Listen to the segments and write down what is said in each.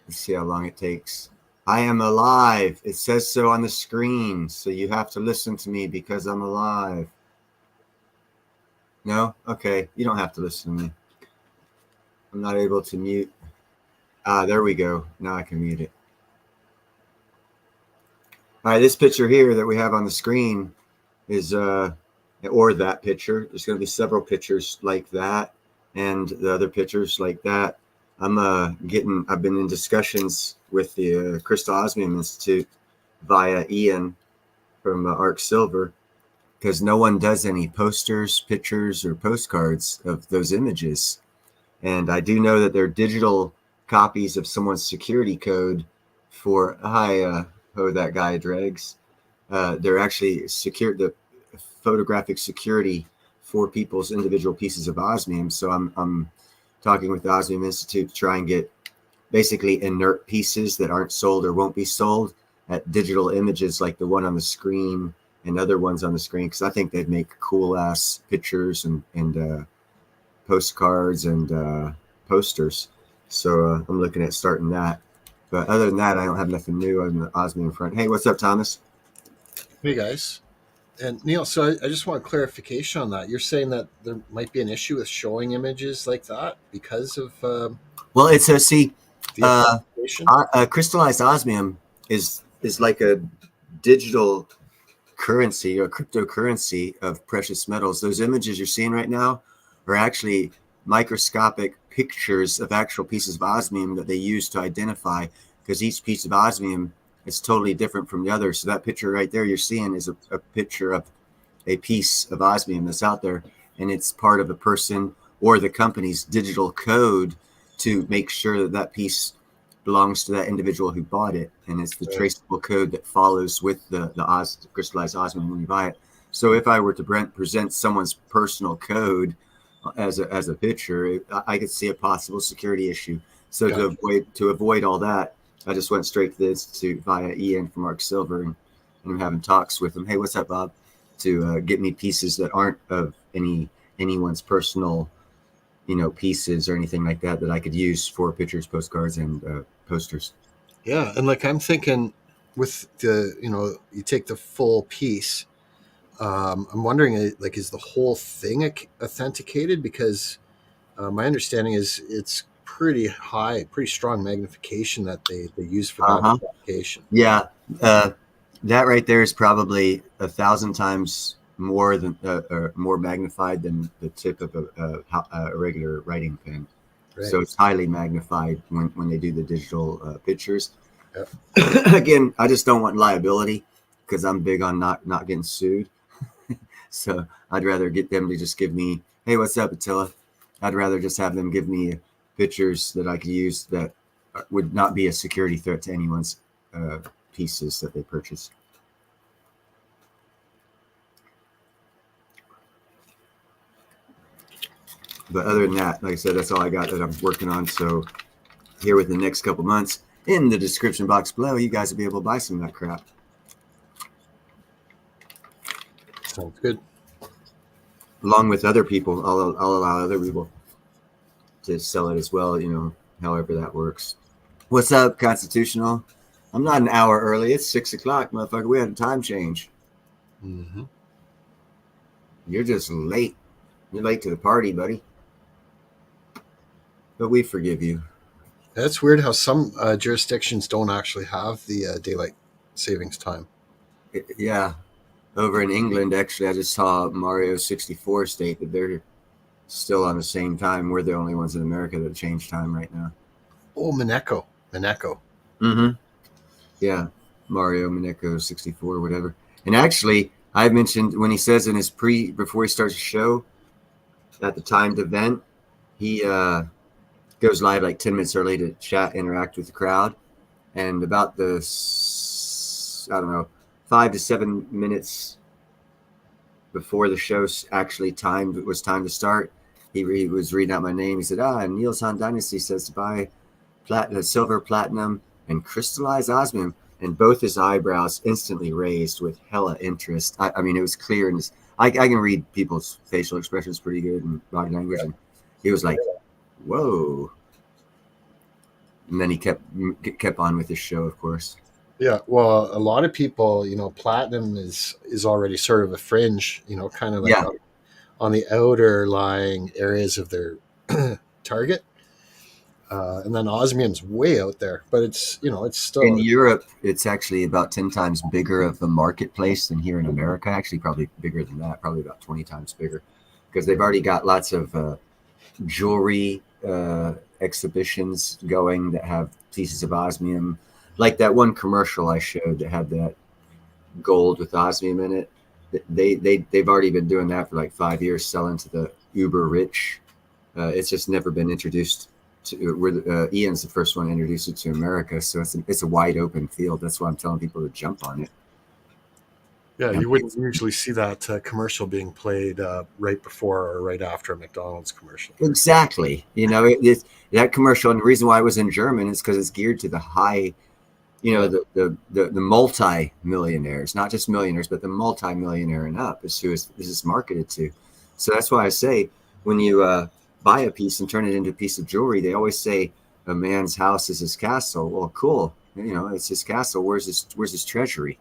Let's see how long it takes. I am alive. It says so on the screen, so you have to listen to me because I'm alive. No? Okay, you don't have to listen to me. I'm not able to mute. There we go. Now I can mute it. All right, this picture here that we have on the screen is, or that picture. There's going to be several pictures like that, and the other pictures like that. I've been in discussions with the Crystal Osmium Institute via Ian from Arc Silver, because no one does any posters, pictures, or postcards of those images. And I do know that they're digital copies of someone's security code for, that guy Dregs. They're actually the photographic security for people's individual pieces of osmium. So I'm talking with the Osmium Institute to try and get basically inert pieces that aren't sold or won't be sold at digital images like the one on the screen and other ones on the screen, because I think they'd make cool ass pictures and postcards and posters. So I'm looking at starting that. But other than that, I don't have nothing new on the osmium front. Hey, what's up, Thomas? Hey guys. And Neil, so I just want clarification on that. You're saying that there might be an issue with showing images like that because of Well, it's a see. the authentication? Crystallized osmium is like a digital currency or cryptocurrency of precious metals. Those images you're seeing right now are actually microscopic pictures of actual pieces of osmium that they use to identify, because each piece of osmium is totally different from the other. So that picture right there you're seeing is a picture of a piece of osmium that's out there, and it's part of a person or the company's digital code to make sure that that piece belongs to that individual who bought it, and it's the traceable code that follows with the crystallized osmium when you buy it. So if I were to present someone's personal code as a picture, I could see a possible security issue. So to avoid all that, I just went straight to the institute via Ian from Arc Silver, and I'm having talks with him. Hey, what's up, Bob? To get me pieces that aren't of anyone's personal, pieces or anything like that I could use for pictures, postcards, and posters. Yeah, and like I'm thinking with the you take the full piece. I'm wondering, like, is the whole thing authenticated? Because my understanding is it's pretty high, pretty strong magnification that they use for that application. Yeah, that right there is probably 1,000 times more than or more magnified than the tip of a regular writing pen. Right. So it's highly magnified when they do the digital pictures. Yep. Again, I just don't want liability because I'm big on not getting sued. So I'd rather get them to just give me, hey, what's up, Attila? I'd rather just have them give me pictures that I could use that would not be a security threat to anyone's pieces that they purchase. But other than that, like I said, that's all I got that I'm working on. So here with the next couple months, in the description box below, you guys will be able to buy some of that crap. Sounds good. Along with other people, I'll allow other people to sell it as well, however that works. What's up, Constitutional? I'm not an hour early. It's 6 o'clock, motherfucker. We had a time change. Mm-hmm. You're just late. You're late to the party, buddy. But we forgive you. That's weird how some jurisdictions don't actually have the daylight savings time. Yeah. Over in England, actually, I just saw Mario 64 state that they're still on the same time. We're the only ones in America that change time right now. Oh, Mineko. Mm-hmm. Yeah. Mario Mineko 64, whatever. And actually, I mentioned when he says in his before he starts the show, at the timed event, he goes live like 10 minutes early to interact with the crowd. And about 5 to 7 minutes before the show actually was time to start, he was reading out my name. He said, Neil's Han Dynasty says to buy silver, platinum, and crystallized osmium. And both his eyebrows instantly raised with hella interest. I mean, it was clear. And I can read people's facial expressions pretty good and body language. And he was like, whoa. And then he kept on with his show, of course. Yeah, well, a lot of people, platinum is already sort of a fringe, kind of like Yeah. on the outer lying areas of their target. And then osmium's way out there, but it's In still. Europe, it's actually about 10 times bigger of a marketplace than here in America. Actually, probably bigger than that, probably about 20 times bigger, because they've already got lots of jewelry exhibitions going that have pieces of osmium, like that one commercial I showed that had that gold with osmium in it. They've already been doing that for like 5 years, selling to the uber rich. It's just never been introduced to where Ian's the first one to introduce it to America. So it's a wide open field. That's why I'm telling people to jump on it. Yeah, I mean, you wouldn't usually see that commercial being played right before or right after a McDonald's commercial. exactly. That commercial, and the reason why it was in German is because it's geared to the high, Yeah. the multi millionaires, not just millionaires, but the multi millionaire and up is who this is marketed to. So that's why I say when you buy a piece and turn it into a piece of jewelry, they always say a man's house is his castle. Well, cool. It's his castle. Where's his treasury?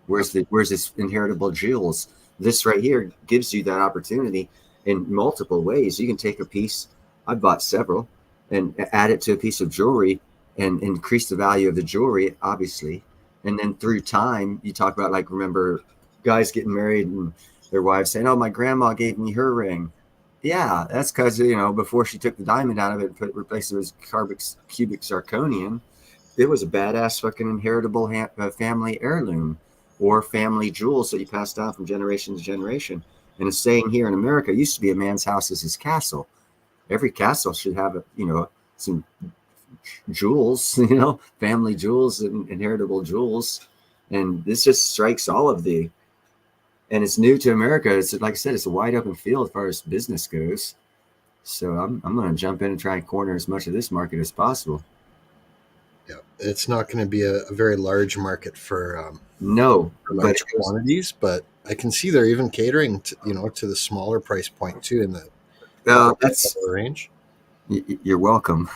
Where's his inheritable jewels? This right here gives you that opportunity in multiple ways. You can take a piece. I bought several and add it to a piece of jewelry and increase the value of the jewelry, obviously. And then through time, you talk about, like, remember guys getting married and their wives saying, "Oh, my grandma gave me her ring." Yeah, that's because before she took the diamond out of it and replaced it with cubic zirconium, it was a badass fucking inheritable family heirloom or family jewels that you passed down from generation to generation. And it's saying here in America, it used to be a man's house is his castle. Every castle should have some jewels, family jewels and inheritable jewels. And this just strikes all of the, and it's new to America. It's like I said, it's a wide open field as far as business goes. So I'm going to jump in and try and corner as much of this market as possible. Yeah, it's not going to be a very large market for No, large quantities, but I can see they're even catering to the smaller price point too in the that's range. You're welcome.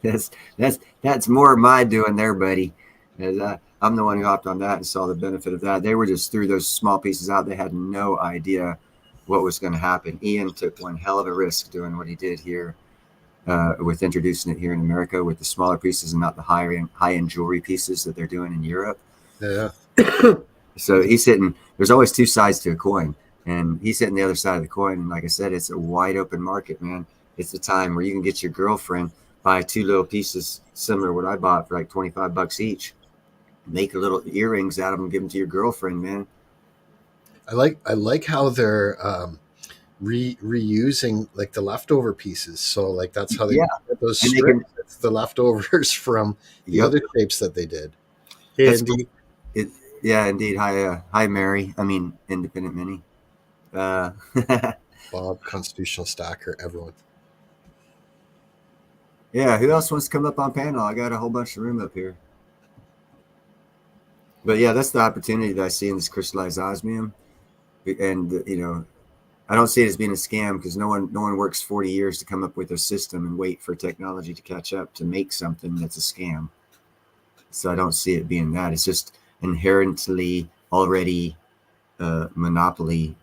that's more of my doing there, buddy. As I'm the one who hopped on that and saw the benefit of that. They were just threw those small pieces out. They had no idea what was going to happen. Ian took one hell of a risk doing what he did here with introducing it here in America with the smaller pieces and not the high end jewelry pieces that they're doing in Europe. Yeah. So he's sitting. There's always two sides to a coin, and he's hitting the other side of the coin. And like I said, it's a wide open market, man. It's the time where you can get your girlfriend, buy two little pieces similar to what I bought for like $25 each, make a little earrings out of them, give them to your girlfriend, man. I like how they're reusing like the leftover pieces. So like that's how they get those strips. It's the leftovers from the other shapes that they did. Hey, Andy. Yeah, indeed. Hi, Mary. I mean, Independent Mini. Bob, Constitutional Stacker, everyone. Yeah, who else wants to come up on panel? I got a whole bunch of room up here. But yeah, that's the opportunity that I see in this crystallized osmium. And, I don't see it as being a scam because no one works 40 years to come up with a system and wait for technology to catch up to make something that's a scam. So I don't see it being that. It's just inherently already monopoly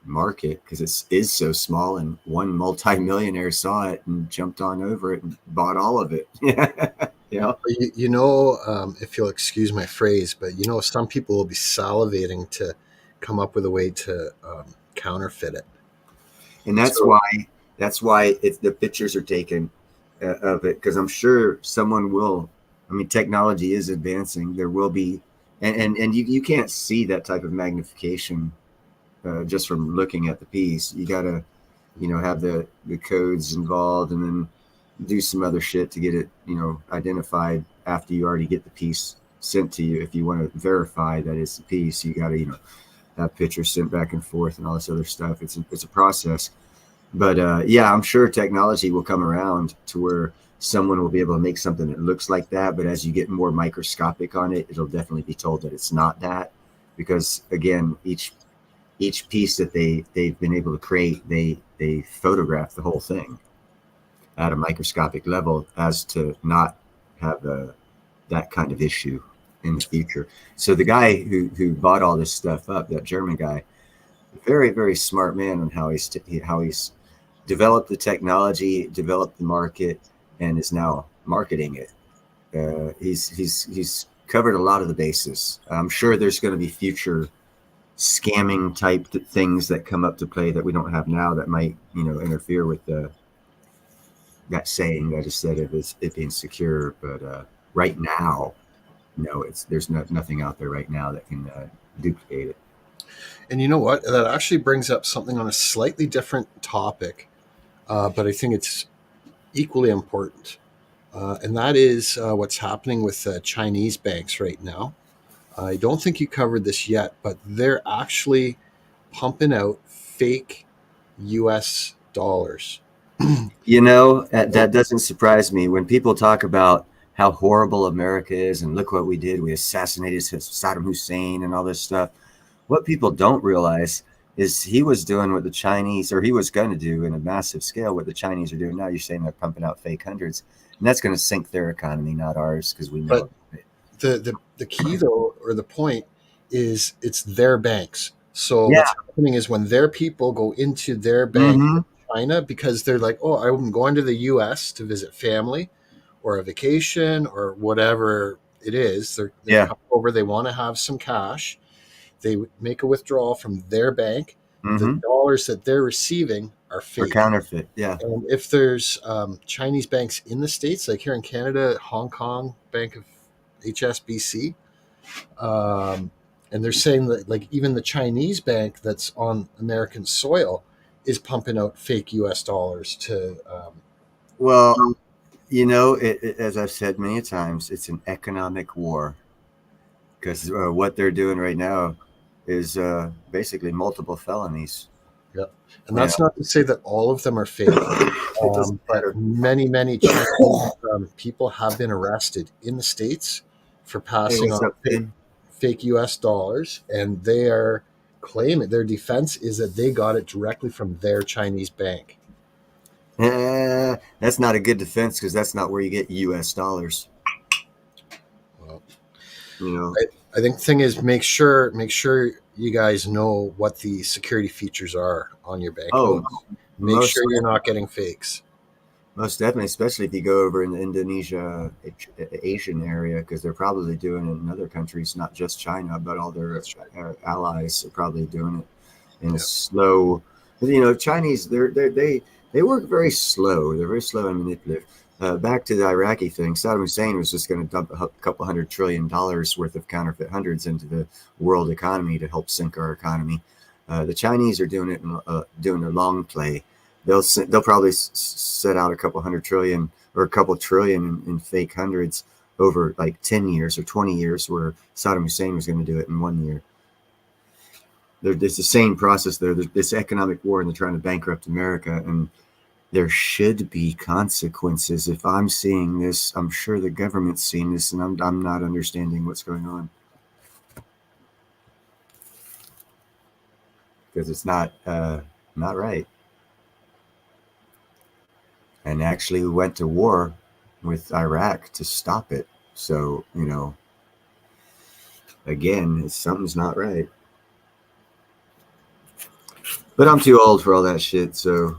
market because it is so small, and one multi-millionaire saw it and jumped on over it and bought all of it. If you'll excuse my phrase, but some people will be salivating to come up with a way to counterfeit it, and that's why the pictures are taken of it, because I'm sure someone will. I mean, technology is advancing. There will be, and you can't see that type of magnification just from looking at the piece. You gotta, have the codes involved, and then do some other shit to get it, identified after you already get the piece sent to you. If you want to verify that it's the piece, you gotta, have pictures sent back and forth and all this other stuff. It's a process, but I'm sure technology will come around to where someone will be able to make something that looks like that. But as you get more microscopic on it, it'll definitely be told that it's not that, because again, each piece that they've been able to create, they photograph the whole thing. at a microscopic level as to not have that kind of issue in the future. So the guy who bought all this stuff up, that German guy, very very smart man on how he's developed the technology, developed the market, and is now marketing it. He's covered a lot of the bases. I'm sure there's going to be future scamming type things that come up to play that we don't have now that might interfere with that saying that I just said of it being secure. But right now, no, there's nothing out there right now that can duplicate it. And you know what? That actually brings up something on a slightly different topic, but I think it's equally important. And that is what's happening with Chinese banks right now. I don't think you covered this yet, but they're actually pumping out fake US dollars. That doesn't surprise me when people talk about how horrible America is and look what we did. We assassinated Saddam Hussein and all this stuff. What people don't realize is he was doing what the Chinese, or he was going to do in a massive scale, what the Chinese are doing now. You're saying they're pumping out fake hundreds, and that's going to sink their economy, not ours, because we know. But the key, though, or the point is it's their banks. So what's happening is when their people go into their bank in China, because they're like, oh, I'm going to the U.S. to visit family or a vacation or whatever it is. They're come over, they want to have some cash. They make a withdrawal from their bank. The dollars that they're receiving are fake. Or counterfeit, yeah. And if there's Chinese banks in the States, like here in Canada, Hong Kong Bank of HSBC, and they're saying that like even the Chinese bank that's on American soil is pumping out fake US dollars to. Well, as I've said many times, it's an economic war because what they're doing right now is basically multiple felonies. Yep. And that's not to say that all of them are fake. But many Chinese people have been arrested in the States for passing on fake US dollars, and they are claiming their defense is that they got it directly from their Chinese bank. That's not a good defense because that's not where you get US dollars. Well, I think the thing is make sure you guys know what the security features are on your bank. Make sure you're not getting fakes. Most definitely, especially if you go over in the Indonesia, Asian area, because they're probably doing it in other countries, not just China, but all their allies are probably doing it in a slow. Chinese, they work very slow. They're very slow and manipulative. Back to the Iraqi thing, Saddam Hussein was just going to dump a couple $100 trillion worth of counterfeit hundreds into the world economy to help sink our economy. The Chinese are doing it, doing a long play. They'll probably set out a couple $100 trillion or a couple trillion in fake hundreds over like 10 years or 20 years, where Saddam Hussein was going to do it in 1 year. There's the same process there. There's this economic war, and they're trying to bankrupt America, and there should be consequences. If I'm seeing this, I'm sure the government's seeing this, and I'm not understanding what's going on. Because it's not right. And actually, we went to war with Iraq to stop it. So, again, something's not right. But I'm too old for all that shit, so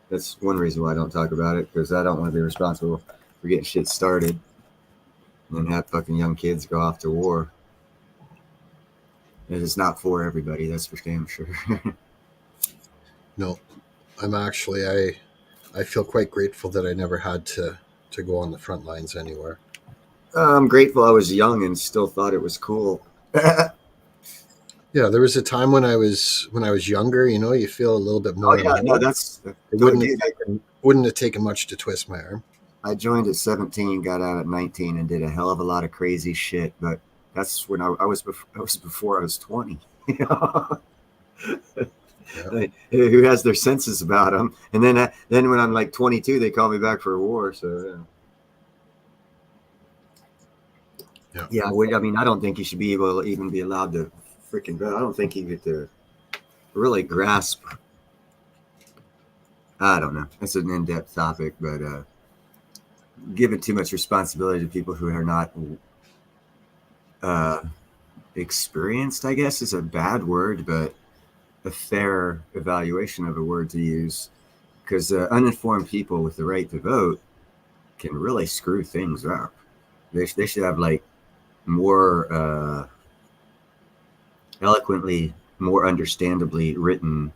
that's one reason why I don't talk about it, because I don't want to be responsible for getting shit started and then have fucking young kids go off to war. It is not for everybody, that's for damn sure. No, I feel quite grateful that I never had to go on the front lines anywhere. I'm grateful I was young and still thought it was cool. Yeah, there was a time when I was younger. You feel a little bit more. Wouldn't have taken much to twist my arm. I joined at 17, got out at 19, and did a hell of a lot of crazy shit. But that's when I was before I was 20. Yeah. Who has their senses about them? And then when I'm like 22, they call me back for a war. So yeah. I mean, I don't think you should be able to even be allowed to freaking. I don't think you get to really grasp I don't know. That's an in-depth topic, but giving too much responsibility to people who are not uh, experienced, I guess, is a bad word, but a fair evaluation of a word to use, because uninformed people with the right to vote can really screw things up. They should have like more eloquently, more understandably written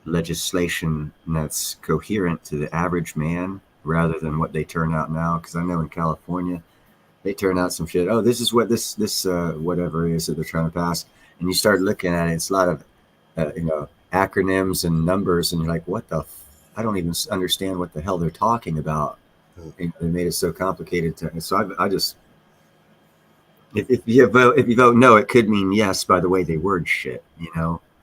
legislation that's coherent to the average man rather than what they turn out now. Because I know in California, they turn out some shit. Oh, this is what this whatever it is that they're trying to pass, and you start looking at it. It's a lot of acronyms and numbers, and you're like, what the? I don't even understand what the hell they're talking about. And they made it so complicated. So I just if you vote no, it could mean yes by the way they word shit,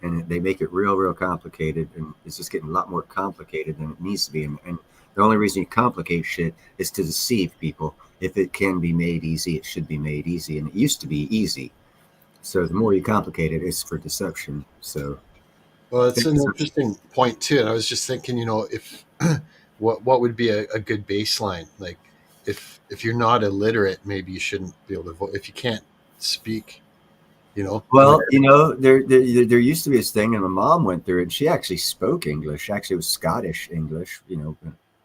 and they make it real complicated, and it's just getting a lot more complicated than it needs to be. And the only reason you complicate shit is to deceive people. If it can be made easy, it should be made easy, and it used to be easy. So the more you complicate it, it's for deception. So, well, it's an interesting point too. And I was just thinking, if what would be a good baseline? Like, if you're not illiterate, maybe you shouldn't be able to vote. If you can't speak, Well, there used to be this thing, and my mom went through it. And she actually spoke English. Actually, it was Scottish English.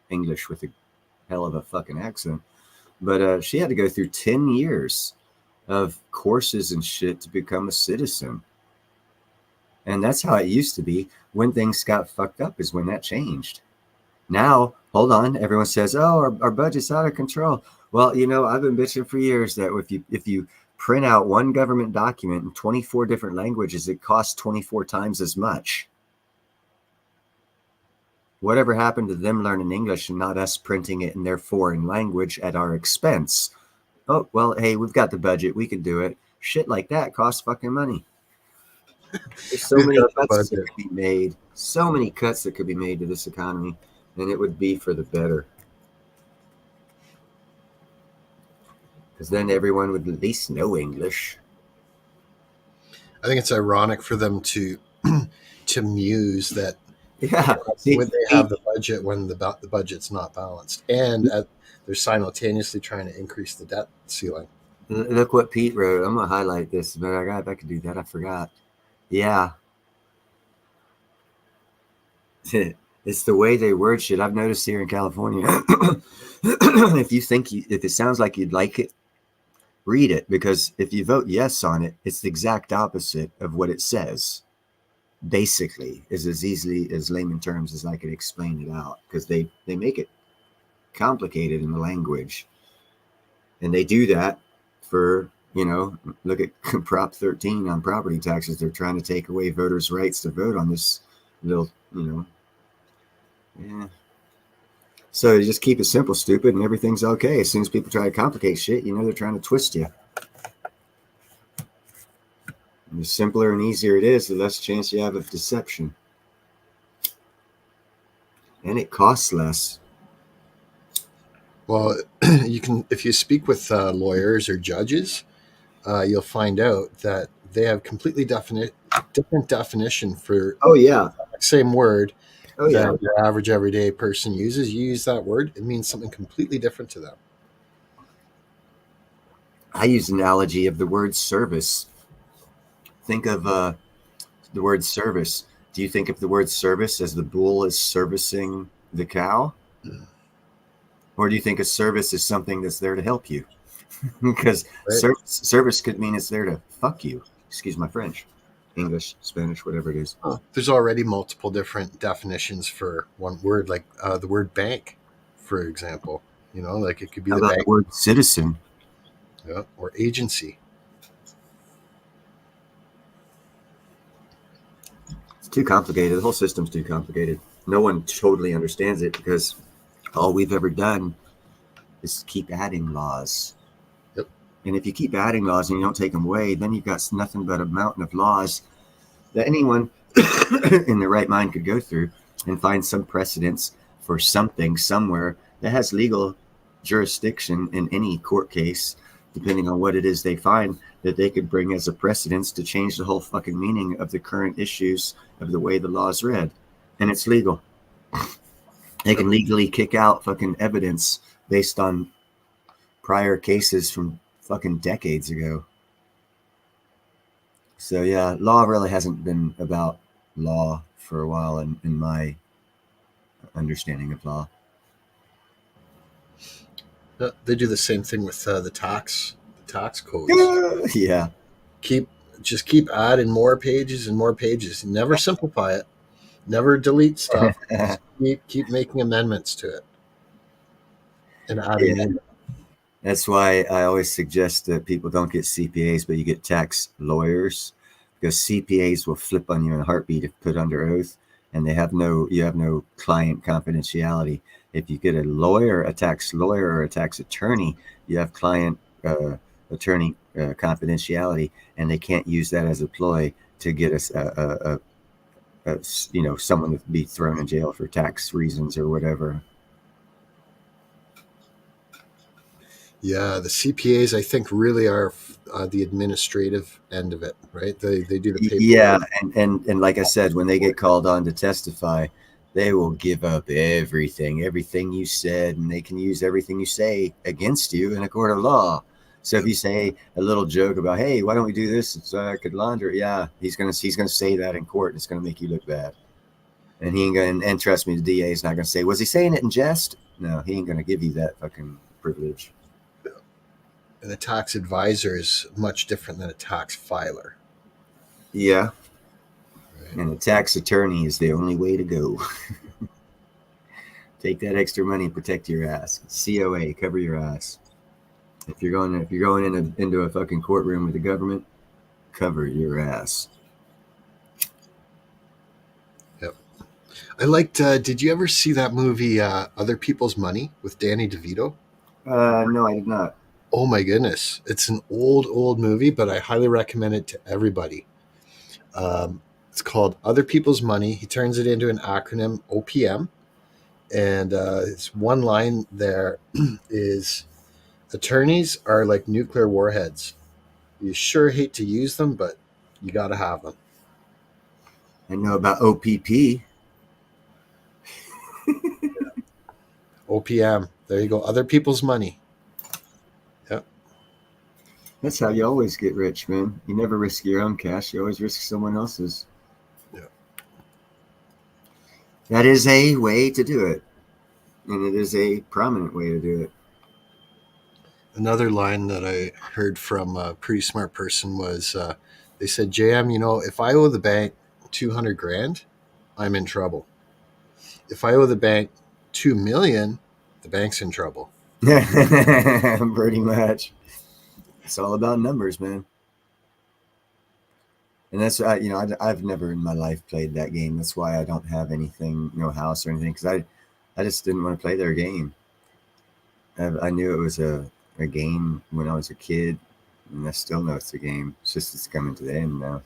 English with a hell of a fucking accent. But she had to go through 10 years of courses and shit to become a citizen. And that's how it used to be. When things got fucked up is when that changed. Now, hold on. Everyone says, "Oh, our budget's out of control." Well, I've been bitching for years that if you print out one government document in 24 different languages, it costs 24 times as much. Whatever happened to them learning English and not us printing it in their foreign language at our expense? Oh, well, hey, we've got the budget. We can do it. Shit like that costs fucking money. There's so many cuts that could be made. So many cuts that could be made to this economy, and it would be for the better. Because then everyone would at least know English. I think it's ironic for them to muse that. Yeah, when they have the budget, when the budget's not balanced, and they're simultaneously trying to increase the debt ceiling. Look what Pete wrote. I'm gonna highlight this, but if I could do that, I forgot. Yeah. It's the way they word shit. I've noticed here in California. If it sounds like you'd like it, read it, because if you vote yes on it, it's the exact opposite of what it says. Basically, is as easily as layman terms as I could explain it out, because they make it complicated in the language, and they do that for look at Prop 13 on property taxes. They're trying to take away voters' rights to vote on this little yeah. So you just keep it simple, stupid, and everything's okay. As soon as people try to complicate shit, they're trying to twist you. And the simpler and easier it is, the less chance you have of deception. And it costs less. Well, you can, if you speak with lawyers or judges, you'll find out that they have completely different definition for the same word that your average everyday person uses. You use that word, it means something completely different to them. I use an analogy of the word service. Think of the word service. Do you think of the word service as the bull is servicing the cow? Or do you think a service is something that's there to help you? Because service could mean it's there to fuck you. Excuse my French, English, Spanish, whatever it is. There's already multiple different definitions for one word, like the word bank, for example. Like it could be the word citizen. Yeah, or agency. It's too complicated. The whole system's too complicated. No one totally understands it, because all we've ever done is keep adding laws. Yep. And if you keep adding laws and you don't take them away, then you've got nothing but a mountain of laws that anyone in their right mind could go through and find some precedence for something somewhere that has legal jurisdiction in any court case, depending on what it is they find, that they could bring as a precedence to change the whole fucking meaning of the current issues of the way the law is read. And it's legal. They can legally kick out fucking evidence based on prior cases from fucking decades ago. So yeah, law really hasn't been about law for a while in my understanding of law. They do the same thing with the tax codes. Yeah. Keep adding more pages and more pages. Never simplify it. Never delete stuff. Just keep making amendments to it and adding Yeah. in. That's why I always suggest that people don't get CPAs, but you get tax lawyers, because CPAs will flip on you in a heartbeat if put under oath, and you have no client confidentiality. If you get a lawyer, a tax lawyer, or a tax attorney, you have client attorney confidentiality, and they can't use that as a ploy to get us someone to be thrown in jail for tax reasons or whatever. Yeah, the CPAs I think really are the administrative end of it, right? They do the paperwork. Yeah, and like I said, when they get called on to testify, they will give up everything you said, and they can use everything you say against you in a court of law. So if you say a little joke about, "Hey, why don't we do this? It's I could launder," yeah, he's gonna say that in court, and it's gonna make you look bad. And he ain't gonna, and trust me, the DA is not gonna say, "Was he saying it in jest?" No, he ain't gonna give you that fucking privilege. And a tax advisor is much different than a tax filer. Yeah. Right? And a tax attorney is the only way to go. Take that extra money and protect your ass. COA, cover your ass. If you're going into a fucking courtroom with the government, cover your ass. Yep. I liked. Did you ever see that movie Other People's Money with Danny DeVito? No, I did not. Oh my goodness, it's an old movie, but I highly recommend it to everybody. It's called Other People's Money. He turns it into an acronym, OPM, and it's one line there is, attorneys are like nuclear warheads. You sure hate to use them, but you got to have them. I know about OPP. OPM. There you go. Other People's Money. Yep. That's how you always get rich, man. You never risk your own cash. You always risk someone else's. Yeah. That is a way to do it. And it is a prominent way to do it. Another line that I heard from a pretty smart person was, they said, JM, if I owe the bank 200 grand, I'm in trouble. If I owe the bank 2 million, the bank's in trouble. Pretty much. It's all about numbers, man. And that's, I've never in my life played that game. That's why I don't have anything, no house or anything, because I just didn't want to play their game. I knew it was a game when I was a kid, and I still know it's a game. It's just it's coming to the end now.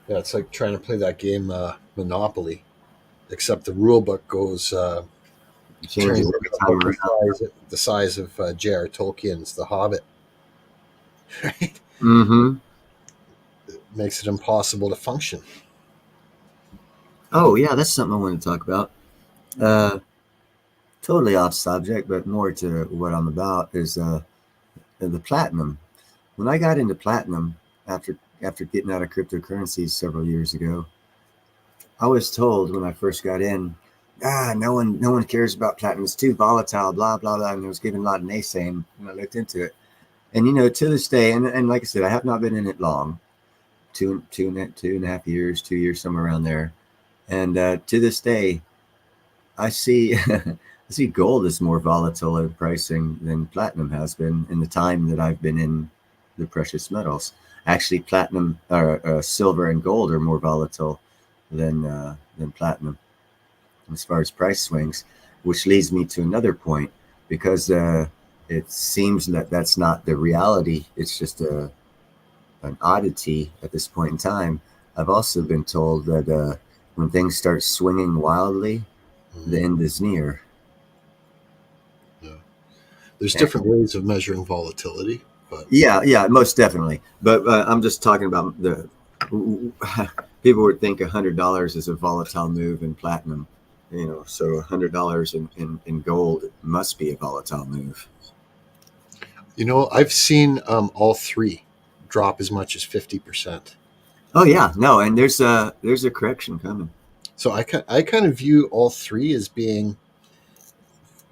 Yeah, it's like trying to play that game Monopoly, except the rule book goes Changes every time around. the size of J.R. Tolkien's The Hobbit. Right? Mm-hmm. It makes it impossible to function. Oh yeah, that's something I want to talk about. Totally off subject, but more to what I'm about is the platinum. When I got into platinum after getting out of cryptocurrencies several years ago, I was told when I first got in, no one cares about platinum. It's too volatile, blah, blah, blah. And I was given a lot of naysaying when I looked into it. And, to this day, and like I said, I have not been in it long, two and a half years, 2 years, somewhere around there. And to this day, I see I see gold is more volatile in pricing than platinum has been in the time that I've been in the precious metals. Actually, platinum or silver and gold are more volatile than platinum as far as price swings, which leads me to another point, because it seems that that's not the reality. It's just an oddity at this point in time. I've also been told that when things start swinging wildly, the end is near. Yeah. There's different ways of measuring volatility. But Yeah, most definitely. But I'm just talking about people would think $100 is a volatile move in platinum, so $100 in gold must be a volatile move. I've seen all three drop as much as 50%. Oh yeah, no, and there's a correction coming. So I kind of view all three as being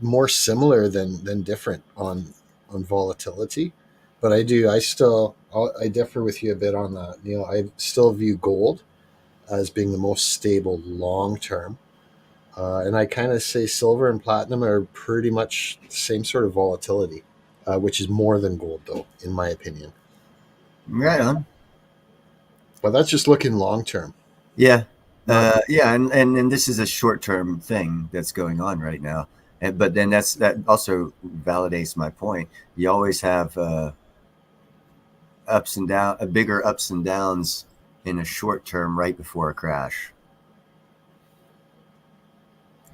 more similar than different on volatility. But I differ with you a bit on that. I still view gold as being the most stable long term. And I kind of say silver and platinum are pretty much the same sort of volatility, which is more than gold, though, in my opinion. Right on. But that's just looking long term. Yeah. Yeah, and this is a short term thing that's going on right now. But then that also validates my point. You always have bigger ups and downs in a short term right before a crash.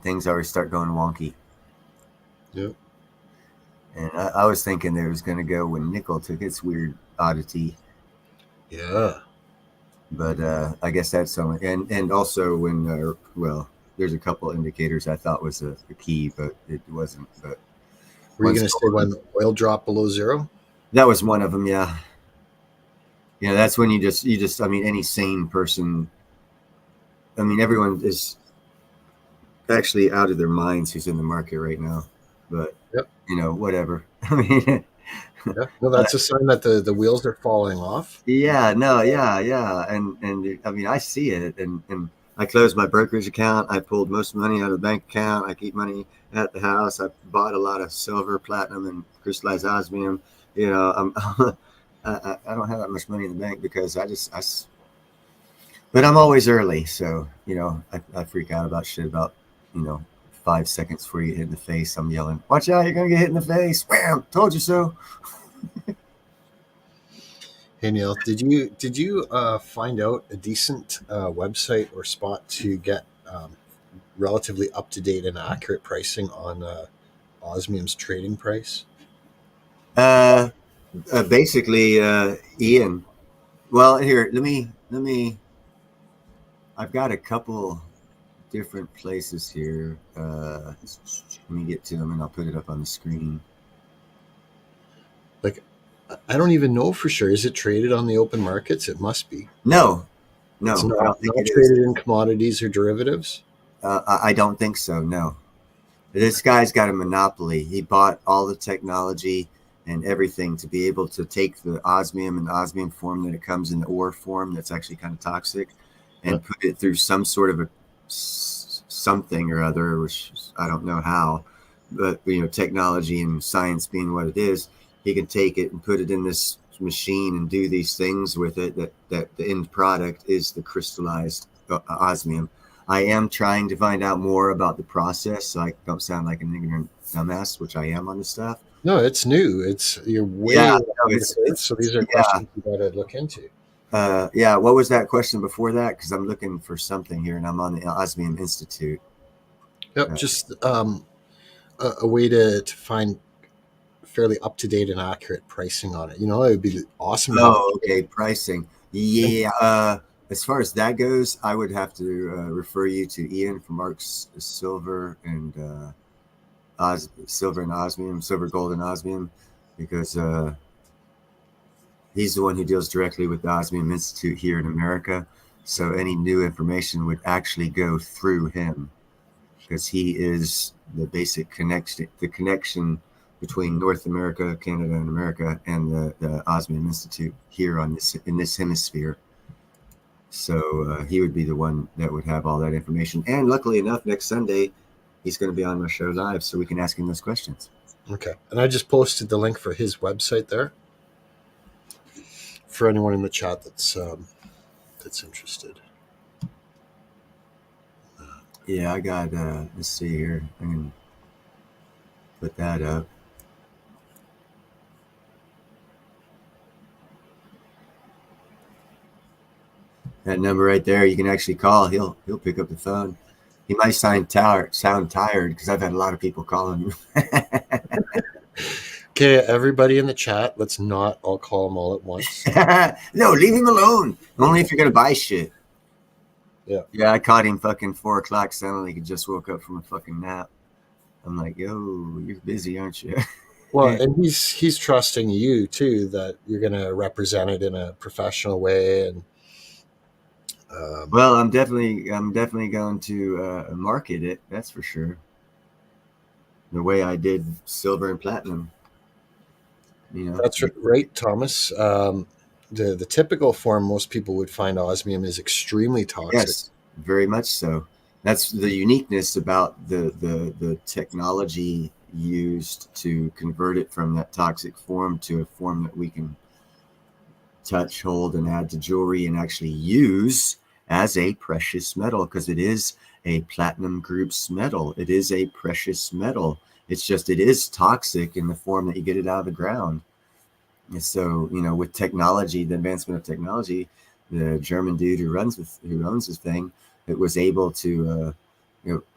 Things always start going wonky. Yep. And I was thinking it was going to go when nickel took its weird oddity. Yeah. But I guess that's something. And also when, there's a couple indicators I thought was a key, but it wasn't. But were you going to say when oil dropped below zero? That was one of them, yeah. Yeah, that's when you just, I mean, any sane person, I mean, everyone is actually out of their minds who's in the market right now. But, yep. Whatever. I mean, yeah, no, that's a sign that the wheels are falling off. Yeah, no, yeah. And I mean, I see it. And I closed my brokerage account. I pulled most money out of the bank account. I keep money at the house. I bought a lot of silver, platinum, and crystallized osmium. I don't have that much money in the bank because but I'm always early. So, I freak out about shit about, 5 seconds before you get hit in the face. I'm yelling, watch out, you're going to get hit in the face. Bam, told you so. Hey, Neil, did you find out a decent website or spot to get relatively up-to-date and accurate pricing on osmium's trading price? Basically, Ian. Well, here, let me. I've got a couple different places here. Let me get to them, and I'll put it up on the screen. Like, I don't even know for sure. Is it traded on the open markets? It must be. No, it's not traded in commodities or derivatives. I don't think so. No, this guy's got a monopoly. He bought all the technology and everything to be able to take the osmium and the osmium form that it comes in the ore form that's actually kind of toxic, and put it through some sort of something or other, which I don't know how, but technology and science being what it is, he can take it and put it in this machine and do these things with it that the end product is the crystallized osmium. I am trying to find out more about the process, so I don't sound like an ignorant dumbass, which I am on this stuff. No, it's new. You're way so these are questions you got to look into. What was that question before that? Because I'm looking for something here, and I'm on the Osmium Institute. Yep, just a way to find fairly up-to-date and accurate pricing on it. It would be awesome. Oh, okay, pricing. Yeah. As far as that goes, I would have to refer you to Ian from Mark's Silver and Osmium, Silver, Gold, and Osmium, because he's the one who deals directly with the Osmium Institute here in America. So any new information would actually go through him, because he is the basic connection between North America, Canada, and America, and the Osmium Institute here in this hemisphere. So he would be the one that would have all that information. And luckily enough, next Sunday, he's going to be on my show live, so we can ask him those questions. Okay. And I just posted the link for his website there for anyone in the chat that's interested. Yeah, I got, let's see here. I can put that up. That number right there, you can actually call. He'll pick up the phone. He might sound tired because I've had a lot of people calling. Okay, everybody in the chat, let's not all call him all at once. No, leave him alone. Only if you're going to buy shit. Yeah, I caught him fucking 4 o'clock. Sounded like he just woke up from a fucking nap. I'm like, yo, you're busy, aren't you? Well, and he's trusting you too that you're going to represent it in a professional way, and um, Well, I'm definitely going to market it. That's for sure. The way I did silver and platinum, you know. that's right, Thomas. The typical form most people would find osmium is extremely toxic. Yes, very much so. That's the uniqueness about the technology used to convert it from that toxic form to a form that we can touch, hold, and add to jewelry and actually use as a precious metal, because it is a platinum groups metal. It is a precious metal. It's just it is toxic in the form that you get it out of the ground. And so, with technology, the advancement of technology, the German dude who owns this thing, it was able to,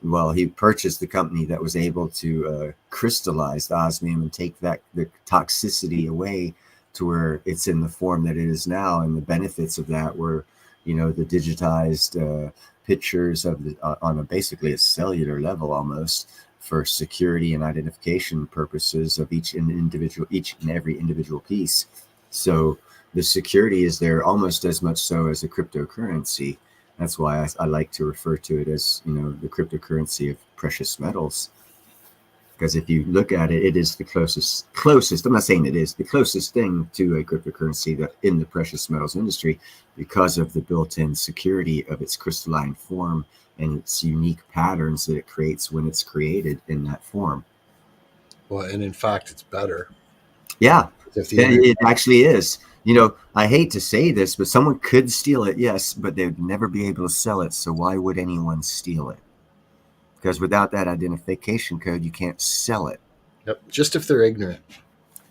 well, he purchased the company that was able to crystallize the osmium and take the toxicity away to where it's in the form that it is now. And the benefits of that were, the digitized pictures of on basically a cellular level almost, for security and identification purposes of each and every individual piece. So the security is there almost as much so as a cryptocurrency. That's why I like to refer to it as, the cryptocurrency of precious metals. Because if you look at it, it is the closest, I'm not saying it is, the closest thing to a cryptocurrency that in the precious metals industry, because of the built-in security of its crystalline form and its unique patterns that it creates when it's created in that form. Well, and in fact, it's better. Yeah, If the it actually is. I hate to say this, but someone could steal it, yes, but they would never be able to sell it. So why would anyone steal it? Because without that identification code, you can't sell it. Yep, just if they're ignorant.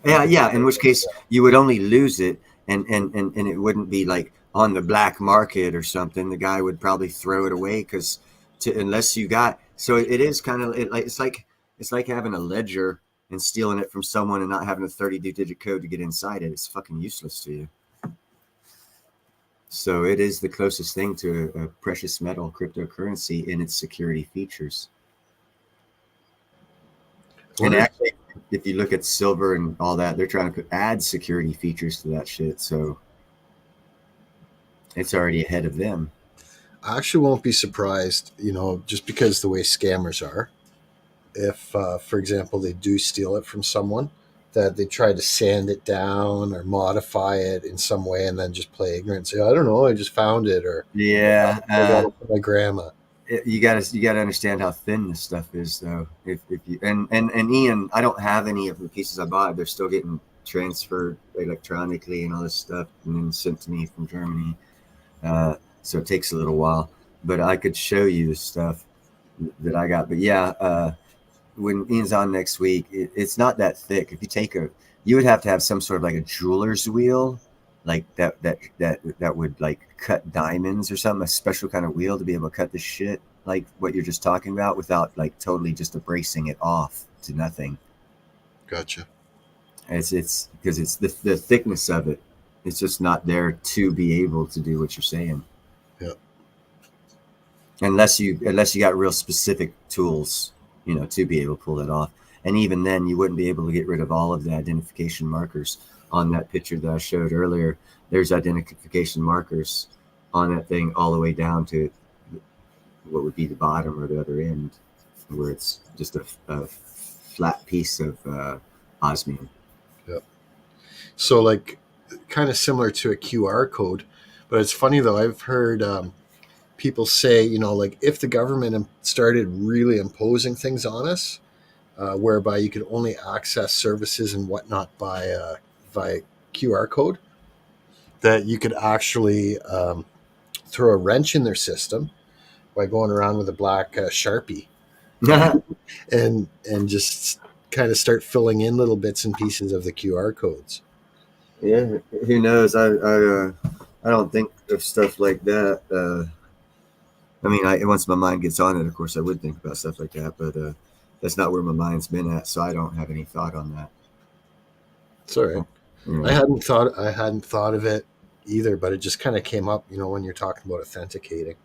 Yeah. In which case, you would only lose it, and it wouldn't be like on the black market or something. The guy would probably throw it away unless you got. So it is kind of it's like having a ledger and stealing it from someone and not having a 32-digit code to get inside it. It's fucking useless to you. So it is the closest thing to a precious metal cryptocurrency in its security features. And actually, if you look at silver and all that, they're trying to add security features to that shit. So it's already ahead of them. I actually won't be surprised, just because the way scammers are. If, for example, they do steal it from someone, that they try to sand it down or modify it in some way and then just play ignorant and say, I don't know, I just found it, or Yeah, I got it from my grandma. you gotta understand how thin this stuff is, though. If you and Ian, I don't have any of the pieces I bought. They're still getting transferred electronically and all this stuff, and then sent to me from Germany. So it takes a little while, but I could show you the stuff that I got. But yeah, when Ian's on next week, it's not that thick. If you take you would have to have some sort of like a jeweler's wheel, like that would like cut diamonds or something, a special kind of wheel to be able to cut the shit like what you're just talking about without like totally just abrasing it off to nothing. Gotcha. It's because it's the thickness of it. It's just not there to be able to do what you're saying. Yeah. Unless you got real specific tools, to be able to pull that off. And even then, you wouldn't be able to get rid of all of the identification markers on that picture that I showed earlier. There's identification markers on that thing all the way down to what would be the bottom or the other end, where it's just a flat piece of osmium. Yep. So, like, kind of similar to a QR code, but it's funny though. I've heard people say, like if the government started really imposing things on us, whereby you could only access services and whatnot by QR code, that you could actually throw a wrench in their system by going around with a black Sharpie and just kind of start filling in little bits and pieces of the QR codes. Yeah, who knows? I don't think of stuff like that. I mean, once my mind gets on it, of course, I would think about stuff like that, but that's not where my mind's been at, so I don't have any thought on that. It's all right. I hadn't thought of it either, but it just kind of came up, when you're talking about authenticating.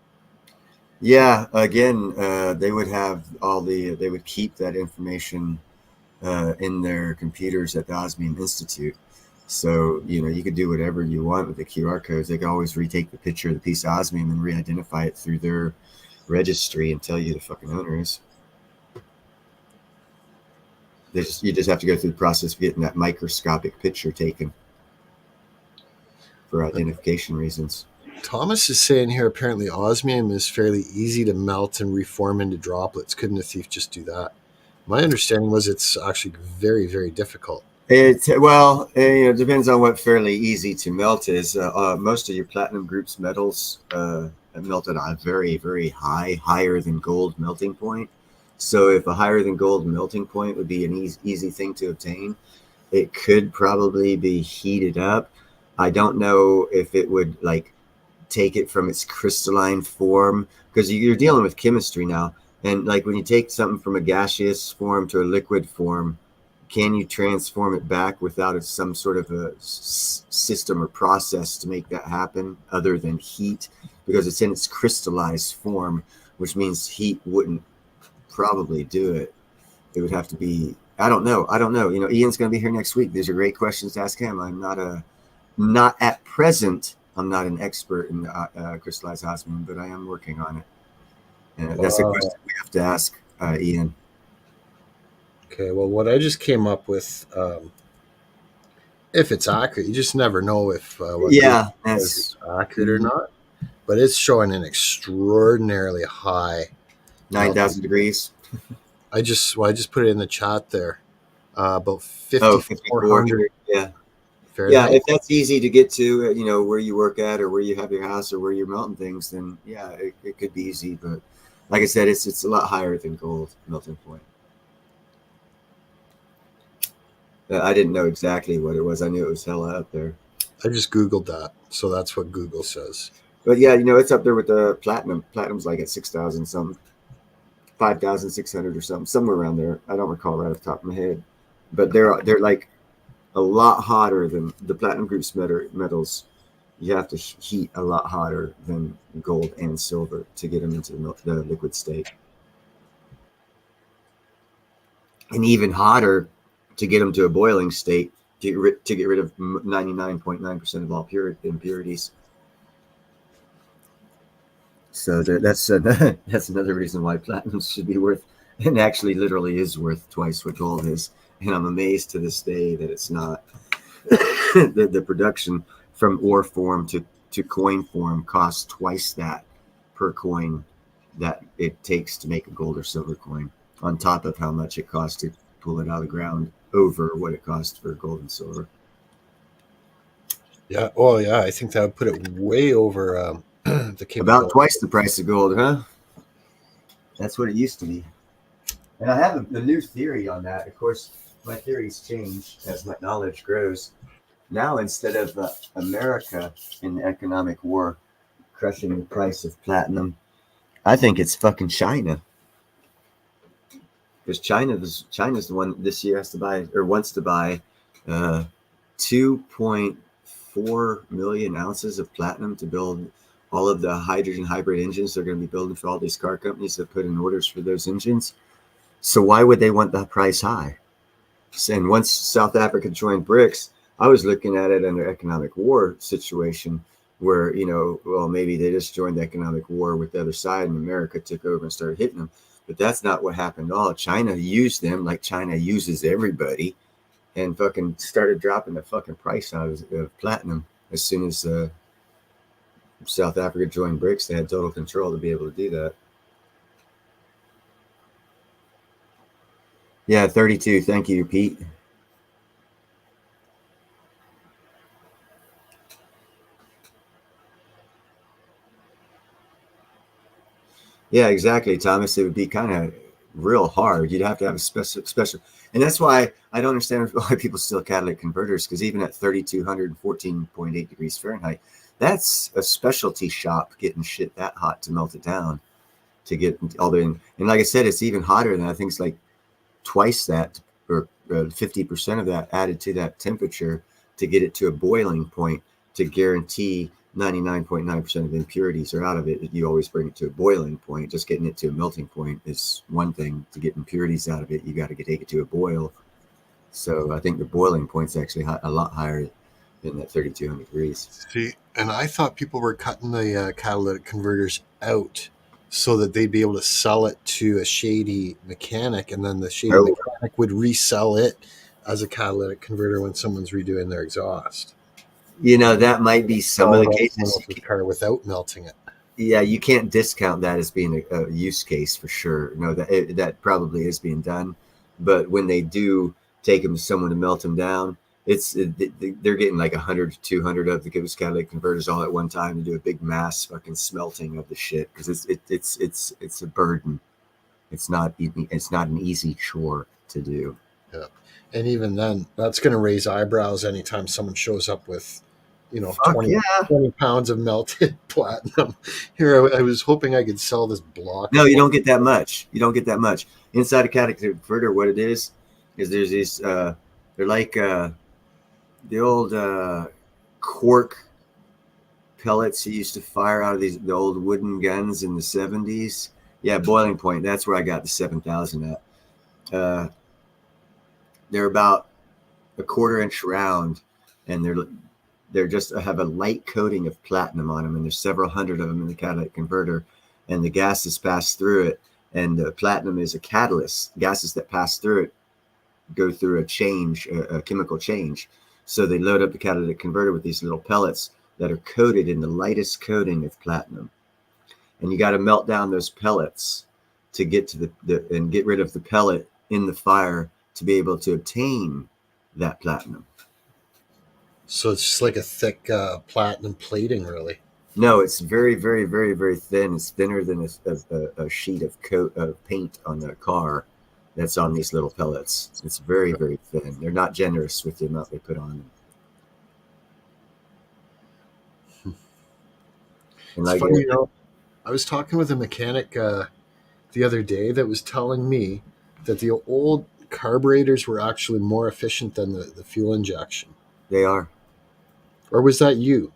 Yeah, again, they would have they would keep that information in their computers at the Osmium Institute. So, you could do whatever you want with the QR codes. They can always retake the picture of the piece of osmium and re-identify it through their registry and tell you the fucking owner is. You just have to go through the process of getting that microscopic picture taken for identification reasons. Thomas is saying here apparently osmium is fairly easy to melt and reform into droplets. Couldn't a thief just do that? My understanding was it's actually very, very difficult. It depends on what fairly easy to melt is. Most of your platinum group's metals melt at a very, very higher than gold melting point. So if a higher than gold melting point would be an easy thing to obtain, it could probably be heated up. I don't know if it would like take it from its crystalline form, because you're dealing with chemistry now. And like when you take something from a gaseous form to a liquid form, can you transform it back without some sort of a system or process to make that happen other than heat? Because it's in its crystallized form, which means heat wouldn't probably do it. It would have to be, I don't know. Ian's going to be here next week. These are great questions to ask him. I'm not at present, I'm not an expert in crystallized osmium, but I am working on it. And that's a question we have to ask Ian. Okay, well, what I just came up with, if it's accurate, you just never know if that's accurate or not. But it's showing an extraordinarily high 9,000 degrees. I just put it in the chat there. About 5,400. Yeah. Fahrenheit. Yeah, if that's easy to get to, where you work at or where you have your house or where you're melting things, then yeah, it could be easy. But like I said, it's a lot higher than gold melting point. I didn't know exactly what it was. I knew it was hella up there. I just Googled that, so that's what Google says. But yeah, it's up there with the platinum. Platinum's like at 6,000 something, 5,600 or something, somewhere around there. I don't recall right off the top of my head. But they're like a lot hotter than the platinum group's metals. You have to heat a lot hotter than gold and silver to get them into the liquid state, and even hotter to get them to a boiling state to get rid of 99.9% of all impurities. So that's another reason why platinum should be worth, and actually literally is worth twice what gold is. And I'm amazed to this day that it's not. the production from ore form to coin form costs twice that per coin that it takes to make a gold or silver coin, on top of how much it costs to pull it out of the ground over what it costs for gold and silver. Yeah. Oh, yeah. I think that would put it way over the capability. About twice the price of gold, huh? That's what it used to be. And I have a new theory on that. Of course, my theories change as my knowledge grows. Now, instead of America in the economic war crushing the price of platinum, I think it's fucking China. Because China's the one this year has to buy, or wants to buy, 2.4 million ounces of platinum to build all of the hydrogen hybrid engines they're going to be building for all these car companies that put in orders for those engines. So why would they want the price high? And once South Africa joined BRICS, I was looking at it under economic war situation where, maybe they just joined the economic war with the other side and America took over and started hitting them. But that's not what happened at all. China used them like China uses everybody and fucking started dropping the fucking price out of platinum. As soon as South Africa joined BRICS, they had total control to be able to do that. Yeah, 32. Thank you, Pete. Yeah, exactly, Thomas. It would be kind of real hard. You'd have to have a special, and that's why I don't understand why people steal catalytic converters, because even at 3,214.8 degrees Fahrenheit, that's a specialty shop getting shit that hot to melt it down to get all the, and like I said, it's even hotter than, I think it's like twice that, or 50% of that added to that temperature to get it to a boiling point to guarantee 99.9% of impurities are out of it. You always bring it to a boiling point. Just getting it to a melting point is one thing. To get impurities out of it, you got to take it to a boil. So I think the boiling point's actually a lot higher than that 3,200 degrees. See, and I thought people were cutting the catalytic converters out so that they'd be able to sell it to a shady mechanic, and then the shady Oh, mechanic would resell it as a catalytic converter when someone's redoing their exhaust. that might be some of the cases. The car without melting it. Yeah, you can't discount that as being a use case for sure. No, that probably is being done, but when they do take them to someone to melt them down, they're getting like 100 to 200 of those catalytic converters all at one time to do a big mass fucking smelting of the shit because it's a burden. It's not an easy chore to do. Yeah, and even then, that's going to raise eyebrows anytime someone shows up with 20 pounds of melted platinum. Here, I was hoping I could sell this block. No, you don't get that much. You don't get that much. Inside a catalytic converter, what it is there's these, they're like the old cork pellets you used to fire out of the old wooden guns in the 70s. Yeah, boiling point. That's where I got the 7,000 at. They're about a 1/4 inch round, and they're just have a light coating of platinum on them, and there's several hundred of them in the catalytic converter, and the gases pass through it, and platinum is a catalyst. Gases that pass through it go through a chemical change. So they load up the catalytic converter with these little pellets that are coated in the lightest coating of platinum, and you got to melt down those pellets to get to and get rid of the pellet in the fire to be able to obtain that platinum. So it's just like a thick platinum plating, really. No, it's very, very, very, very thin. It's thinner than a sheet of paint on the car that's on these little pellets. It's very, very thin. They're not generous with the amount they put on them. And it's funny, I was talking with a mechanic the other day that was telling me that the old carburetors were actually more efficient than the fuel injection. They are. Or was that you?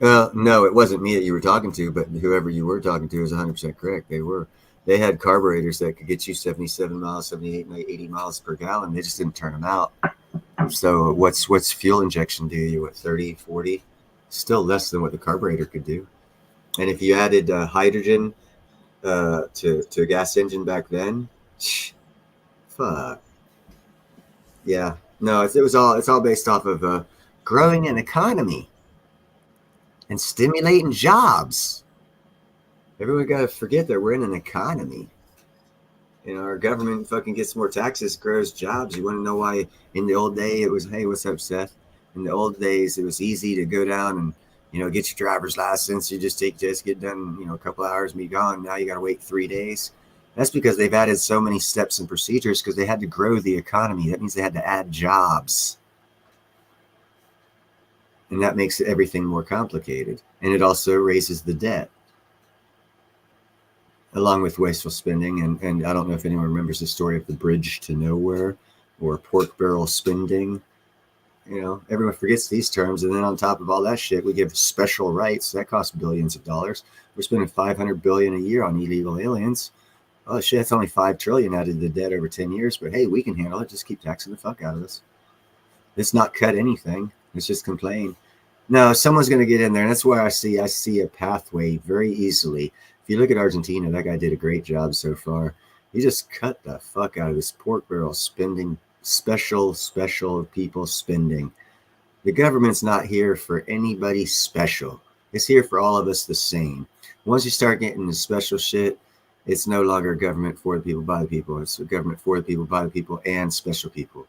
No, it wasn't me that you were talking to, but whoever you were talking to is 100% correct. They had carburetors that could get you 77 miles, 78, 80 miles per gallon. They just didn't turn them out. So what's fuel injection do you? 30, 40? Still less than what the carburetor could do. And if you added hydrogen to a gas engine back then, fuck. Yeah. No, it's all based off of growing an economy and stimulating jobs. Everyone got to forget that we're in an economy. Our government fucking gets more taxes, grows jobs. You want to know why in the old day it was, hey, what's up, Seth? In the old days, it was easy to go down and, get your driver's license. You just take this, get done, a couple hours and be gone. Now you got to wait 3 days. That's because they've added so many steps and procedures because they had to grow the economy. That means they had to add jobs. And that makes everything more complicated. And it also raises the debt, along with wasteful spending. And I don't know if anyone remembers the story of the bridge to nowhere or pork barrel spending. Everyone forgets these terms. And then on top of all that shit, we give special rights. That costs billions of dollars. We're spending $500 billion a year on illegal aliens. Oh shit, that's only $5 trillion out of the debt over 10 years. But hey, we can handle it. Just keep taxing the fuck out of us. Let's not cut anything. Let's just complain. No, someone's going to get in there. And that's why I see a pathway very easily. If you look at Argentina, that guy did a great job so far. He just cut the fuck out of this pork barrel spending, special people spending. The government's not here for anybody special. It's here for all of us the same. Once you start getting the special shit, it's no longer government for the people, by the people. It's a government for the people, by the people, and special people.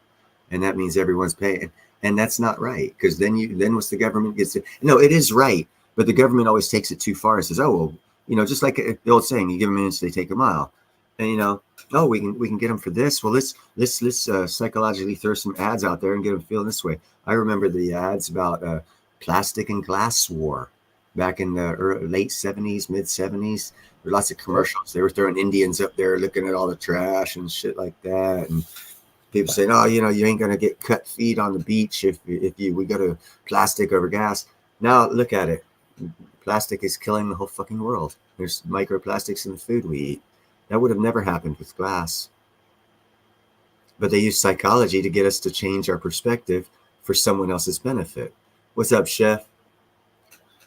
And that means everyone's paying. And that's not right. Because then once the government gets it, no, it is right. But the government always takes it too far and says, oh, well, just like the old saying, you give them an inch, they take a mile. And, oh, we can get them for this. Well, let's psychologically throw some ads out there and get them feeling this way. I remember the ads about plastic and glass war back in the late 70s, mid 70s. There were lots of commercials. They were throwing Indians up there looking at all the trash and shit like that. And people saying, oh, you ain't going to get cut feet on the beach if we go to plastic over gas. Now look at it. Plastic is killing the whole fucking world. There's microplastics in the food we eat. That would have never happened with glass. But they use psychology to get us to change our perspective for someone else's benefit. What's up, chef?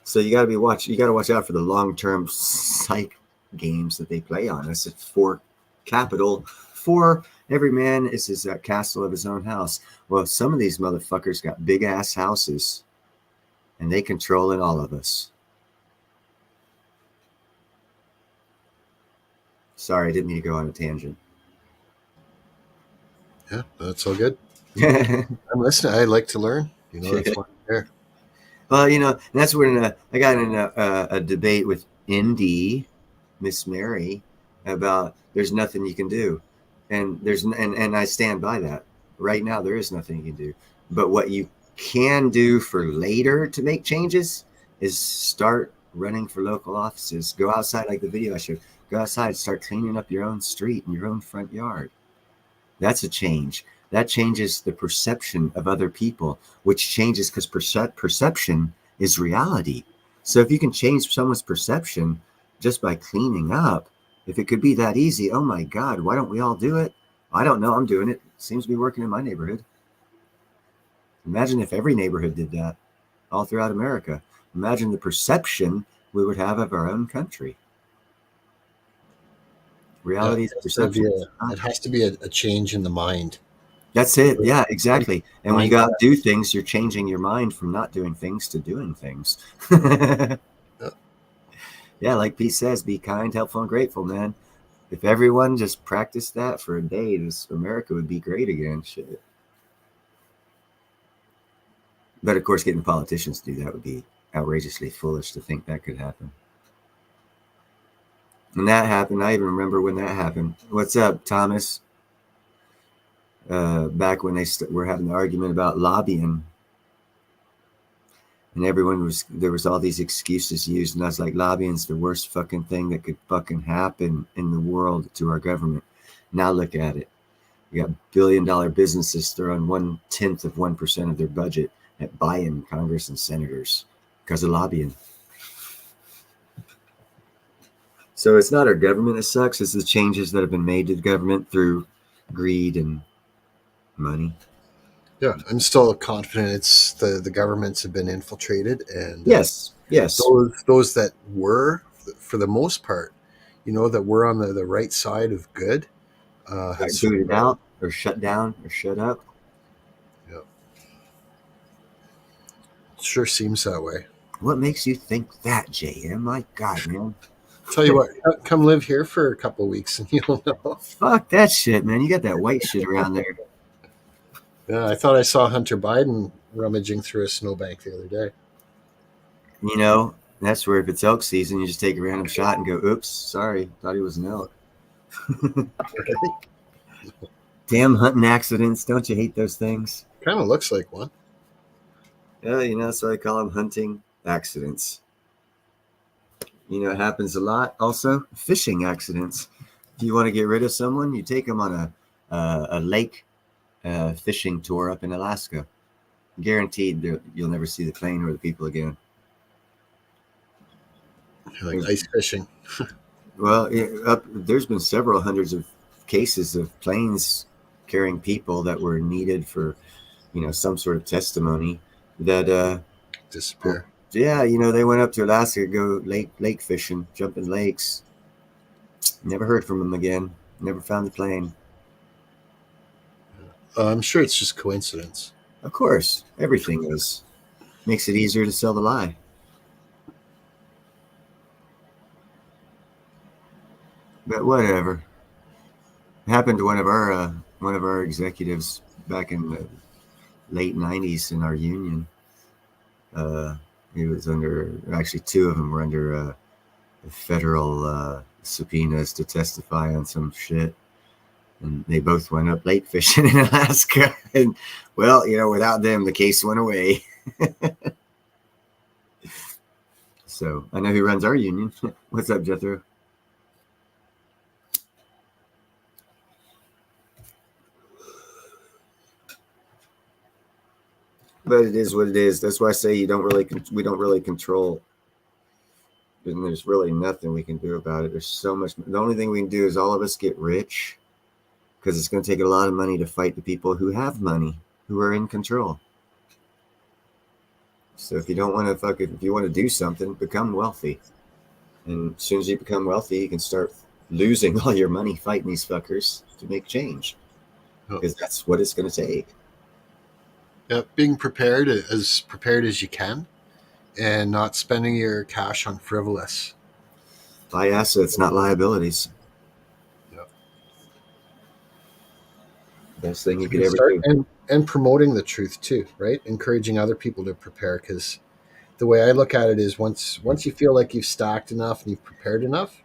So you got to watch out for the long-term psych games that they play on us. It's for capital, for every man is his castle of his own house. Well, some of these motherfuckers got big ass houses, and they controlling all of us. Sorry, I didn't mean to go on a tangent. Yeah, that's all good. I'm listening. I like to learn. That's why I'm here. Well, and that's when I got in a debate with ND, Miss Mary, about there's nothing you can do, and and I stand by that. Right now, there is nothing you can do, but what you can do for later to make changes is start running for local offices. Go outside, like the video I showed. Go outside, start cleaning up your own street and your own front yard. That's a change. That changes the perception of other people, which changes because perception is reality. So if you can change someone's perception just by cleaning up, if it could be that easy, oh my God, why don't we all do it? I don't know. I'm doing it. Seems to be working in my neighborhood. Imagine if every neighborhood did that all throughout America. Imagine the perception we would have of our own country. Reality is perception. It has to be a change in the mind. That's it. Yeah, exactly. And when you got to do things, you're changing your mind from not doing things to doing things. Yeah, like Pete says, be kind, helpful, and grateful, man. If everyone just practiced that for a day, this America would be great again. Shit. But of course, getting politicians to do that would be outrageously foolish to think that could happen. When that happened, I even remember when that happened. What's up, Thomas? Back when they were having the argument about lobbying, and there was all these excuses used, and I was like, lobbying's the worst fucking thing that could fucking happen in the world to our government. Now look at it. You got billion-dollar businesses throwing 1/10 of 1% of their budget at buying Congress and senators because of lobbying. So it's not our government that sucks, it's the changes that have been made to the government through greed and money. Yeah, I'm still confident it's the governments have been infiltrated, and yes, those that were, for the most part, that were on the right side of good, got booted out or shut down or shut up. Yeah, it sure seems that way. What makes you think that, JM? My God, man. Tell you what, come live here for a couple of weeks and you'll know. Fuck that shit, man. You got that white shit around there. Yeah, I thought I saw Hunter Biden rummaging through a snowbank the other day. That's where if it's elk season, you just take a random shot and go, oops, sorry, thought he was an elk. Damn hunting accidents. Don't you hate those things? Kind of looks like one. Yeah, that's why I call them hunting accidents. It happens a lot. Also, fishing accidents. If you want to get rid of someone, you take them on a lake fishing tour up in Alaska. Guaranteed you'll never see the plane or the people again. Like ice fishing. Well, there's been several hundreds of cases of planes carrying people that were needed for, some sort of testimony that disappear. Yeah, they went up to Alaska to go lake fishing, jump in lakes. Never heard from them again. Never found the plane. I'm sure it's just coincidence. Of course, everything is. Makes it easier to sell the lie. But whatever. It happened to one of our executives back in the late '90s in our union. He was actually two of them were under federal subpoenas to testify on some shit. And they both went up lake fishing in Alaska. And, well, without them, the case went away. So I know who runs our union. What's up, Jethro? But it is what it is. That's why I say we don't really control and there's really nothing we can do about it. There's so much. The only thing we can do is all of us get rich, because it's going to take a lot of money to fight the people who have money, who are in control. So if you don't want to if you want to do something, become wealthy. And as soon as you become wealthy, you can start losing all your money fighting these fuckers to make change, because that's what it's going to take. Yeah, being prepared as you can, and not spending your cash on frivolous. Buy assets, not liabilities. Yeah. Best thing you could ever do. And promoting the truth too, right? Encouraging other people to prepare, because the way I look at it is once you feel like you've stacked enough and you've prepared enough,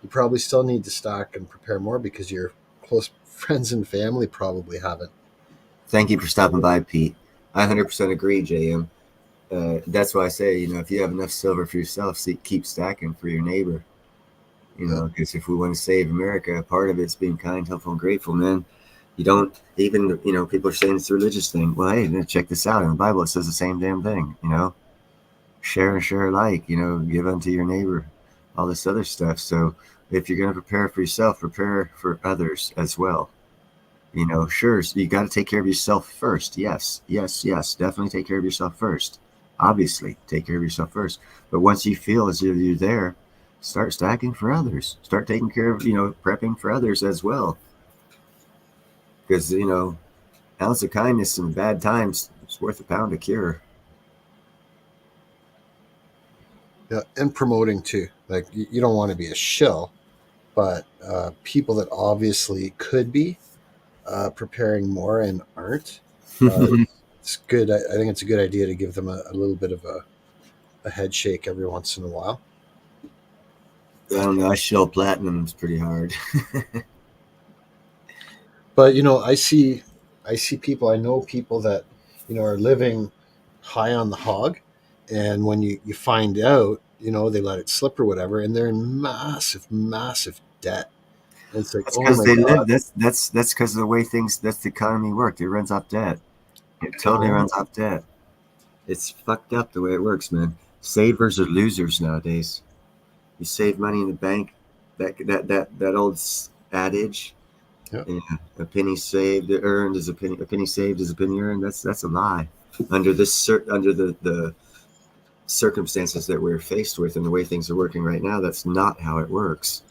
you probably still need to stack and prepare more, because your close friends and family probably haven't. Thank you for stopping by, Pete. I 100% agree, JM. That's why I say, if you have enough silver for yourself, keep stacking for your neighbor. Because if we want to save America, part of it's being kind, helpful, and grateful, man. You don't even, people are saying it's a religious thing. Well, hey, check this out. In the Bible, it says the same damn thing, share and share alike, give unto your neighbor, all this other stuff. So if you're going to prepare for yourself, prepare for others as well. Sure, so you got to take care of yourself first. Yes. Definitely take care of yourself first. Obviously, take care of yourself first. But once you feel as if you're there, start stacking for others. Start taking care of, prepping for others as well. Because, ounce of kindness in bad times is worth a pound of cure. Yeah, and promoting too. Like, you don't want to be a shill, but people that obviously could be preparing more and aren't. It's good. I think it's a good idea to give them a little bit of a head shake every once in a while. I don't know. I shell platinum's pretty hard. But I see people. I know people that are living high on the hog, and when you find out, they let it slip or whatever, and they're in massive debt. And it's like, That's oh because my they god, live. That's because of the way that's the economy works. It runs off debt. It totally runs off debt. It's fucked up the way it works, man. Savers are losers nowadays. You save money in the bank. That old adage. Yeah. Yeah, a penny saved earned is a penny. A penny saved is a penny earned. That's a lie. Under the circumstances that we're faced with and the way things are working right now, that's not how it works.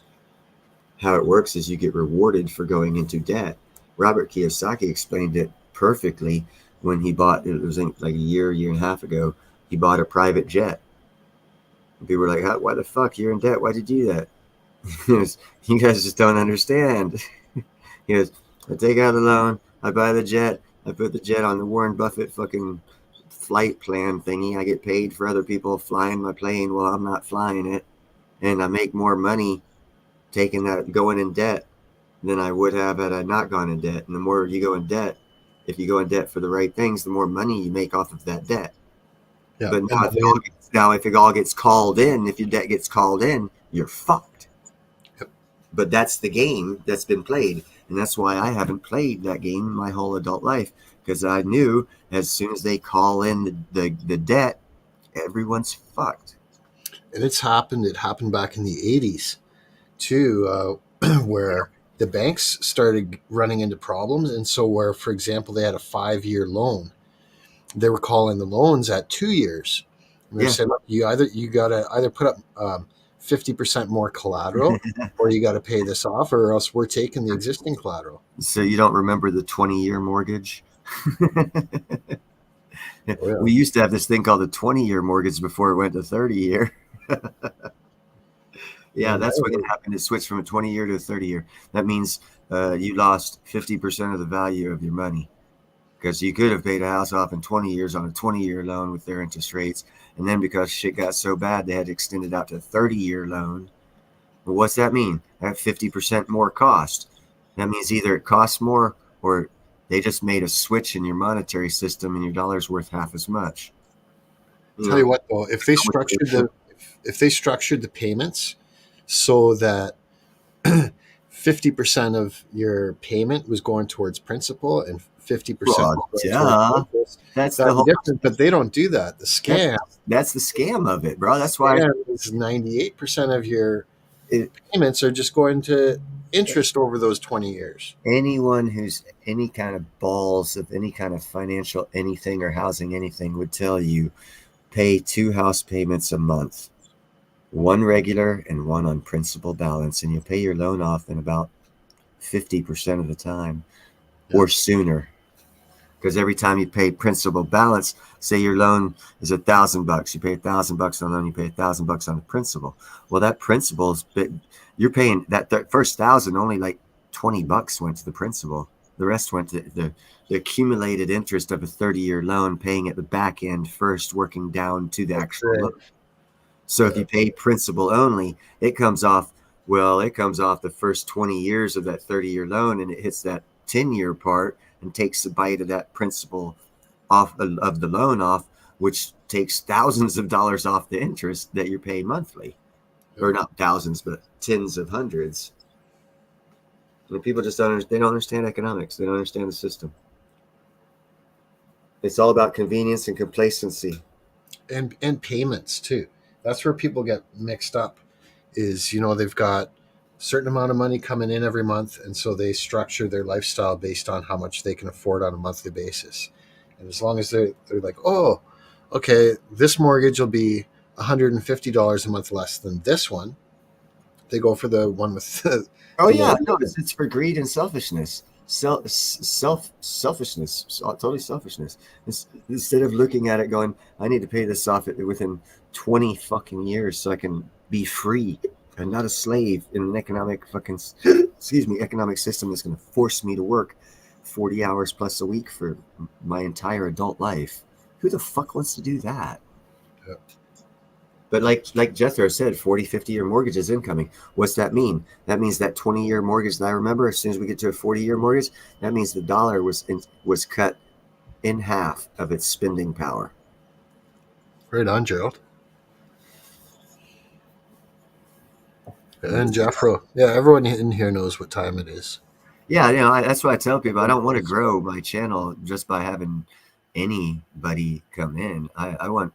How it works is you get rewarded for going into debt. Robert Kiyosaki explained it perfectly when he bought, it was like a year and a half ago, he bought a private jet. And people were like, why the fuck, you're in debt? Why'd you do that? He goes, you guys just don't understand. He goes, I take out a loan, I buy the jet, I put the jet on the Warren Buffett fucking flight plan thingy. I get paid for other people flying my plane while I'm not flying it. And I make more money going in debt than I would have had I not gone in debt. And the more you go in debt, if you go in debt for the right things, the more money you make off of that debt. Yeah. But now, if it all gets called in, if your debt gets called in, you're fucked. Yep. But that's the game that's been played. And that's why I haven't played that game my whole adult life, because I knew as soon as they call in the debt, everyone's fucked. And it happened back in the 80s too, where the banks started running into problems. And so where, for example, they had a 5-year loan, they were calling the loans at 2 years. And they said, look, you got to either put up 50% more collateral or you got to pay this off, or else we're taking the existing collateral. So you don't remember the 20-year mortgage? Oh, yeah. We used to have this thing called the 20-year mortgage before it went to 30-year. Yeah, that's what happened. It switched from a 20-year to a 30-year. That means you lost 50% of the value of your money, because you could have paid a house off in 20 years on a 20-year loan with their interest rates. And then because shit got so bad, they had to extend it out to a 30-year loan. Well, what's that mean? That 50% more cost. That means either it costs more or they just made a switch in your monetary system and your dollar's worth half as much. Tell you what, though, if they structured the payments so that 50% of your payment was going towards principal and 50% Well, was going duh. towards interest. That's the That'd be whole. different, but they don't do that. The That's, scam, that's the scam of it, bro. That's why is 98% of your it, payments are just going to interest over those 20 years. anyone who's any kind of balls of any kind of financial anything or housing anything would tell you pay 2 house payments a month, one regular and one on principal balance, and you'll pay your loan off in about 50% of the time or sooner. Because every time you pay principal balance, say your loan is $1,000, you pay $1,000 on the loan, you pay $1,000 on the principal. Well, that principal is you're paying that first thousand, only like $20 went to the principal. The rest went to the accumulated interest of a 30-year loan, paying at the back end first, working down to the actual loan. So if you pay principal only, it comes off the first 20 years of that 30-year loan, and it hits that 10-year part and takes a bite of that principal off of the loan off, which takes thousands of dollars off the interest that you're paying monthly. Or not thousands, but tens of hundreds. And people just don't understand economics. They don't understand the system. It's all about convenience and complacency. And payments too. That's where people get mixed up. Is they've got a certain amount of money coming in every month, and so they structure their lifestyle based on how much they can afford on a monthly basis. And as long as they're like, oh, okay, this mortgage will be $150 a month less than this one, they go for the one with the it's for greed and selfishness. Selfishness, totally selfishness. Instead of looking at it going, I need to pay this off within 20 fucking years so I can be free and not a slave in an economic economic system that's going to force me to work 40 hours plus a week for my entire adult life. Who the fuck wants to do that? Yeah. But like Jethro said, 40, 50-year mortgage is incoming. What's that mean? That means that 20-year mortgage that I remember, as soon as we get to a 40-year mortgage, that means the dollar was cut in half of its spending power. Right on, Gerald. And Jeffro. Yeah, everyone in here knows what time it is. Yeah, that's what I tell people. I don't want to grow my channel just by having anybody come in. I want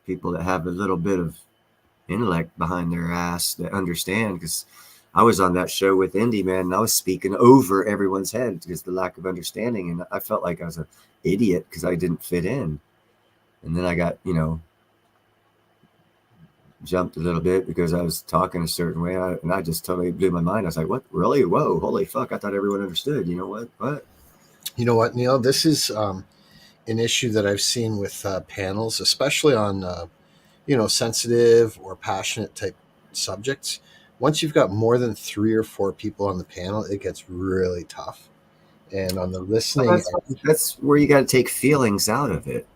people that have a little bit of intellect behind their ass that understand, because I was on that show with Indy, man, and I was speaking over everyone's head because the lack of understanding, and I felt like I was an idiot because I didn't fit in. And then I got jumped a little bit because I was talking a certain way, and I just totally blew my mind. I was like, what, really? Whoa, holy fuck, I thought everyone understood. You know what You know what, Neil, this is an issue that I've seen with panels, especially on sensitive or passionate type subjects. Once you've got more than 3 or 4 people on the panel, it gets really tough. And on the listening, that's where you got to take feelings out of it.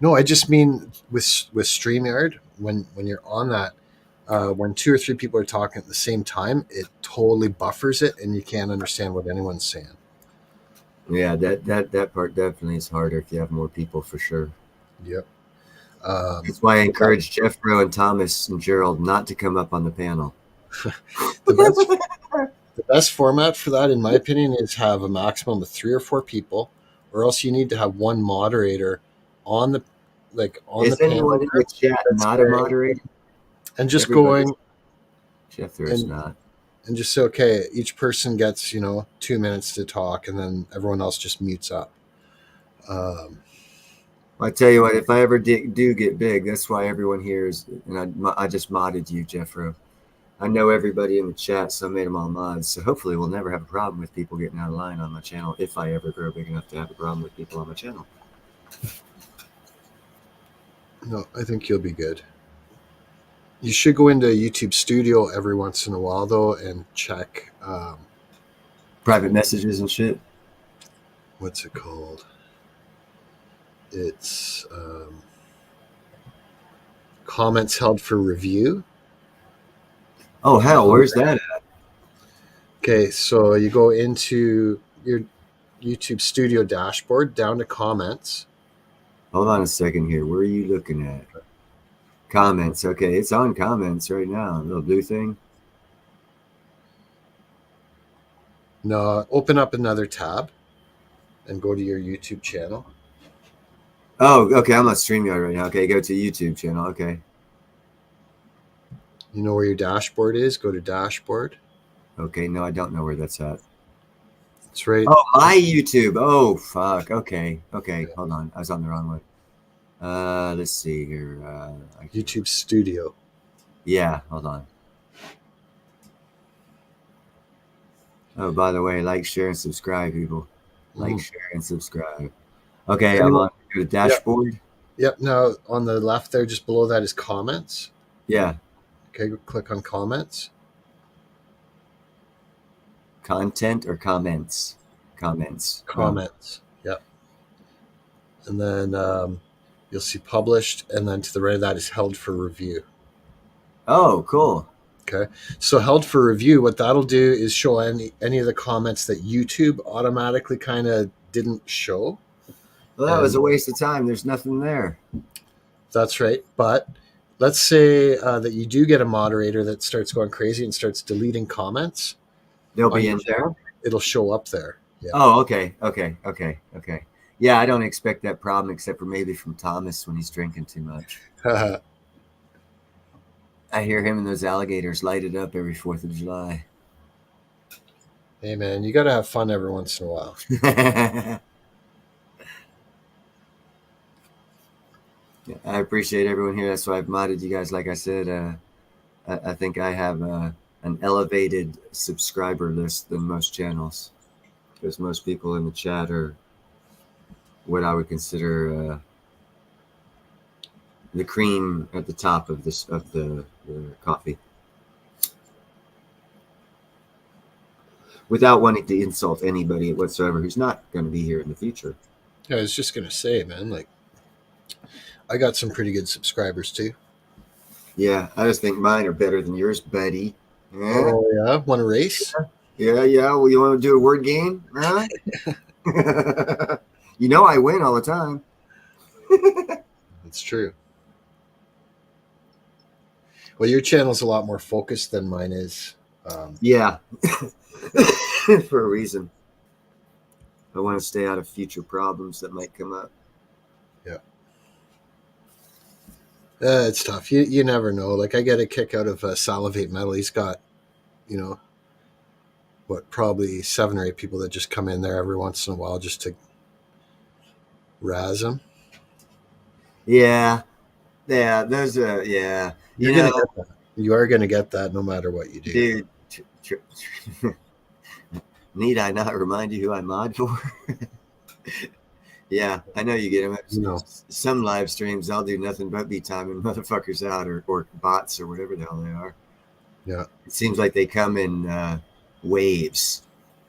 No, I just mean with StreamYard, when you're on that, when 2 or 3 people are talking at the same time, it totally buffers it, and you can't understand what anyone's saying. Yeah, that part definitely is harder if you have more people, for sure. Yep. That's why I encourage Jeffro and Thomas and Gerald not to come up on the panel. The best format for that, in my opinion, is have a maximum of 3 or 4 people, or else you need to have one moderator on the Is anyone in the chat not a moderator? And just going. Jethro's not. And just say, okay, each person gets 2 minutes to talk, and then everyone else just mutes up. I tell you what, if I ever do get big, that's why everyone here is, and I just modded you, Jeffro. I know everybody in the chat, so I made them all mods. So hopefully we'll never have a problem with people getting out of line on my channel if I ever grow big enough to have a problem with people on my channel. No, I think you'll be good. You should go into YouTube Studio every once in a while, though, and check private messages and shit. What's it called? It's comments held for review. Oh, hell, where's that at? Okay, so you go into your YouTube Studio dashboard, down to comments. Hold on a second here. Where are you looking at? Comments. Okay, it's on comments right now. A little blue thing. No, open up another tab and go to your YouTube channel. Oh, okay. I'm on StreamYard right now. Okay, go to YouTube channel. Okay. You know where your dashboard is? Go to dashboard. Okay. No, I don't know where that's at. It's right. Oh, my YouTube. Oh, fuck. Okay. Okay. Hold on. I was on the wrong one. Let's see here. YouTube Studio. Yeah. Hold on. Oh, by the way, like, share, and subscribe, people. Like, share, and subscribe. Okay, I'm on the dashboard. Yep. Now on the left there, just below that is comments. Yeah. Okay, click on comments. Content or comments? Comments. Comments. Yep. And then you'll see published, and then to the right of that is held for review. Oh, cool. Okay. So held for review, what that'll do is show any of the comments that YouTube automatically kind of didn't show. Well, that was a waste of time. There's nothing there. That's right. But let's say that you do get a moderator that starts going crazy and starts deleting comments. They'll be in there. It'll show up there. Yeah. Oh, okay. Yeah, I don't expect that problem except for maybe from Thomas when he's drinking too much. I hear him and those alligators light it up every 4th of July. Hey, man, you got to have fun every once in a while. Yeah, I appreciate everyone here. That's why I've modded you guys. Like I said, I think I have an elevated subscriber list than most channels, because most people in the chat are what I would consider the cream at the top of the coffee. Without wanting to insult anybody whatsoever who's not going to be here in the future. I was just going to say, man, like, I got some pretty good subscribers too. Yeah, I just think mine are better than yours, buddy. Yeah. Oh, yeah? Want to race? Yeah. Well, you want to do a word game? Huh? You know I win all the time. That's true. Well, your channel's a lot more focused than mine is. Yeah. For a reason. I want to stay out of future problems that might come up. Yeah. It's tough. You never know. Like, I get a kick out of Salivate Metal. He's got, probably 7 or 8 people that just come in there every once in a while just to razz him. Yeah. Yeah. Those yeah. You are going to get that no matter what you do. Dude. Need I not remind you who I mod for? Yeah, I know you get them. Some live streams, I'll do nothing but be timing motherfuckers out or bots or whatever the hell they are. Yeah. It seems like they come in waves.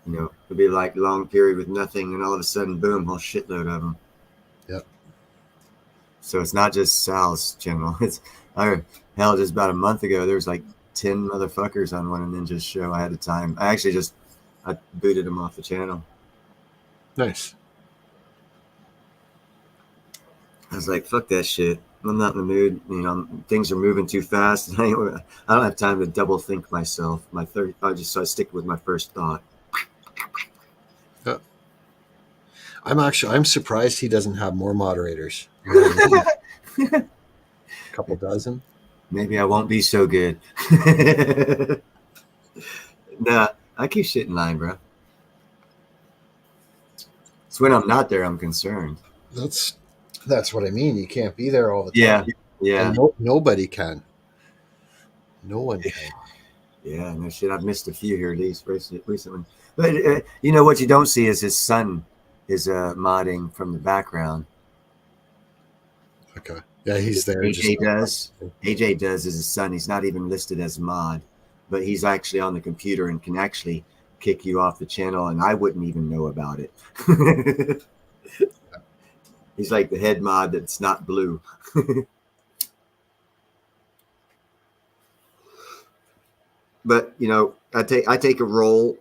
It'll be like a long period with nothing, and all of a sudden, boom, whole shitload of them. Yep. So it's not just Sal's channel. Just about a month ago, there was like 10 motherfuckers on one of Ninja's show. I had a time. I booted them off the channel. Nice. I was like, fuck that shit. I'm not in the mood. Things are moving too fast. I don't have time to double think myself. So I stick with my first thought. Yeah. I'm surprised he doesn't have more moderators. A couple dozen. Maybe I won't be so good. Nah, I keep shit in line, bro. It's when I'm not there I'm concerned. That's what I mean. You can't be there all the time. Yeah. Nobody can. No one can. Yeah, no shit. I've missed a few here at least recently. But what you don't see is his son is modding from the background. Okay. Yeah, he's there. AJ does is his son. He's not even listed as mod, but he's actually on the computer and can actually kick you off the channel, and I wouldn't even know about it. He's like the head mod that's not blue. But I take a role,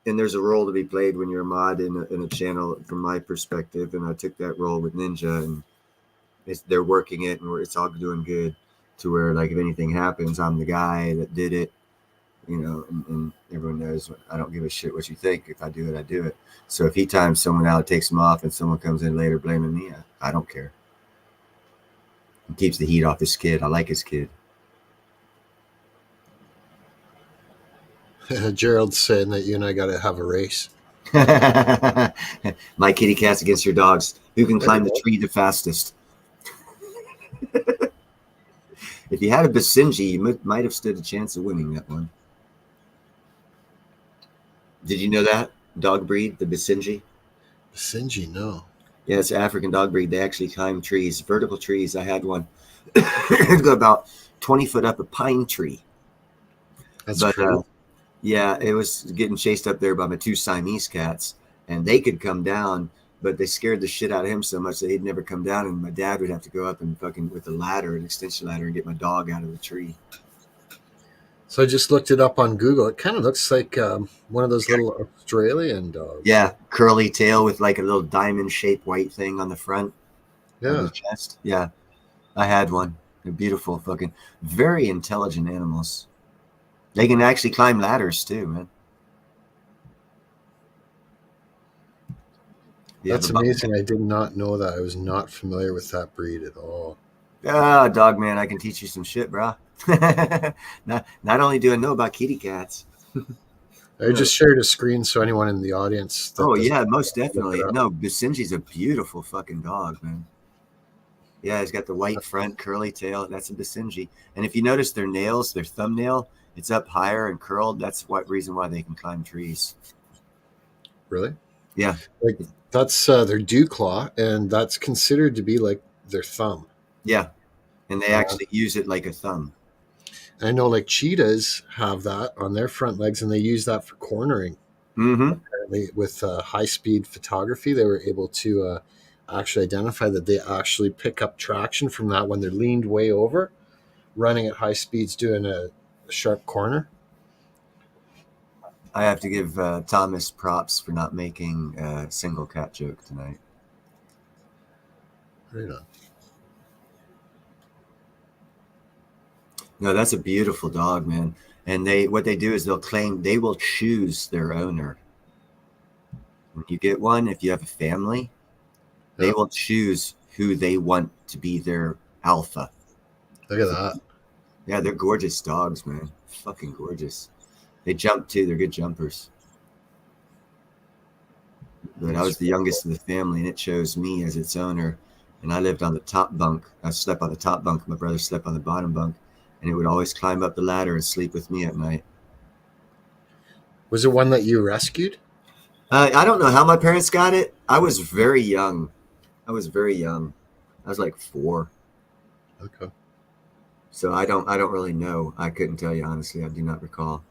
and there's a role to be played when you're a mod in a channel from my perspective, and I took that role with Ninja, and they're working it, and it's all doing good. To where, like, if anything happens, I'm the guy that did it, and everyone knows I don't give a shit what you think. If I do it, I do it. So if he times someone out, takes him off, and someone comes in later blaming me, I don't care. He keeps the heat off his kid. I like his kid. Gerald's saying that you and I got to have a race. My kitty cats against your dogs. Who can climb the tree the fastest? If you had a Basenji, you might have stood a chance of winning that one. Did you know that dog breed, the Basenji? Basenji, no. Yeah, it's an African dog breed. They actually climb trees, vertical trees. I had one go about 20 foot up a pine tree. That's crazy. Yeah, it was getting chased up there by my two Siamese cats, and they could come down, but they scared the shit out of him so much that he'd never come down, and my dad would have to go up and fucking with a ladder, an extension ladder, and get my dog out of the tree. So I just looked it up on Google. It kind of looks like one of those little Australian dogs. Yeah, curly tail with like a little diamond-shaped white thing on the front. Yeah. On the chest. Yeah, I had one. They're beautiful, fucking, very intelligent animals. They can actually climb ladders too, man. That's amazing. I did not know that. I was not familiar with that breed at all. Ah, dog man, I can teach you some shit, bro. not only do I know about kitty cats. I just shared a screen so anyone in the audience. Oh yeah, most definitely. No, Basenji's a beautiful fucking dog, man. Yeah, he's got the white front, curly tail. That's a Basenji. And if you notice their nails, their thumbnail, it's up higher and curled. That's what reason why they can climb trees. Really? Yeah. Like that's their dew claw, and that's considered to be like their thumb. Yeah, and they actually use it like a thumb. I know, like cheetahs have that on their front legs, and they use that for cornering. Mm-hmm. Apparently, with high-speed photography, they were able to actually identify that they actually pick up traction from that when they're leaned way over, running at high speeds, doing a sharp corner. I have to give Thomas props for not making a single cat joke tonight. Right on. No, that's a beautiful dog, man. And what they do is they will choose their owner. When you get one, if you have a family, they will choose who they want to be their alpha. Look at that. Yeah, they're gorgeous dogs, man. Fucking gorgeous. They jump too. They're good jumpers. But I was the youngest of the family, and it chose me as its owner. And I lived on the top bunk. I slept on the top bunk. My brother slept on the bottom bunk. And it would always climb up the ladder and sleep with me at night. Was it one that you rescued? I don't know how my parents got it. I was very young. I was like 4. Okay. So I don't really know. I couldn't tell you honestly. I do not recall.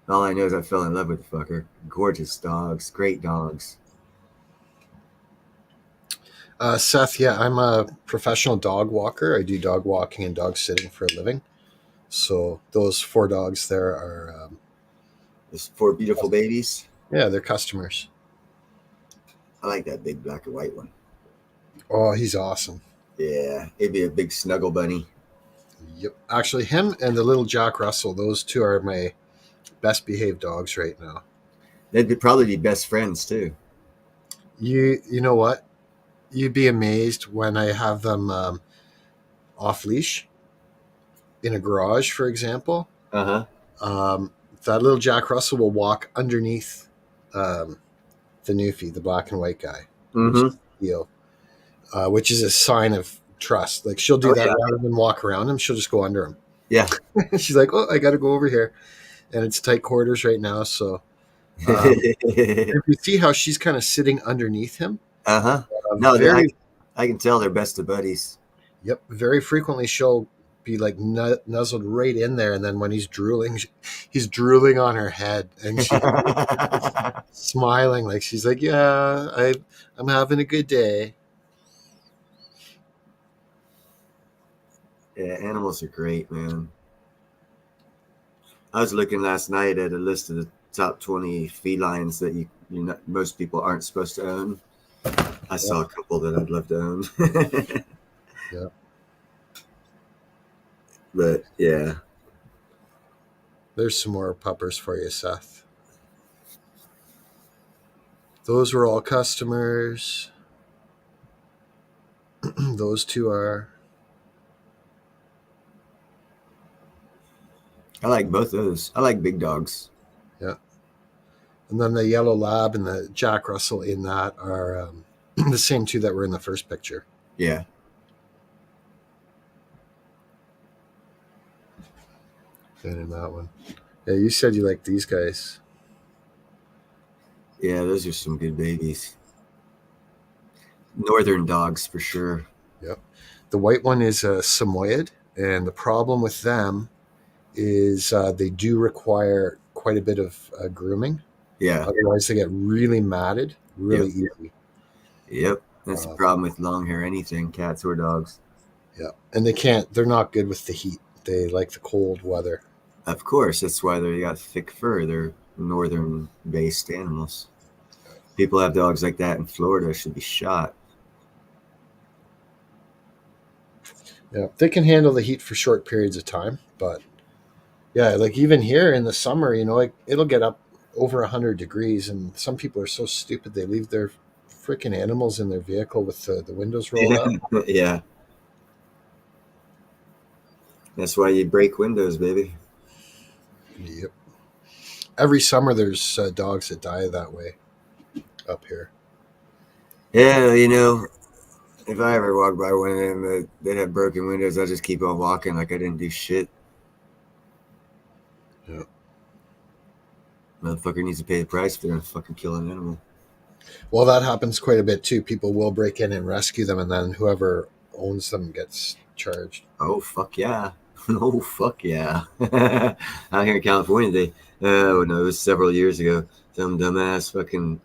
All I know is I fell in love with the fucker. Gorgeous dogs, great dogs. Seth, yeah, I'm a professional dog walker. I do dog walking and dog sitting for a living. So those 4 dogs there are... Those 4 beautiful babies? Yeah, they're customers. I like that big black and white one. Oh, he's awesome. Yeah, it'd be a big snuggle bunny. Yep. Actually, him and the little Jack Russell, those 2 are my best behaved dogs right now. They'd probably be best friends too. You know what? You'd be amazed when I have them off leash in a garage, for example. Uh-huh. That little Jack Russell will walk underneath the Newfie, the black and white guy, which is a sign of trust. Like she'll do that rather than walk around him. She'll just go under him. Yeah. She's like, oh, I got to go over here. And it's tight quarters right now. So if you see how she's kind of sitting underneath him. Uh-huh. No, I can tell they're best of buddies. Yep. Very frequently she'll be like nuzzled right in there. And then when he's drooling on her head and she's smiling. Like she's like, yeah, I'm having a good day. Yeah, animals are great, man. I was looking last night at a list of the top 20 felines that most people aren't supposed to own. I saw a couple that I'd love to own. Yeah. But yeah. there's some more puppers for you, Seth. Those were all customers. Those two are. I like both those. I like big dogs. Yeah. And then the yellow lab and the Jack Russell in that are the same two that were in the first picture. Yeah. And in that one. Yeah, you said you like these guys. Yeah, those are some good babies. Northern dogs for sure. Yep. The white one is a Samoyed, and the problem with them is they do require quite a bit of grooming. Yeah. Otherwise, they get really matted really easy. Yep. That's the problem with long hair anything, cats or dogs. Yeah. And they're not good with the heat. They like the cold weather. Of course. That's why they got thick fur. They're northern based animals. People have dogs like that in Florida should be shot. Yeah. They can handle the heat for short periods of time, but yeah, like even here in the summer, like it'll get up over 100 degrees, and some people are so stupid they leave their freaking animals in their vehicle with the windows rolled up. Yeah. That's why you break windows, baby. Yep. Every summer there's dogs that die that way up here. Yeah, if I ever walk by one of them that have broken windows, I'll just keep on walking like I didn't do shit. Yeah. Motherfucker needs to pay the price if they're gonna fucking kill an animal. Well, that happens quite a bit too. People will break in and rescue them, and then whoever owns them gets charged. Oh fuck yeah! Oh fuck yeah! Out here in California, it was several years ago. Some dumbass fucking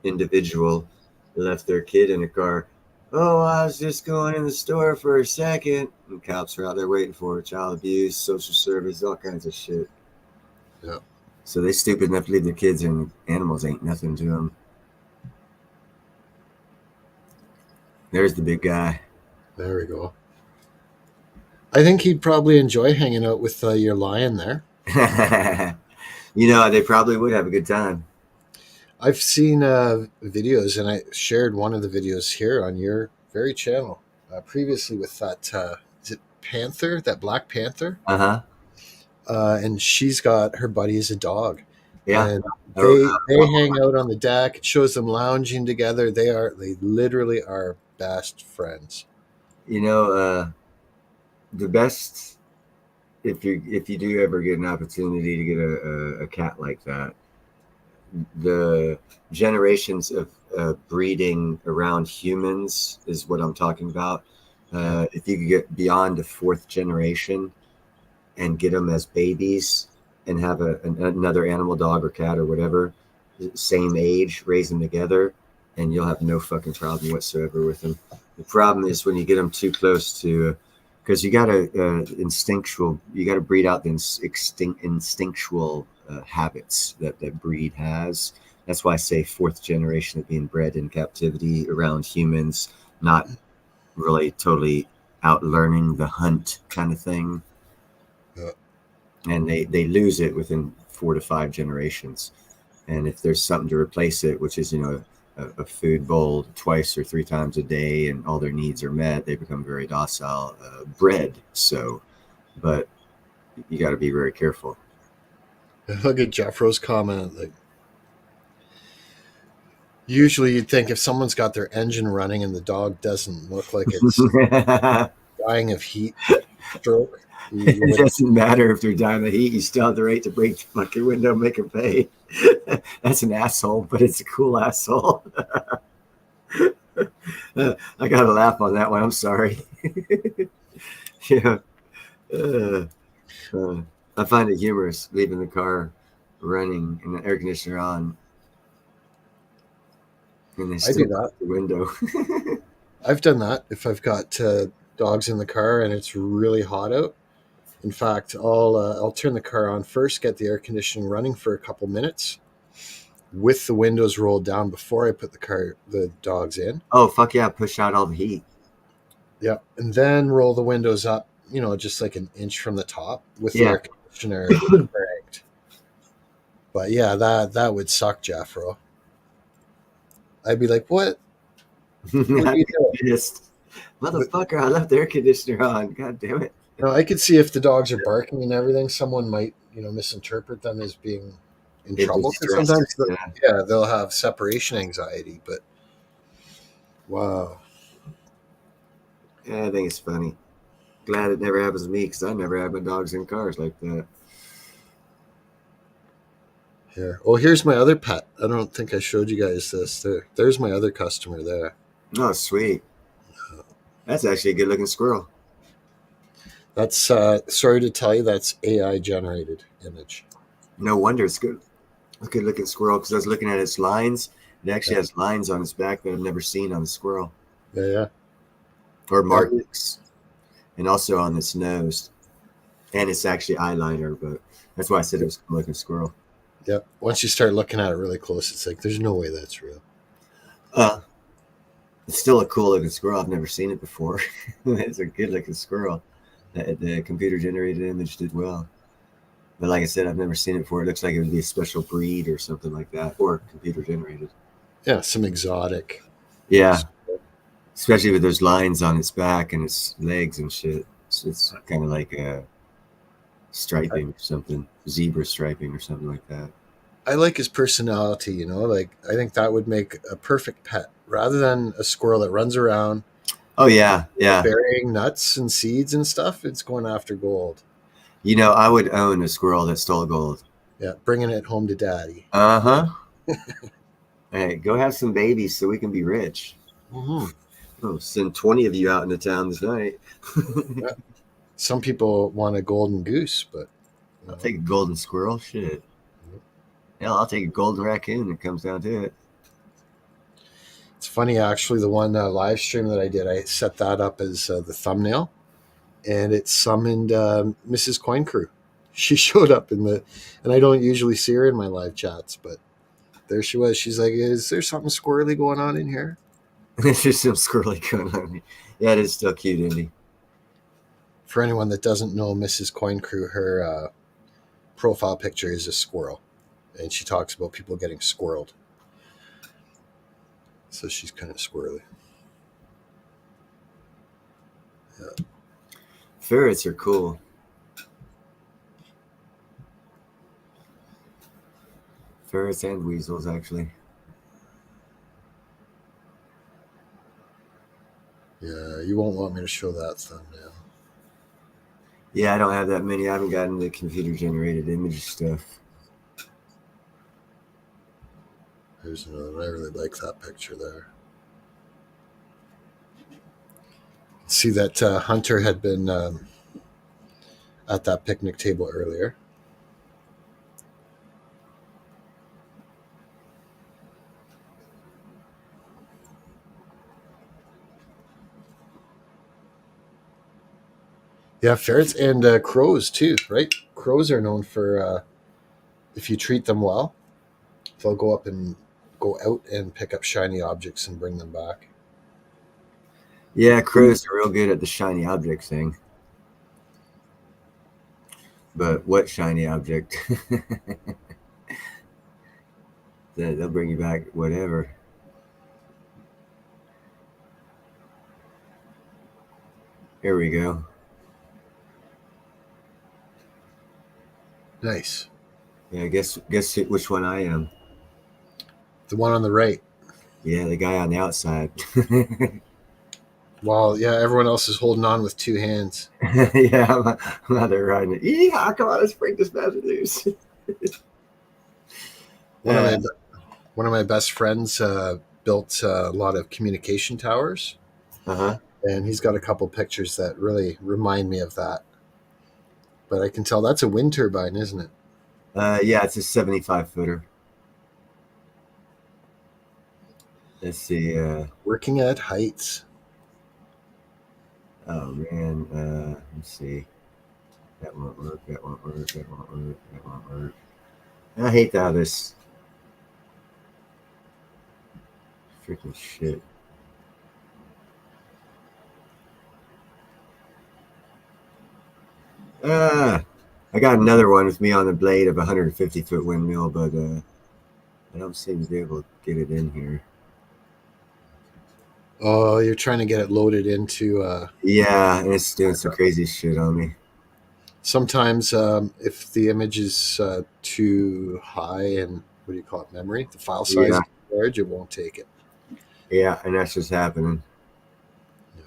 individual left their kid in a car. Oh, I was just going in the store for a second. And cops are out there waiting for it. Child abuse, social service, all kinds of shit. Yeah. So they stupid enough to leave their kids, and animals ain't nothing to them. There's the big guy. There we go. I think he'd probably enjoy hanging out with your lion there. They probably would have a good time. I've seen videos, and I shared one of the videos here on your very channel previously with that, is it Panther, that Black Panther? Uh-huh. And she's got her buddy as a dog. Yeah. And they hang out on the deck. It shows them lounging together. They literally are best friends. The best, if you do ever get an opportunity to get a cat like that, the generations of breeding around humans is what I'm talking about. If you could get beyond the fourth generation and get them as babies and have another animal, dog or cat or whatever, same age, raise them together, and you'll have no fucking problem whatsoever with them. The problem is when you get them too close to, because you got to breed out the instinctual habits that breed has. That's why I say fourth generation of being bred in captivity around humans, not really totally out learning the hunt kind of thing. And they lose it within 4 to 5 generations. And if there's something to replace it, which is, a food bowl twice or 3 times a day and all their needs are met, they become very docile, bred. So, but you got to be very careful. Look at Jeffro's comment. Like, usually you'd think if someone's got their engine running and the dog doesn't look like it's dying of heat stroke. It doesn't matter if they're dying of heat. You still have the right to break the fucking window and make them pay. That's an asshole, but it's a cool asshole. I got to laugh on that one. I'm sorry. Yeah. I find it humorous leaving the car running and the air conditioner on. And they still do that. The window. I've done that if I've got dogs in the car and it's really hot out. In fact, I'll turn the car on first, get the air conditioning running for a couple minutes with the windows rolled down before I put the dogs in. Oh, fuck yeah. Push out all the heat. Yeah. And then roll the windows up, just like an inch from the top with the air conditioner cranked. But yeah, that would suck, Jeffro. I'd be like, what? What are I'd you be doing? pissed. But, Motherfucker, I left the air conditioner on. God damn it. I could see if the dogs are barking and everything, someone might, misinterpret them as being in It trouble. was Because stressed. sometimes, Yeah. yeah, they'll have separation anxiety. But wow, Yeah, I think it's funny. Glad it never happens to me because I never had my dogs in cars like that. here. Oh, here's my other pet. I don't think I showed you guys this. There's my other customer there. Oh, sweet. That's actually a good looking squirrel. That's sorry to tell you, that's AI generated image. No wonder it's good. A good looking squirrel because I was looking at its lines. It actually Yeah, has lines on its back that I've never seen on a squirrel yeah, yeah. or Yeah, markings, and also on its nose. And it's actually eyeliner, but that's why I said it was a good looking squirrel. yeah. Once you start looking at it really close, it's like there's no way that's real. Uh, it's still a cool looking squirrel. I've never seen it before. It's a good looking squirrel. The computer generated image did well. But like I said, I've never seen it before. It looks like it would be a special breed or something like that, or computer generated. Yeah, some exotic. Yeah, especially with those lines on its back and its legs and shit. It's kind of like a striping or something, zebra striping or something like that. I like his personality, like I think that would make a perfect pet rather than a squirrel that runs around Oh yeah, yeah. burying nuts and seeds and stuff. It's going after gold. I would own a squirrel that stole gold. Yeah, bringing it home to daddy. Uh huh. Hey, go have some babies so we can be rich. Hmm. Oh, send 20 of you out into town this night. Yeah. Some people want a golden goose, but I'll take a golden squirrel. Shit. Hell, I'll take a golden raccoon. It comes down to it. it's funny actually. The one live stream that I did, I set that up as the thumbnail, and it summoned Mrs. Coin Crew. She showed up and I don't usually see her in my live chats, but there she was. She's like, "Is there something squirrely going on in here?" There's just some squirrely going on. Yeah, it is still cute, Indy. For anyone that doesn't know Mrs. Coin Crew, her profile picture is a squirrel, and she talks about people getting squirreled. So she's kind of squirrely. Yeah. Ferrets are cool. Ferrets and weasels, actually. Yeah, you won't want me to show that thumbnail. Yeah, I don't have that many. I haven't gotten the computer generated image stuff. Here's another one. I really like that picture there. See that Hunter had been at that picnic table earlier. Yeah, ferrets and crows too, right? Crows are known for if you treat them well, they'll go out and pick up shiny objects and bring them back. Yeah, crows are real good at the shiny object thing. But what shiny object? They'll bring you back whatever. Here we go. Nice. Yeah, guess which one I am. The one on the right. Yeah, the guy on the outside. While everyone else is holding on with two hands. Yeah, I'm out there riding it. Yeah, come on, let's break this bastard loose. One of my best friends built a lot of communication towers, Uh-huh. and he's got a couple pictures that really remind me of that. But I can tell that's a wind turbine, isn't it? Yeah, it's a 75 footer. Let's see. Working at heights. Oh man. Let's see. That won't work. That won't work. That won't work. That won't work. I hate how this freaking shit. Ah, I got another one with me on the blade of a 150-foot windmill, but I don't seem to be able to get it in here. Oh, you're trying to get it loaded into. Yeah, and it's doing some crazy shit on me. Sometimes, if the image is too high and what do you call it, memory, the file size Yeah. is too large, it won't take it. Yeah, and that's just happening. Yeah.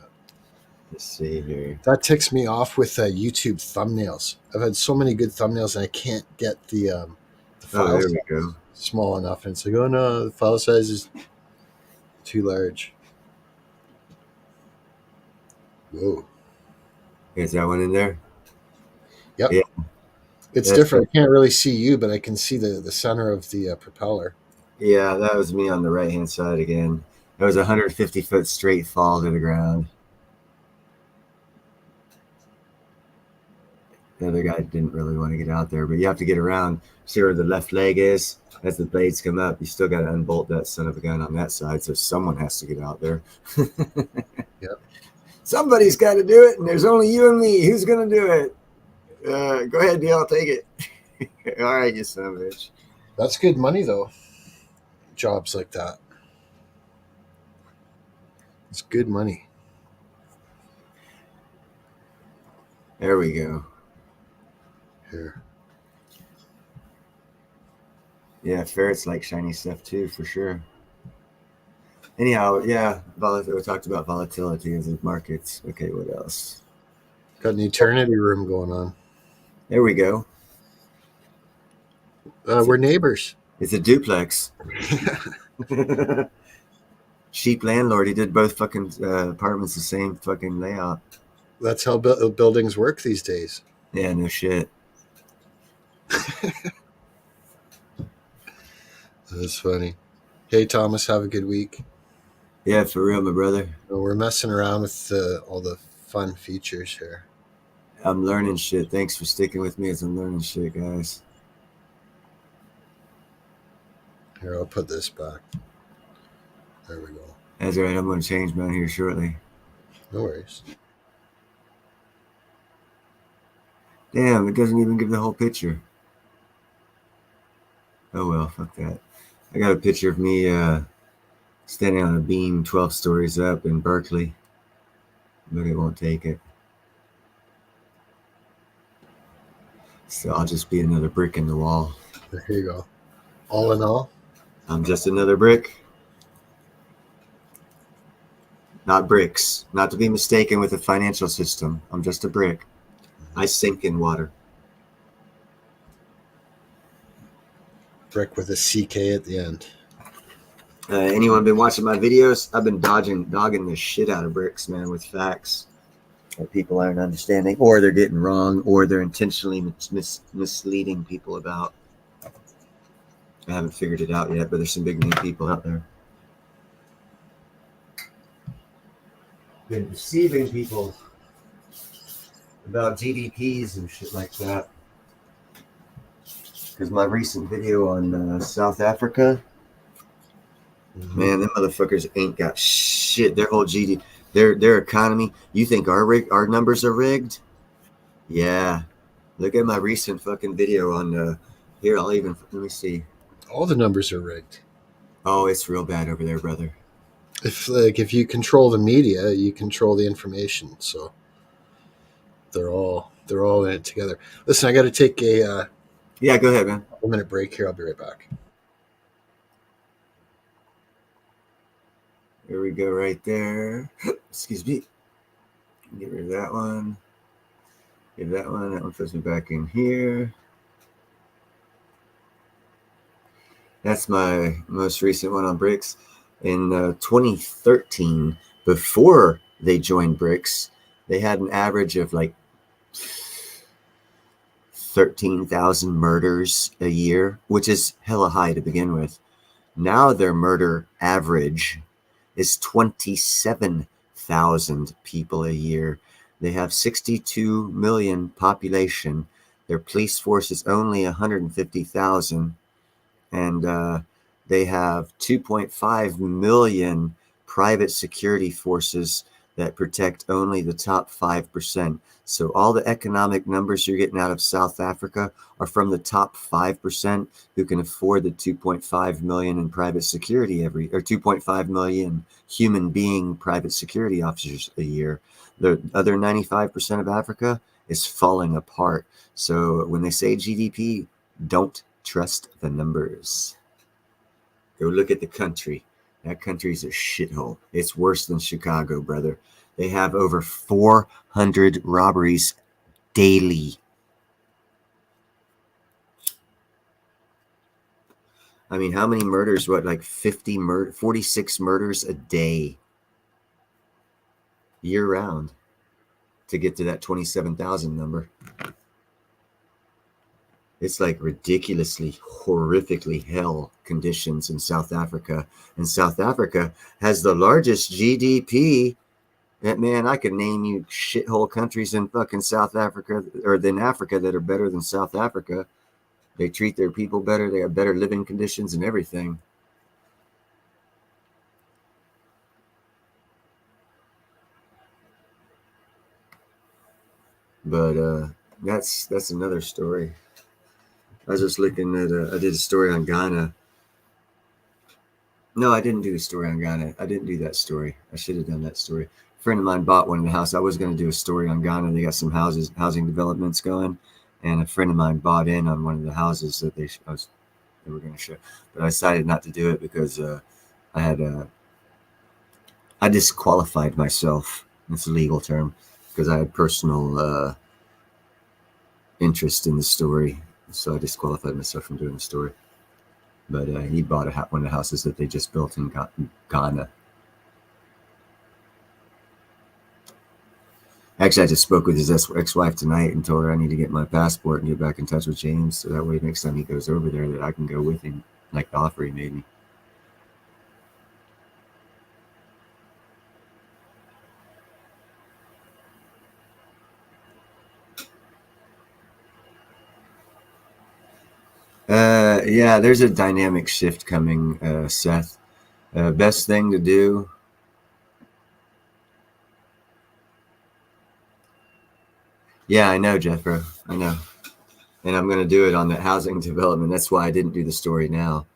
Let's see here. That ticks me off with YouTube thumbnails. I've had so many good thumbnails, and I can't get the Oh, file there size we go. small enough. And it's like, oh no, the file size is too large. Whoa. Is that one in there? Yep. Yeah. It's That's different. I can't really see you, but I can see the center of the propeller. Yeah, that was me on the right-hand side again. That was a 150-foot straight fall to the ground. The other guy didn't really want to get out there, but you have to get around. See where the left leg is? As the blades come up, you still got to unbolt that son of a gun on that side, so someone has to get out there. Yep. Somebody's got to do it, and there's only you and me. Who's going to do it? Go ahead, Dale. I'll take it. All right, you son of a bitch. That's good money, though. Jobs like that. It's good money. There we go. Here. Yeah, ferrets like shiny stuff too, for sure. Anyhow, yeah, we talked about volatility in the markets. Okay, what else? Got an eternity room going on. There we go. We're neighbors. It's a duplex. Cheap landlord. He did both fucking apartments the same fucking layout. That's how buildings work these days. Yeah, no shit. That's funny. Hey, Thomas, have a good week. Yeah, for real, my brother. We're messing around with all the fun features here. I'm learning shit. Thanks for sticking with me as I'm learning shit, guys. Here, I'll put this back. There we go. That's all right. I'm going to change mine here shortly. No worries. Damn, it doesn't even give the whole picture. Oh, well, fuck that. I got a picture of me standing on a beam 12 stories up in Berkeley, but it won't take it. So I'll just be another brick in the wall. Here you go. All in all, I'm just another brick. Not bricks. Not to be mistaken with the financial system. I'm just a brick. I sink in water. brick with a CK at the end. Anyone been watching my videos? I've been dogging the shit out of bricks, man, with facts that people aren't understanding, or they're getting wrong, or they're intentionally misleading people about. I haven't figured it out yet, but there's some big name people out there. Been deceiving people about GDPs and shit like that. Because my recent video on South Africa, man, them motherfuckers ain't got shit. Their whole GDP, their economy. You think our numbers are rigged? Yeah. Look at my recent fucking video on here. Let me see. All the numbers are rigged. Oh, it's real bad over there, brother. If you control the media, you control the information. So they're all in it together. Listen, I got to take a Yeah, go ahead, man. 1-minute break here. I'll be right back. There we go, right there. Excuse me. Get rid of that one. Get that one. That one puts me back in here. That's my most recent one on BRICS. In 2013, before they joined BRICS, they had an average of like 13,000 murders a year, which is hella high to begin with. Now their murder average is 27,000 people a year. They have 62 million population. Their police force is only 150,000. And they have 2.5 million private security forces that protect only the top 5%. So all the economic numbers you're getting out of South Africa are from the top 5% who can afford the 2.5 million in private security or 2.5 million human being private security officers a year. The other 95% of Africa is falling apart. So when they say GDP, don't trust the numbers. Go look at the country. That country's a shithole. It's worse than Chicago, brother. They have over 400 robberies daily. I mean, how many murders? What, like 46 murders a day, year round, to get to that 27,000 number. It's like ridiculously, horrifically hell conditions in South Africa. And South Africa has the largest GDP. That, man, I could name you shithole countries in fucking South Africa or than Africa that are better than South Africa. They treat their people better. They have better living conditions and everything. But that's another story. I was just looking at I did a story on Ghana. No, I didn't do a story on Ghana. I didn't do that story. I should have done that story. A friend of mine bought one in the house. I was going to do a story on Ghana. They got some housing developments going, and a friend of mine bought in on one of the houses that they were going to show. But I decided not to do it because I disqualified myself. It's a legal term because I had personal interest in the story, so I disqualified myself from doing the story. But he bought one of the houses that they just built in Ghana. Actually, I just spoke with his ex-wife tonight and told her I need to get my passport and get back in touch with James, so that way next time he goes over there that I can go with him, like the offer he made me. Yeah, there's a dynamic shift coming, Seth. Best thing to do. Yeah, I know, Jethro. I know. And I'm going to do it on the housing development. That's why I didn't do the story now,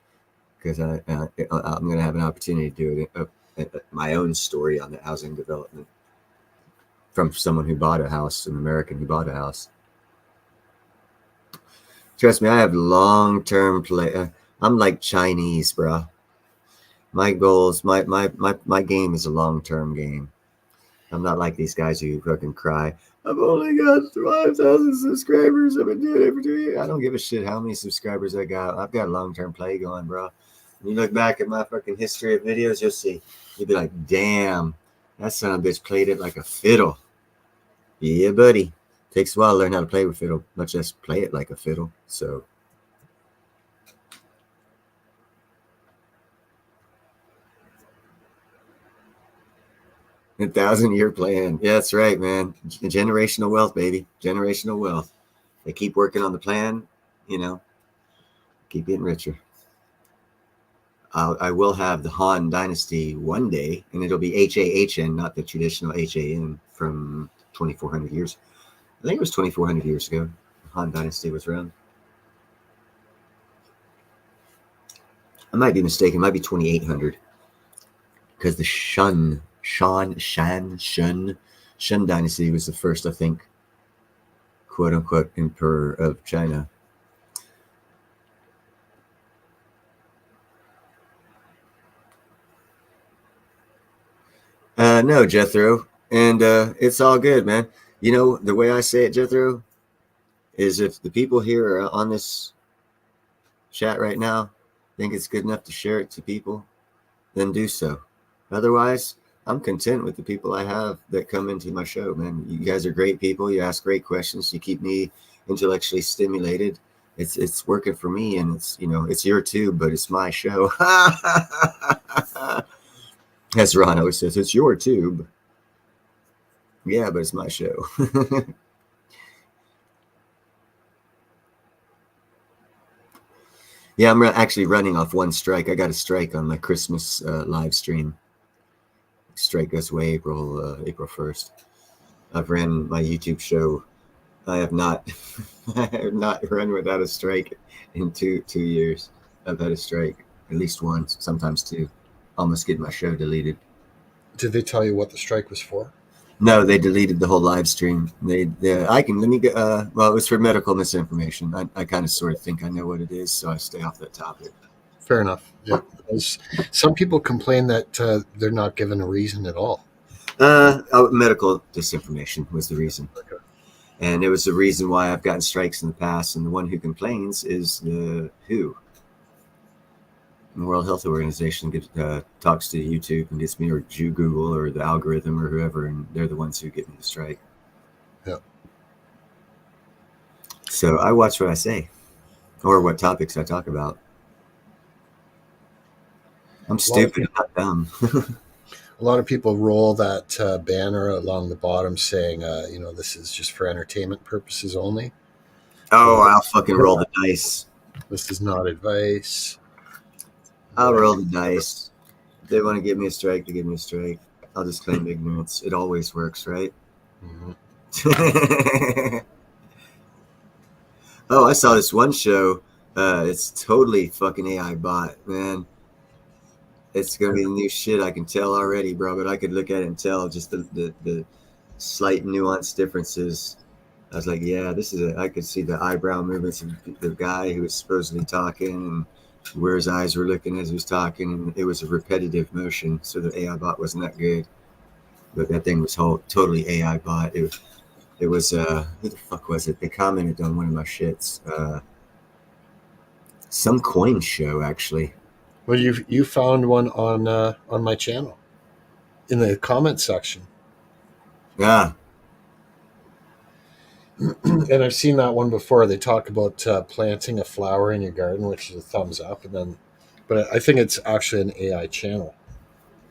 because I'm going to have an opportunity to do it, my own story on the housing development from someone who bought a house, an American who bought a house. Trust me, I have long-term play. I'm like Chinese, bro. My goals, my game is a long-term game. I'm not like these guys who fucking cry, I've only got 5,000 subscribers. I've been doing it for 2 years. I don't give a shit how many subscribers I got. I've got a long-term play going, bro. When you look back at my fucking history of videos, you'll see. You'll be like, damn, that son of a bitch played it like a fiddle. Yeah, buddy. Takes a while to learn how to play with fiddle, much less play it like a fiddle. So a 1,000-year plan. Yeah, that's right, man. Generational wealth, baby. Generational wealth. They keep working on the plan, keep getting richer. I will have the Han Dynasty one day, and it'll be HAHN, not the traditional HAN from 2,400 years. I think it was 2,400 years ago. The Han Dynasty was around. I might be mistaken. It might be 2,800 because the Shun Dynasty was the first, I think, quote unquote, emperor of China. No, Jethro, and it's all good, man. The way I say it, Jethro, is if the people here are on this chat right now think it's good enough to share it to people, then do so. Otherwise, I'm content with the people I have that come into my show, man. You guys are great people. You ask great questions. You keep me intellectually stimulated. It's working for me, and it's your tube, but it's my show. As Ron always says, it's your tube. Yeah, but it's my show. Yeah, I'm actually running off one strike. I got a strike on my Christmas live stream. strike goes away April 1st. I've ran my YouTube show. I have not I have not run without a strike in two years. I've had a strike at least once, sometimes two. Almost get my show deleted. Did they tell you what the strike was for? No, they deleted the whole live stream. I can let me get. Well, it was for medical misinformation. I kind of sort of think I know what it is, so I stay off that topic. Fair enough. Yeah. Some people complain that they're not given a reason at all. Medical disinformation was the reason. Okay. And it was the reason why I've gotten strikes in the past. And the one who complains is the WHO. The World Health Organization talks to YouTube and gets me, or Google, or the algorithm, or whoever, and they're the ones who get me to strike. Yeah. So I watch what I say, or what topics I talk about. I'm stupid, I'm not dumb. A lot of people roll that banner along the bottom saying, this is just for entertainment purposes only. Oh, I'll fucking roll the dice. This is not advice. I'll roll the dice. If they want to give me a strike, they give me a strike. I'll just claim ignorance. It always works, right? Mm-hmm. Oh, I saw this one show. It's totally fucking AI bot, man. It's gonna be the new shit. I can tell already, bro. But I could look at it and tell just the slight nuance differences. I was like, yeah, this is. I could see the eyebrow movements of the guy who was supposedly talking, and where his eyes were looking as he was talking, and it was a repetitive motion. So the AI bot wasn't that good, but that thing was totally AI bot. It was who the fuck was it? They commented on one of my shits. Some coin show, actually. Well, you found one on my channel in the comment section. Yeah. And I've seen that one before. They talk about planting a flower in your garden, which is a thumbs up, but I think it's actually an AI channel.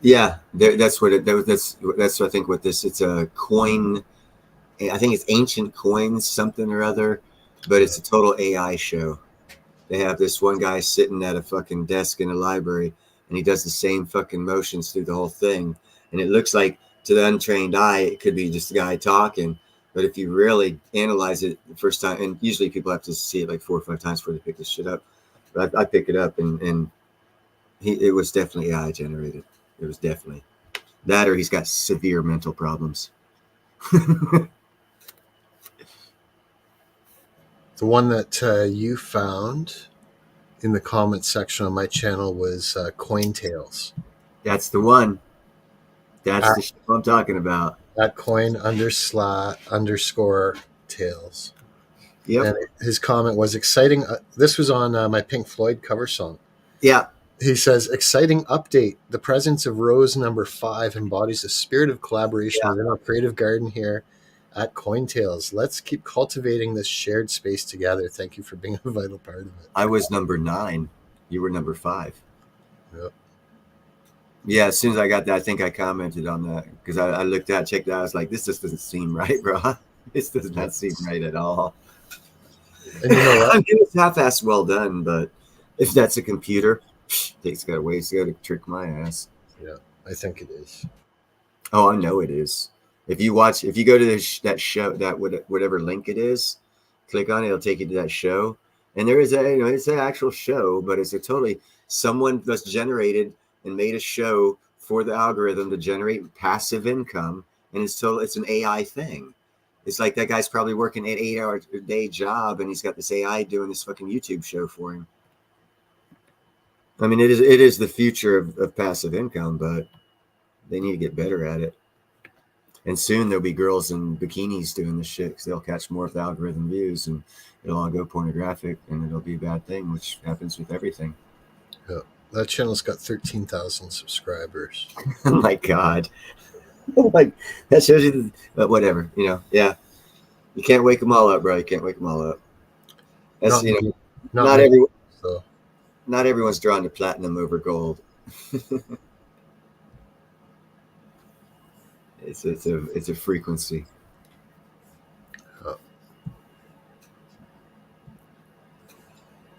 Yeah, that's what that's I think what this. It's a coin. I think it's ancient coins, something or other, but it's a total AI show. They have this one guy sitting at a fucking desk in a library, and he does the same fucking motions through the whole thing. And it looks like, to the untrained eye, it could be just a guy talking. But if you really analyze it the first time, and usually people have to see it like 4 or 5 times before they pick this shit up. But I pick it up, and it was definitely AI generated. It was definitely that, or he's got severe mental problems. The one that you found in the comment section on my channel was CoinTales. That's the one. That's the shit I'm talking about. That coin underscore tails. Yep. And his comment was exciting. This was on my Pink Floyd cover song. Yeah. He says, exciting update. The presence of rose number 5 embodies the spirit of collaboration within our creative garden here at CoinTales. Let's keep cultivating this shared space together. Thank you for being a vital part of it. I was number 9. You were number 5. Yep. Yeah, as soon as I got that, I think I commented on that because I looked at, checked out. I was like, this just doesn't seem right, bro. This does not seem right at all. And you know what? I mean, it's half-assed well done, but if that's a computer, it's got ways to go to trick my ass. Yeah, I think it is. Oh, I know it is. If you go to that show, whatever link it is, click on it, it'll take you to that show. And there is it's an actual show, but it's a totally someone that's generated and made a show for the algorithm to generate passive income, and it's an AI thing. It's like that guy's probably working an 8-hour a day job, and he's got this AI doing this fucking YouTube show for him. I mean, it is the future of passive income, but they need to get better at it. And soon there'll be girls in bikinis doing this shit because they'll catch more of the algorithm views, and it'll all go pornographic, and it'll be a bad thing, which happens with everything. Yeah. That channel's got 13,000 subscribers. Oh my God. Like, that shows you, but whatever, yeah. You can't wake them all up, bro. You can't wake them all up. That's, not everyone's drawn to platinum over gold. It's a frequency.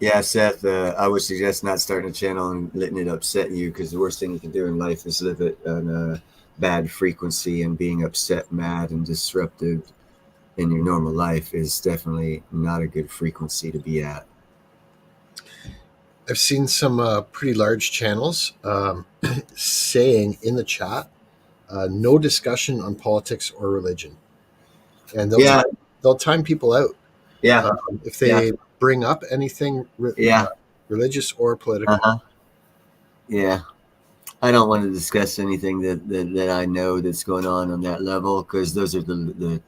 Yeah, Seth, I would suggest not starting a channel and letting it upset you, because the worst thing you can do in life is live it on a bad frequency, and being upset, mad, and disruptive in your normal life is definitely not a good frequency to be at. I've seen some pretty large channels saying in the chat, no discussion on politics or religion, and Yeah, they'll time people out yeah, if yeah, they bring up anything yeah, religious or political. uh-huh, yeah. I don't want to discuss anything that I know that's going on that level, because those are the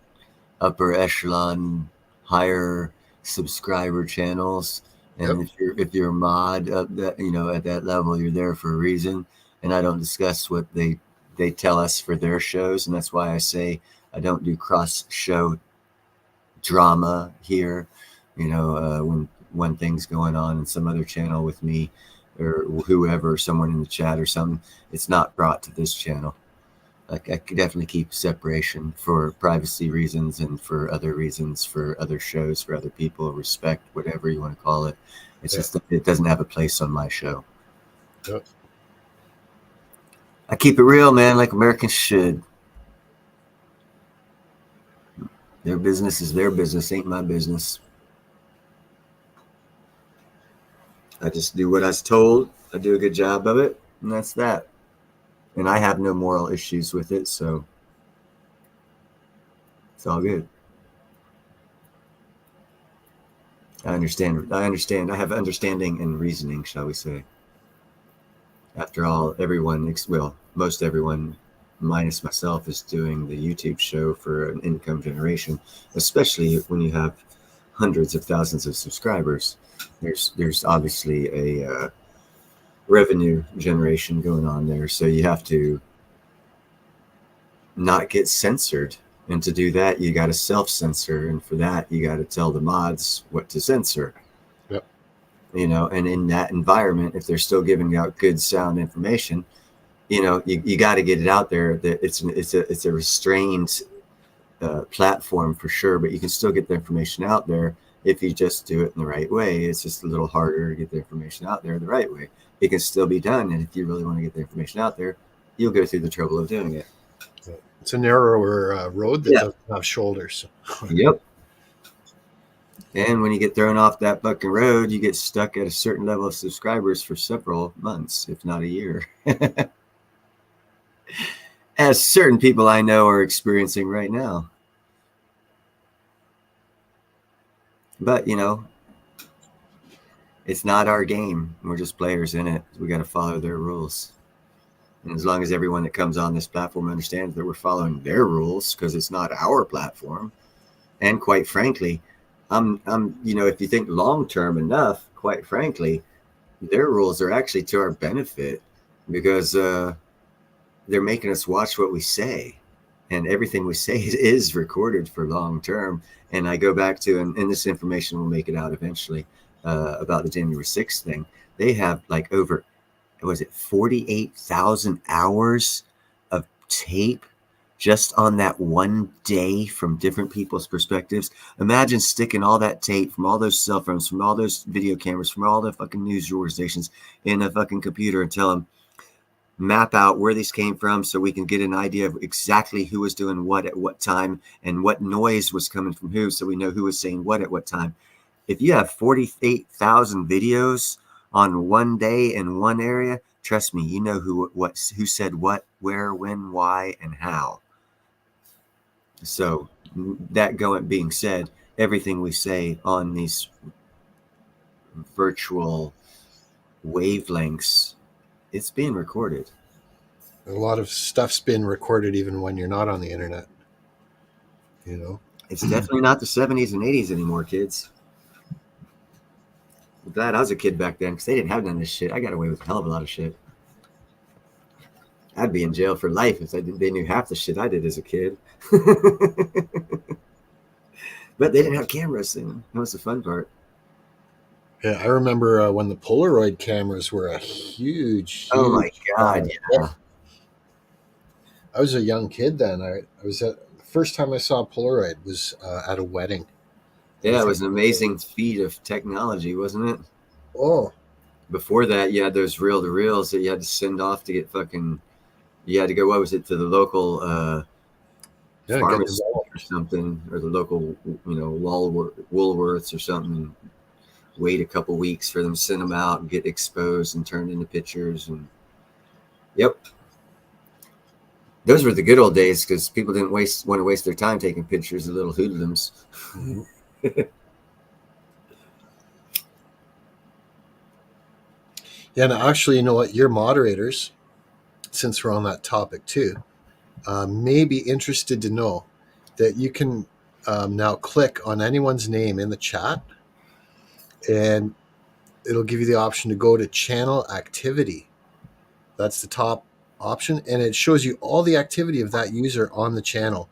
upper echelon, higher subscriber channels. Yep. And if you're a mod of that, at that level, you're there for a reason. And I don't discuss what they tell us for their shows, and that's why I say I don't do cross show drama here. When one thing's going on in some other channel with me or whoever, someone in the chat or something, it's not brought to this channel. Like, I could definitely keep separation for privacy reasons and for other reasons, for other shows, for other people, respect, whatever you want to call it. It's Yeah. just that it doesn't have a place on my show. Yep. I keep it real, man, like Americans should. Their business is their business, ain't my business. I just do what I was told. I do a good job of it, and that's that. And I have no moral issues with it, so it's all good. I understand. I have understanding and reasoning, shall we say. After all, most everyone, minus myself, is doing the YouTube show for an income generation, especially when you have hundreds of thousands of subscribers. There's obviously a revenue generation going on there, so you have to not get censored. And to do that, you got to self-censor, and for that, you got to tell the mods what to censor. Yep. And in that environment, if they're still giving out good sound information, you got to get it out there. That it's a restrained platform for sure, but you can still get the information out there if you just do it in the right way. It's just a little harder to get the information out there the right way. It can still be done, and if you really want to get the information out there, you'll go through the trouble of doing it. It's a narrower road that doesn't have shoulders. Yep. And when you get thrown off that fucking road, you get stuck at a certain level of subscribers for several months, if not a year. As certain people I know are experiencing right now. But, it's not our game. We're just players in it. We got to follow their rules. And as long as everyone that comes on this platform understands that we're following their rules, because it's not our platform. And quite frankly, if you think long-term enough, quite frankly, their rules are actually to our benefit, because they're making us watch what we say, and everything we say is recorded for long-term. And I go back to, and this information will make it out eventually, about the January 6th thing. They have like over, was it 48,000 hours of tape just on that one day from different people's perspectives. Imagine sticking all that tape from all those cell phones, from all those video cameras, from all the fucking news organizations in a fucking computer, and tell them, map out where these came from so we can get an idea of exactly who was doing what at what time and what noise was coming from who, so we know who was saying what at what time. If you have 48,000 videos on one day in one area, trust me, you know who said what, where, when, why, and how. So that being said, everything we say on these virtual wavelengths, it's being recorded. A lot of stuff's been recorded even when you're not on the internet. It's definitely not the 70s and 80s anymore, kids. I'm glad I was a kid back then, because they didn't have none of this shit. I got away with a hell of a lot of shit. I'd be in jail for life if they knew half the shit I did as a kid. But they didn't have cameras then. That was the fun part. Yeah, I remember when the Polaroid cameras were a huge. Oh my God! Yeah. I was a young kid then. The first time I saw a Polaroid was at a wedding. Yeah, it was an amazing feat of technology, wasn't it? Oh, Before that, you had those reel to reels that you had to send off to get fucking. You had to go. What was it, to the local yeah, get pharmacy or developed. something, or the local, Woolworths or something, and wait a couple weeks for them to send them out and get exposed and turned into pictures. And yep, those were the good old days because people didn't want to waste their time taking pictures of little hoodlums. Mhm. Yeah, and actually, you know what? Your moderators, since we're on that topic too, may be interested to know that you can now click on anyone's name in the chat, and it'll give you the option to go to channel activity. That's the top option, and it shows you all the activity of that user on the channel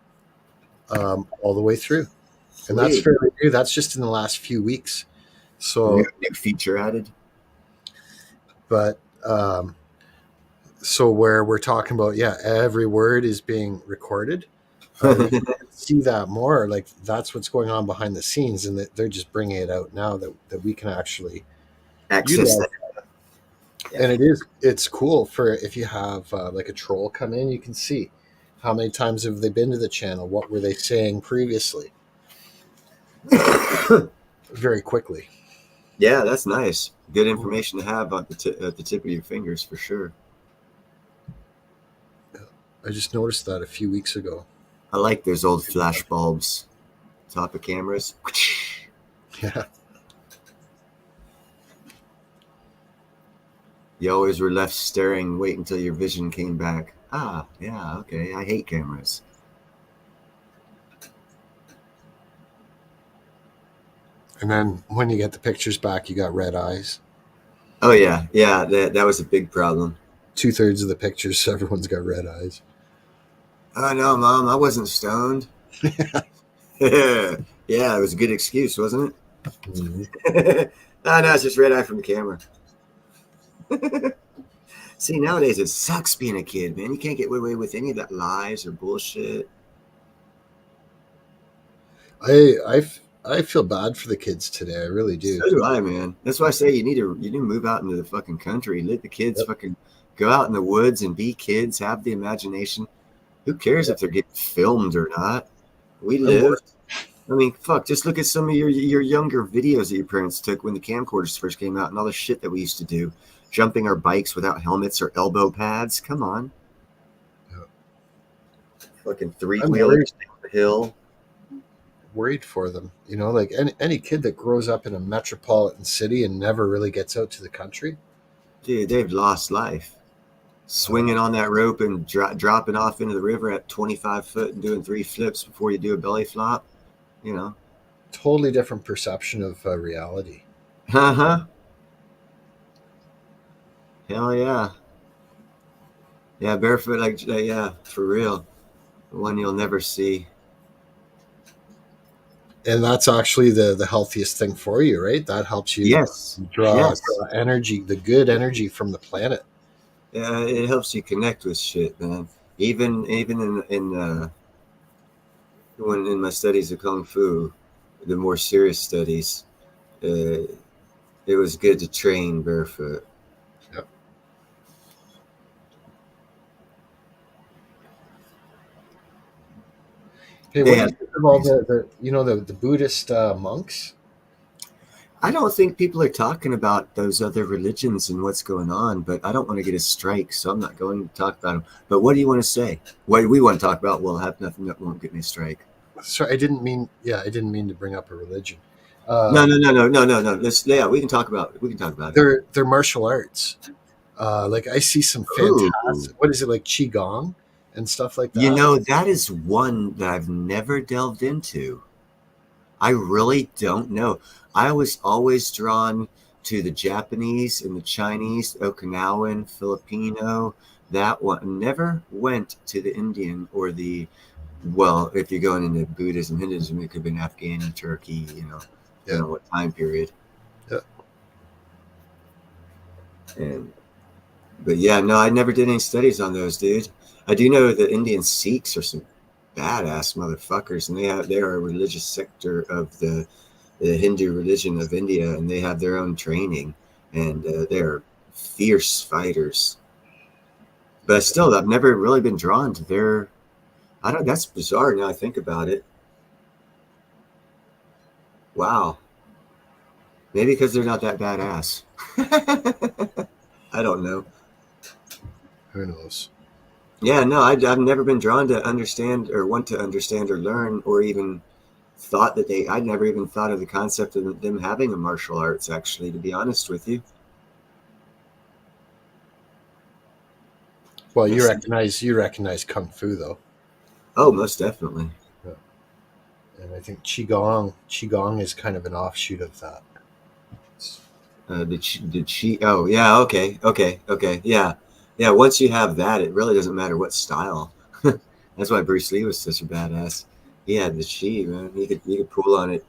all the way through. And that's Sweet. fairly new. That's just in the last few weeks. New, So, new feature added. but so where we're talking about, yeah, every word is being recorded. You can see that more. Like that's what's going on behind the scenes, and that they're just bringing it out now that we can actually Access utilize. that. Yeah. And it's cool for if you have like a troll come in, you can see how many times have they been to the channel, what were they saying previously, very quickly. Yeah, that's nice. Good information to have at the tip of your fingers for sure. I just noticed that a few weeks ago. I like those old flash bulbs, top of cameras. Yeah. You always were left staring, wait until your vision came back. Ah, yeah, okay. I hate cameras. And then when you get the pictures back, you got red eyes. Oh yeah, yeah. That was a big problem. 2/3 of the pictures, everyone's got red eyes. Oh no, Mom, I wasn't stoned. Yeah, it was a good excuse, wasn't Mhm. it? No, it's just red eye from the camera. See, nowadays it sucks being a kid, man. You can't get away with any of that lies or bullshit. I feel bad for the kids today. I really do. So do I, man. That's why I say you need to move out into the fucking country. Let the kids Yep. fucking go out in the woods and be kids. Have the imagination. Who cares if they're getting filmed or not? We lived. I mean, fuck. Just look at some of your younger videos that your parents took when the camcorders first came out, and all the shit that we used to do, jumping our bikes without helmets or elbow pads. Come on. Yep. Fucking I'm worried, three-wheelers down the hill. worried for them. You know, like any kid that grows up in a metropolitan city and never really gets out to the country. Dude, they've lost life. Swinging on that rope and dropping off into the river at 25 foot and doing 3 flips before you do a belly flop. You know. Totally different perception of reality. Uh-huh. Hell yeah. Yeah, barefoot, yeah, for real. The one you'll never see. And that's actually the healthiest thing for you, right? That helps you Yes. draw Yes. energy, the good energy from the planet. Yeah, it helps you connect with shit, man. Even when in my studies of kung fu, the more serious studies, uh, it was good to train barefoot. Yep. Hey, what do you think of all the Buddhist monks? I don't think people are talking about those other religions and what's going on, but I don't want to get a strike, so I'm not going to talk about them. But what do you want to say? What do we want to talk about? We'll have nothing that won't get me a strike. Sorry, I didn't mean to bring up a religion. No. We can talk about it. They're martial arts. Like I see some Ooh. fantastic. What is it, like qigong and stuff like that? You know, that is one that I've never delved into. I really don't know. I was always drawn to the Japanese and the Chinese, Okinawan, Filipino. That one never went to the Indian or the, well, if you're going into Buddhism, Hinduism, it could have been Afghan, Turkey, Yeah. what time period. Yeah. But yeah, no, I never did any studies on those, dude. I do know that Indian Sikhs are some badass motherfuckers, and they are a religious sector of the Hindu religion of India, and they have their own training. and they're fierce fighters. But still, I've never really been drawn to their. I don't. That's bizarre. Now I think about it. Wow. Maybe because they're not that badass. I don't know. Who knows? Yeah, no, I've never been drawn to understand or want to understand or learn or even thought that they. I'd never even thought of the concept of them having a martial arts. Actually, to be honest with you. Well, That's, you recognize kung fu though. oh, most definitely. Yeah. And I think qigong is kind of an offshoot of that. Did she? Oh, yeah. Okay. Okay. Okay. Yeah. Yeah. Once you have that, it really doesn't matter what style. That's why Bruce Lee was such a badass. He had the chi, man. He could pull on it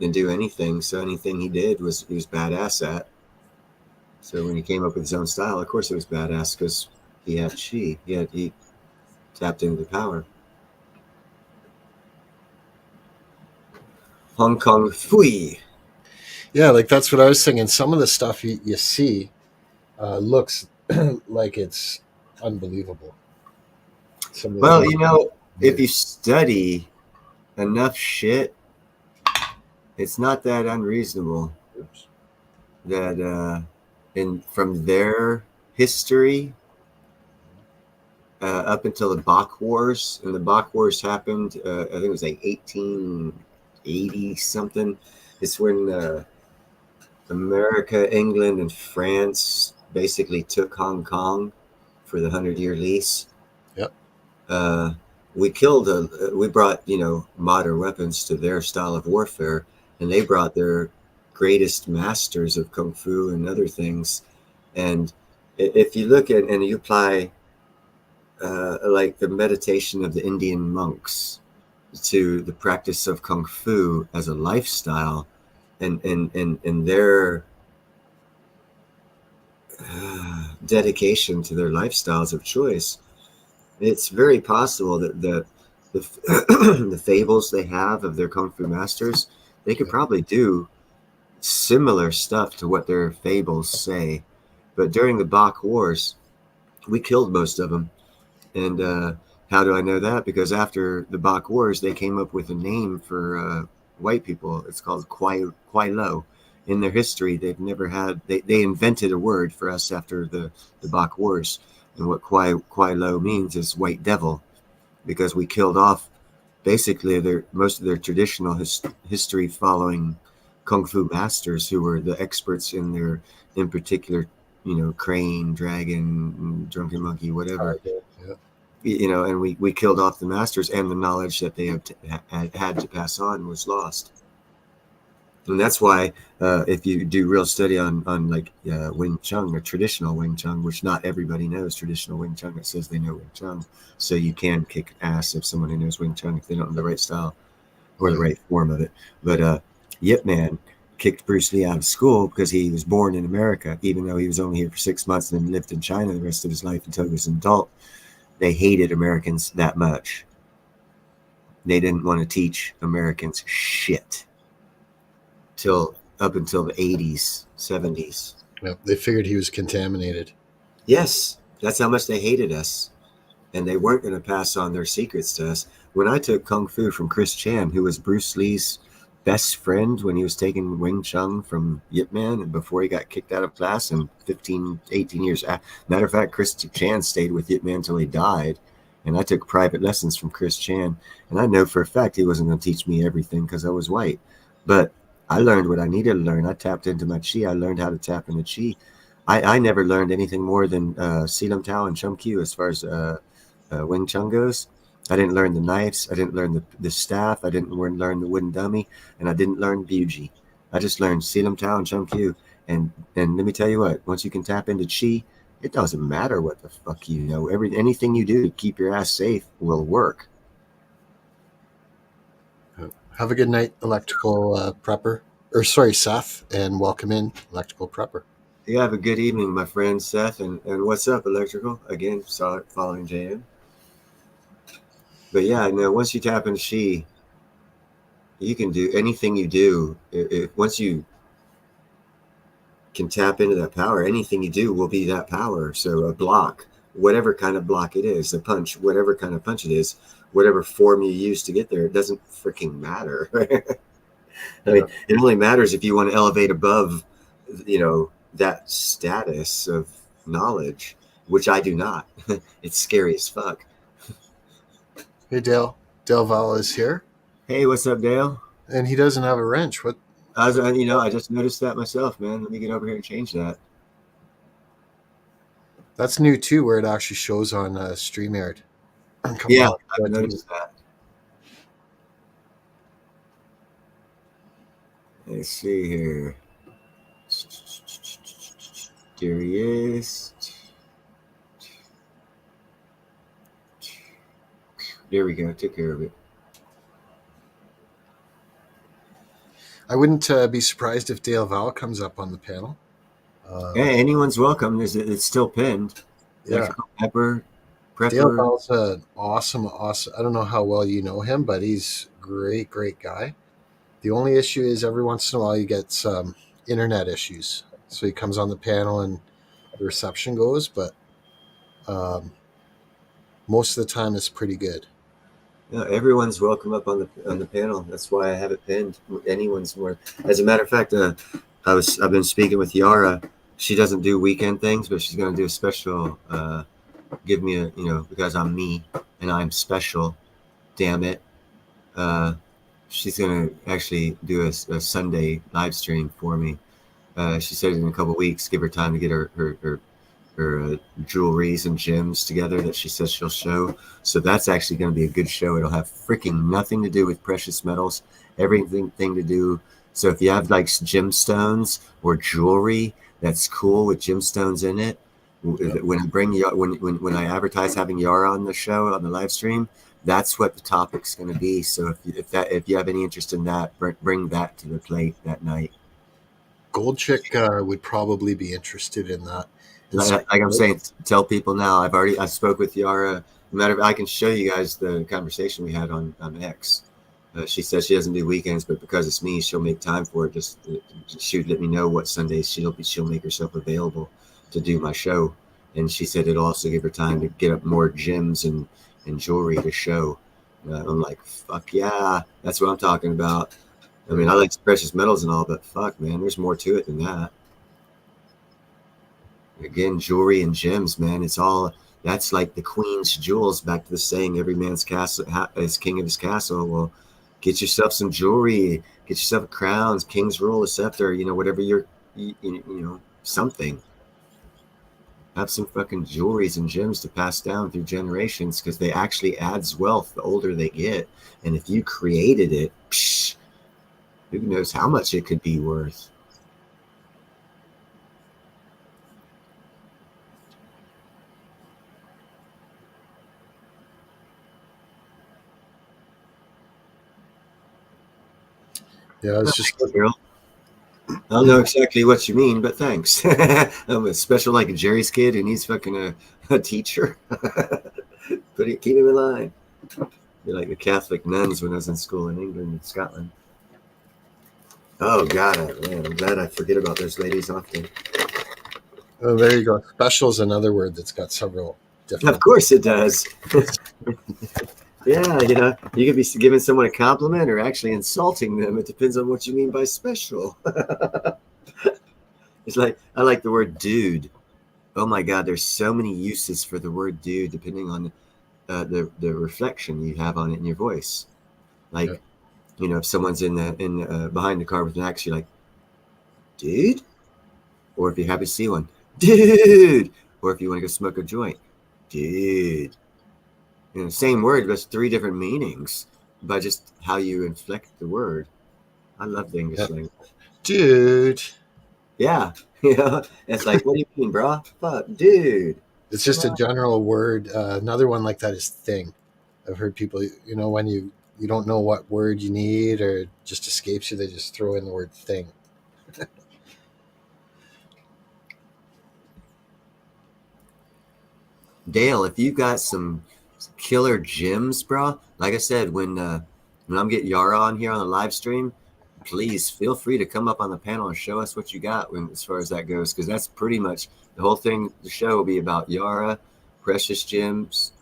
and do anything. So anything he did was he was badass at. So when he came up with his own style, of course it was badass because he had chi. He tapped into the power. Hong Kong Fui. Yeah, like that's what I was thinking. Some of the stuff you see looks like it's unbelievable. Some of Well, the if you study enough shit, it's not that unreasonable that in from their history up until the Bach Wars, and the Bach Wars happened, I think it was like 1880 something. It's when America, England, and France basically took Hong Kong for the 100-year lease. Yep. Uh, we brought modern weapons to their style of warfare, and they brought their greatest masters of kung fu and other things. And if you look at and you apply like the meditation of the Indian monks to the practice of kung fu as a lifestyle, and their dedication to their lifestyles of choice, it's very possible that the the fables they have of their kung fu masters, they could probably do similar stuff to what their fables say. But during the Bach Wars, we killed most of them. And how do I know that? Because after the Bach Wars, they came up with a name for white people. It's called Kwai Lo. In their history, they've never had. They invented a word for us after the Bach Wars, and what Kwai Lo means is white devil, because we killed off basically most of their traditional history following kung fu masters who were the experts in their in particular, crane, dragon, drunken monkey, whatever. yeah. And we killed off the masters, and the knowledge that they had to pass on was lost. And that's why if you do real study on like Wing Chun or traditional Wing Chun, which not everybody knows traditional Wing Chun, it says they know Wing Chun, so you can kick ass if someone who knows Wing Chun if they don't know the right style or the right form of it. But Yip Man kicked Bruce Lee out of school because he was born in America, even though he was only here for 6 months and then lived in China the rest of his life until he was an adult. They hated Americans that much. They didn't want to teach Americans shit up until the 80s, 70s. Yep. They figured he was contaminated. Yes, that's how much they hated us. And they weren't going to pass on their secrets to us. When I took Kung Fu from Chris Chan, who was Bruce Lee's best friend when he was taking Wing Chun from Yip Man and before he got kicked out of class in 15, 18 years. Matter of fact, Chris Chan stayed with Yip Man until he died. And I took private lessons from Chris Chan. And I know for a fact he wasn't going to teach me everything because I was white. But I learned what I needed to learn. I tapped into my chi. I learned how to tap into chi. I never learned anything more than Silam Tao and Chum Kyu as far as Wing Chun goes. I didn't learn the knives. I didn't learn the staff. I didn't learn the wooden dummy. And I didn't learn Buji. I just learned Silam Tao and Chum Kyu. And let me tell you what, once you can tap into chi, it doesn't matter what the fuck you know. Anything you do to keep your ass safe will work. Have a good night, electrical prepper. Or sorry, Seth, and welcome in, electrical prepper. You have a good evening, my friend Seth. And what's up, electrical? Again, following JM. But yeah, no, once you tap into chi, you can do anything you do. Once you can tap into that power. Anything you do will be that power. So a block, whatever kind of block it is, a punch, whatever kind of punch it is, whatever form you use to get there, it doesn't freaking matter. I mean, it only matters if you want to elevate above, that status of knowledge, which I do not. It's scary as fuck. Hey, Dale. Dale Val is here, Hey, what's up, Dale? and he doesn't have a wrench. What? I just noticed that myself, man. Let me get over here and change that. That's new too, where it actually shows on StreamYard. Yeah, I've noticed that. Let's see here. There he is. There we go. Took care of it. I wouldn't be surprised if Dale Val comes up on the panel. Hey, anyone's welcome. It's still pinned. Yeah. Electrical Pepper. Dale Val's an awesome. I don't know how well you know him, but he's great guy. The only issue is every once in a while you get some internet issues. So he comes on the panel and the reception goes, but most of the time it's pretty good. Yeah, everyone's welcome up on the panel. That's why I have it pinned. Anyone's more. As a matter of fact, I've been speaking with Yara. She doesn't do weekend things, but she's going to do a special. Give me because I'm me and I'm special. Damn it. She's going to actually do a Sunday live stream for me. She said in a couple of weeks, give her time to get her jewelries and gems together that she says she'll show. So that's actually going to be a good show. It'll have freaking nothing to do with precious metals, everything to do. So if you have like gemstones or jewelry that's cool with gemstones in it, when I advertise having Yara on the show on the live stream, that's what the topic's going to be. So if you have any interest in that, bring that to the plate that night. Gold Chick would probably be interested in that. Like I'm saying, tell people now. I spoke with Yara. I can show you guys the conversation we had on X. She says she doesn't do weekends, but because it's me, she'll make time for it. She would let me know what Sundays she'll make herself available to do my show. And she said it'll also give her time to get up more gems and jewelry to show. I'm like, fuck yeah, that's what I'm talking about. I mean, I like precious metals and all, but fuck, man, there's more to it than that. Again, jewelry and gems, man. That's like the queen's jewels. Back to the saying, every man's castle is king of his castle. Well, get yourself some jewelry, get yourself a crown, king's rule, a scepter, whatever something. Have some fucking jewelries and gems to pass down through generations, because they actually adds wealth the older they get. And if you created it, who knows how much it could be worth. Yeah, it's just girl. I don't know exactly what you mean, but thanks. I'm a special like a Jerry's kid who needs fucking a teacher. Keep him in line. Be like the Catholic nuns when I was in school in England and Scotland. Oh God, man, I'm glad I forget about those ladies often. Oh, there you go. Special is another word that's got several different. Of course it does. Yeah, you could be giving someone a compliment or actually insulting them. It depends on what you mean by special. It's like, I like the word dude. Oh my God, there's so many uses for the word dude depending on the reflection you have on it in your voice. Like, if someone's in behind the car with an axe, you're like, dude? Or if you're happy to see one, dude. Or if you want to go smoke a joint, dude. Same word, but it's 3 different meanings by just how you inflect the word. I love the English language. Dude. Yeah. It's like, what do you mean, bro? Fuck, dude. It's just a general word. Another one like that is thing. I've heard people, when you don't know what word you need or it just escapes you, they just throw in the word thing. Dale, if you've got some killer gems, bro, like I said, when I'm getting Yara on here on the live stream, please feel free to come up on the panel and show us what you got as far as that goes, because that's pretty much the whole thing. The show will be about Yara, precious gems,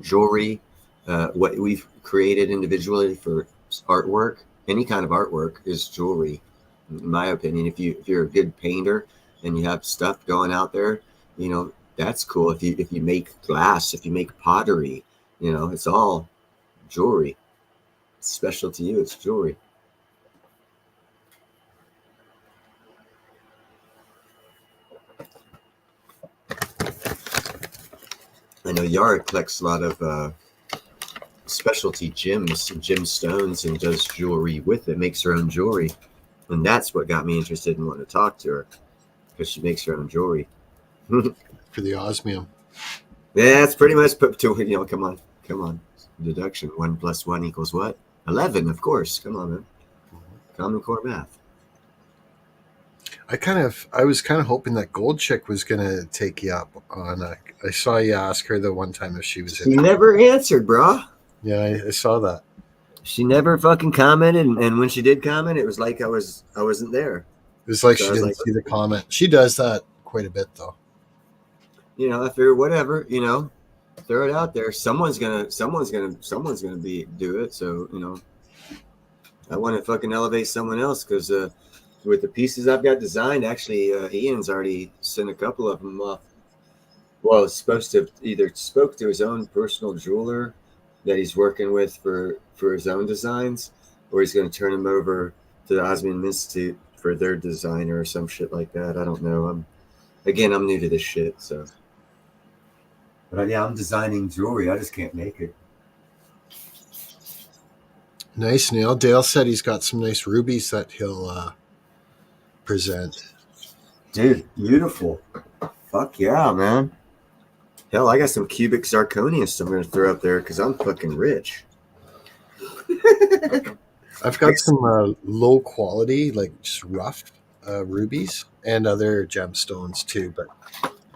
jewelry, what we've created individually for artwork. Any kind of artwork is jewelry, in my opinion. If you're a good painter and you have stuff going out there, that's cool. If you make glass, if you make pottery, it's all jewelry. It's special to you. It's jewelry. I know Yara collects a lot of specialty gems and gemstones and does jewelry with it, makes her own jewelry. And that's what got me interested in wanting to talk to her, because she makes her own jewelry. For the osmium. Yeah, it's pretty much put to, come on. Deduction. 1 + 1 = what? 11, of course. Come on, man. Common Core math. I was kind of hoping that Gold Chick was going to take you up on I saw you ask her the one time if she was She never answered, bro. Yeah, I saw that. She never fucking commented, and when she did comment, it was like I wasn't there. It was like she didn't see the comment. She does that quite a bit, though. I figured whatever, throw it out there. Someone's gonna do it. So I want to fucking elevate someone else, because with the pieces I've got designed, actually, Ian's already sent a couple of them off. Well, it's supposed to either spoke to his own personal jeweler that he's working with for his own designs, or he's going to turn them over to the Osmium Institute for their designer or some shit like that. I don't know. I'm new to this shit, so. But yeah, I'm designing jewelry. I just can't make it. Nice, Neil. Dale said he's got some nice rubies that he'll present. Dude, beautiful. Fuck yeah, man. Hell, I got some cubic zirconius I'm going to throw up there because I'm fucking rich. I've got some low quality, like just rough rubies and other gemstones too, but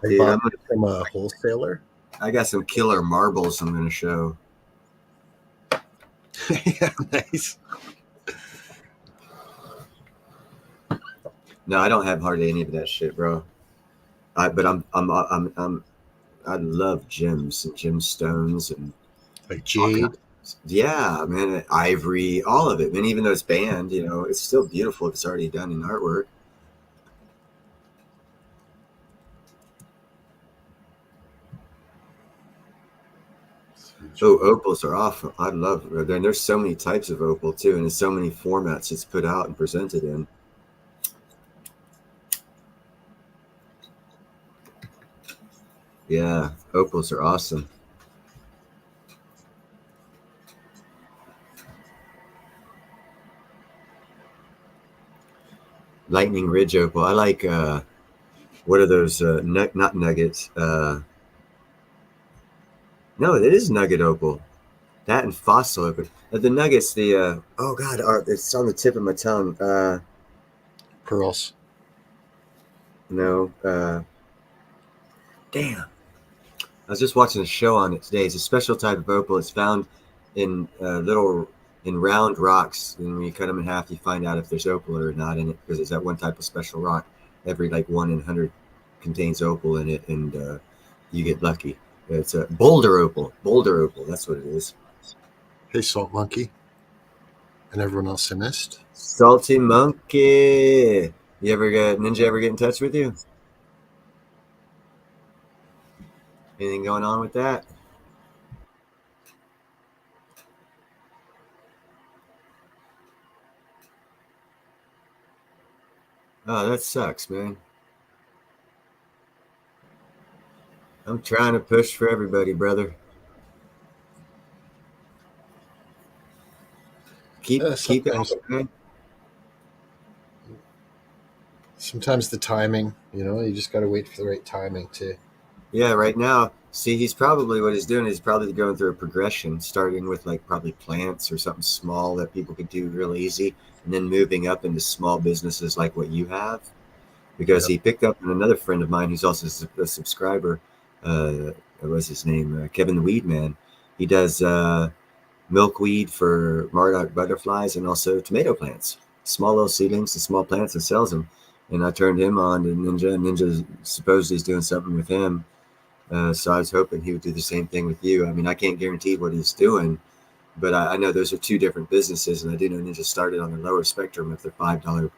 I bought them from a wholesaler. I got some killer marbles I'm going to show. Yeah, nice. No, I don't have hardly any of that shit, bro. But I love gems and gemstones and like jade. Yeah, man, ivory, all of it. And even though it's banned, it's still beautiful if it's already done in artwork. Oh, opals are awesome. I love them. And there's so many types of opal too, and there's so many formats it's put out and presented in. Yeah, opals are awesome. Lightning Ridge opal. I like, what are those? Not nuggets. No, it is nugget opal. That and fossil opal. The nuggets, oh God, it's on the tip of my tongue. Pearls. No. Damn. I was just watching a show on it today. It's a special type of opal. It's found in round rocks, and when you cut them in half, you find out if there's opal or not in it, because it's that one type of special rock. Every 1 in 100 contains opal in it, and you get lucky. It's a boulder opal. Boulder opal. That's what it is. Hey, Salt Monkey, and everyone else I missed. Salty Monkey. Ninja ever get in touch with you? Anything going on with that? Oh, that sucks, man. I'm trying to push for everybody, brother. Keep it, man. Sometimes the timing, you just got to wait for the right timing to. Yeah, right now, see, what he's doing is probably going through a progression, starting with probably plants or something small that people could do real easy, and then moving up into small businesses like what you have. Because he picked up another friend of mine who's also a subscriber. What was his name? Kevin the Weed Man. He does milkweed for Marduk butterflies, and also tomato plants, small little seedlings and small plants, and sells them. And I turned him on to Ninja. Ninja supposedly is doing something with him. So I was hoping he would do the same thing with you. I mean, I can't guarantee what he's doing, but I know those are two different businesses, and I do know Ninja started on the lower spectrum of the $5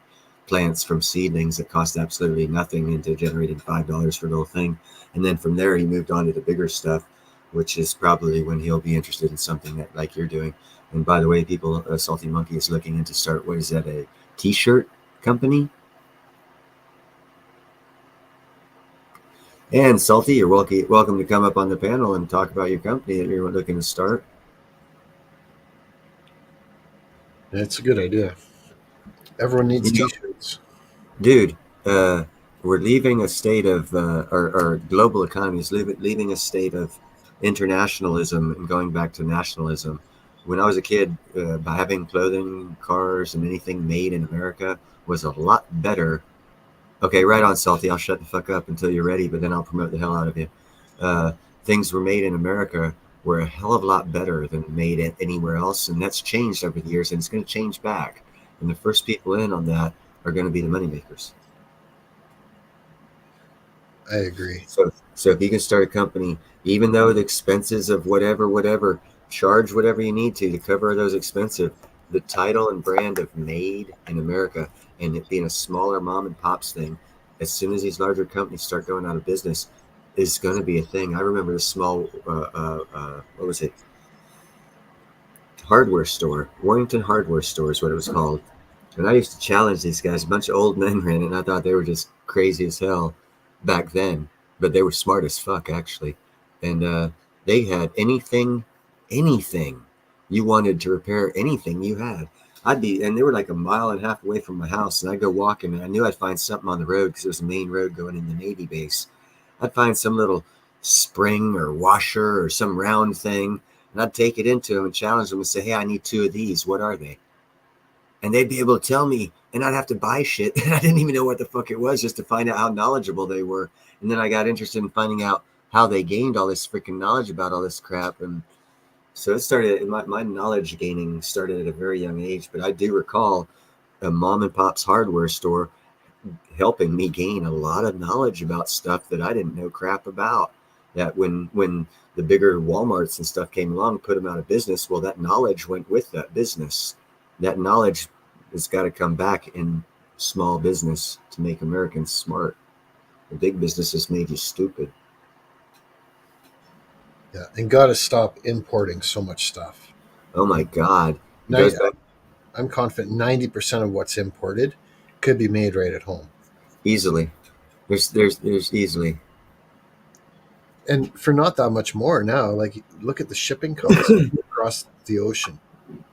plants from seedlings that cost absolutely nothing into generating $5 for the whole thing. And then from there, he moved on to the bigger stuff, which is probably when he'll be interested in something that like you're doing. And by the way, people, Salty Monkey is looking into start, what is that, a t-shirt company? And Salty, you're welcome to come up on the panel and talk about your company that you're looking to start. It's a good idea. Everyone needs t-shirts. Dude, we're leaving a state of, our global economy is leaving a state of internationalism and going back to nationalism. When I was a kid, by having clothing, cars, and anything made in America was a lot better. Okay, right on, Salty. I'll shut the fuck up until you're ready, but then I'll promote the hell out of you. Things were made in America were a hell of a lot better than made anywhere else, and that's changed over the years, and it's going to change back. And the first people in on that are going to be the moneymakers. I agree. So if you can start a company, even though the expenses of whatever, charge whatever you need to cover those expenses. The title and brand of made in America, and it being a smaller mom and pops thing, as soon as these larger companies start going out of business, is going to be a thing. I remember a small, what was it? Hardware store, Warrington Hardware Store is what it was called. And I used to challenge these guys. A bunch of old men ran it, and I thought they were just crazy as hell back then, but they were smart as fuck actually. And they had anything you wanted to repair, anything you had. And they were like a mile and a half away from my house, and I'd go walking, and I knew I'd find something on the road because there was a main road going in the Navy base. I'd find some little spring or washer or some round thing, and I'd take it into them and challenge them and say, hey, I need 2 of these. What are they? And they'd be able to tell me, and I'd have to buy shit. And I didn't even know what the fuck it was just to find out how knowledgeable they were. And then I got interested in finding out how they gained all this freaking knowledge about all this crap. And so it started, my knowledge gaining started at a very young age. But I do recall a mom and pop's hardware store helping me gain a lot of knowledge about stuff that I didn't know crap about. That when the bigger Walmarts and stuff came along, put them out of business, well, that knowledge went with that business. That knowledge has got to come back in small business to make Americans smart. The big businesses made you stupid. Yeah, and got to stop importing so much stuff. Oh my God. I'm confident 90% of what's imported could be made right at home. Easily. There's easily. And for not that much more now, like look at the shipping costs across the ocean.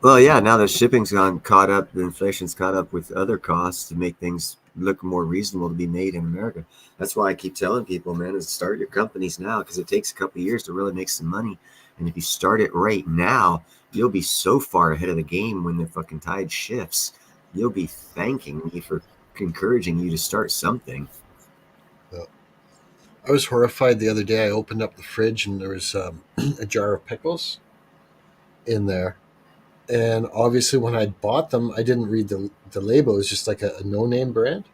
Well, yeah, now the shipping's caught up, the inflation's caught up with other costs to make things look more reasonable to be made in America. That's why I keep telling people, man, is start your companies now, because it takes a couple of years to really make some money. And if you start it right now, you'll be so far ahead of the game when the fucking tide shifts. You'll be thanking me for encouraging you to start something. I was horrified the other day. I opened up the fridge and there was a jar of pickles in there. And obviously, when I bought them, I didn't read the label. It was just like a no-name brand.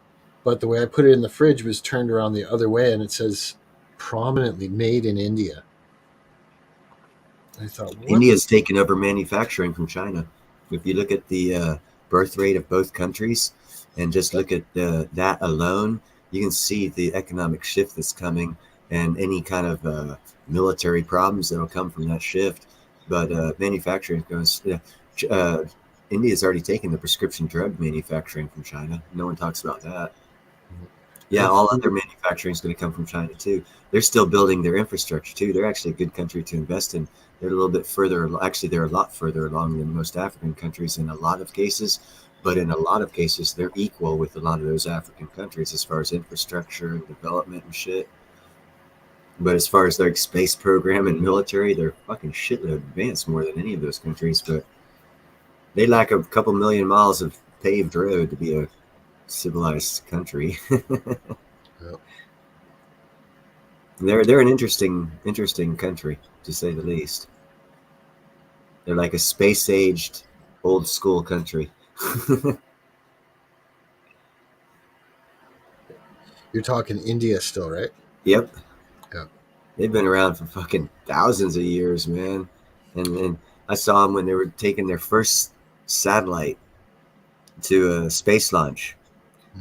But the way I put it in the fridge was turned around the other way, and it says prominently "Made in India." I thought, India's taken over manufacturing from China. If you look at the birth rate of both countries and just look at that alone, you can see the economic shift that's coming and any kind of military problems that'll come from that shift. But manufacturing goes. India's already taken the prescription drug manufacturing from China. No one talks about that. Yeah, all other manufacturing is going to come from China too. They're still building their infrastructure too. They're actually a good country to invest in. They're a little bit further. Actually, they're a lot further along than most African countries in a lot of cases. But in a lot of cases, they're equal with a lot of those African countries as far as infrastructure and development and shit. But as far as their space program and military, they're fucking shitload advanced more than any of those countries. But they lack a couple million miles of paved road to be a civilized country. Yep. They're an interesting country, to say the least. They're like a space-aged, old school country. You're talking India still, right? Yep, Yeah. they've been around for fucking thousands of years, man. And I saw them when they were taking their first satellite to a space launch.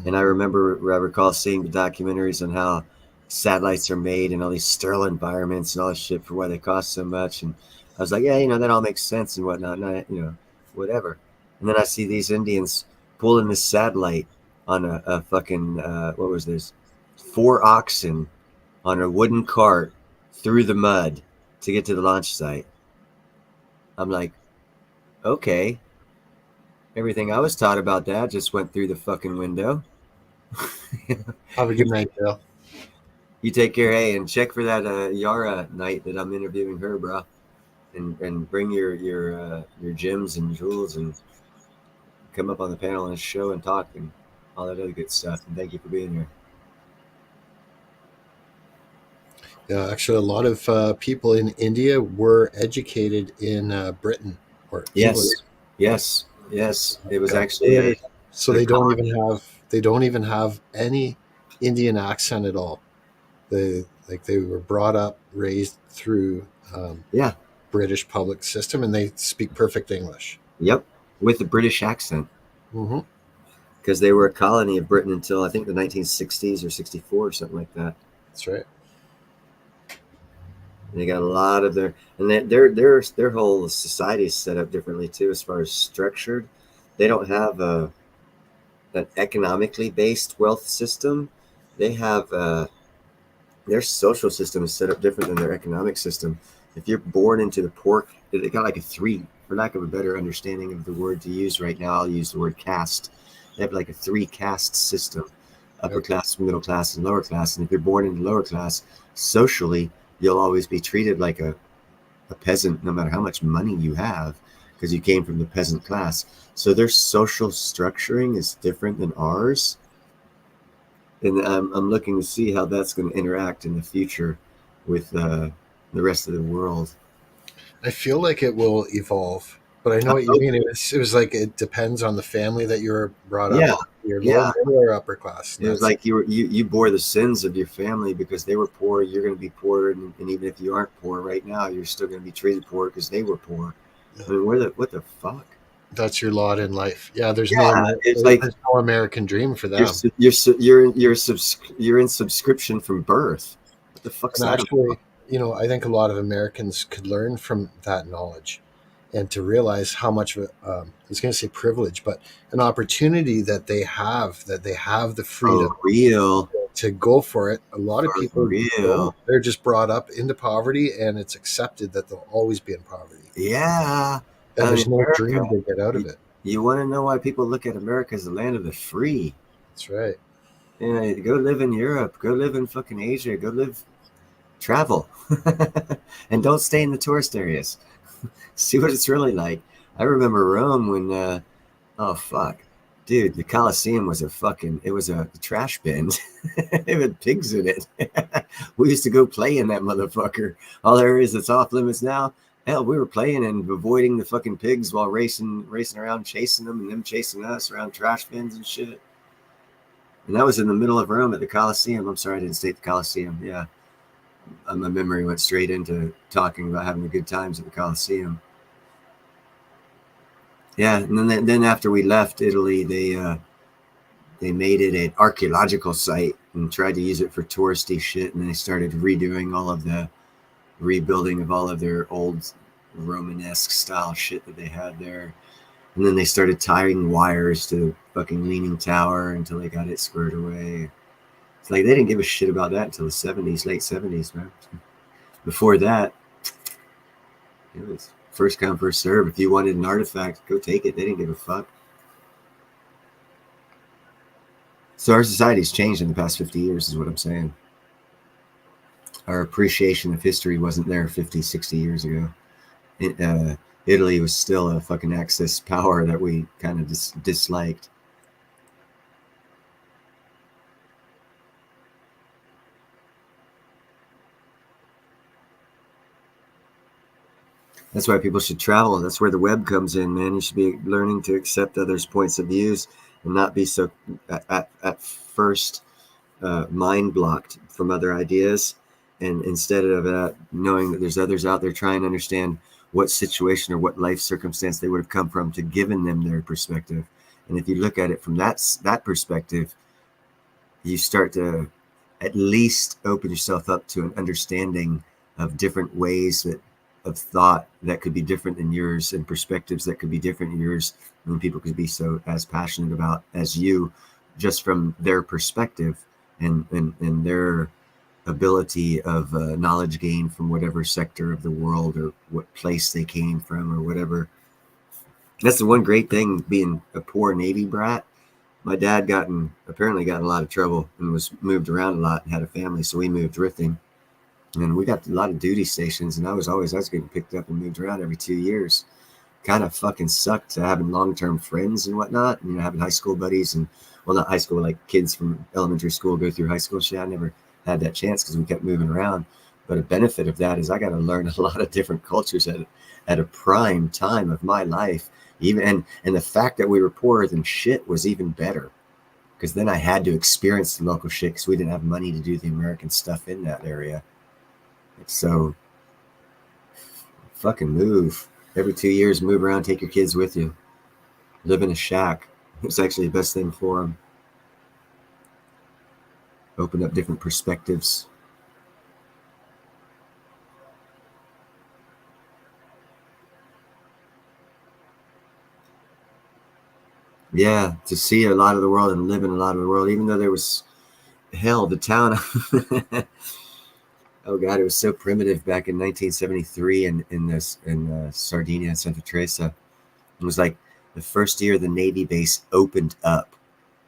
And I recall seeing the documentaries on how satellites are made and all these sterile environments and all this shit for why they cost so much. And I was like, yeah, that all makes sense and whatnot. And whatever. And then I see these Indians pulling this satellite on a fucking, what was this? 4 oxen on a wooden cart through the mud to get to the launch site. I'm like, okay. Everything I was taught about that just went through the fucking window. Have a good night, Bill. You take care, hey, and check for that Yara night that I'm interviewing her, bro, and bring your gems and jewels and come up on the panel and show and talk and all that other good stuff. And thank you for being here. Yeah, actually, a lot of people in India were educated in Britain or England. Yes. It was actually so they don't even have any Indian accent at all. They were brought up, raised through yeah, British public system, and they speak perfect English. yep, with a British accent Mm-hmm. because they were a colony of Britain until I think the 1960s or 64 or something like that. That's right. And they got a lot of their whole society is set up differently too, as far as structured. They don't have an economically based wealth system. They have their social system is set up different than their economic system. If you're born into the poor, they got like a three, for lack of a better understanding of the word to use right now, I'll use the word caste. They have like a 3 caste system: upper class, middle class, and lower class. And if you're born in the lower class, socially, you'll always be treated like a peasant, no matter how much money you have, because you came from the peasant class. So their social structuring is different than ours. And I'm looking to see how that's going to interact in the future with the rest of the world. I feel like it will evolve, but I know what you mean. It was like it depends on the family that you were brought up in. You're low, middle, or upper class. It was like you bore the sins of your family because they were poor. You're going to be poor, and even if you aren't poor right now, you're still going to be treated poor because they were poor. I mean, what the fuck? That's your lot in life. Yeah, there's it's like there's no American dream for them. You're in subscription from birth. What the fuck's And that? actually, I think a lot of Americans could learn from that knowledge, and to realize how much of I was going to say privilege, but an opportunity that they have the freedom real to go for it. A lot of people real. They're just brought up into poverty, and it's accepted that they'll always be in poverty. Yeah. And there's no dream to get out of it. You want to know why people look at America as the land of the free? That's right. Yeah, go live in Europe. Go live in fucking Asia. Travel. And don't stay in the tourist areas. See what it's really like. I remember Rome when, oh fuck. Dude, the Colosseum was it was a trash bin. It had pigs in it. We used to go play in that motherfucker. All areas that's off limits now. Hell, we were playing and avoiding the fucking pigs while racing around, chasing them, and them chasing us around trash bins and shit. And that was in the middle of Rome at the Colosseum. I'm sorry I didn't state the Colosseum. Yeah. My memory went straight into talking about having the good times at the Colosseum. Yeah, and then after we left Italy, they made it an archaeological site and tried to use it for touristy shit, and they started redoing all of the rebuilding of all of their old Romanesque style shit that they had there. And then they started tying wires to the fucking Leaning Tower until they got it squared away. It's like they didn't give a shit about that until the 70s, late 70s, man. Before that, it was first come, first serve. If you wanted an artifact, go take it. They didn't give a fuck. So our society's changed in the past 50 years is what I'm saying. Our appreciation of history wasn't there 50, 60 years ago. Italy was still a fucking Axis power that we kind of disliked. That's why people should travel. That's where the web comes in, man. You should be learning to accept others' points of views and not be so at first mind blocked from other ideas. And instead of that, knowing that there's others out there trying to understand what situation or what life circumstance they would have come from to given them their perspective. And if you look at it from that perspective, you start to at least open yourself up to an understanding of different ways of thought that could be different than yours, and perspectives that could be different than yours, and people could be so as passionate about as you, just from their perspective and their ability of knowledge gain from whatever sector of the world or what place they came from or whatever. That's the one great thing being a poor Navy brat. My dad apparently got in a lot of trouble and was moved around a lot and had a family, so we moved drifting. And we got a lot of duty stations, and I was getting picked up and moved around every 2 years. Kind of fucking sucked to having long-term friends and whatnot, and, having high school buddies and, well, not high school, like kids from elementary school go through high school shit. I never had that chance because we kept moving around. But a benefit of that is I got to learn a lot of different cultures at a prime time of my life. Even and the fact that we were poorer than shit was even better, because then I had to experience the local shit because we didn't have money to do the American stuff in that area. So fucking move. Every 2 years, move around, take your kids with you. Live in a shack. It's actually the best thing for them. Open up different perspectives. Yeah, to see a lot of the world and live in a lot of the world, even though there was, hell, the town. Oh God, it was so primitive back in 1973 in Sardinia, Santa Teresa. It was like the first year the Navy base opened up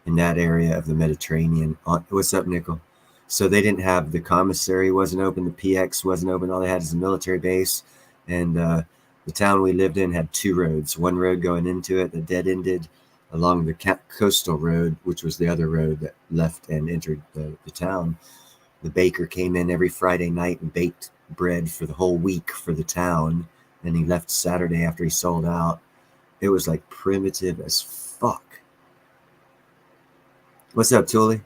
in that area of the Mediterranean. What's up, Nickel? So they didn't have, the commissary wasn't open, the PX wasn't open. All they had is a military base, and the town we lived in had two roads. One road going into it that dead ended along the coastal road, which was the other road that left and entered the town. The baker came in every Friday night and baked bread for the whole week for the town. And he left Saturday after he sold out. It was like primitive as fuck. What's up, Tully?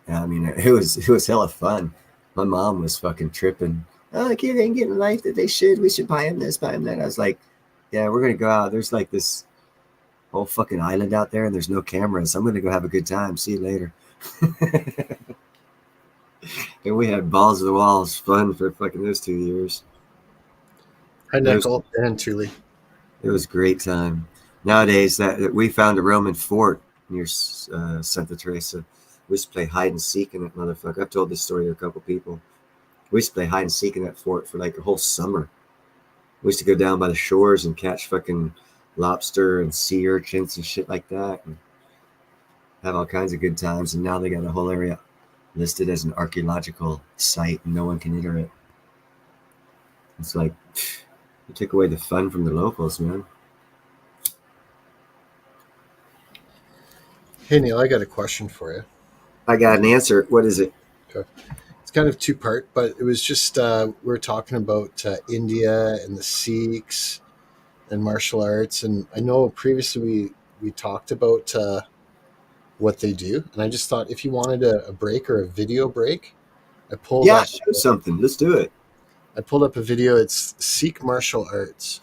Yeah, I mean, it was hella fun. My mom was fucking tripping. Oh, the kid ain't getting the life that they should. We should buy him this, buy him that. I was like, yeah, we're going to go out. There's like this whole fucking island out there and there's no cameras. I'm going to go have a good time. See you later. And we had balls of the walls fun for fucking those 2 years. Hi, Nickel and Thule. It was a great time. Nowadays, that we found a Roman fort near Santa Teresa. We used to play hide and seek in that motherfucker. I've told this story to a couple people. We used to play hide and seek in that fort for like a whole summer. We used to go down by the shores and catch fucking lobster and sea urchins and shit like that, and have all kinds of good times. And now they got a whole area listed as an archaeological site and no one can enter it. It's like, you took away the fun from the locals, man. Hey, Neil, I got a question for you. I got an answer. What is it? Okay. It's kind of two-part, but it was just we were talking about India and the Sikhs and martial arts, and I know previously we talked about what they do, and I just thought if you wanted a break or a video break, I pulled Yeah, up show something. Let's do it. I pulled up a video. It's Sikh martial arts.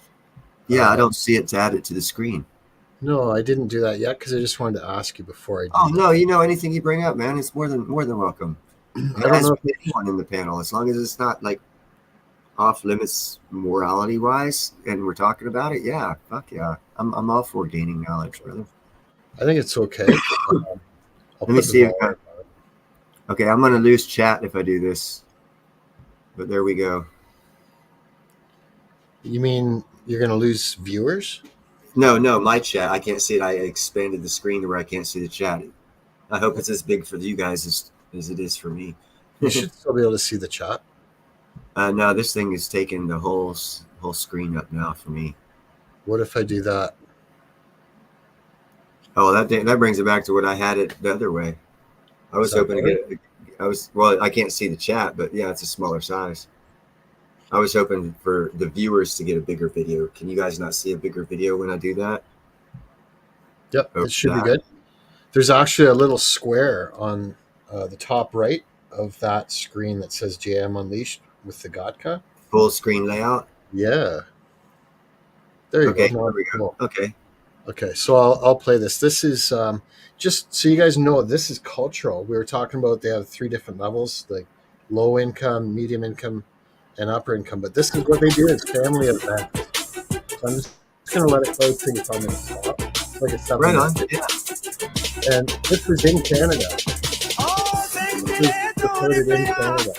Yeah, I don't see it to add it to the screen. No, I didn't do that yet because I just wanted to ask you before I do. Oh no, you know, anything you bring up, man, it's more than welcome. I don't know if anyone in the panel, as long as it's not like off limits morality wise, and we're talking about it. Yeah, fuck yeah, I'm all for gaining knowledge, brother. I think it's okay. Let me see. Okay, I'm gonna lose chat if I do this, but there we go. You mean you're gonna lose viewers? No, my chat. I can't see it. I expanded the screen to where I can't see the chat. I hope it's as big for you guys as it is for me. You should still be able to see the chat. No, this thing is taking the whole screen up now for me. What if I do that? Oh, that brings it back to what I had it the other way. I was hoping to get it. I can't see the chat, but yeah, it's a smaller size. I was hoping for the viewers to get a bigger video. Can you guys not see a bigger video when I do that? Yep, it should be good. There's actually a little square on the top right of that screen that says JM Unleashed with the Gatka. Full screen layout? Yeah. There you Okay, go. there we go. Okay. Okay, so I'll play this. This is just so you guys know, this is cultural. We were talking about they have 3 different levels, like low income, medium income, and upper income. But this is what they do is family events. So I'm just going to let it play till you tell me to stop. It's like a 7 Right on. minute. Yeah. And this was in Canada. This was recorded in Canada.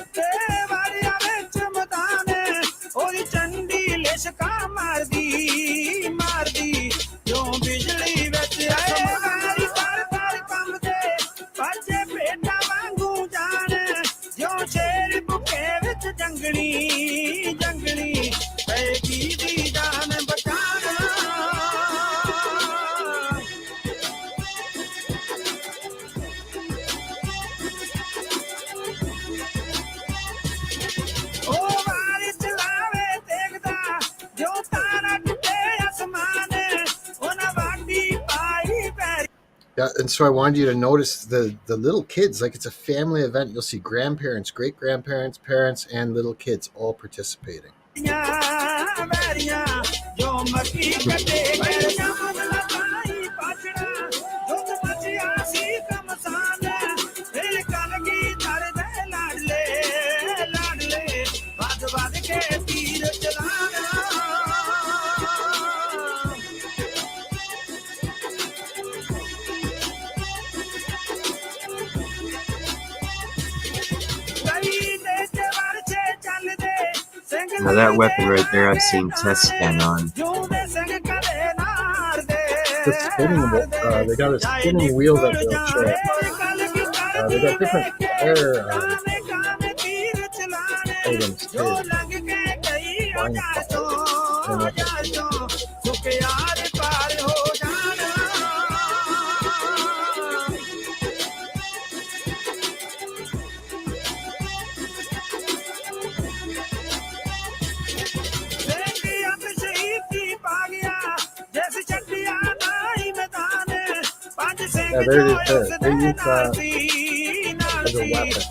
Yeah, and so I wanted you to notice the little kids. Like, it's a family event. You'll see grandparents, great grandparents, parents, and little kids all participating. Now that weapon right there, I've seen test scan on. The spinning, they got a spinning wheel that they'll show. They got different fire items too. Flying yeah, there it is. They use that as a weapon.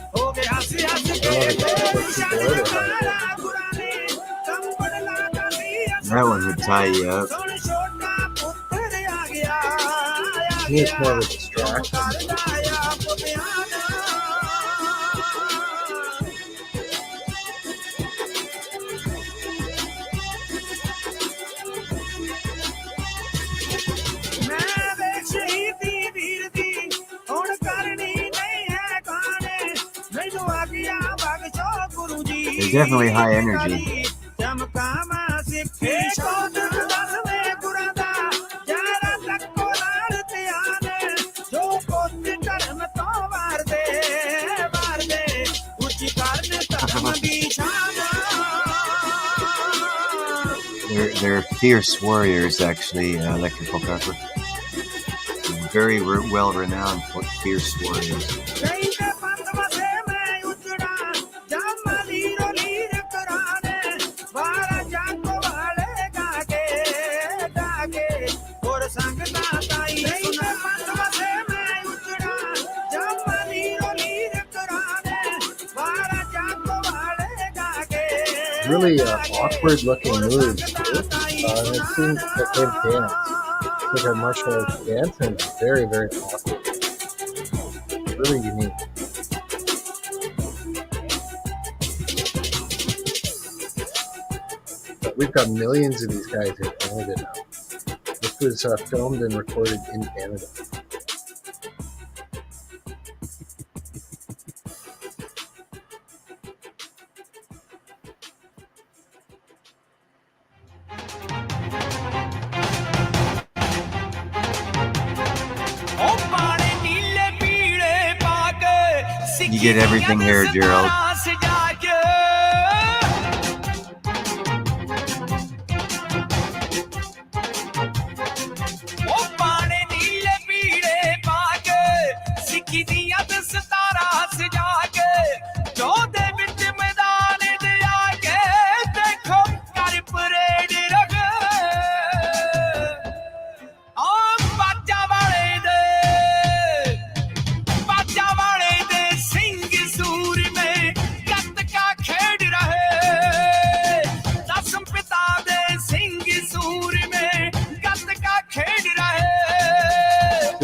That one would tie you up. It's more of a distraction. There's definitely high energy. They're fierce warriors, actually, Electrical Pepper. Very well renowned for fierce warriors. Really awkward looking moves. It seems that they dance. It's like a martial arts dance, and it's very, very awkward. Really unique. But we've got millions of these guys in Canada now. This was filmed and recorded in Canada. You get everything here, Gerald.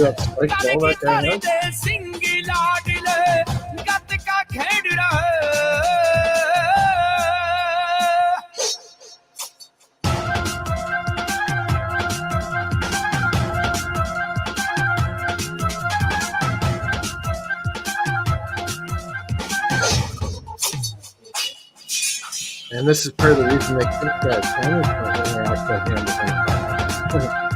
you have spiked ball that guy has? And this is part of the reason they took that tennis when they also hand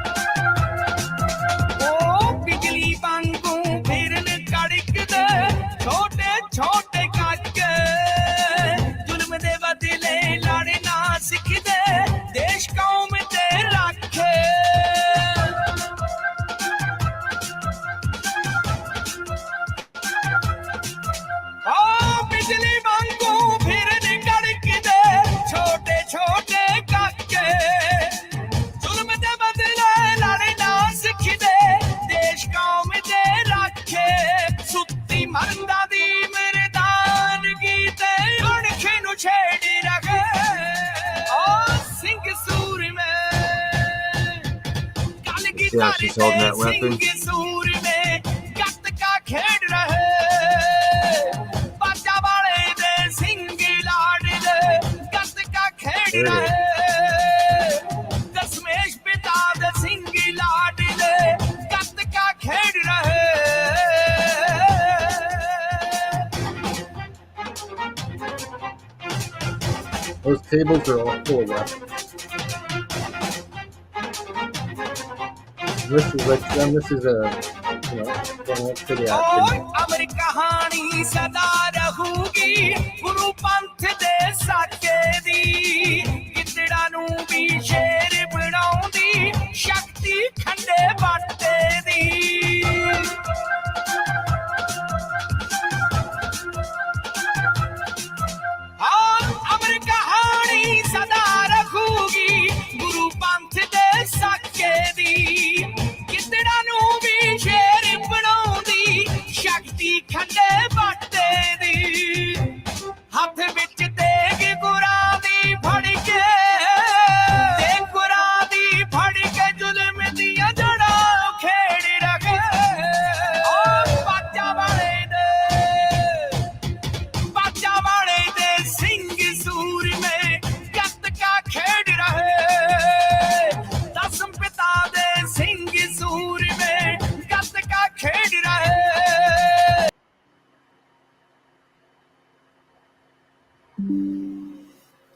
Yeah, she's holding that weapon. Those tables are all full of weapons. This is like them. This is a, you know, going up to the action.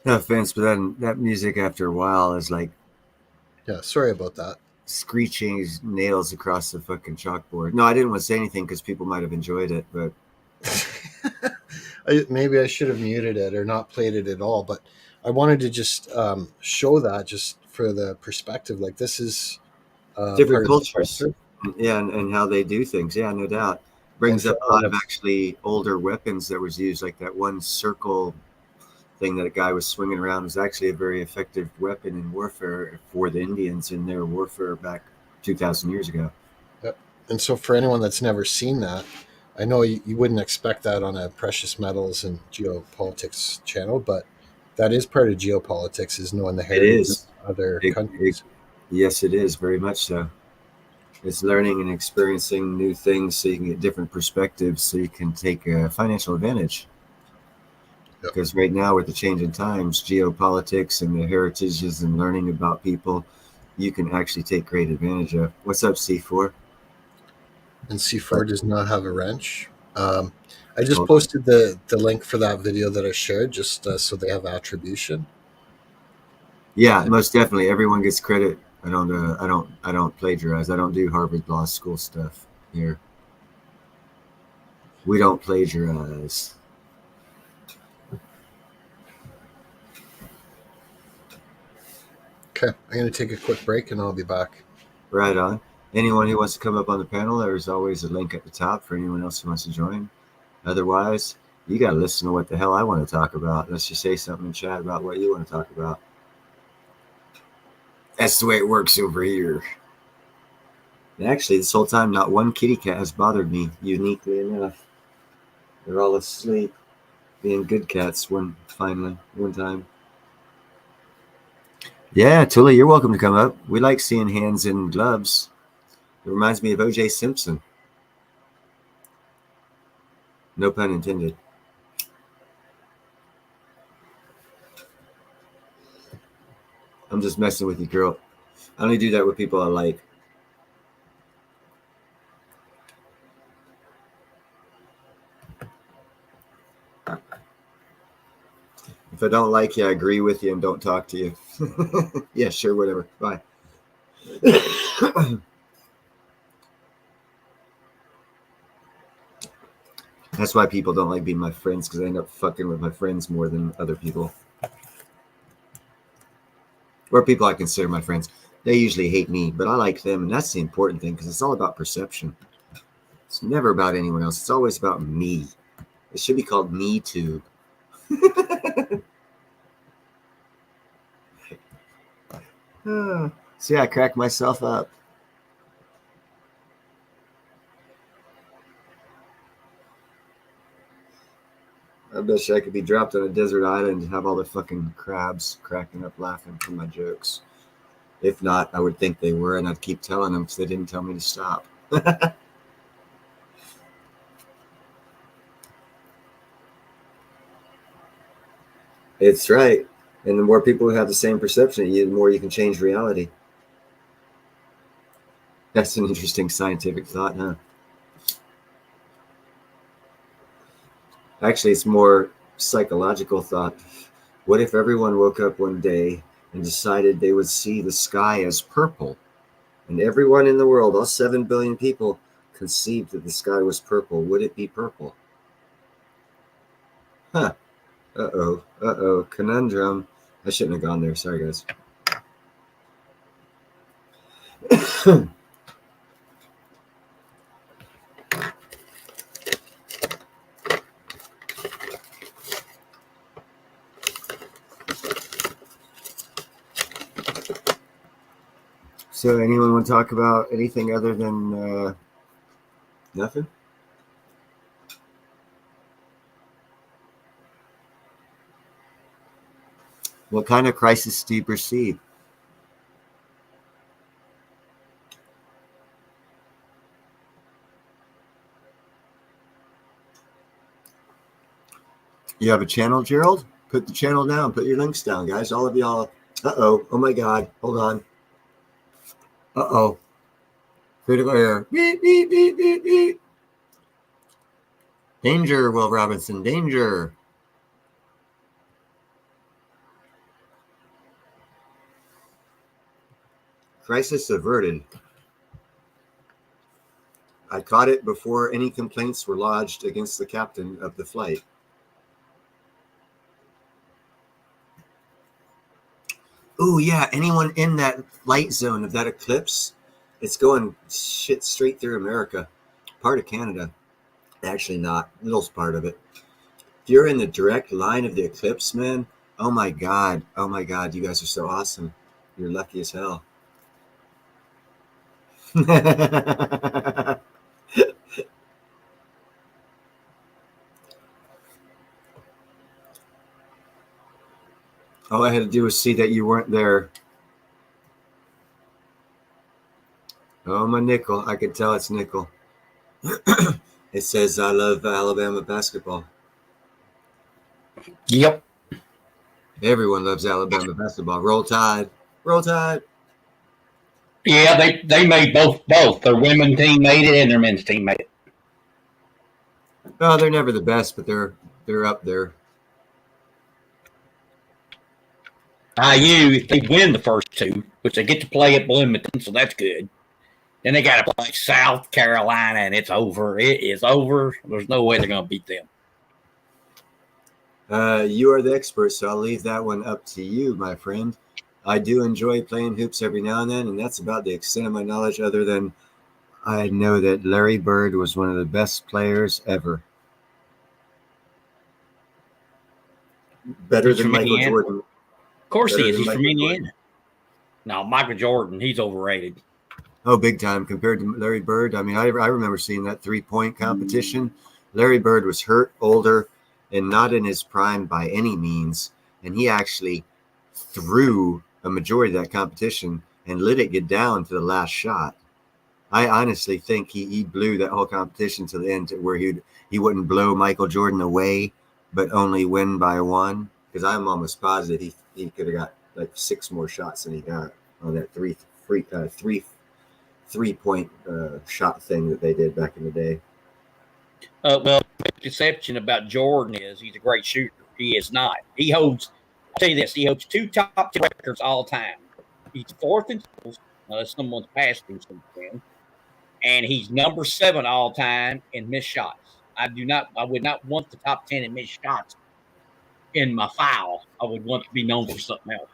No offense, but then that music after a while is like Yeah, sorry about that. screeching nails across the fucking chalkboard. No, I didn't want to say anything because people might have enjoyed it, but Maybe I should have muted it or not played it at all, but I wanted to just show that just for the perspective. Like, this is different cultures. Yeah, and how they do things. Yeah, no doubt. Brings up a lot of actually older weapons that was used, like that one circle thing that a guy was swinging around was actually a very effective weapon in warfare for the Indians in their warfare back 2,000 years ago. Yep. And so for anyone that's never seen that, I know you wouldn't expect that on a precious metals and geopolitics channel, but that is part of geopolitics, is knowing the heritage of other countries. Yes, it is, very much so. It's learning and experiencing new things so you can get different perspectives so you can take a financial advantage. Yep. Because right now, with the change in times, geopolitics and the heritages and learning about people, you can actually take great advantage of. What's up, C4? And C4 does not have a wrench. I just posted the link for that video that I shared, just so they have attribution. Yeah, most definitely. Everyone gets credit. I don't plagiarize. I don't do Harvard Law School stuff here. We don't plagiarize. Okay, I'm going to take a quick break and I'll be back. Right on. Anyone who wants to come up on the panel, there's always a link at the top for anyone else who wants to join. Otherwise, you got to listen to what the hell I want to talk about. Let's just say something in chat about what you want to talk about. That's the way it works over here. And actually, this whole time, not one kitty cat has bothered me, uniquely enough. They're all asleep, being good cats one time. Yeah, Tully, you're welcome to come up. We like seeing hands in gloves. It reminds me of O.J. Simpson. No pun intended. I'm just messing with you, girl. I only do that with people I like. If I don't like you, I agree with you and don't talk to you. Yeah, sure, whatever. Bye. That's why people don't like being my friends, because I end up fucking with my friends more than other people. Or people I consider my friends. They usually hate me, but I like them, and that's the important thing, because it's all about perception. It's never about anyone else. It's always about me. It should be called Me Too. See, I cracked myself up. I bet you I could be dropped on a desert island and have all the fucking crabs cracking up laughing from my jokes. If not, I would think they were, and I'd keep telling them because they didn't tell me to stop. It's right. And the more people who have the same perception of you, the more you can change reality. That's an interesting scientific thought, huh? Actually, it's more psychological thought. What if everyone woke up one day and decided they would see the sky as purple? And everyone in the world, all 7 billion people, conceived that the sky was purple. Would it be purple? Huh. Uh-oh. Conundrum. I shouldn't have gone there. Sorry, guys. So anyone want to talk about anything other than nothing? What kind of crisis do you perceive? You have a channel, Gerald? Put the channel down. Put your links down, guys. All of y'all. Uh-oh. Oh, my God. Hold on. Uh-oh. Critical error. Beep, beep, beep, beep, beep. Danger, Will Robinson. Danger. Crisis averted. I caught it before any complaints were lodged against the captain of the flight. Oh, yeah. Anyone in that light zone of that eclipse? It's going shit straight through America. Part of Canada. Actually not. Little's part of it. If you're in the direct line of the eclipse, man, oh my God. Oh my God. You guys are so awesome. You're lucky as hell. All I had to do was see that you weren't there. Oh, my nickel. I could tell it's nickel. It says, I love Alabama basketball. Yep. Everyone loves Alabama basketball. Roll Tide. Roll Tide. Yeah, they made both. Their women's team made it and their men's team made it. Oh, they're never the best, but they're up there. IU, if they win the first two, which they get to play at Bloomington, so that's good. Then they got to play South Carolina, and it's over. It is over. There's no way they're going to beat them. You are the expert, so I'll leave that one up to you, my friend. I do enjoy playing hoops every now and then, and that's about the extent of my knowledge, other than I know that Larry Bird was one of the best players ever. Better than Michael Jordan. Of course he is. He's from Indiana. No, Michael Jordan, he's overrated. Oh, big time compared to Larry Bird. I mean, I remember seeing that 3-point competition. Larry Bird was hurt, older, and not in his prime by any means. And he actually threw a majority of that competition and let it get down to the last shot. I honestly think he blew that whole competition to the end, to where he wouldn't blow Michael Jordan away, but only win by one. Because I'm almost positive he could have got like 6 more shots than he got on that three point shot thing that they did back in the day. Well, the deception about Jordan is he's a great shooter. He is not. I'll tell you this, he holds 2 top 10 records all time. He's 4th in totals, unless someone's passed him since then. And he's number 7 all time in missed shots. I would not want the top 10 in missed shots in my file. I would want to be known for something else.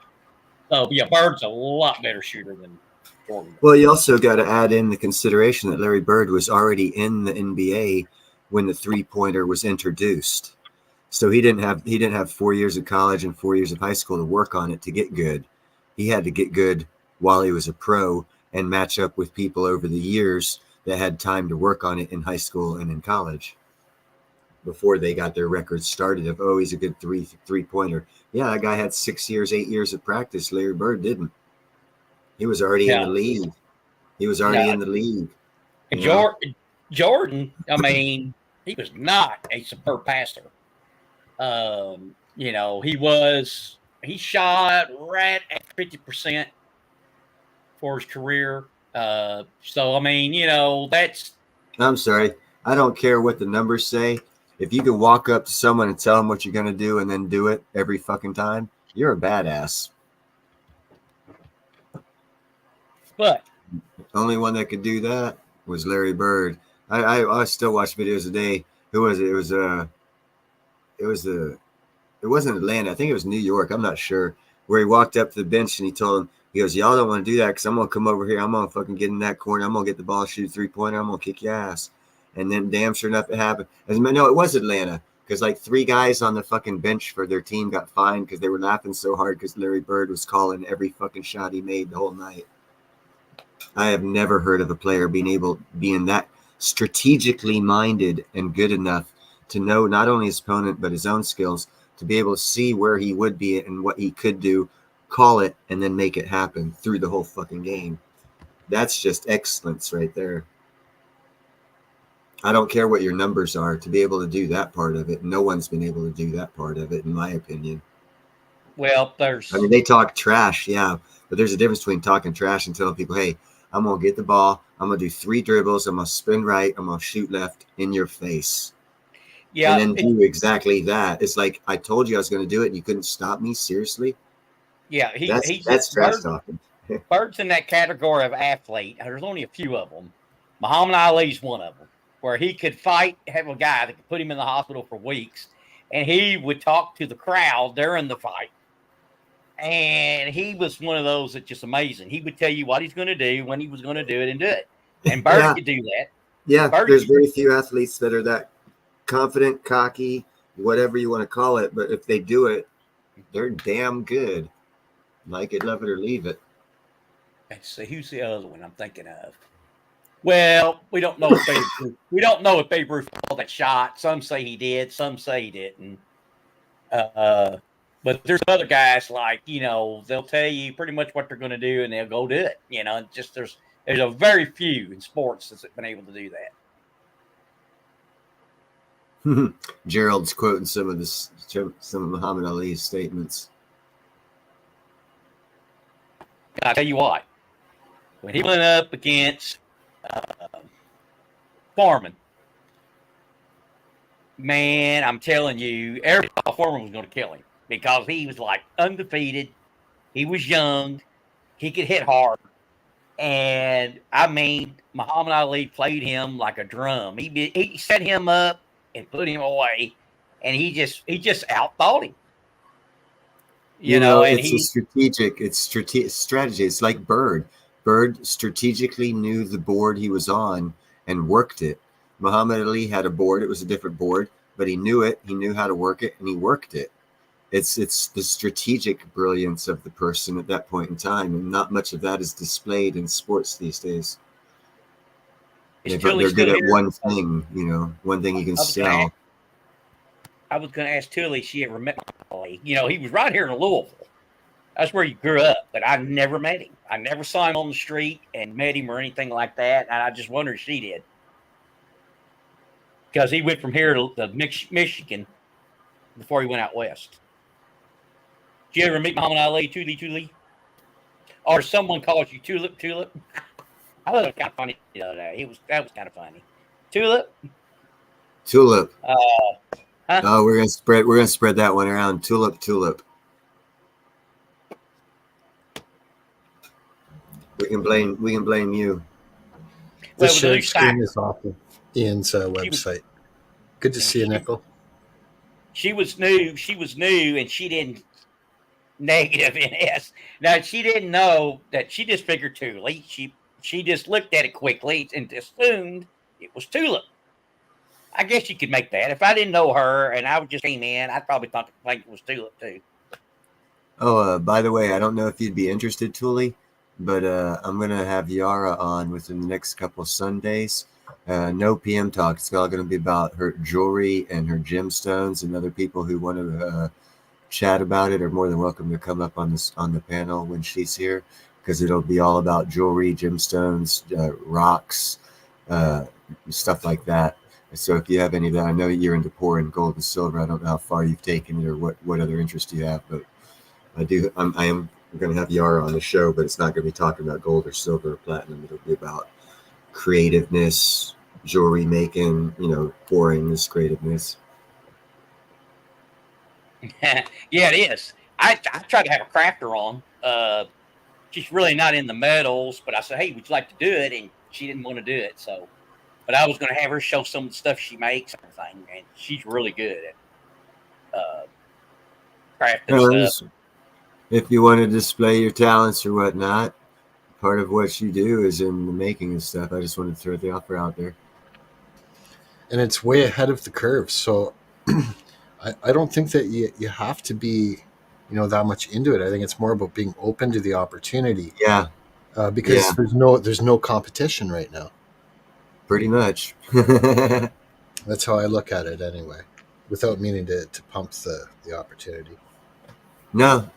So, yeah, Bird's a lot better shooter than Jordan. Well, you also got to add in the consideration that Larry Bird was already in the NBA when the 3-pointer was introduced. So he didn't have 4 years of college and 4 years of high school to work on it to get good. He had to get good while he was a pro and match up with people over the years that had time to work on it in high school and in college before they got their records started of, oh, he's a good three-pointer. Yeah, that guy had 6 years, 8 years of practice. Larry Bird didn't. He was already in the league. He was already in the league. Jordan, I mean, he was not a superb passer. He shot right at 50% for his career. So, I mean, that's. I'm sorry. I don't care what the numbers say. If you can walk up to someone and tell them what you're going to do and then do it every fucking time, you're a badass. But only one that could do that was Larry Bird. I still watch videos a day. Who was it? It wasn't Atlanta. I think it was New York. I'm not sure. Where he walked up to the bench and he told him, he goes, y'all don't want to do that because I'm going to come over here. I'm going to fucking get in that corner. I'm going to get the ball, shoot a 3-pointer. I'm going to kick your ass. And then damn sure enough, it happened. No, it was Atlanta because like 3 guys on the fucking bench for their team got fined because they were laughing so hard because Larry Bird was calling every fucking shot he made the whole night. I have never heard of a player being that strategically minded and good enough to know not only his opponent but his own skills, to be able to see where he would be and what he could do, call it, and then make it happen through the whole fucking game. That's just excellence right there. I don't care what your numbers are, to be able to do that part of it. No one's been able to do that part of it, in my opinion. Well, they talk trash, yeah, but there's a difference between talking trash and telling people, hey, I'm going to get the ball, I'm going to do 3 dribbles, I'm going to spin right, I'm going to shoot left in your face. Yeah. And then do exactly that. It's like, I told you I was going to do it and you couldn't stop me? Seriously? Yeah, that's trash talking. Bird's in that category of athlete. There's only a few of them. Muhammad Ali's one of them, where he could fight, have a guy that could put him in the hospital for weeks, and he would talk to the crowd during the fight. And he was one of those that's just amazing. He would tell you what he's going to do, when he was going to do it, and do it. And Bird could do that. Yeah, there's very few athletes that are that confident, cocky, whatever you want to call it. But if they do it, they're damn good. Like it, love it, or leave it. Let's see, who's the other one I'm thinking of? Well, we don't know if Babe Ruth called that shot. Some say he did, some say he didn't. But there's other guys like, they'll tell you pretty much what they're going to do and they'll go do it. Just there's a very few in sports that's been able to do that. Gerald's quoting some of Muhammad Ali's statements. I'll tell you what, when he went up against Foreman, man, I'm telling you, everybody thought Foreman was going to kill him because he was like undefeated. He was young. He could hit hard. And I mean, Muhammad Ali played him like a drum. He set him up and put him away, and he just outthought him. It's strategy. It's like Bird. Bird strategically knew the board he was on and worked it. Muhammad Ali had a board. It was a different board, but he knew it. He knew how to work it, and he worked it. It's the strategic brilliance of the person at that point in time, and not much of that is displayed in sports these days. They're good at one thing, one thing you can sell. I was going to ask Tilly, she ever met Ali. He was right here in Louisville. That's where you grew up, but I never met him. I never saw him on the street and met him or anything like that. And I just wonder if she did. Because he went from here to Michigan before he went out west. Did you ever meet Muhammad Ali, Tuli? Or someone calls you Tulip? I thought it was kind of funny the other day. That was kind of funny. Tulip? Tulip. Huh? Oh, we're gonna spread that one around. Tulip. We can blame you. The Well, shared screen is off of Ian's website. Good to see you, Nickel. She was new, and she didn't negative NS. Now she didn't know that. She just figured Thule. She just looked at it quickly and assumed it was Tulip. I guess you could make that. If I didn't know her and I just came in, I'd probably think it was Tulip too. Oh, by the way, I don't know if you'd be interested, Thule, but I'm gonna have Yara on within the next couple of Sundays. No PM talk. It's all going to be about her jewelry and her gemstones, and other people who want to chat about it are more than welcome to come up on the panel when she's here, because it'll be all about jewelry, gemstones, rocks, stuff like that. So if you have any of that, I know you're into pouring gold and silver. I don't know how far you've taken it or what other interest you have, but I am going to have Yara on the show, but it's not going to be talking about gold or silver or platinum. It'll be about creativeness, jewelry making, pouring this creativeness. Yeah, it is. I tried to have a crafter on. She's really not in the metals, but I said, hey, would you like to do it? And she didn't want to do it. So, but I was going to have her show some of the stuff she makes and everything. And she's really good at crafting stuff. If you want to display your talents or whatnot, part of what you do is in the making of stuff. I just wanted to throw the offer out there. And it's way ahead of the curve. So I don't think that you have to be, that much into it. I think it's more about being open to the opportunity. Yeah. Because there's no competition right now. Pretty much. That's how I look at it anyway, without meaning to pump the opportunity. No.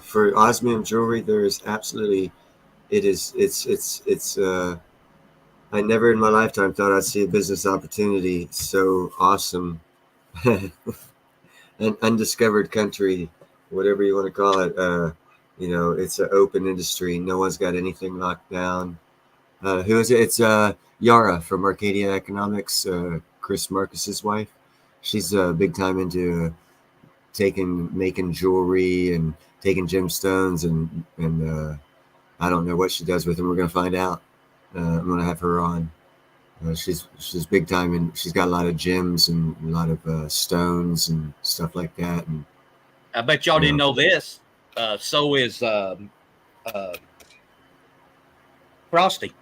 For osmium jewelry, there is absolutely, it's I never in my lifetime thought I'd see a business opportunity so awesome. An undiscovered country, whatever you want to call it. It's an open industry. No one's got anything locked down. Who is it? It's Yara from Arcadia Economics, Chris Marcus's wife. She's big time into making jewelry and taking gemstones and I don't know what she does with them. We're gonna find out. I'm gonna have her on. She's big time, and she's got a lot of gems and a lot of stones and stuff like that. And I bet y'all didn't know this. So is Frosty.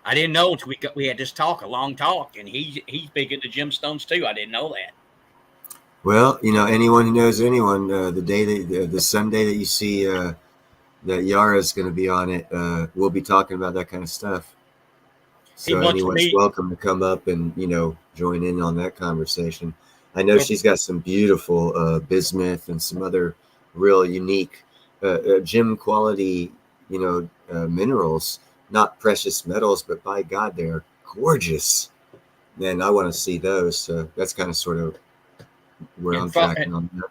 I didn't know until we had this a long talk, and he's big into gemstones too. I didn't know that. Well, anyone who knows anyone, the Sunday that you see that Yara's going to be on it, we'll be talking about that kind of stuff. So anyone's welcome to come up and join in on that conversation. I know she's got some beautiful bismuth and some other real unique gem quality, minerals. Not precious metals, but by God, they're gorgeous. And I want to see those. So that's kind of sort of where I'm tracking on that.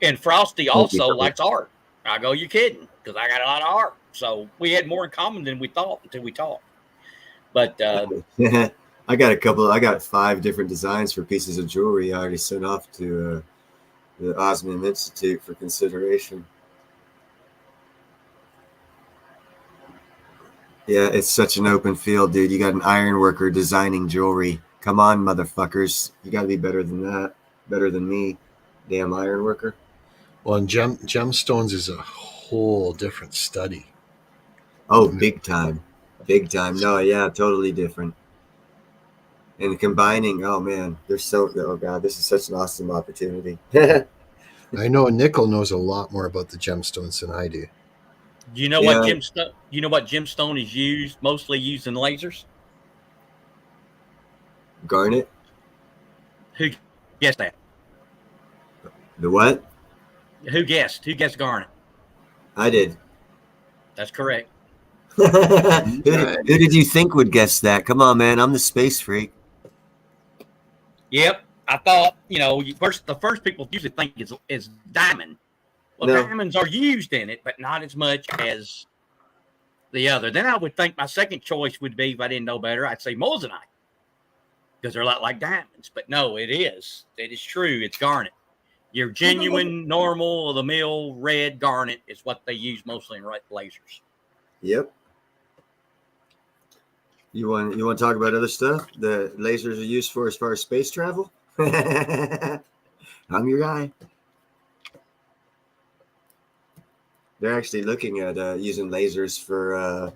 And Frosty also likes art. I go, you kidding? Because I got a lot of art. So we had more in common than we thought until we talked. But I got 5 different designs for pieces of jewelry I already sent off to the Osmium Institute for consideration. Yeah, it's such an open field, dude. You got an iron worker designing jewelry. Come on, motherfuckers. You got to be better than that. Better than me. Damn iron worker. Well, and gemstones is a whole different study. Oh, big time. Big time. No, yeah, totally different. And combining, oh, man. Oh, God, this is such an awesome opportunity. I know Nickel knows a lot more about the gemstones than I do. Do you know what gemstone? You know what gemstone is mostly used in lasers? Garnet. Who guessed that? The what? Who guessed? Who guessed garnet? I did. That's correct. Who did you think would guess that? Come on, man. I'm the space freak. Yep. I thought, the first people usually think is diamond. Well, No. diamonds are used in it, but not as much as the other. Then I would think my second choice would be, if I didn't know better, I'd say moissanite, because they're a lot like diamonds. But no, it is. It is true. It's garnet. Your genuine, normal, of the mill red garnet is what they use mostly in lasers. Yep. You want to talk about other stuff the lasers are used for as far as space travel? I'm your guy. They're actually looking at using lasers for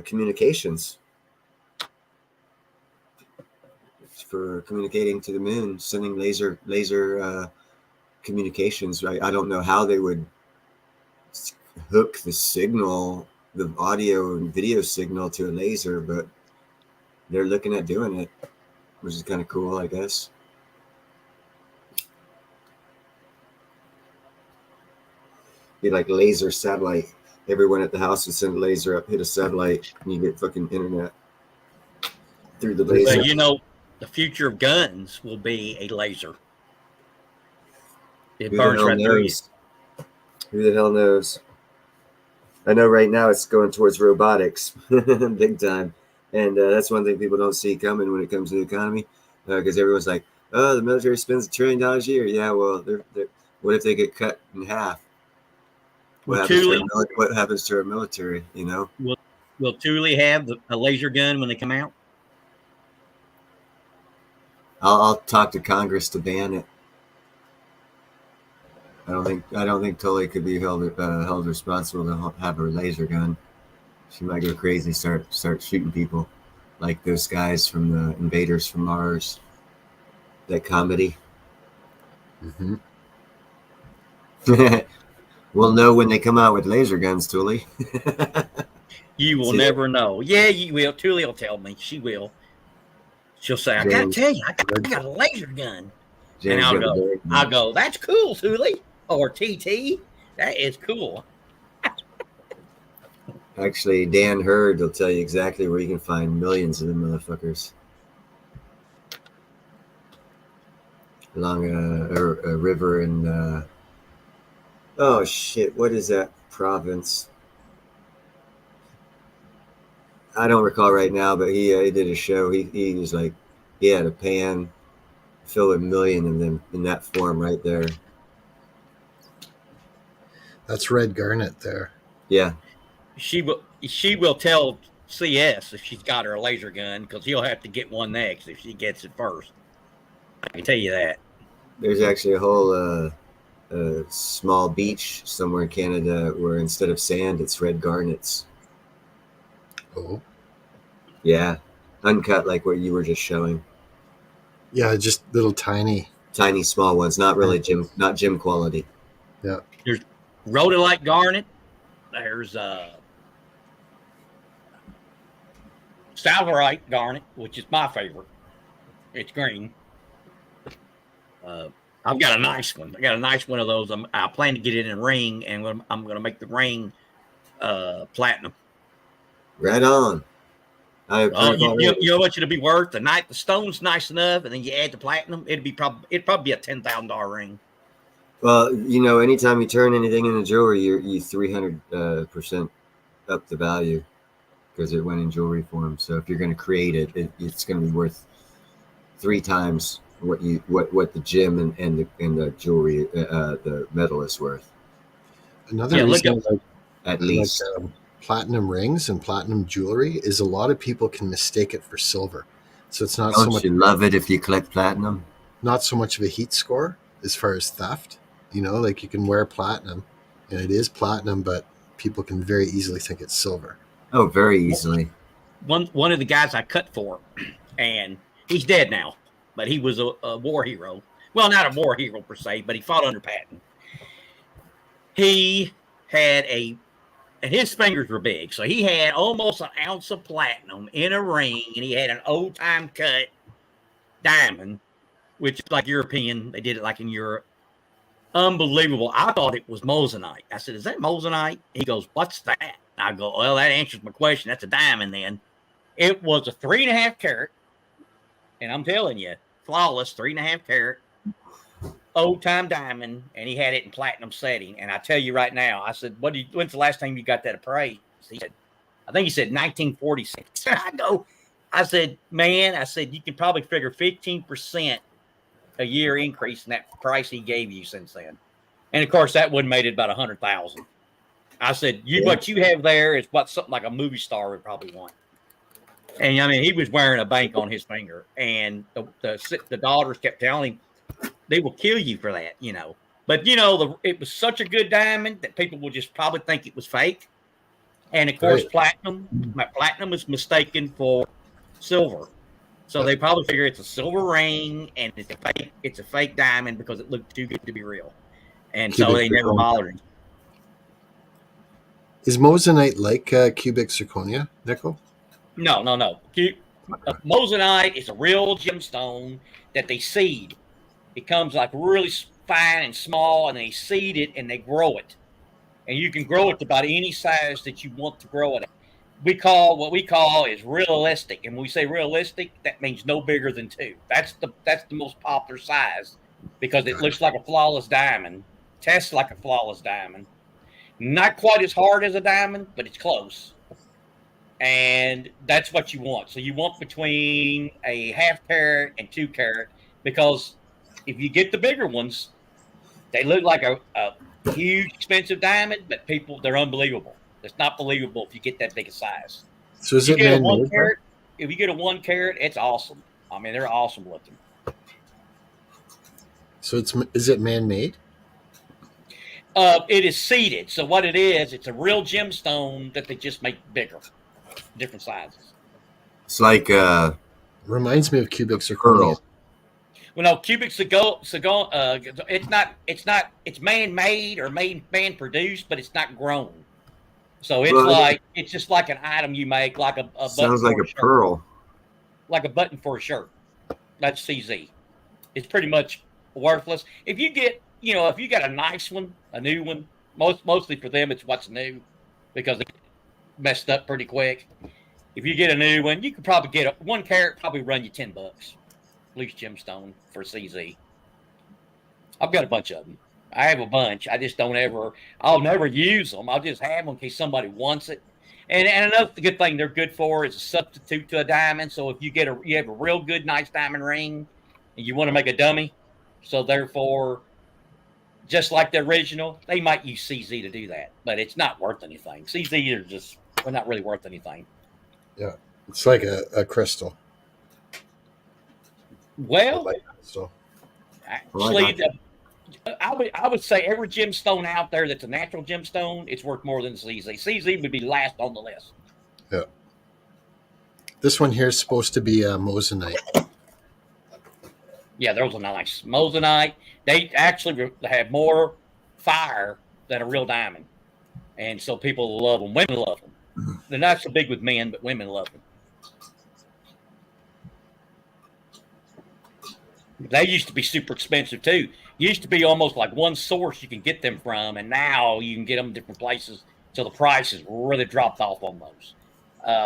communications, for communicating to the moon, sending laser communications. I don't know how they would hook the signal, the audio and video signal, to a laser, but they're looking at doing it, which is kind of cool, I guess. Be like laser satellite. Everyone at the house would send a laser up, hit a satellite, and you get fucking internet through the laser. But the future of guns will be a laser. It burns right through you. Who the hell knows? I know right now it's going towards robotics, big time. And that's one thing people don't see coming when it comes to the economy, because everyone's like, oh, the military spends $1 trillion a year. Yeah, well, what if they get cut in half? What happens to our military, Will Thule have a laser gun when they come out? I'll talk to Congress to ban it. I don't think Thule could be held responsible to have a laser gun. She might go crazy, start shooting people, like those guys from the Invaders from Mars. That comedy. Mm-hmm. We'll know when they come out with laser guns, Thule. You will never know. Yeah, you will. Thule will tell me. She will. She'll say, I gotta tell you, I got a laser gun. James, and I'll go, that's cool, Thule. Or TT. That is cool. Actually, Dan Hurd will tell you exactly where you can find millions of them motherfuckers. Along a river in... oh, shit. What is that province? I don't recall right now, but he did a show. He was like, he had a pan filled with 1 million of them in that form right there. That's red garnet there. Yeah. She will tell CS if she's got her a laser gun, because he'll have to get one next if she gets it first. I can tell you that. There's actually a whole small beach somewhere in Canada where instead of sand, it's red garnets. Oh. Yeah. Uncut, like what you were just showing. Yeah, just little tiny small ones, not really gym quality. Yeah. There's rhodolite garnet. There's Salvarite garnet, which is my favorite. It's green. I've got a nice one. I got a nice one of those. I plan to get it in a ring, and I'm going to make the ring platinum. Right on. You know what it'll be worth? The stone's nice enough, and then you add the platinum. It'd probably be a $10,000 ring. Well, anytime you turn anything into jewelry, you 300% up the value because it went in jewelry form. So if you're going to create it, it's going to be worth 3 times what the gem and the jewelry, the metal is worth. Another reason, at least. Platinum rings and platinum jewelry is a lot of people can mistake it for silver. So it's not Don't so much. You love it if you collect platinum? Not so much of a heat score as far as theft. Like you can wear platinum and it is platinum, but people can very easily think it's silver. Oh, very easily. One of the guys I cut for, and he's dead now, but he was a war hero. Well, not a war hero per se, but he fought under Patton. He had and his fingers were big, so he had almost an ounce of platinum in a ring, and he had an old-time cut diamond, which is like European. They did it like in Europe. Unbelievable. I thought it was moissanite. I said, "Is that moissanite?" He goes, "What's that?" I go, "Well, that answers my question. That's a diamond then." It was a 3.5 carat, and I'm telling you, flawless 3.5 carat old time diamond, and he had it in platinum setting. And I tell you right now, I said, when's the last time you got that appraised? He said, I think he said 1946. I said, man, I said, you can probably figure 15% a year increase in that price he gave you since then. And of course, that would have made it about 100,000. I said, what you have there is what something like a movie star would probably want. And I mean, he was wearing a bank on his finger, and the daughters kept telling him, they will kill you for that, you know. But, you know, it was such a good diamond that people will just probably think it was fake. And, of course, platinum was mistaken for silver. So they probably figure it's a silver ring and it's a fake diamond because it looked too good to be real. And so they never bothered him. Is moissanite like cubic zirconia, nickel? No. Moissanite is a real gemstone that they seed. It comes like really fine and small, and they seed it and they grow it. And you can grow it to about any size that you want to grow it at. What we call is realistic. And when we say realistic, that means no bigger than 2. That's the most popular size because it looks like a flawless diamond, tests like a flawless diamond. Not quite as hard as a diamond, but it's close. And that's what you want. So you want between a 1/2 carat and 2 carat, because if you get the bigger ones, they look like a huge, expensive diamond, but they're unbelievable. It's not believable if you get that big a size. So is it man-made? If you get a 1 carat, it's awesome. I mean, they're awesome looking. So is it man-made? It is seeded. So what it is, it's a real gemstone that they just make bigger, different sizes. It's like reminds me of cubic zirconia. Well, no, cubic it's man-made or man-produced, but it's not grown. So it's just like an item you make, like a button. Sounds like a pearl. Like a button for a shirt. That's CZ. It's pretty much worthless. If you got a nice one, a new one, mostly for them it's what's new because it messed up pretty quick. If you get a new one, you could probably get 1 carat, probably run you $10. Loose gemstone for CZ. I've got a bunch of them. I have a bunch. I just I'll never use them. I'll just have them in case somebody wants it. And another good thing they're good for is a substitute to a diamond. So if you have a real good, nice diamond ring and you want to make a dummy, so therefore, just like the original, they might use CZ to do that, but it's not worth anything. CZ are not really worth anything. Yeah. It's like a crystal. Well, actually, I would say every gemstone out there that's a natural gemstone, it's worth more than CZ. CZ would be last on the list. Yeah. This one here is supposed to be moissanite. Yeah, those are nice. Moissanite, they actually have more fire than a real diamond. And so people love them. Women love them. They're not so big with men, but women love them. They used to be super expensive too. Used to be almost like one source you can get them from, and now you can get them different places. So the prices really dropped off on those.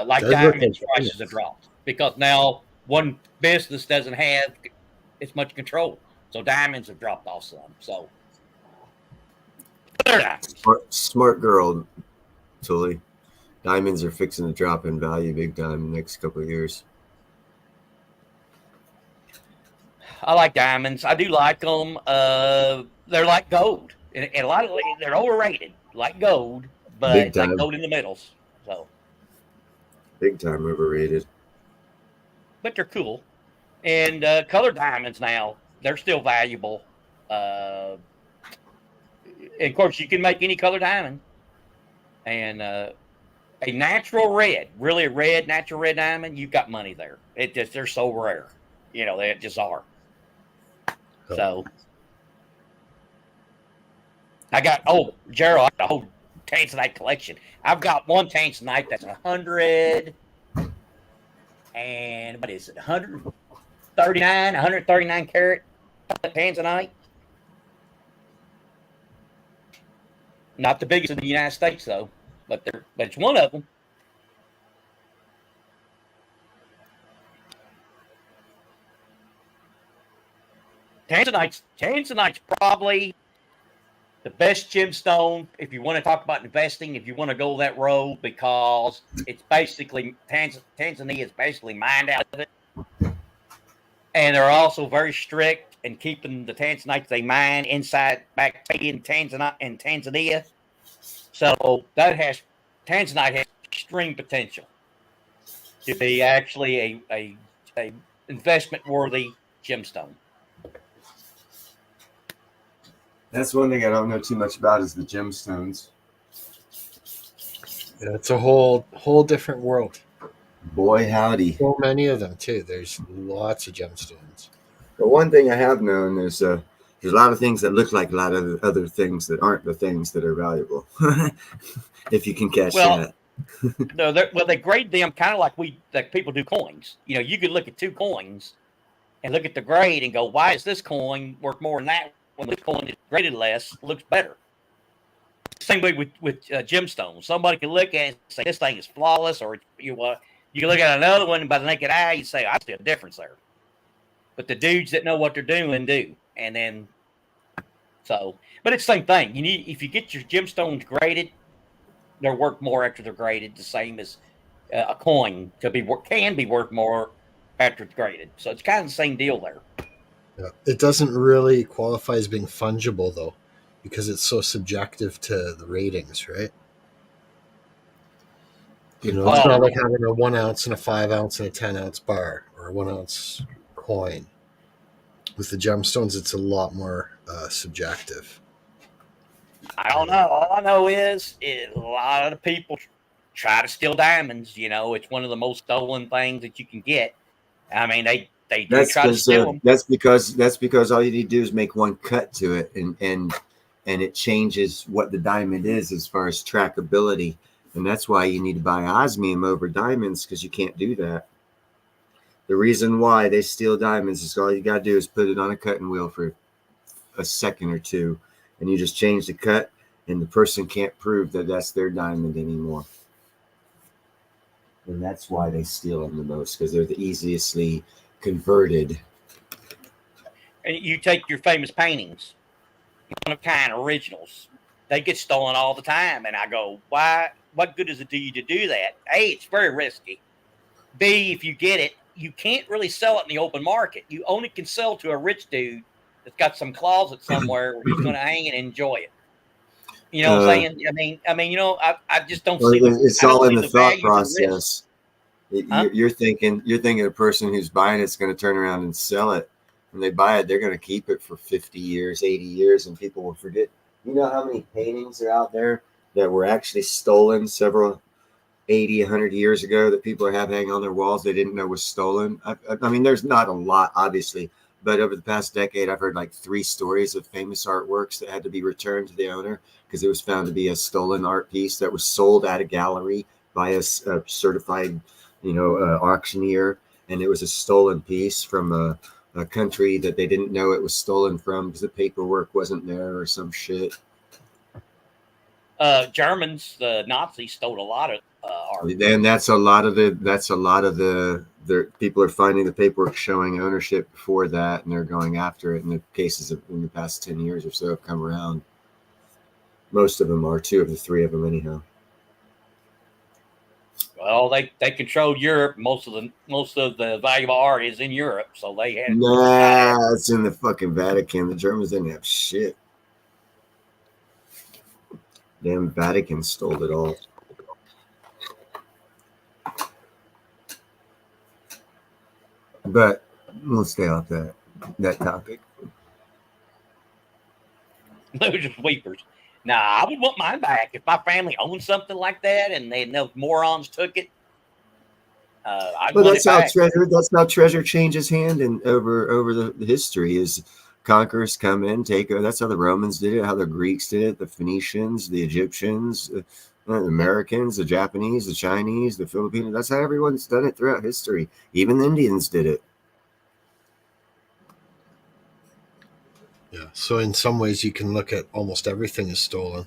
Like diamonds, prices have dropped because now one business doesn't have as much control. So diamonds have dropped off some. So smart girl, Tully. Diamonds are fixing to drop in value big time in the next couple of years. I like diamonds. I do like them. They're like gold, and a lot of they're overrated, like gold, but like gold in the middles. So big time overrated. But they're cool, and colored diamonds now they're still valuable. And of course, you can make any color diamond, and a natural red, really a red, natural red diamond, you've got money there. They're so rare, they just are. So I got Gerald, I got a whole tanzanite collection. I've got one tanzanite that's 100 and what is it? 139 carat tanzanite. Not the biggest in the United States, though, but it's one of them. Tanzanite's probably the best gemstone if you want to talk about investing, if you want to go that road, because it's basically Tanzania is basically mined out of it. And they're also very strict in keeping the Tanzanites they mine back in Tanzania. So Tanzanite has extreme potential to be actually a investment worthy gemstone. That's one thing I don't know too much about is the gemstones. Yeah, it's a whole different world. Boy, howdy. So many of them too. There's lots of gemstones. But one thing I have known is there's a lot of things that look like a lot of other things that aren't the things that are valuable. If you can catch that. No, they grade them kind of like people do coins. You know, you could look at two coins and look at the grade and go, why is this coin worth more than that when this coin is graded less, looks better? Same way with gemstones. Somebody can look at it and say, this thing is flawless, or you can look at another one and by the naked eye, you say, I see a difference there. But the dudes that know what they're doing do. And then, but it's the same thing. If you get your gemstones graded, they're worth more after they're graded, the same as a coin can be worth more after it's graded. So it's kind of the same deal there. Yeah. It doesn't really qualify as being fungible, though, because it's so subjective to the ratings, right? You know, it's not like having a 1 ounce and a 5 ounce and a 10 ounce bar or a 1 ounce coin. With the gemstones, it's a lot more subjective. I don't know. All I know is a lot of the people try to steal diamonds. You know, it's one of the most stolen things that you can get. I mean, they do try to steal them. That's because all you need to do is make one cut to it, and it changes what the diamond is as far as trackability. And that's why you need to buy osmium over diamonds, because you can't do that. The reason why they steal diamonds is all you got to do is put it on a cutting wheel for a second or two, and you just change the cut, and the person can't prove that that's their diamond anymore. And that's why they steal them the most, because they're the easiestly converted. And you take your famous paintings, one-of-kind originals. They get stolen all the time, and I go, why? What good does it do you to do that? A, it's very risky. B, if you get it, you can't really sell it in the open market. You only can sell to a rich dude that's got some closet somewhere where he's going to hang and enjoy it. You know what I'm saying? I mean, you know, I just don't see. It's all in the thought process. You're thinking a person who's buying it's going to turn around and sell it. When they buy it, they're going to keep it for 50 years, 80 years, and people will forget. You know how many paintings are out there that were actually stolen several 80, 100 years ago that people have hanging on their walls they didn't know was stolen? I mean, there's not a lot, obviously, but over the past decade, I've heard like 3 stories of famous artworks that had to be returned to the owner because it was found to be a stolen art piece that was sold at a gallery by a certified, auctioneer, and it was a stolen piece from a country that they didn't know it was stolen from because the paperwork wasn't there or some shit. Germans, the Nazis, stole a lot of art. And that's a lot of the people are finding the paperwork showing ownership before that, and they're going after it. And the cases in the past 10 years or so have come around. Most of them are, 2 of the 3 of them anyhow. Well, they controlled Europe. Most of the valuable art is in Europe, so they had. Nah, it's in the fucking Vatican. The Germans didn't have shit. Damn Vatican stole it all. But we'll stay off that topic. Those are sweepers. Nah, I would want mine back if my family owned something like that and those morons took it. That's how treasure changes hand and over the history is conquerors come in, take over. That's how the Romans did it, how the Greeks did it, the Phoenicians, the Egyptians, the Americans, the Japanese, the Chinese, the Filipinos. That's how everyone's done it throughout history. Even the Indians did it. Yeah. So in some ways, you can look at almost everything as stolen.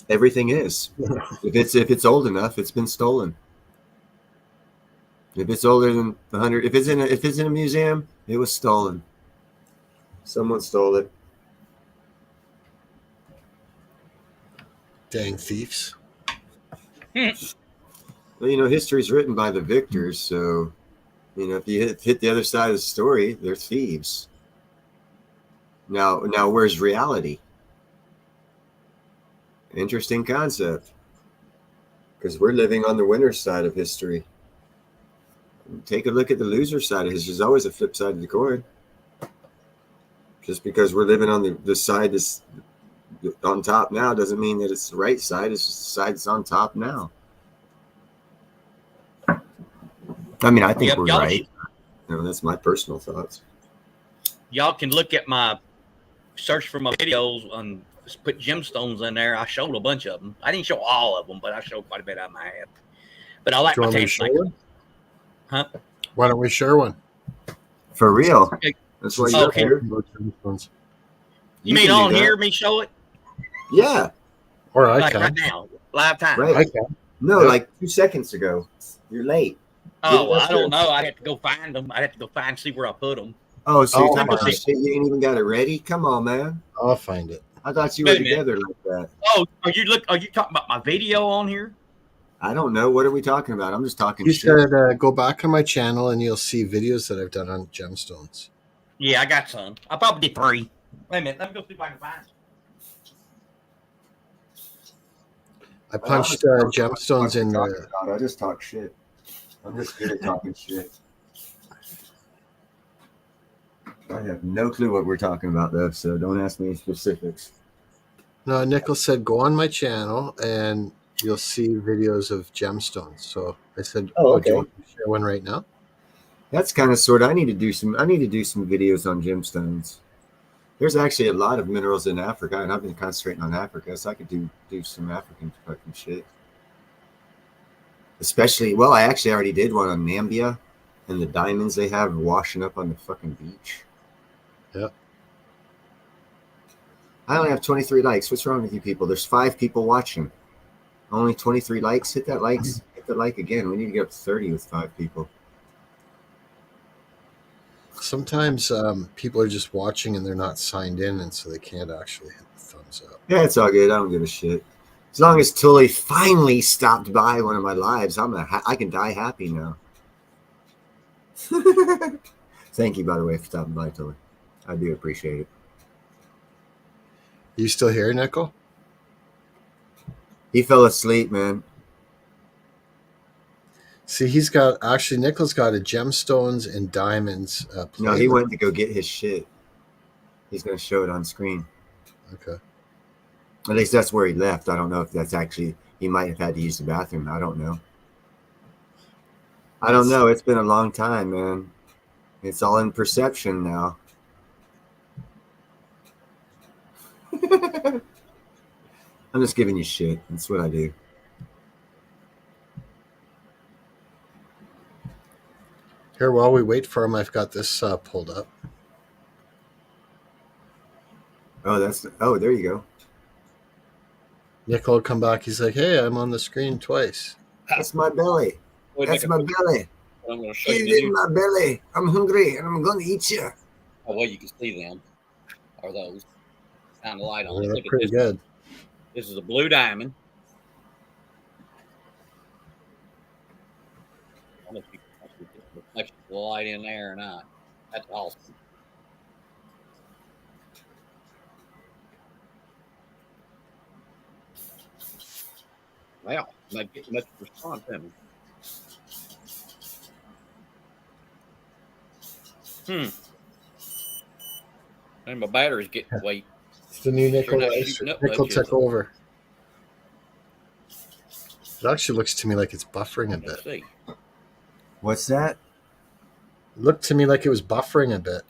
Everything is. If it's old enough, it's been stolen. If it's older than 100, if it's in a museum, it was stolen. Someone stole it. Dang thieves. Well, history's written by the victors, so if you hit the other side of the story, they're thieves. Now, where's reality? Interesting concept, because we're living on the winner's side of history. Take a look at the loser side of history. There's always a flip side of the coin. Just because we're living on the side that's on top now doesn't mean that it's the right side. It's just the side that's on top now. I mean, I think Yep, we're y'all right. That's my personal thoughts. Y'all can look at my search for my videos and just put gemstones in there. I showed a bunch of them. I didn't show all of them, but I showed quite a bit of my head. But I like Do you my want me to tank share one? Huh? Why don't we share one? For real. Okay. That's why Since you're Okay. here. about gemstones. You mean can do on that. here, me show it? Yeah. Or I Like can. right now, live time. Right. I can. No, Yep. like 2 seconds ago. You're late. Oh, Yeah, I that's don't good. know. I'd have to go find them. I'd have to go see where I put them. Oh, so you're Oh, talking about my. shit you ain't even got it ready? Come on, man. I'll find it. I thought you were Wait a minute. together like that. Oh, are you talking about my video on here? I don't know. What are we talking about? I'm just talking You shit. said go back on my channel and you'll see videos that I've done on gemstones. Yeah, I got some. I probably did 3. Wait a minute. Let me go see if I can find some. I punched gemstones in the. I just talk shit. I'm just good at talking shit. I have no clue what we're talking about, though, so don't ask me any specifics. No, Nichols said go on my channel and you'll see videos of gemstones. So I said, Oh, do you okay. want me to share one right now? That's kind of sort of. I need to do some videos on gemstones. There's actually a lot of minerals in Africa, and I've been concentrating on Africa, so I could do some African fucking shit. Especially, well, I actually already did one on Nambia and the diamonds they have washing up on the fucking beach. Yep. I only have 23 likes. What's wrong with you people? There's 5 people watching. Only 23 likes. Hit that like again. We need to get up to 30 with 5 people. Sometimes people are just watching and they're not signed in, and so they can't actually hit the thumbs up. Yeah, it's all good. I don't give a shit. As long as Tully finally stopped by one of my lives, I can die happy now. Thank you, by the way, for stopping by, Tully. I do appreciate it. You still here, Nickel? He fell asleep, man. See, Nichols got a gemstones and diamonds No, he playlist. went to go get his shit. He's going to show it on screen. Okay. At least that's where he left. I don't know if that's actually, he might have had to use the bathroom. I don't know. I don't know. It's been a long time, man. It's all in perception now. I'm just giving you shit. That's what I do. Here, while we wait for him, I've got this pulled up. Oh, there you go. Nickel will come back. He's like, hey, I'm on the screen twice. That's my belly. Wait, That's my belly. I'm going to show you. Eat in my belly. I'm hungry and I'm going to eat you. Oh, well, you can see them. Are those? Kind of light on. They Look look at pretty this. good. This is a blue diamond. I don't know if you can see the reflection of the light in there or not. That's awesome. Wow, not getting much response to me. And my battery's getting weak. It's the new Nickel. Sure not shooting up Nickel much, is took it? over. It actually looks to me like it's buffering a bit. Let's see. What's that? It looked to me like it was buffering a bit.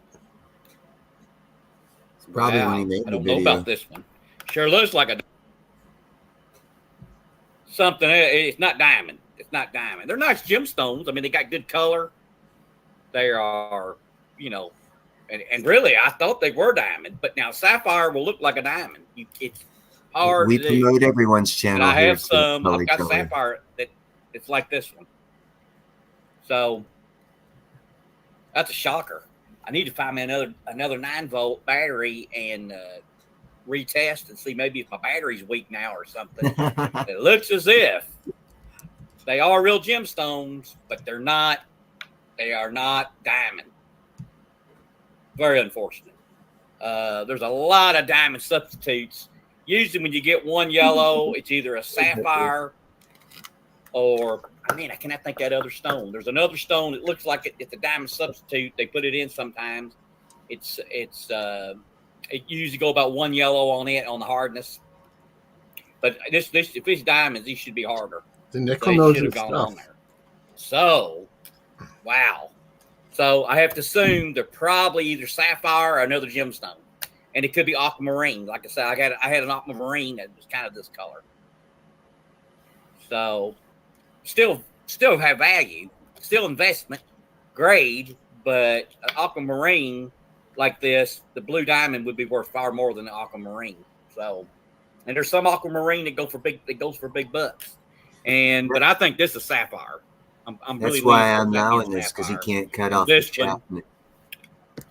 Probably Wow, when he made I the don't know video. about this one. Sure looks like a something. It's not diamond. It's not diamond. They're nice gemstones. I mean, they got good color. They are, and really, I thought they were diamond. But now sapphire will look like a diamond. hard We to do. promote everyone's And channel I here. have so some. Tully I've got Tully. sapphire that it's like this one. So that's a shocker. I need to find me another 9-volt battery and retest and see maybe if my battery's weak now or something. It looks as if they are real gemstones, but they're not. They are not diamond. Very unfortunate. There's a lot of diamond substitutes. Usually, when you get one yellow, it's either a sapphire or I cannot think of that other stone. There's another stone that looks like it's a diamond substitute. They put it in sometimes. It usually go about one yellow on it on the hardness. But this if it's diamonds, these should be harder. The nickel They knows should his have gone stuff. on there. So, wow. So I have to assume they're probably either sapphire or another gemstone, and it could be aquamarine. Like I said, I had an aquamarine that was kind of this color. So, still have value, still investment grade, but aquamarine like this, the blue diamond would be worth far more than the aquamarine. So, and there's some aquamarine that goes for big bucks, but I think this is sapphire. I'm really That's why leaning I'm towards that now being in this because he sapphire. can't cut off the This chap. one-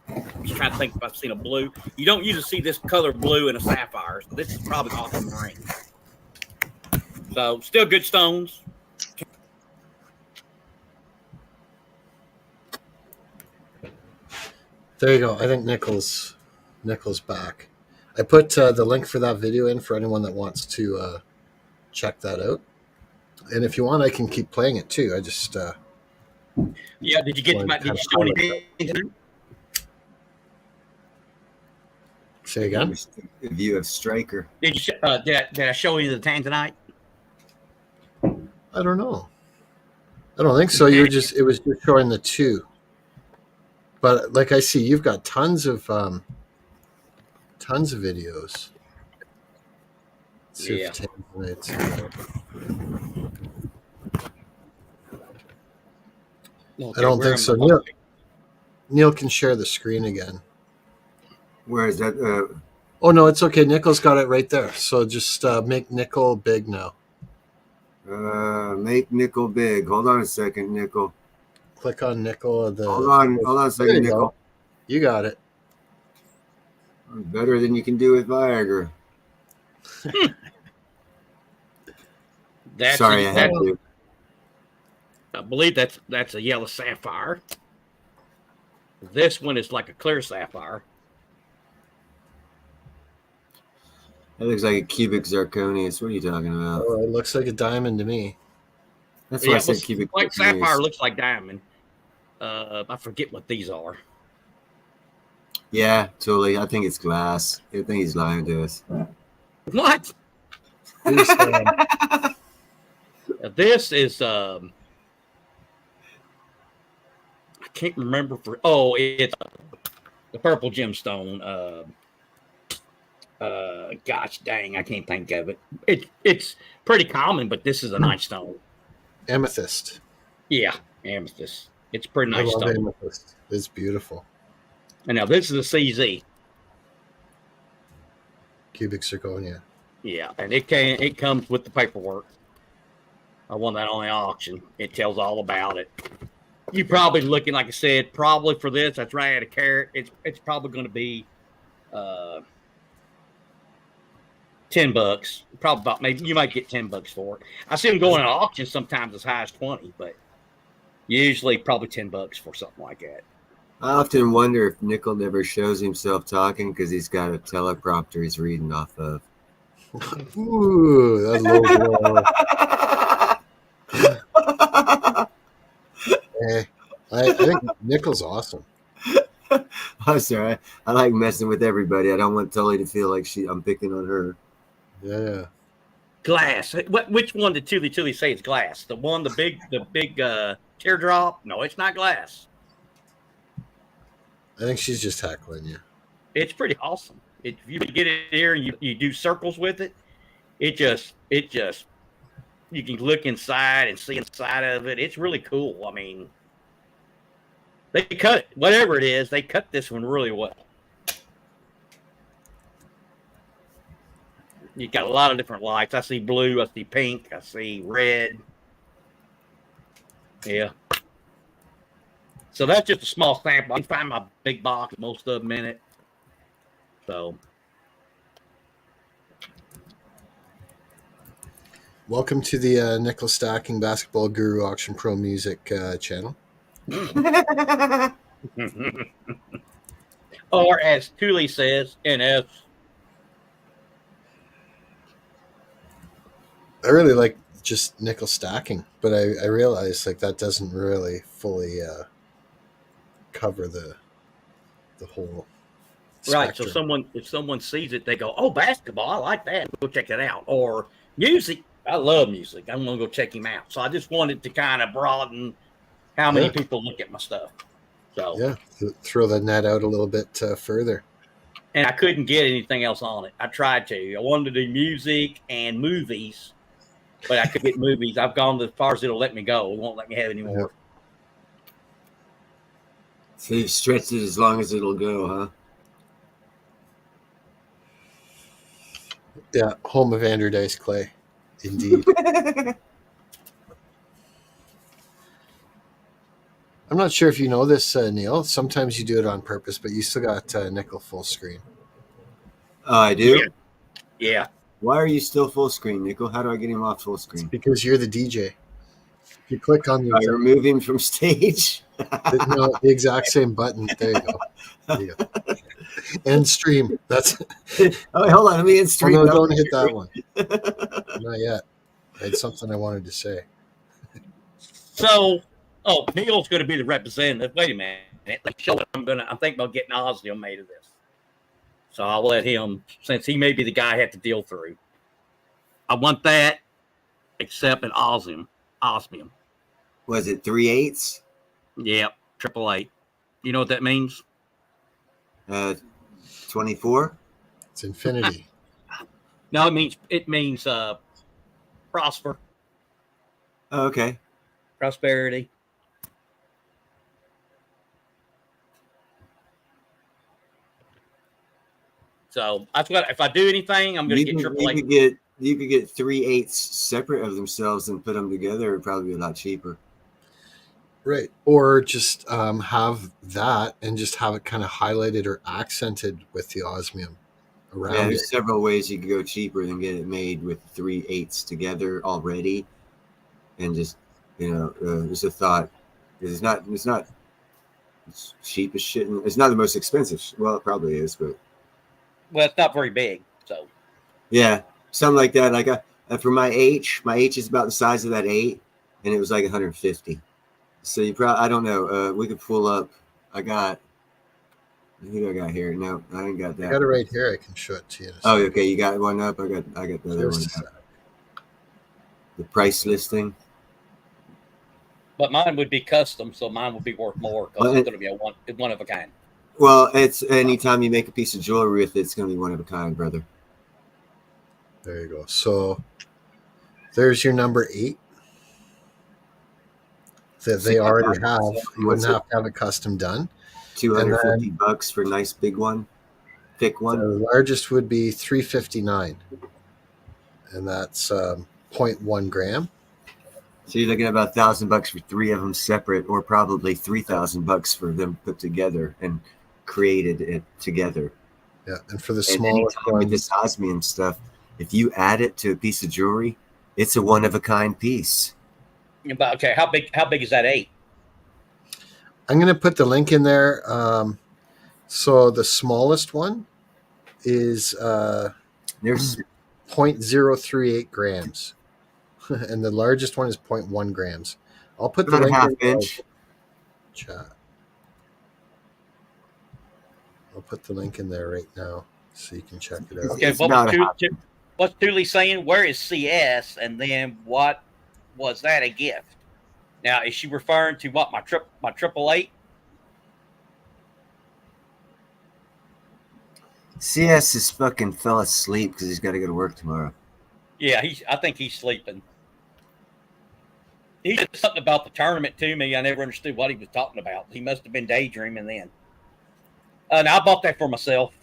I'm just trying to think if I've seen a blue. You don't usually see this color blue in a sapphire, so this is probably aquamarine. So still good stones. There you go. I think Nickel's back. I put the link for that video in for anyone that wants to check that out. And if you want, I can keep playing it too. I just Yeah, did you get my? Did you show anything? say again. A view of Striker. Did I show you the Tanzanite? I don't know. I don't think so. It was just showing the two. But like I see, you've got tons of videos. Let's see if Tanzanite's- I don't think so. Neil can share the screen again. Where is that? Oh no, it's okay. Nickel's got it right there. So just make Nickel big now. Make Nickel big. Hold on a second, Nickel. Click on Nickel. Hold on a There second, you Nickel. go. You got it. Better than you can do with Viagra. Sorry, I had to. I believe that's a yellow sapphire. This one is like a clear sapphire. That looks like a cubic zirconius. What are you talking about? Oh, it looks like a diamond to me. That's why I said cubic like zirconius. sapphire looks like diamond. I forget what these are. Yeah, totally. I think it's glass. I think he's lying to us. What? Here's, This is I can't remember it's the purple gemstone. Gosh dang, I can't think of it. It's pretty common, but this is a nice stone. amethyst. Yeah, amethyst. It's a pretty I nice love stone. amethyst. It's beautiful. And now this is a CZ. Cubic zirconia. Yeah, and it comes with the paperwork. I won that on the auction. It tells all about it. You probably looking, like I said, probably for this. That's right at a carat. It's probably going to be $10. Probably about maybe you might get $10 for it. I see them going at auction sometimes as high as 20, but usually probably $10 for something like that. I often wonder if Nickel never shows himself talking because he's got a teleprompter he's reading off of. Ooh, that low blow. I think Nickel's awesome. I'm sorry. I like messing with everybody. I don't want Tully to feel like I'm picking on her. Yeah. Glass. Which one did Tully say it's glass? The one, the big teardrop? No, it's not glass. I think she's just heckling you. It's pretty awesome. If you get it here and you do circles with it, it just you can look inside and see inside of it. It's really cool. I mean, they cut whatever it is. They cut this one really well. You got a lot of different lights. I see blue. I see pink. I see red. Yeah. So that's just a small sample. I can find my big box, most of them in it. So Welcome to the Nickel Stacking Basketball Guru Auction Pro Music channel. or as Thule says, NS. I really like just nickel stacking, but I realize like that doesn't really fully cover the whole Right. So spectrum. if someone sees it, they go, "Oh, basketball! I like that. Go check it out." Or music. I love music. I'm gonna go check him out. So I just wanted to kind of broaden how many Yeah. people look at my stuff. So Yeah, throw the net out a little bit further. and I couldn't get anything else on it. I tried to. I wanted to do music and movies, but I could get movies. I've gone as far as it'll let me go. It won't let me have any more. So you've stretched it as long as it'll go, huh? Yeah, home of Andrew Dice Clay, indeed. I'm not sure if you know this, Neil. Sometimes you do it on purpose, but you still got nickel full screen. Oh, I do? Yeah. Why are you still full screen, Nickel? How do I get him off full screen? Because you're the DJ. If you click on I remove him from stage. the exact same button. There you go. There you go. End stream. That's. Oh, hold on. Let me end stream. Oh, no, don't hit that one. Not yet. I had something I wanted to say. So, Neil's going to be the representative. Wait a minute. I'm thinking about getting Osmium made of this. So I'll let him, since he may be the guy I have to deal through. I want that, except an Osmium. Was it 3/8? Yep, 888. You know what that means? 24? It's infinity. No, it means prosper, Oh, okay. prosperity. So that's what if I do anything, I'm going to get 888. You could get 3/8 separate of themselves and put them together. It'd probably be a lot cheaper. Right. Or just have that and just have it kind of highlighted or accented with the osmium around Yeah, it. there's several ways you could go cheaper than get it made with 3/8 together already, and just just a thought. It's cheap as shit. It's not the most expensive. Well, it probably is, but Well, it's not very big, so yeah, something like that. Like for my H is about the size of that 8, and it was like 150. So you probably, I don't know. We could pull up. I got here. No, I ain't got that. I got it right here. I can show it to you. Oh, okay. You got one up. I got the other one. The price listing. But mine would be custom, so mine would be worth more because it's going to be one of a kind. Well, it's anytime you make a piece of jewelry with it, it's going to be one of a kind, brother. There you go. So there's your number 8 that they already have. You wouldn't have to have it custom done. $250 for a nice big one, thick one. The largest would be $359, and that's 0.1 gram. So you're looking at about $1,000 for 3 of them separate, or probably $3,000 for them put together and created it together. Yeah, and for the smallest one, with this osmium stuff, if you add it to a piece of jewelry, it's a one of a kind piece. Okay, how big is that 8? I'm going to put the link in there. So the smallest one is There's 0.038 grams, and the largest one is 0.1 grams. I'll put the about a link half in the inch. chat. I'll put the link in there right now so you can check it out. Okay, It's about what's Thule saying? Where is CS? And then what was that a gift? Now, is she referring to what, my 888? CS is fucking fell asleep because he's got to go to work tomorrow. Yeah, I think he's sleeping. He said something about the tournament to me. I never understood what he was talking about. He must have been daydreaming then. And I bought that for myself.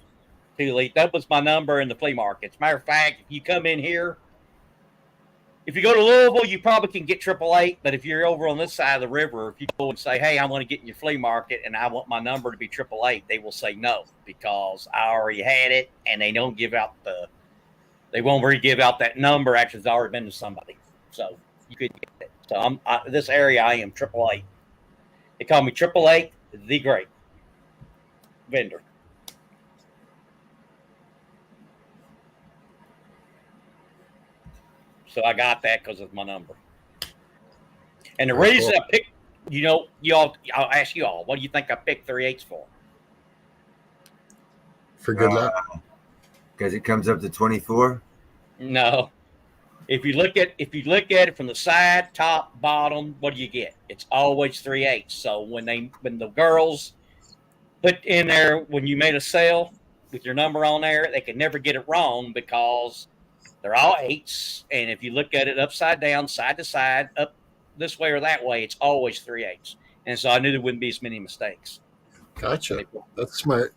Thule. That was my number in the flea markets. Matter of fact, if you come in here, if you go to Louisville, you probably can get 888. But if you're over on this side of the river, if you go and say, "Hey, I want to get in your flea market and I want my number to be 888," they will say no because I already had it, and they don't give out they won't really give out that number after it's already been to somebody. So you could get it. So this area, I am 888. They call me 888, the great vendor. So I got that because of my number. And the reason I picked, I'll ask you all, what do you think I picked 3/8 for? For good luck. Because it comes up to 24. No. If you look at it from the side, top, bottom, what do you get? It's always 3/8. So when the girls put in there, when you made a sale with your number on there, they can never get it wrong because they're all 8s. And if you look at it upside down, side to side, up this way or that way, it's always 3/8. And so I knew there wouldn't be as many mistakes. Gotcha. That's smart.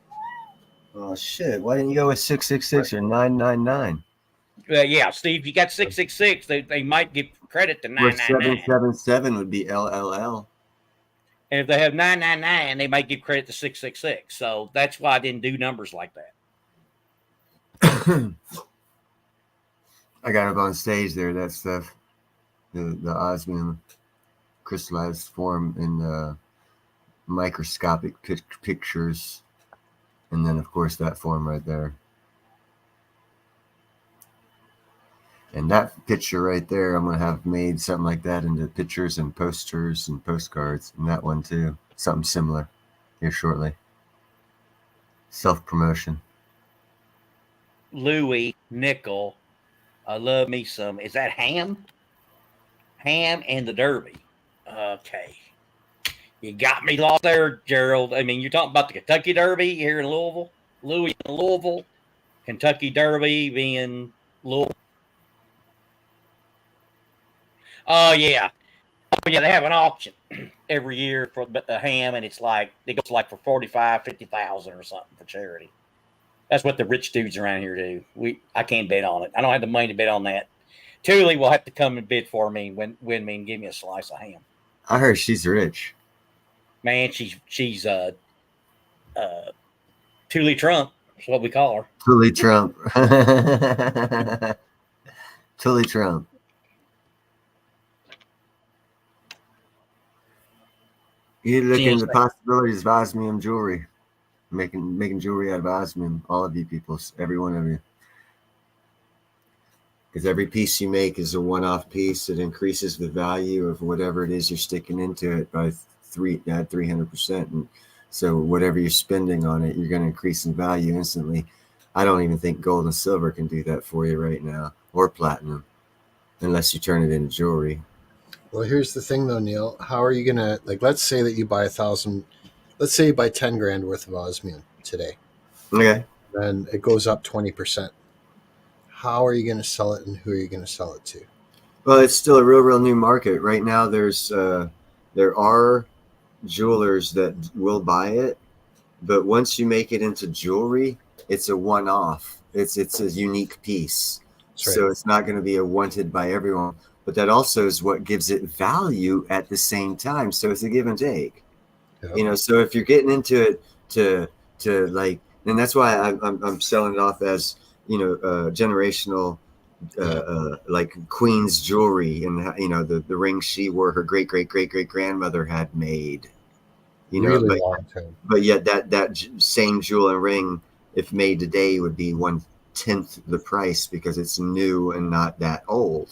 Oh shit! Why didn't you go with 666 or 999? Yeah, Steve, you got 666. They might give credit to 999. 777 would be LLL. And if they have 999, they might give credit to 666. So that's why I didn't do numbers like that. I got up on stage there. That stuff, the osmium crystallized form in the microscopic pictures, and then of course that form right there. And that picture right there, I'm going to have made something like that into pictures and posters and postcards. And that one too. Something similar here shortly. Self-promotion. Louis Nickel. I love me some. Is that ham? Ham and the Derby. Okay. You got me lost there, Gerald. I mean, you're talking about the Kentucky Derby here in Louisville. Louis in Louisville. Kentucky Derby being Louisville. Oh, yeah. Oh, yeah, they have an auction every year for the ham, and it goes like for 45, 50,000 or something for charity. That's what the rich dudes around here do. I can't bet on it. I don't have the money to bet on that. Thule will have to come and bid for me, win me, and give me a slice of ham. I heard she's rich. Man, she's Thule Trump. That's what we call her. Thule Trump. Thule Trump. You look into the possibilities of osmium jewelry, making jewelry out of osmium. All of you people, every one of you, because every piece you make is a one-off piece. It increases the value of whatever it is you're sticking into it by 300%, and so whatever you're spending on it, you're going to increase in value instantly. I don't even think gold and silver can do that for you right now, or platinum, unless you turn it into jewelry. Well, here's the thing though, Neil. How are you going to, let's say that you buy 1,000, let's say you buy 10 grand worth of osmium today. Okay. And it goes up 20%. How are you going to sell it and who are you going to sell it to? Well, it's still a real new market. Right now, there are jewelers that will buy it, but once you make it into jewelry, it's a one-off. It's a unique piece. Right. So it's not going to be a wanted by everyone. But that also is what gives it value at the same time. So it's a give and take, so if you're getting into it to and that's why I'm selling it off as, generational, like Queen's jewelry and, the ring she wore, her great grandmother had made, really long time. But yet that same jewel and ring, if made today, would be 1/10 the price because it's new and not that old.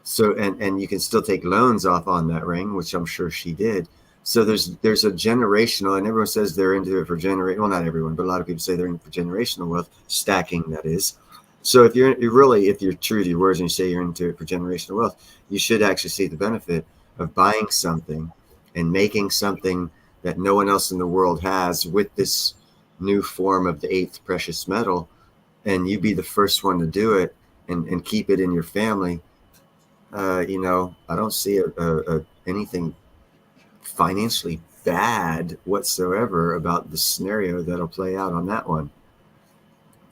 So, and you can still take loans off on that ring, which I'm sure she did. So there's a generational, and everyone says they're into it for well, not everyone, but a lot of people say they're into generational wealth stacking, that is. So if you're true to your words and you say you're into it for generational wealth, you should actually see the benefit of buying something and making something that no one else in the world has with this new form of the 8th precious metal, and you be the first one to do it and keep it in your family. I don't see anything financially bad whatsoever about the scenario that'll play out on that one.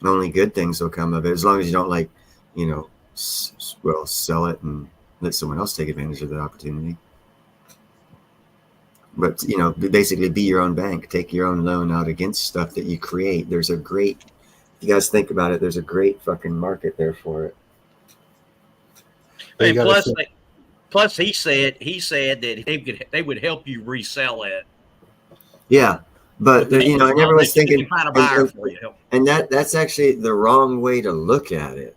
only good things will come of it, as long as you don't like, sell it and let someone else take advantage of the opportunity. But, basically be your own bank, take your own loan out against stuff that you create. There's a great, if you guys think about it, there's a great fucking market there for it. But you And gotta plus he said that they would help you resell it. Yeah. But, and everyone's thinking, you can find a buyer for you. and that's actually the wrong way to look at it,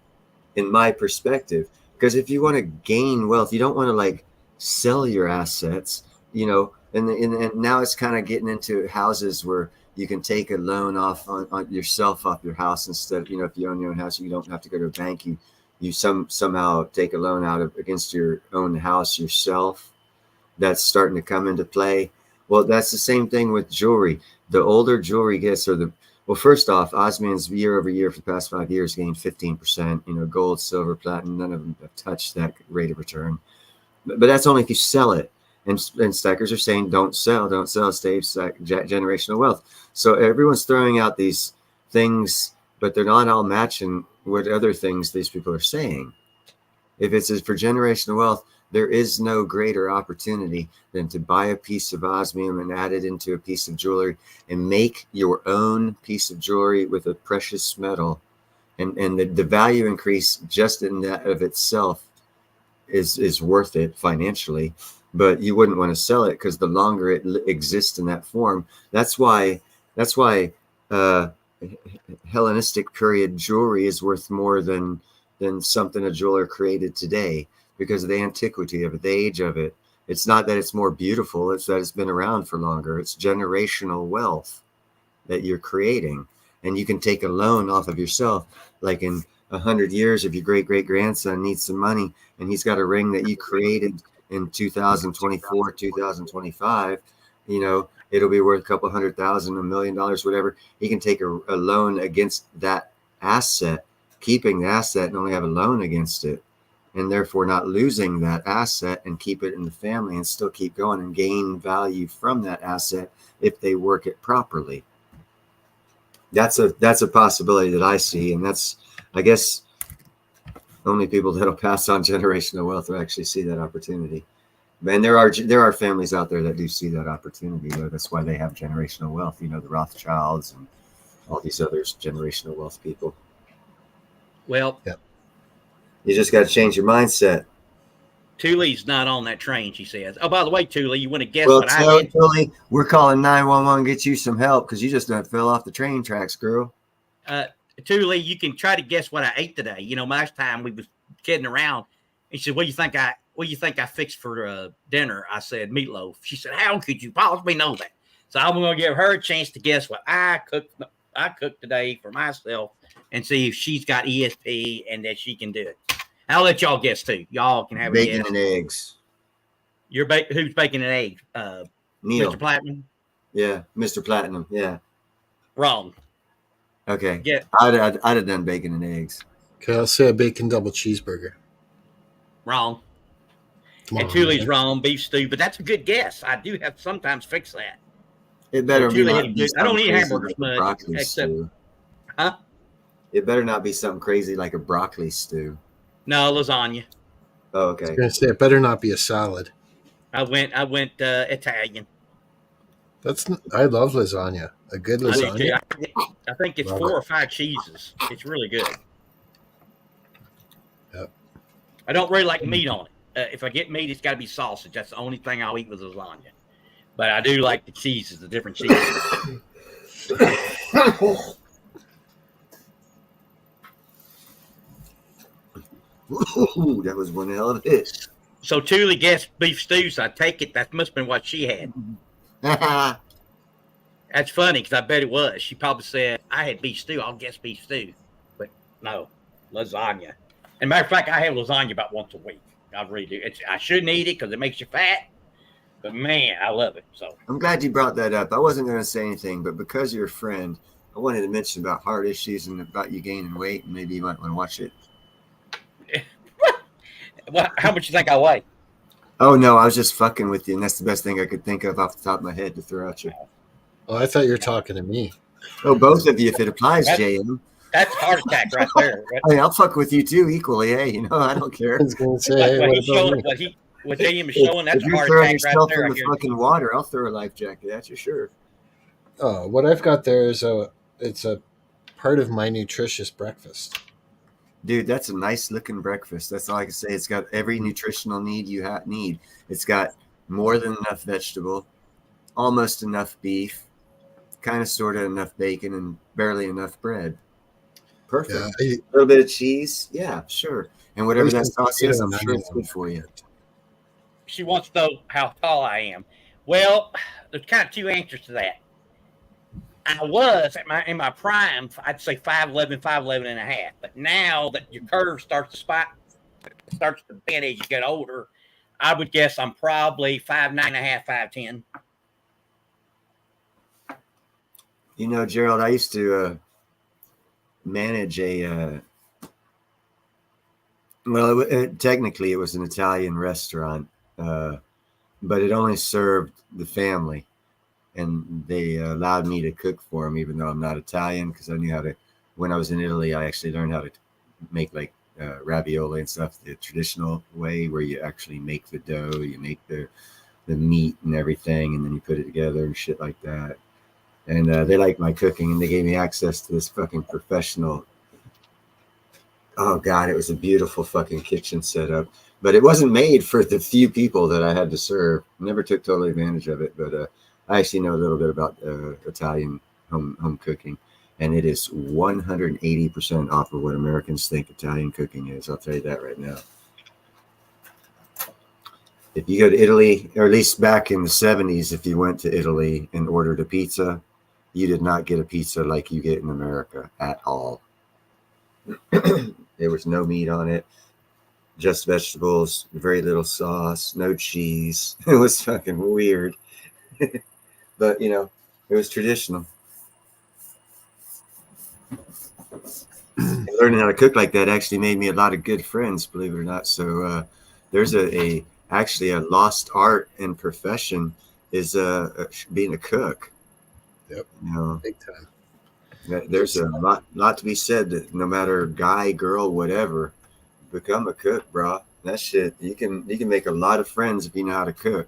in my perspective. Because if you want to gain wealth, you don't want to like sell your assets, and now it's kind of getting into houses where you can take a loan off on yourself off your house instead of, if you own your own house, you don't have to go to a bank. You somehow take a loan out against your own house yourself. That's starting to come into play. Well, that's the same thing with jewelry. The older jewelry gets, first off, Osman's year over year for the past 5 years gained 15%. Gold, silver, platinum, none of them have touched that rate of return. But that's only if you sell it. And stackers are saying, don't sell, save generational wealth. So everyone's throwing out these things, but they're not all matching what other things these people are saying. If it's for generational wealth, there is no greater opportunity than to buy a piece of osmium and add it into a piece of jewelry and make your own piece of jewelry with a precious metal. And the value increase just in that of itself is worth it financially. But you wouldn't want to sell it because the longer it exists in that form, that's why Hellenistic period jewelry is worth more than something a jeweler created today, because of the antiquity of it, the age of it. It's not that it's more beautiful, it's that it's been around for longer. It's generational wealth that you're creating. And you can take a loan off of yourself. Like in 100 years, if your great-great-grandson needs some money and he's got a ring that you created in 2024, 2025, it'll be worth a couple $100,000, $1 million, whatever. He can take a loan against that asset, keeping the asset and only have a loan against it, and therefore not losing that asset, and keep it in the family and still keep going and gain value from that asset if they work it properly. That's a possibility that I see. And that's, I guess, only people that'll pass on generational wealth will actually see that opportunity. And there are families out there that do see that opportunity, though. That's why they have generational wealth. The Rothschilds and all these others, generational wealth people. Well, yeah. You just got to change your mindset. Thule's not on that train, she says. Oh, by the way, Thule, you want to guess Well, what I did? Thule, we're calling 911 to get you some help because you just fell off the train tracks, girl. Thule, you can try to guess what I ate today. Last time we was kidding around. He said, "What do you think I fixed for dinner?" I said, "Meatloaf." She said, "How could you possibly know that?" So I'm going to give her a chance to guess what I cooked today for myself, and see if she's got ESP and that she can do it. I'll let y'all guess too. Y'all can have bacon a guess. and eggs. Who's baking an egg? Neil. Mr. Platinum. Yeah, Mr. Platinum. Yeah. Wrong. Okay. Yeah. I'd have done bacon and eggs. Okay, I'll say a bacon double cheeseburger. Wrong. Come And on, Thule's man. wrong. Beef stew, but that's a good guess. I do have to sometimes fix that. It better Thule not had be good- I don't something eat crazy hamburgers like a much, broccoli except- stew. Huh? It better not be something crazy like a broccoli stew. No, lasagna. Oh, I okay. was gonna say it better not be a salad. I went Italian. I love lasagna. A good I do lasagna. too. I think it's Love 4 it. or 5 cheeses. It's really good. Yep. I don't really like meat on it. If I get meat, it's got to be sausage. That's the only thing I'll eat with lasagna. But I do like the cheeses, the different cheeses. Ooh, that was one hell of a hit. So Thule guessed beef stew, so I take it that must have been what she had. That's funny because I bet it was. She probably said, I had beef stew. I'll guess beef stew. But no, lasagna. And matter of fact, I have lasagna about once a week. I really do. I shouldn't eat it because it makes you fat. But man, I love it. So I'm glad you brought that up. I wasn't going to say anything, but because you're a friend, I wanted to mention about heart issues and about you gaining weight, and maybe you might want to watch it. how much you think I weigh? Oh, no, I was just fucking with you, and that's the best thing I could think of off the top of my head to throw at you. Oh, I thought you were talking to me. Oh, both of you, if it applies, JM. That's a heart attack right there. I mean, I'll fuck with you too equally. Hey, I don't care. I was going to say, What, hey, what what he's about showing, me? what William is If, showing, that's if a you're heart throwing attack right yourself there. in I the guarantee. fucking water, I'll throw a life jacket at you, sure. Oh, what I've got there is it's a part of my nutritious breakfast. Dude, that's a nice looking breakfast. That's all I can say. It's got every nutritional need you need. It's got more than enough vegetable, almost enough beef, kind of sort of enough bacon, and barely enough bread. Perfect. Yeah, A little bit of cheese. Yeah, sure. And whatever that sauce is, I'm sure it's good for you. She wants to know how tall I am. Well, there's kind of two answers to that. I was in my prime, I'd say 5'11", 5'11 and a half. But now that your curve starts to spot, starts to bend as you get older, I would guess I'm probably 5'9" and a half, 5'10". Gerald, I used to manage a technically it was an Italian restaurant, but it only served the family, and they allowed me to cook for them, even though I'm not Italian, because I knew how to. When I was in Italy, I actually learned how to make like ravioli and stuff the traditional way, where you actually make the dough, you make the meat and everything, and then you put it together and shit like that. And they liked my cooking, and they gave me access to this fucking professional. Oh God, it was a beautiful fucking kitchen setup, but it wasn't made for the few people that I had to serve. Never took total advantage of it, but I actually know a little bit about Italian home cooking, and it is 180% off of what Americans think Italian cooking is. I'll tell you that right now. If you go to Italy, or at least back in the 70s, if you went to Italy and ordered a pizza, you did not get a pizza like you get in America at all. There was no meat on it, just vegetables, very little sauce, no cheese. It was fucking weird. But, it was traditional. Learning how to cook like that actually made me a lot of good friends, believe it or not. So there's actually a lost art and profession is being a cook. Yep. Big time. There's a lot to be said that no matter guy, girl, whatever, become a cook, bro. That shit, you can make a lot of friends if you know how to cook.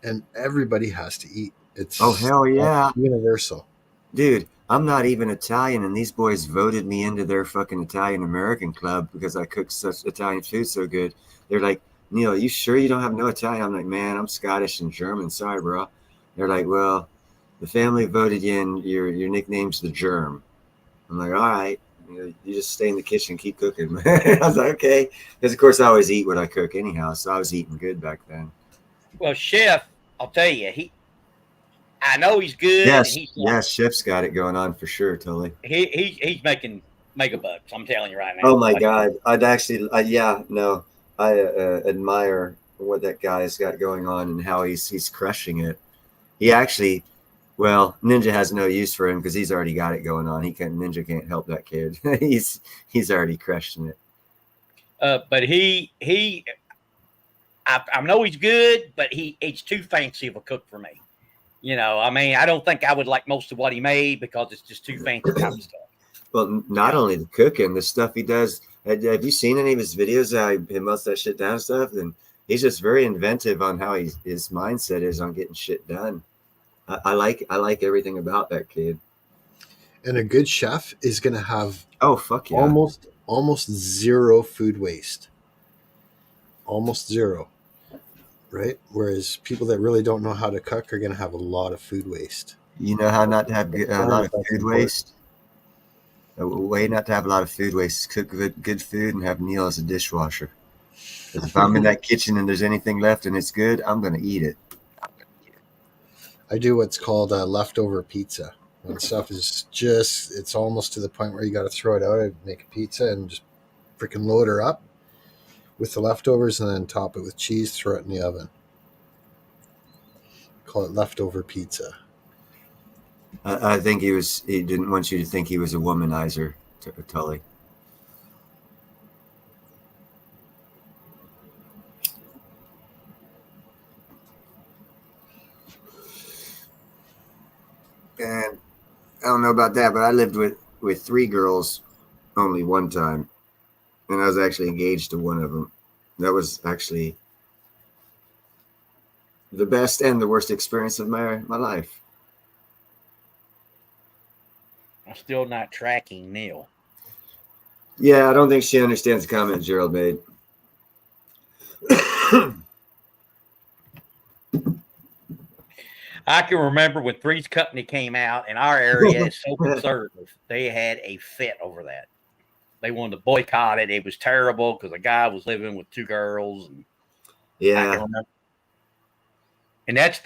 And everybody has to eat. It's hell yeah, universal. Dude, I'm not even Italian, and these boys voted me into their fucking Italian American club because I cook such Italian food so good. They're like, Neil, are you sure you don't have no Italian? I'm like, man, I'm Scottish and German. Sorry, bro. They're like, well, the family voted you in. Your nickname's the Germ. I'm like, all right. You just stay in the kitchen, keep cooking. I was like, okay, because of course I always eat what I cook anyhow, so I was eating good back then. Well, Chef, I'll tell you, I know he's good. Yes, and yes, Chef's got it going on for sure, totally. He's making mega bucks. I'm telling you right now. Oh my God, I'd actually, I admire what that guy's got going on and how he's crushing it. He actually, well, Ninja has no use for him because he's already got it going on. Ninja can't help that kid. he's already crushing it. But I know he's good, but he's too fancy of a cook for me. I mean, I don't think I would like most of what he made because it's just too fancy type of stuff. Well, not only the cooking, the stuff he does. Have you seen any of his videos? How he melts that shit down and stuff? And he's just very inventive on how his mindset is on getting shit done. I like everything about that kid. And a good chef is going to have fuck yeah, almost zero food waste. Almost zero. Right? Whereas people that really don't know how to cook are going to have a lot of food waste. You know how not to have a lot of food waste? A way not to have a lot of food waste is cook good food and have Neil as a dishwasher. Because if I'm in that kitchen and there's anything left and it's good, I'm going to eat it. I do what's called a leftover pizza. When stuff is it's almost to the point where you got to throw it out. I make a pizza and just freaking load her up with the leftovers and then top it with cheese, throw it in the oven. Call it leftover pizza. I think he didn't want you to think he was a womanizer, Tully. And I don't know about that, but I lived with with 3 girls only one time, and I was actually engaged to one of them. That was actually the best and the worst experience of my life. I'm still not tracking Neil. Yeah, I don't think she understands the comment Gerald made. I can remember when Three's Company came out in our area, it's so conservative. They had a fit over that. They wanted to boycott it. It was terrible because a guy was living with 2 girls. And I can Yeah. remember. And that's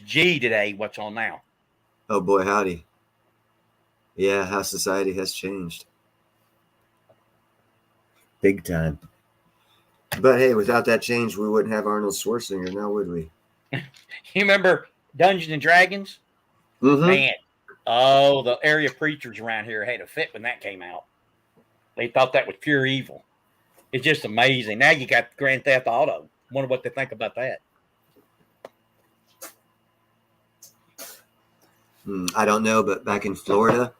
G today. What's on now? Oh boy, howdy. Yeah, how society has changed. Big time. But hey, without that change, we wouldn't have Arnold Schwarzenegger now, would we? You remember Dungeons and Dragons? Mm-hmm. Man, oh, the area preachers around here had a fit when that came out. They thought that was pure evil. It's just amazing. Now you got Grand Theft Auto. Wonder what they think about that. I don't know, but back in Florida,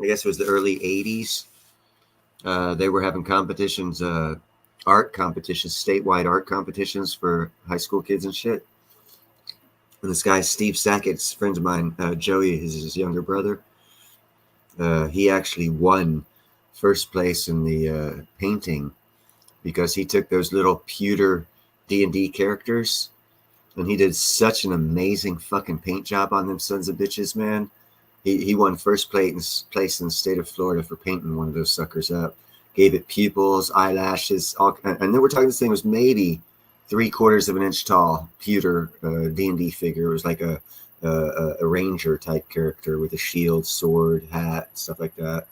I guess it was the early 80s, they were having competitions, art competitions, statewide art competitions for high school kids and shit. And this guy, Steve Sackett's friend of mine, Joey, is his younger brother. He actually won first place in the painting because he took those little pewter D&D characters and he did such an amazing fucking paint job on them sons of bitches, man. He won first place in the state of Florida for painting one of those suckers up. Gave it pupils, eyelashes, and then we're talking this thing was maybe 3/4 of an inch tall, pewter D&D figure. It was like a ranger type character with a shield, sword, hat, stuff like that.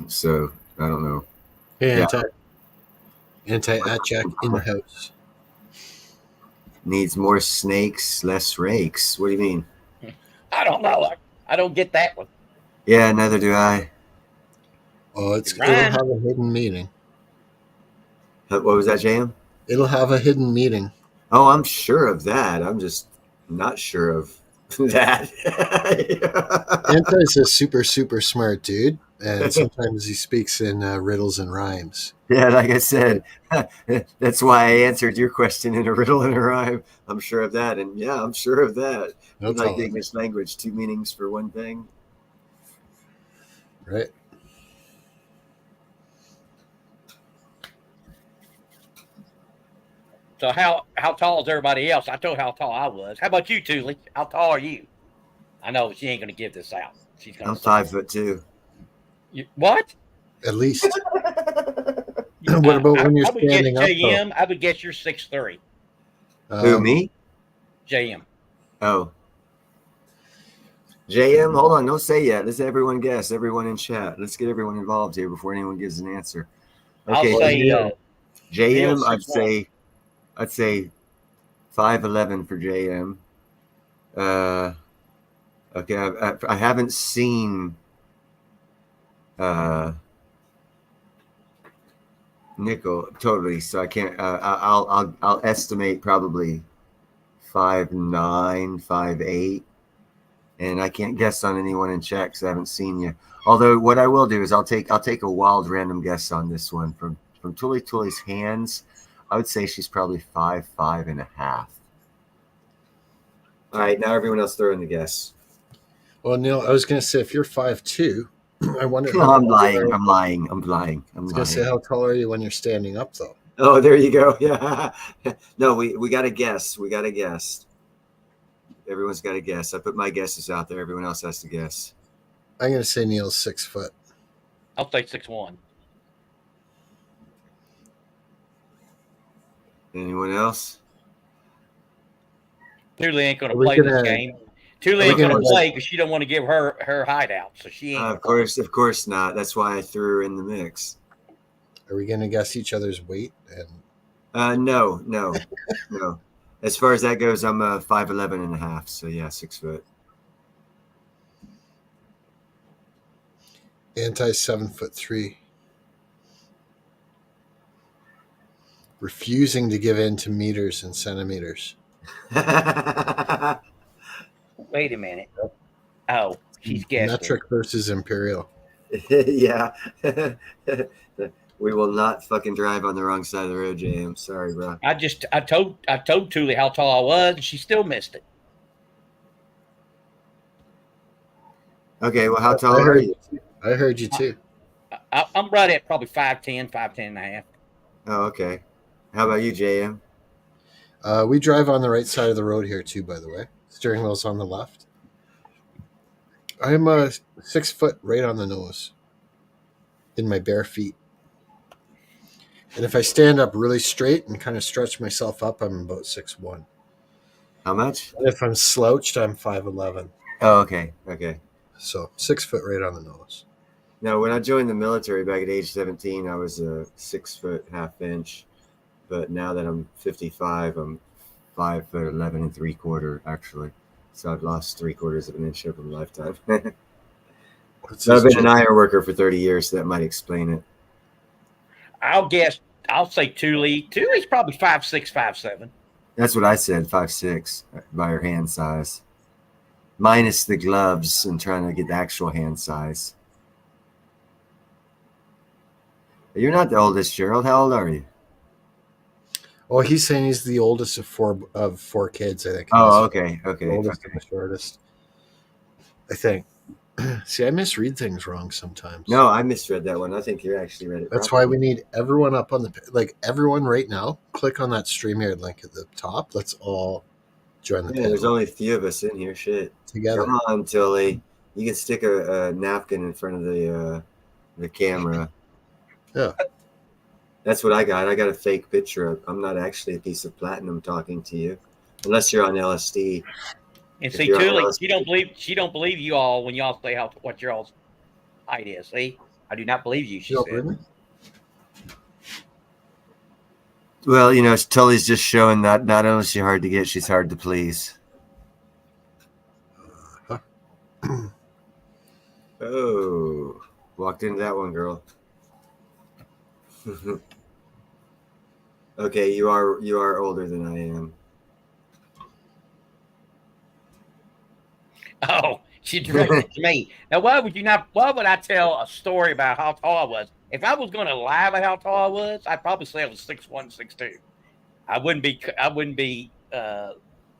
So I don't know. Hey, anti-Atchak in the house. Needs more snakes, less rakes. What do you mean? I don't know. I don't get that one. Yeah, neither do I. Oh, it'll Ryan. have a hidden meaning. What was that, JM? It'll have a hidden meaning. Oh, I'm sure of that. I'm just not sure of that. Anti's a super, super smart dude, and sometimes he speaks in riddles and rhymes. Yeah, like I said, that's why I answered your question in a riddle and a rhyme. I'm sure of that. And yeah, I'm sure of that. No Like the telling. English language, 2 meanings for one thing. Right? So how tall is everybody else? I told how tall I was. How about you, Thule? How tall are you? I know she ain't going to give this out. She's going I'm to 5'2". What? At least. What about when you're I would guess standing up, JM. I would guess you're 6'3". Who, me? JM. Oh. JM, hold on. Don't say yet. Let's everyone guess. Everyone in chat. Let's get everyone involved here before anyone gives an answer. Okay, I'll say JM, Neil's I'd say 5'11" for JM. Okay, I haven't seen Nickel totally, so I can't. I'll estimate probably 5'9", 5'8", and I can't guess on anyone in chat because I haven't seen you. Although what I will do is I'll take a wild random guess on this one from Tuli's hands. I would say she's probably 5'5.5". All right, now everyone else throw in the guess. Well, Neil, I was going to say if you're 5'2", I wonder. No, I'm lying. I'm lying. I was going to say, how tall are you when you're standing up, though? Oh, there you go. Yeah. No, we got to guess. We got to guess. Everyone's got to guess. I put my guesses out there. Everyone else has to guess. I'm going to say Neil's 6 foot. I'll say 6'1". Anyone else? Thule ain't going to Are we play gonna- this game. Thule are we ain't going to gonna- play because she don't want to give her hideout, so she ain't. Of course not. That's why I threw her in the mix. Are we going to guess each other's weight? And No. As far as that goes, I'm 5'11.5". So yeah, 6 foot. Anti 7'3". refusing to give in to meters and centimeters. Wait a minute. Oh, she's guessing. Metric versus imperial. Yeah. We will not fucking drive on the wrong side of the road, JM. Sorry, bro. I told Thule how tall I was, and she still missed it. Okay, well, how tall I are heard you? I heard you too. I'm right at probably 5'10", 5'10 and a half. Oh, okay. How about you, JM? We drive on the right side of the road here too, by the way. Steering wheel's on the left. I'm 6 foot right on the nose in my bare feet. And if I stand up really straight and kind of stretch myself up, I'm about 6'1". How much? And if I'm slouched, I'm 5'11". Oh, okay. Okay. So 6 foot right on the nose. No, when I joined the military back at age 17, I was a 6 foot half inch. But now that I'm 55, I'm 5'11 3/4 actually. So I've lost 3/4 of an inch over my lifetime. So I've been an iron worker for 30 years, so that might explain it. I'll say Thule. Thule's probably 5'6", 5'7". That's what I said, 5'6", by her hand size. Minus the gloves and trying to get the actual hand size. You're not the oldest, Gerald. How old are you? Oh, he's saying he's the oldest of four kids, I think. Oh, okay. Okay. The oldest Okay. and the shortest. I think. See, I misread things wrong sometimes. No, I misread that one. I think you actually read it. That's why we need everyone up on everyone right now. Click on that StreamYard link at the top. Let's all join the Yeah, there's panel only a few of us in here. Shit. together. Come on, Tilly. You can stick a napkin in front of the camera. Yeah. That's what I got. I got a fake picture. I'm not actually a piece of platinum talking to you, unless you're on LSD. And If see, you're on Thule, LSD. she don't believe you all when y'all say what your all's height is. See, I do not believe you. She You don't said. believe me? Well, you know, Tully's just showing that not only is she hard to get, she's hard to please. Oh, walked into that one, girl. Okay, you are older than I am. Oh, she directed it to me. Now, why would I tell a story about how tall I was? If I was going to lie about how tall I was, I'd probably say I was 6'1", 6'2". I wouldn't be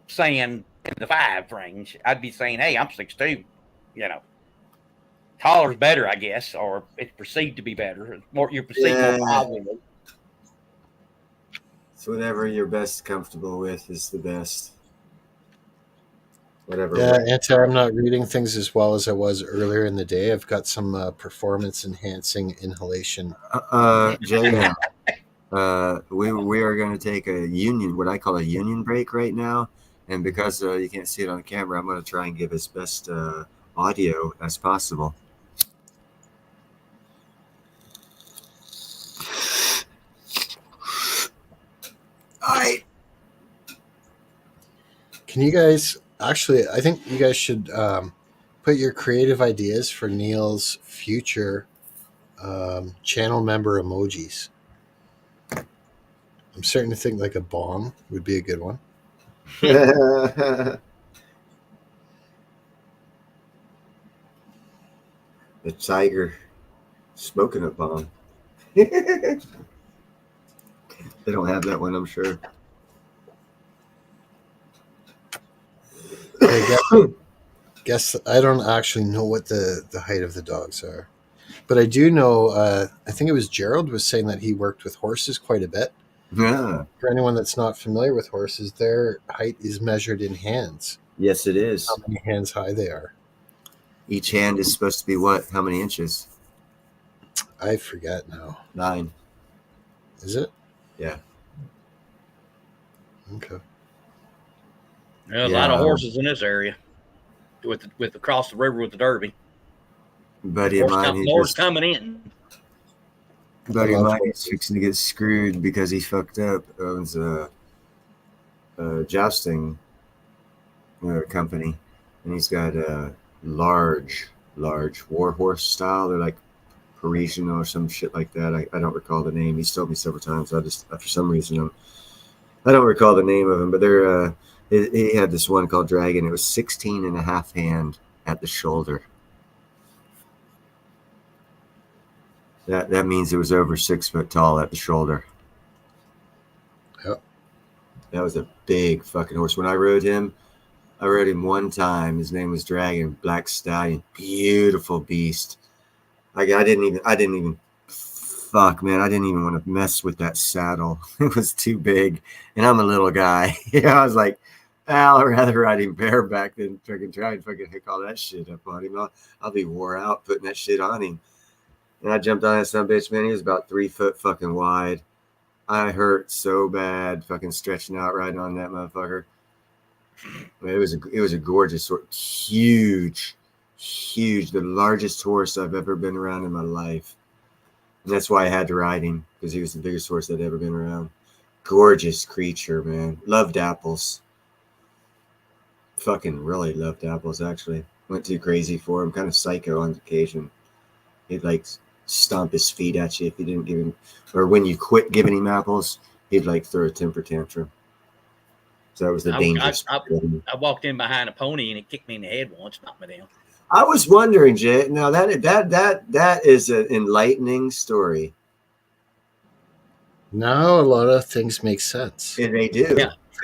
saying in the 5 range. I'd be saying, hey, I'm 6'2". You know, taller is better, I guess, or it's perceived to be better. You're perceived more powerful. So whatever you're best comfortable with is the best. Whatever. Yeah, Anta, I'm not reading things as well as I was earlier in the day. I've got some performance enhancing inhalation. JM, we are going to take what I call a union break right now. And because you can't see it on the camera, I'm going to try and give as best audio as possible. All right. Can you guys actually? I think you guys should put your creative ideas for Neil's future channel member emojis. I'm starting to think like a bong would be a good one. The tiger smoking a bomb. They don't have that one, I'm sure. I guess I don't actually know what the height of the dogs are, but I do know. I think it was Gerald was saying that he worked with horses quite a bit. Yeah. For anyone that's not familiar with horses, their height is measured in hands. Yes, it is. How many hands high they are? Each hand is supposed to be what? How many inches? I forget now. 9. Is it? Yeah. Okay. A lot of horses in this area with across the river with the Derby. Buddy of mine, Lord's coming in. Buddy of mine is fixing to get screwed because he fucked up. Owns a jousting company, and he's got a large war horse style. They're like Parisian or some shit like that. I don't recall the name. He's told me several times. I just, for some reason, I don't recall the name of them, but they're, he had this one called Dragon. It was 16 and a half hand at the shoulder. That means it was over 6 foot tall at the shoulder. Yep. That was a big fucking horse. When I rode him one time. His name was Dragon, Black Stallion, beautiful beast. I didn't even fuck, man. I didn't even want to mess with that saddle. It was too big, and I'm a little guy. I was like, I'd rather ride him bareback than fucking try and fucking hook all that shit up on him. I'll be wore out putting that shit on him. And I jumped on that son of a bitch, man. He was about 3 foot fucking wide. I hurt so bad, fucking stretching out riding on that motherfucker. I mean, it was a gorgeous horse, huge, the largest horse I've ever been around in my life. And that's why I had to ride him, because he was the biggest horse I'd ever been around. Gorgeous creature, man. Loved apples. Fucking really loved apples, actually. Went too crazy for him. Kind of psycho on occasion. He'd like stomp his feet at you if you didn't give him, or when you quit giving him apples, he'd like throw a temper tantrum. So that was the dangerous. I walked in behind a pony and it kicked me in the head once, knocked me down. I was wondering, Jay. Now that is an enlightening story. Now a lot of things make sense. And they do.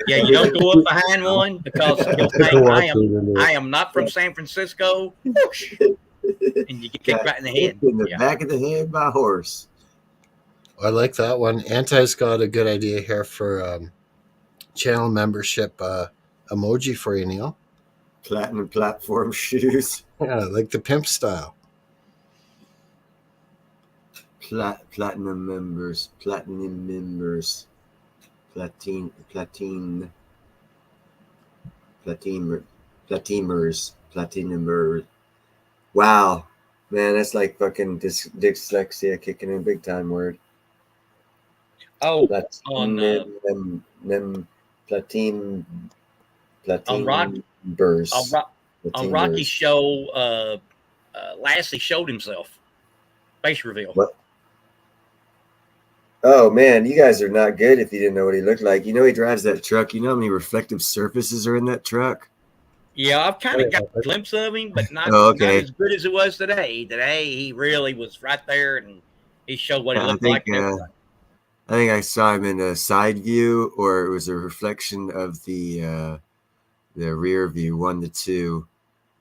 Yeah, you don't go up behind one because you'll think I am not from San Francisco. And you get kicked right in the head. In the back of the head by a horse. I like that one. Anti's got a good idea here for channel membership emoji for you, Neil. Platinum platform shoes. Yeah, like the pimp style. Platinum members. Platinumers. Wow. Man, that's like fucking dyslexia kicking in big time word. Oh, Platinum on Rocky's show, Lassie showed himself. Face reveal. What? Oh man, you guys are not good if you didn't know what he looked like. You know he drives that truck. You know how many reflective surfaces are in that truck? Yeah, I've kind of got a glimpse of him, but not as good as it was today. Today he really was right there, and he showed what he looked like. I think I saw him in a side view, or it was a reflection of the rear view, 1 to 2.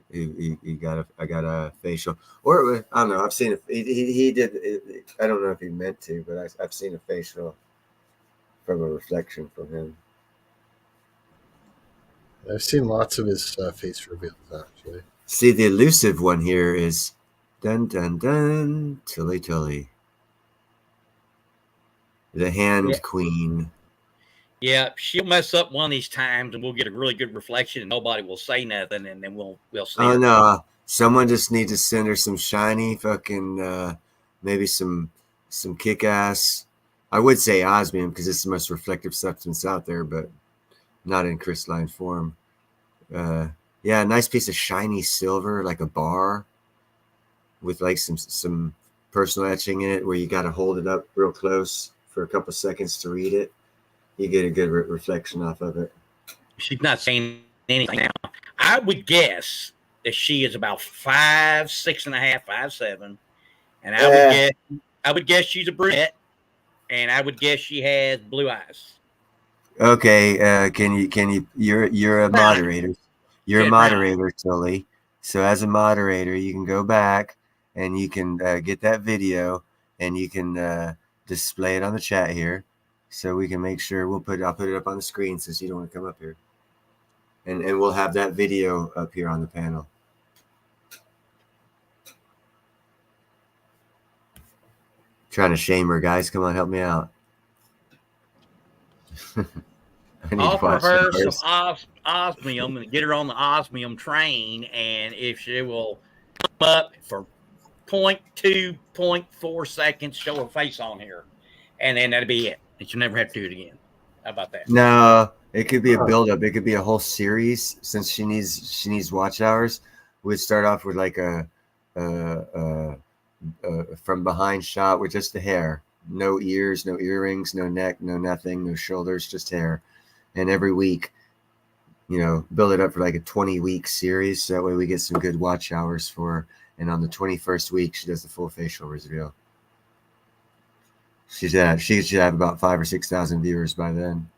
I got a facial, or I don't know. I've seen it. He did. I don't know if he meant to, but I've seen a facial from a reflection from him. I've seen lots of his face reveals, actually. See, the elusive one here is dun dun dun Tilly Tilly, the hand queen. Yeah, she'll mess up one of these times, and we'll get a really good reflection, and nobody will say nothing, and then we'll see. Oh no! Someone just needs to send her some shiny fucking, maybe some kick ass. I would say osmium because it's the most reflective substance out there, but not in crystalline form. Yeah, a nice piece of shiny silver, like a bar, with like some personal etching in it, where you got to hold it up real close for a couple seconds to read it. You get a good reflection off of it. She's not saying anything now. I would guess that she is about 5'6.5", 5'7", and I would guess she's a brunette, and I would guess she has blue eyes. Okay, can you? You're a moderator. You're a moderator, Tilly. So as a moderator, you can go back and you can get that video and you can display it on the chat here. So we can make sure I'll put it up on the screen since you don't want to come up here. And we'll have that video up here on the panel. Trying to shame her, guys. Come on, help me out. Offer her some osmium and get her on the osmium train, and if she will come up for 0.2, 0.4 seconds, show her face on here. And then that'll be it. And she'll never have to do it again. How about that? No, it could be a build-up. It could be a whole series. Since she needs watch hours, we'd start off with like a from behind shot with just the hair. No ears, no earrings, no neck, no nothing, no shoulders, just hair. And every week, build it up for like a 20-week series. So that way we get some good watch hours for her. And on the 21st week, she does the full facial reveal. She should have about 5,000 or 6,000 viewers by then.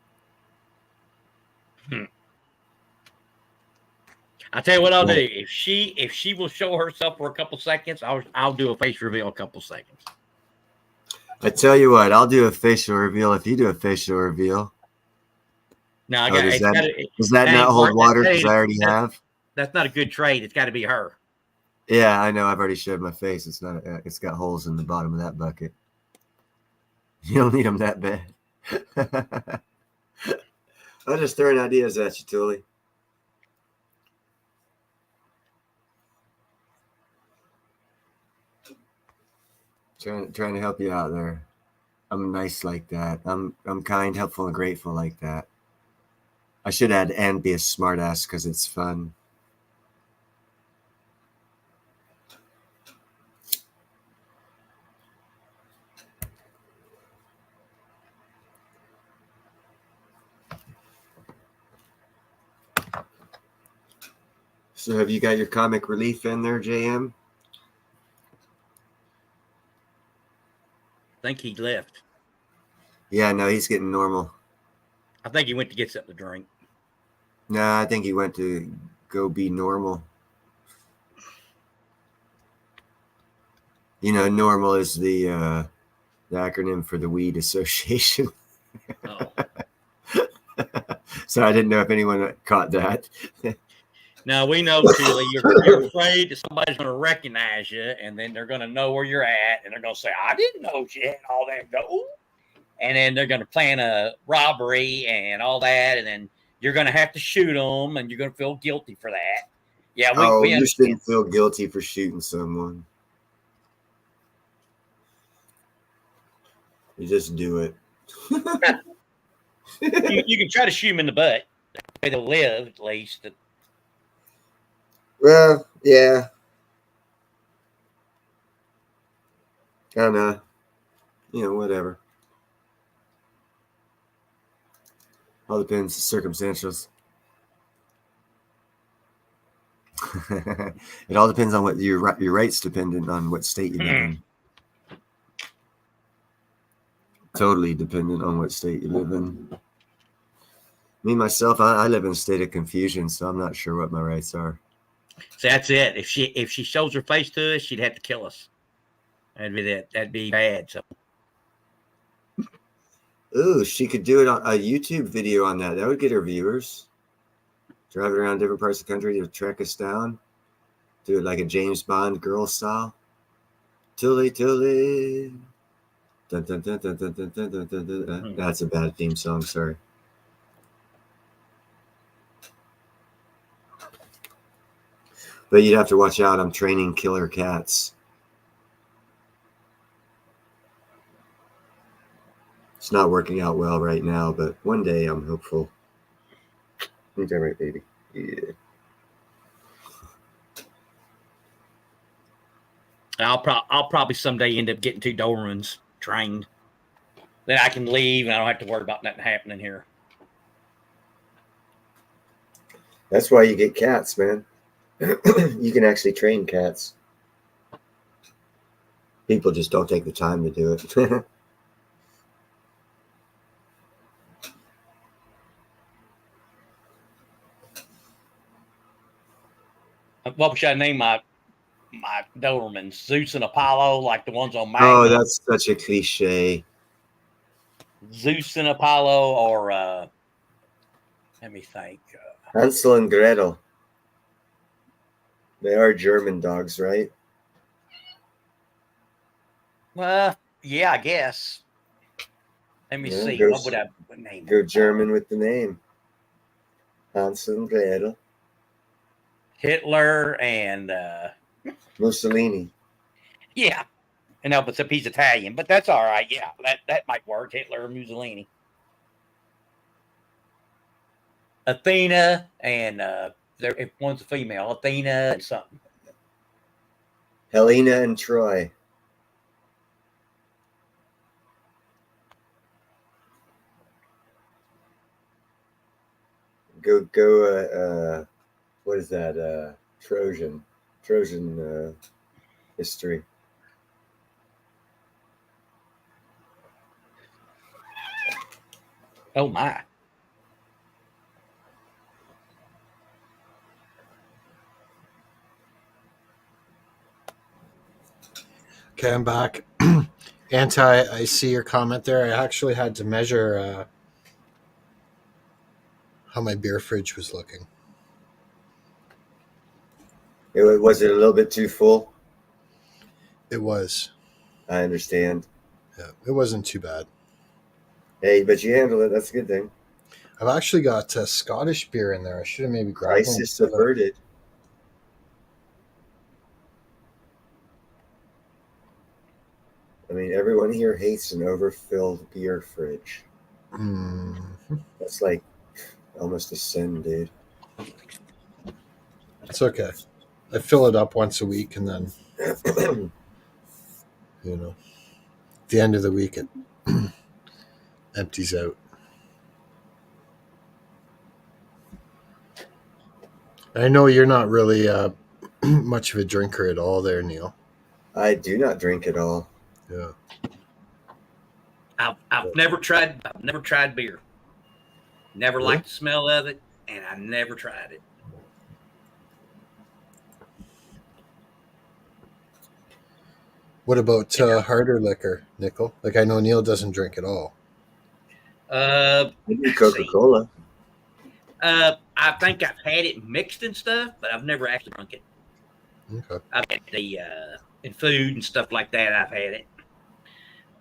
I'll tell you what I'll do. If she will show herself for a couple seconds, I'll do a face reveal a couple seconds. I tell you what, I'll do a facial reveal if you do a facial reveal. Now does that not hold water because I already have? That's not a good trade. It's got to be her. Yeah, I know. I've already showed my face. It's got holes in the bottom of that bucket. You don't need them that bad. I'm just throwing ideas at you, Tully. Trying to help you out there. I'm nice like that. I'm kind, helpful, and grateful like that. I should add and be a smartass because it's fun. So have you got your comic relief in there, JM? I think he left. Yeah, no, he's getting normal. I think he went to get something to drink. No, I think he went to go be normal. Normal is the acronym for the Weed Association. Oh. So I didn't know if anyone caught that. Now we know, Tilly, you're afraid that somebody's going to recognize you, and then they're going to know where you're at, and they're going to say, "I didn't know she had all that gold," and then they're going to plan a robbery and all that, and then you're going to have to shoot them, and you're going to feel guilty for that. Yeah, we you understand. shouldn't feel guilty for shooting someone. You just do it. You can try to shoot them in the butt. They'll live at least. Well, yeah. I don't know. Whatever. All depends circumstantials. It all depends on what your rights dependent on what state you live in. Totally dependent on what state you live in. Me myself, I live in a state of confusion, so I'm not sure what my rights are. So that's it. If she shows her face to us, she'd have to kill us. That'd be bad. So. Ooh, she could do it on a YouTube video on that. That would get her viewers. Driving around different parts of the country to track us down. Do it like a James Bond girl style. Tilly. Dun, dun, dun, dun, dun, dun, dun, dun, dun, dun. That's a bad theme song, sorry. But you'd have to watch out. I'm training killer cats. It's not working out well right now, but one day I'm hopeful. Ain't that right, baby? Yeah. I'll probably someday end up getting 2 Dobermans trained. Then I can leave and I don't have to worry about nothing happening here. That's why you get cats, man. You can actually train cats. People just don't take the time to do it. What should I name my Dobermans? Zeus and Apollo, like the ones on Oh, Magnum? that's such a cliche. Zeus and Apollo, or let me think. Hansel and Gretel. They are German dogs, right? Well, yeah, I guess. Let me see. What would I name? Go German with the name. Hansel and Gretel. Hitler and Mussolini. yeah, and no, but he's Italian, but that's all right. Yeah, that might work. Hitler or Mussolini. Athena and if one's a female, Athena and something. Helena and Troy. Go. What is that? Trojan history. Oh my. Okay, I'm back. Anti, I see your comment there. I actually had to measure how my beer fridge was looking. Was it a little bit too full? It was. I understand. Yeah, it wasn't too bad. Hey, but you handle it. That's a good thing. I've actually got Scottish beer in there. I should have maybe grabbed one. Crisis averted. I mean, everyone here hates an overfilled beer fridge. Mm-hmm. That's like almost a sin, dude. It's okay. I fill it up once a week, and then you know, at the end of the week it empties out. I know you're not really much of a drinker at all, there, Neil. I do not drink at all. Yeah. I've never tried beer. Never Really? liked the smell of it, and I never tried it. What about harder liquor, Nickel? Like, I know Neil doesn't drink at all. I do Coca-Cola. I think I've had it mixed and stuff, but I've never actually drunk it. Okay. I've had the in food and stuff like that. I've had it.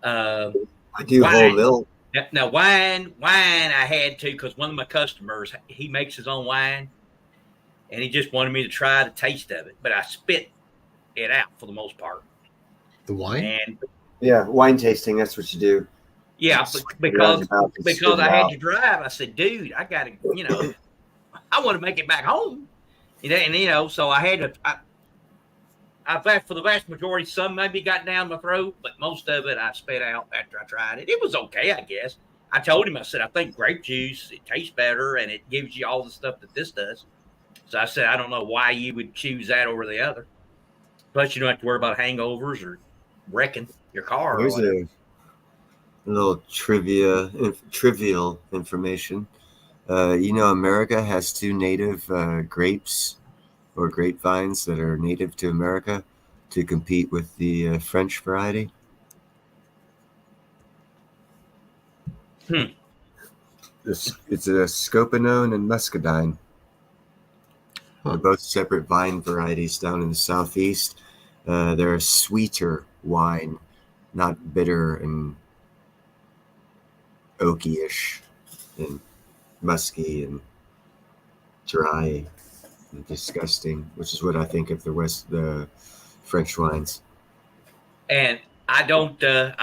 I do whole milk. Now wine I had to, because one of my customers, he makes his own wine, and he just wanted me to try the taste of it, but I spit it out for the most part. The wine? And Yeah, wine tasting. That's what you do. yeah, because I had to drive. I said, dude, I got to, I want to make it back home. And so I had to. I for the vast majority, some maybe got down my throat, but most of it I spit out after I tried it. It was okay, I guess. I told him, I said, I think grape juice, it tastes better and it gives you all the stuff that this does. So I said, I don't know why you would choose that over the other. Plus, you don't have to worry about hangovers or wrecking your car. Here's a little trivial information. America has two native grapes or grapevines that are native to America to compete with the French variety. It's a Scopanone and Muscadine. They're both separate vine varieties down in the southeast. They're a sweeter wine, not bitter and oaky-ish and musky and dry and disgusting, which is what I think of the French wines. And I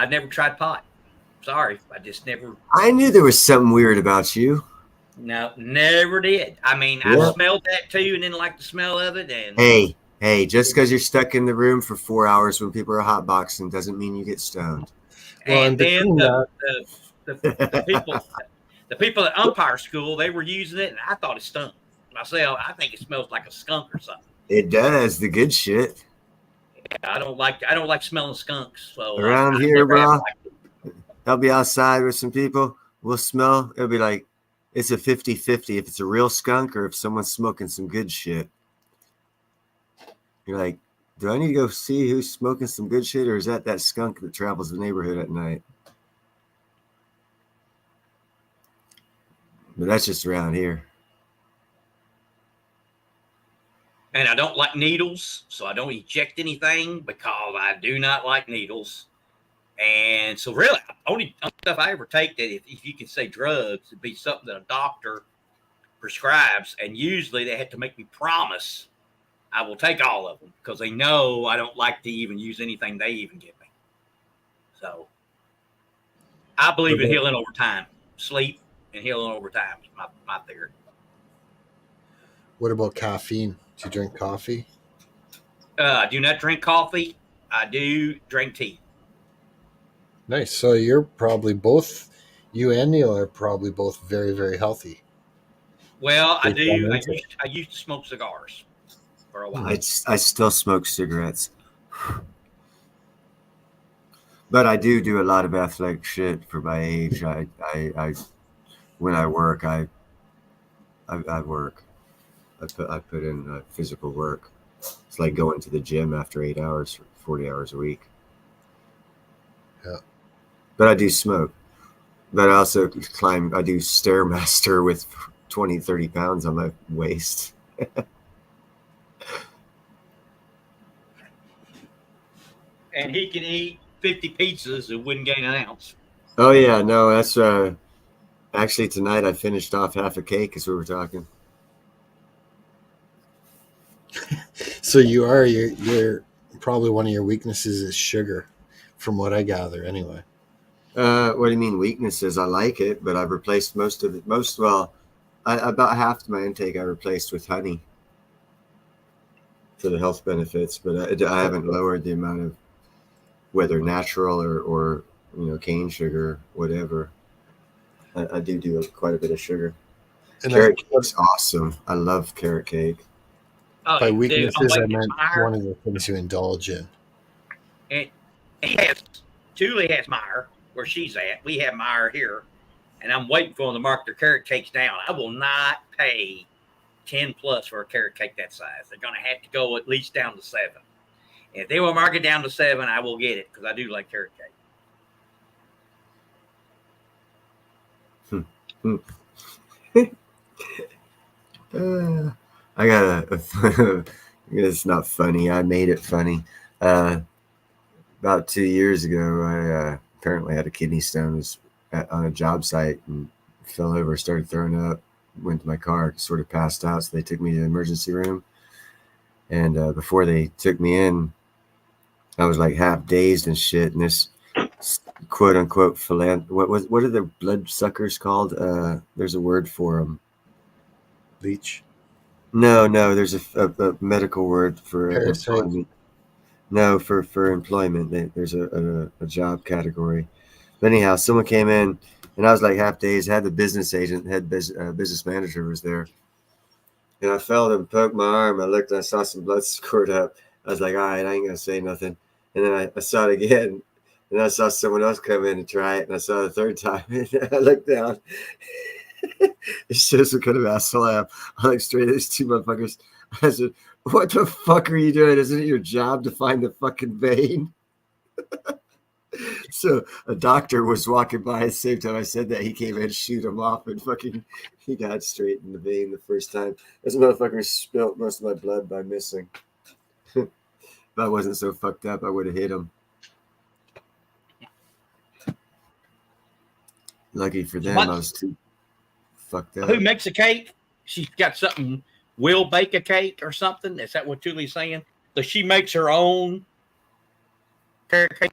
never tried pot. Sorry, I just never. I knew there was something weird about you. No, never did. I mean, I smelled that too and didn't like the smell of it. And Hey, just because you're stuck in the room for 4 hours when people are hotboxing doesn't mean you get stoned. And then the people at umpire school, they were using it, and I thought it stunk. Myself, I think it smells like a skunk or something. It does, the good shit. Yeah, I don't like smelling skunks. So around here, bro, I'll be outside with some people. We'll smell. It'll be like it's a 50-50 if it's a real skunk or if someone's smoking some good shit. You're like, do I need to go see who's smoking some good shit, or is that skunk that travels the neighborhood at night? But that's just around here. And I don't like needles, so I don't eject anything because I do not like needles. And so really, only stuff I ever take that if you can say drugs, it'd be something that a doctor prescribes. And usually they have to make me promise I will take all of them because they know I don't like to even use anything they even give me. So I believe in healing over time. Sleep and healing over time is my theory. What about caffeine? Do you drink coffee? I do not drink coffee. I do drink tea. Nice. So you're probably both, you and Neil are probably both very, very healthy. Well, I They've do. gone I into it. used to smoke cigars for a while. I still smoke cigarettes, but I do a lot of athletic shit for my age. I when I work, I work. I put in physical work. It's like going to the gym after 8 hours, 40 hours a week. Yeah. But I do smoke. But I also climb. I do Stairmaster with 20, 30 pounds on my waist. And he can eat 50 pizzas and wouldn't gain an ounce. Oh yeah, no, that's actually tonight I finished off half a cake as we were talking. So you're probably one of your weaknesses is sugar, from what I gather, anyway. What do you mean weaknesses? I like it, but I've replaced most of it. About half my intake I replaced with honey for the health benefits, but I haven't lowered the amount of whether natural or cane sugar, whatever. I do quite a bit of sugar. And Carrot cake's awesome. I love carrot cake. Oh, by dude, weaknesses, I waiting to meant admire. one of the things you indulge in. And Julie has Meyer where she's at. We have Meyer here, and I'm waiting for them to mark their carrot cakes down. I will not pay 10 plus for a carrot cake that size. They're going to have to go at least down to 7. And if they will mark it down to 7, I will get it because I do like carrot cake. I got a it's not funny. I made it funny. About 2 years ago, I apparently had a kidney stone. Was on a job site and fell over, started throwing up, went to my car, sort of passed out. So they took me to the emergency room. And before they took me in, I was like half dazed and shit. And this quote unquote what are the blood suckers called? There's a word for them. Leech. No, there's a medical word for Parasite. employment. No, for employment, there's a job category. But anyhow, someone came in, and I was like half dazed. Had the business agent, business manager was there, and I felt him poke my arm. I looked, and I saw some blood squirt up. I was like, all right, I ain't gonna say nothing. And then I saw it again, and I saw someone else come in and try it, and I saw it the third time. And I looked down. It shows what kind of asshole I am. I like straight at these two motherfuckers. I said, what the fuck are you doing? Isn't it your job to find the fucking vein? So a doctor was walking by at the same time I said that. He came in and shoot him off, and he got straight in the vein the first time. This motherfucker spilt most of my blood by missing. If I wasn't so fucked up, I would have hit him. Lucky for them, I was too fucked up. Who makes a cake? She's got something. Will bake a cake or something? Is that what Julie's saying? Does she makes her own carrot cake?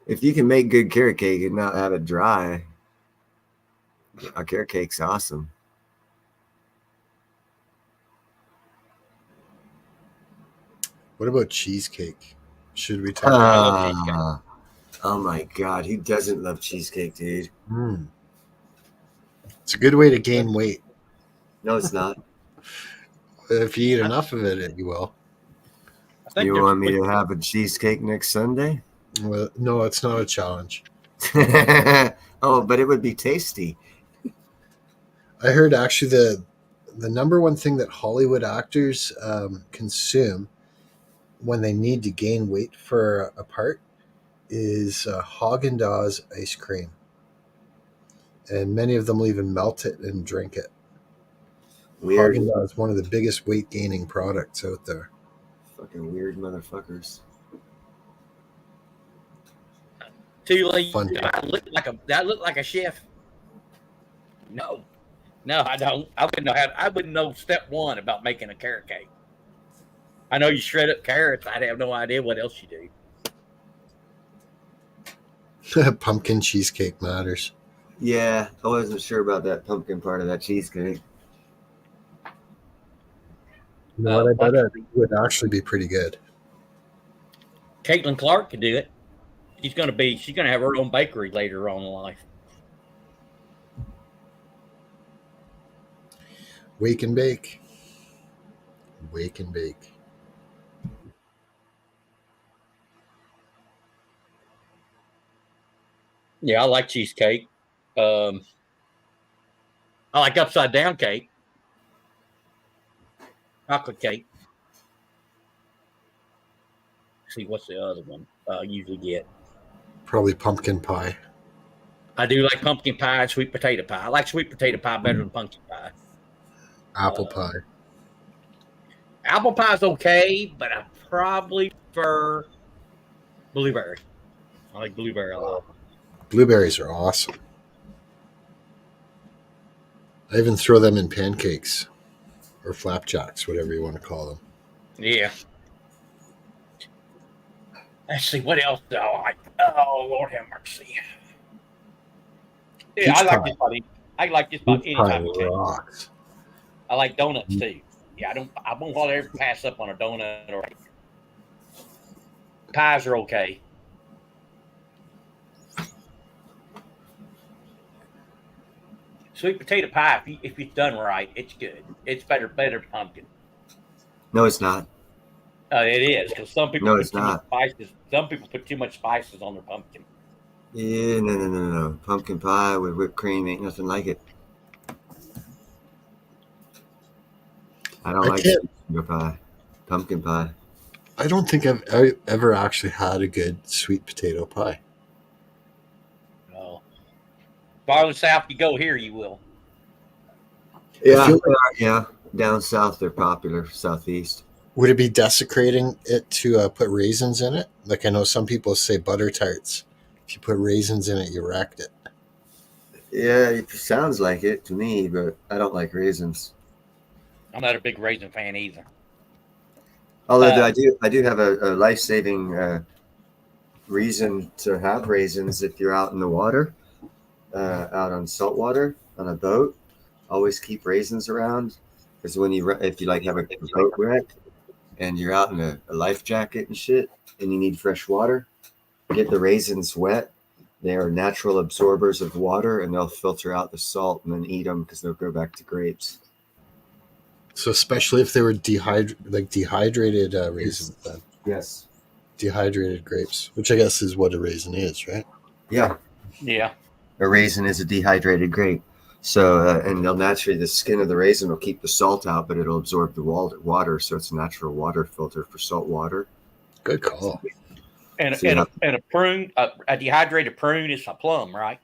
If you can make good carrot cake and not have it dry, a carrot cake's awesome. What about cheesecake? Should we talk about Oh my god, who doesn't love cheesecake, dude? It's a good way to gain weight. No, it's not. If you eat enough of it, you will. You want me to have a cheesecake next Sunday? Well, no, it's not a challenge. Oh, but it would be tasty. I heard actually the number one thing that Hollywood actors consume when they need to gain weight for a part is Haagen-Dazs ice cream. And many of them will even melt it and drink it. Weird. Haagen-Dazs is one of the biggest weight gaining products out there. Fucking weird motherfuckers. Julie, Fun. do I look like a chef? No, I don't. I wouldn't know step one about making a carrot cake. I know you shred up carrots. I have no idea what else you do. Pumpkin cheesecake matters. Yeah, I wasn't sure about that pumpkin part of that cheesecake. You know what? I bet it would actually be pretty good. Caitlin Clark could do it. She's gonna have her own bakery later on in life. Wake and bake. Wake and bake. Yeah, I like cheesecake. I like upside down cake, chocolate cake. See, what's the other one I usually get? Probably pumpkin pie. I do like pumpkin pie and sweet potato pie. I like sweet potato pie better than pumpkin pie. Apple pie. Apple pie's okay, but I probably prefer blueberry. I like blueberry a lot. Blueberries are awesome. I even throw them in pancakes or flapjacks, whatever you want to call them. Yeah. Let's see, what else do I like? Oh, Lord have mercy. Yeah, Peach I like pie. just about I like just about Peach any pie type of cake. rocks. I like donuts too. Yeah, I won't hardly ever pass up on a donut or pies are okay. Sweet potato pie, if it's done right, it's good. It's better than pumpkin. No, it's not. It is because some people No, put it's too much not. spices. Some people put too much spices on their pumpkin. Yeah, no. Pumpkin pie with whipped cream ain't nothing like it. I don't I like can't. sweet potato pie. Pumpkin pie. I don't think I've ever actually had a good sweet potato pie. No. Farther south you go, here you will. Yeah, feel yeah. Down south, they're popular. Southeast. Would it be desecrating it to put raisins in it? Like I know some people say butter tarts. If you put raisins in it, you wrecked it. Yeah, it sounds like it to me, but I don't like raisins. I'm not a big raisin fan either. Although I do have a life saving reason to have raisins if you're out in the water, out on salt water on a boat. Always keep raisins around because if you like have a boat wreck and you're out in a life jacket and shit and you need fresh water, get the raisins wet. They are natural absorbers of water and they'll filter out the salt and then eat them because they'll go back to grapes. So especially if they were dehydrated raisins, then Yes. dehydrated grapes, which I guess is what a raisin is, right? Yeah. Yeah. A raisin is a dehydrated grape. So, and they'll naturally, the skin of the raisin will keep the salt out, but it'll absorb the water. So it's a natural water filter for salt water. Good call. And So you a prune, a dehydrated prune is a plum, right?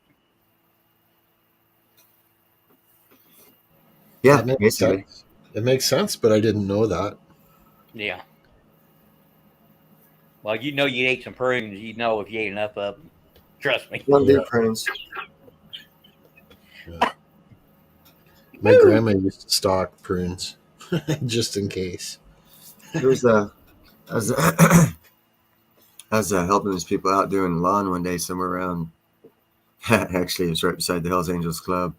Yeah, That makes basically. sense. It makes sense, but I didn't know that. Yeah. Well, you ate some prunes. You know if you ate enough of them. Trust me. One big prunes. My grandma used to stock prunes just in case. There was I was, I was helping these people out doing lawn one day somewhere around. Actually, it was right beside the Hells Angels Club,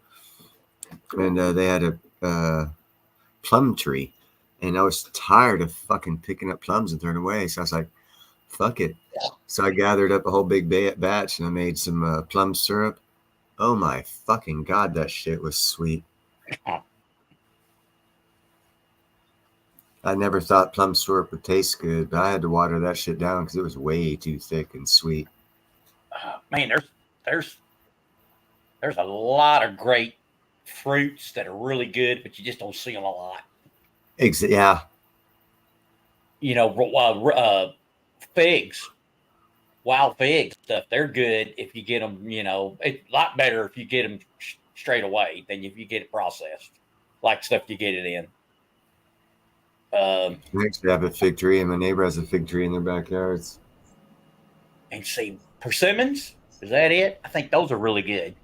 and they had a plum tree, and I was tired of fucking picking up plums and throwing away. So I was like, "Fuck it." So I gathered up a whole big batch, and I made some plum syrup. Oh my fucking god, that shit was sweet. I never thought plum syrup would taste good, but I had to water that shit down because it was way too thick and sweet. Man, there's a lot of great fruits that are really good, but you just don't see them a lot. Yeah. You know, figs, wild figs stuff. They're good if you get them. You know, it's a lot better if you get them straight away than if you get it processed, like stuff you get it in. I actually have a fig tree, and my neighbor has a fig tree in their backyards. And see, persimmons, is that it? I think those are really good.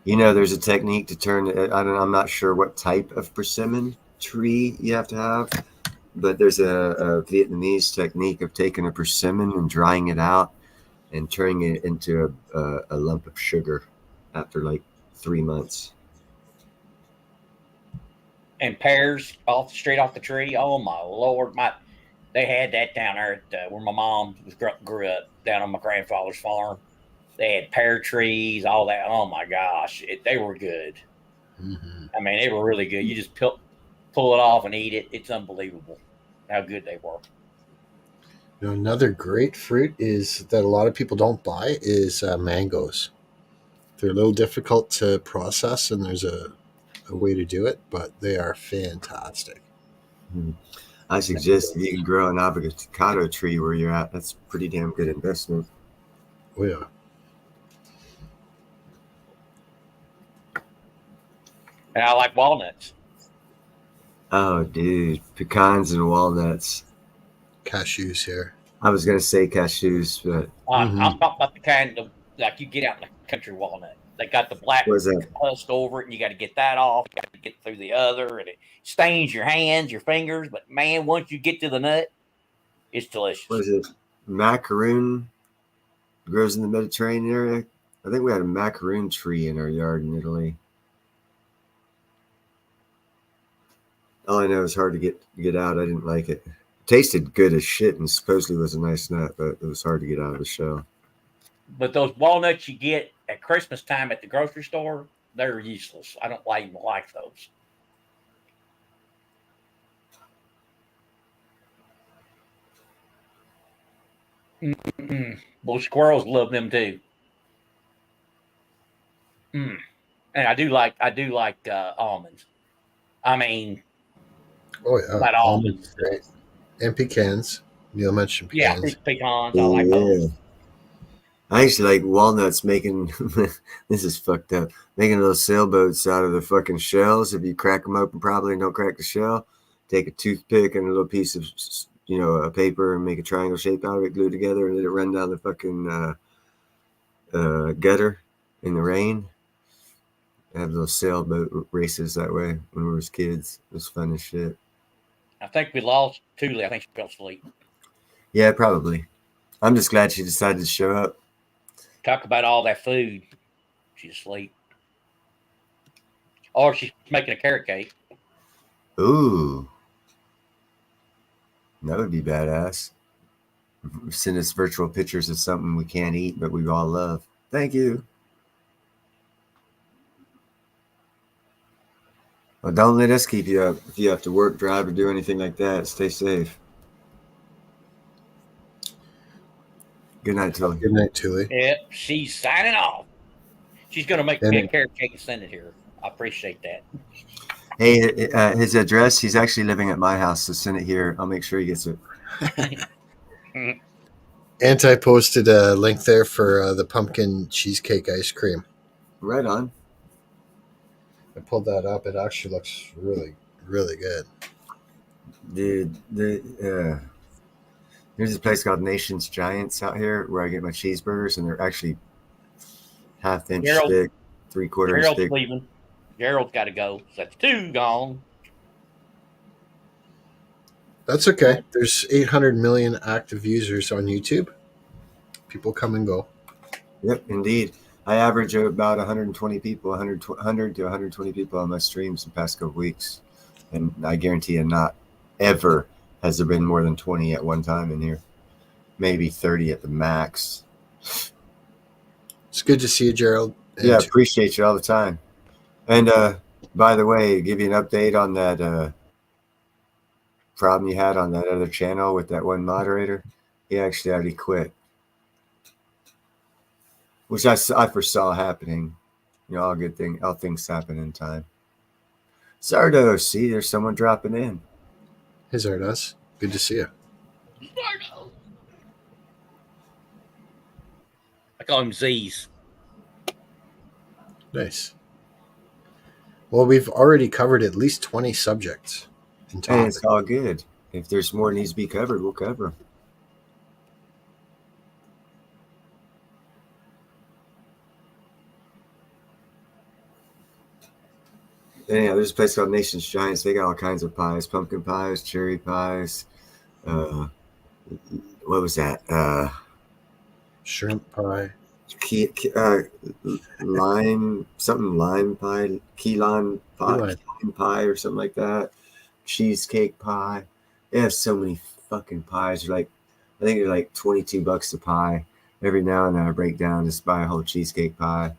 You know, there's a technique to turn. I'm not sure what type of persimmon tree you have to have, but there's a Vietnamese technique of taking a persimmon and drying it out and turning it into a lump of sugar after like 3 months. And pears straight off the tree. Oh my Lord, they had that down there at where my mom grew up. down on my grandfather's farm. They had pear trees, all that. Oh my gosh, they were good. Mm-hmm. I mean, they were really good. You just pull it off and eat it. It's unbelievable how good they were. You know, another great fruit is that a lot of people don't buy is mangoes. They're a little difficult to process, and there's a way to do it, but they are fantastic. I suggest you can grow an avocado tree where you're at. That's a pretty damn good investment. Oh yeah. And I like walnuts. Oh, dude, pecans and walnuts. Cashews here. I was gonna say cashews, but Mhm. I'm talking about the kind of like you get out in the country walnut. They got the black what is that? husk over it, and you got to get that off. You got to get through the other, and it stains your hands, your fingers. But man, once you get to the nut, it's delicious. What is it? Macaroon grows in the Mediterranean area. I think we had a macaroon tree in our yard in Italy. All I know is hard to get out. I didn't like it. Tasted good as shit and supposedly was a nice nut, but it was hard to get out of the shell. But those walnuts you get at Christmas time at the grocery store, they're useless. I don't even like those. Well, squirrels love them too. And I do like almonds. I mean, Oh yeah. not almonds. Great. And pecans. Neil mentioned Yeah, pecans. pecans. I like those. I used to like walnuts making, this is fucked up, making little sailboats out of the fucking shells. If you crack them open properly and don't crack the shell, take a toothpick and a little piece of, a paper and make a triangle shape out of it, glue it together, and let it run down the fucking gutter in the rain. I have little sailboat races that way when we were kids. It was fun as shit. I think we lost Thule. I think she fell asleep. Yeah, probably. I'm just glad she decided to show up. Talk about all that food. She's asleep. Or she's making a carrot cake. Ooh. That would be badass. Send us virtual pictures of something we can't eat, but we all love. Thank you. Well, don't let us keep you up. If you have to work, drive, or do anything like that, stay safe. Good night, Tilly. Good night, Thule. Yep, she's signing off. She's going to make me a carrot cake and send it here. I appreciate that. Hey, his address, he's actually living at my house, so send it here. I'll make sure he gets it. Anti posted a link there for the pumpkin cheesecake ice cream. Right on. I pulled that up. It actually looks really, really good. Dude, there's a place called Nation's Giants out here where I get my cheeseburgers, and they're actually half-inch thick, three-quarter inch Gerald's thick. leaving. Gerald's got to go. So that's 2 gone. That's okay. There's 800 million active users on YouTube. People come and go. Yep, indeed. I average about 120 people, 100 to 120 people on my streams the past couple weeks. And I guarantee you not ever has there been more than 20 at one time in here. Maybe 30 at the max. It's good to see you, Gerald. And Yeah, appreciate you all the time. And by the way, give you an update on that problem you had on that other channel with that one moderator. He actually already quit, which I foresaw happening. All good thing, all things happen in time. Sardo, see, there's someone dropping in. Hey, Zardos. Good to see you. I call him Z's. Nice. Well, we've already covered at least 20 subjects in And topic. it's all good. If there's more needs to be covered, we'll cover them. Anyhow, there's a place called Nation's Giants. They got all kinds of pies, pumpkin pies, cherry pies. What was that? Shrimp pie. Lime, something lime pie, key lime pie, Key lime pie or something like that. Cheesecake pie. They have so many fucking pies. I think they're like $22 a pie. every now and then I break down, just buy a whole cheesecake pie.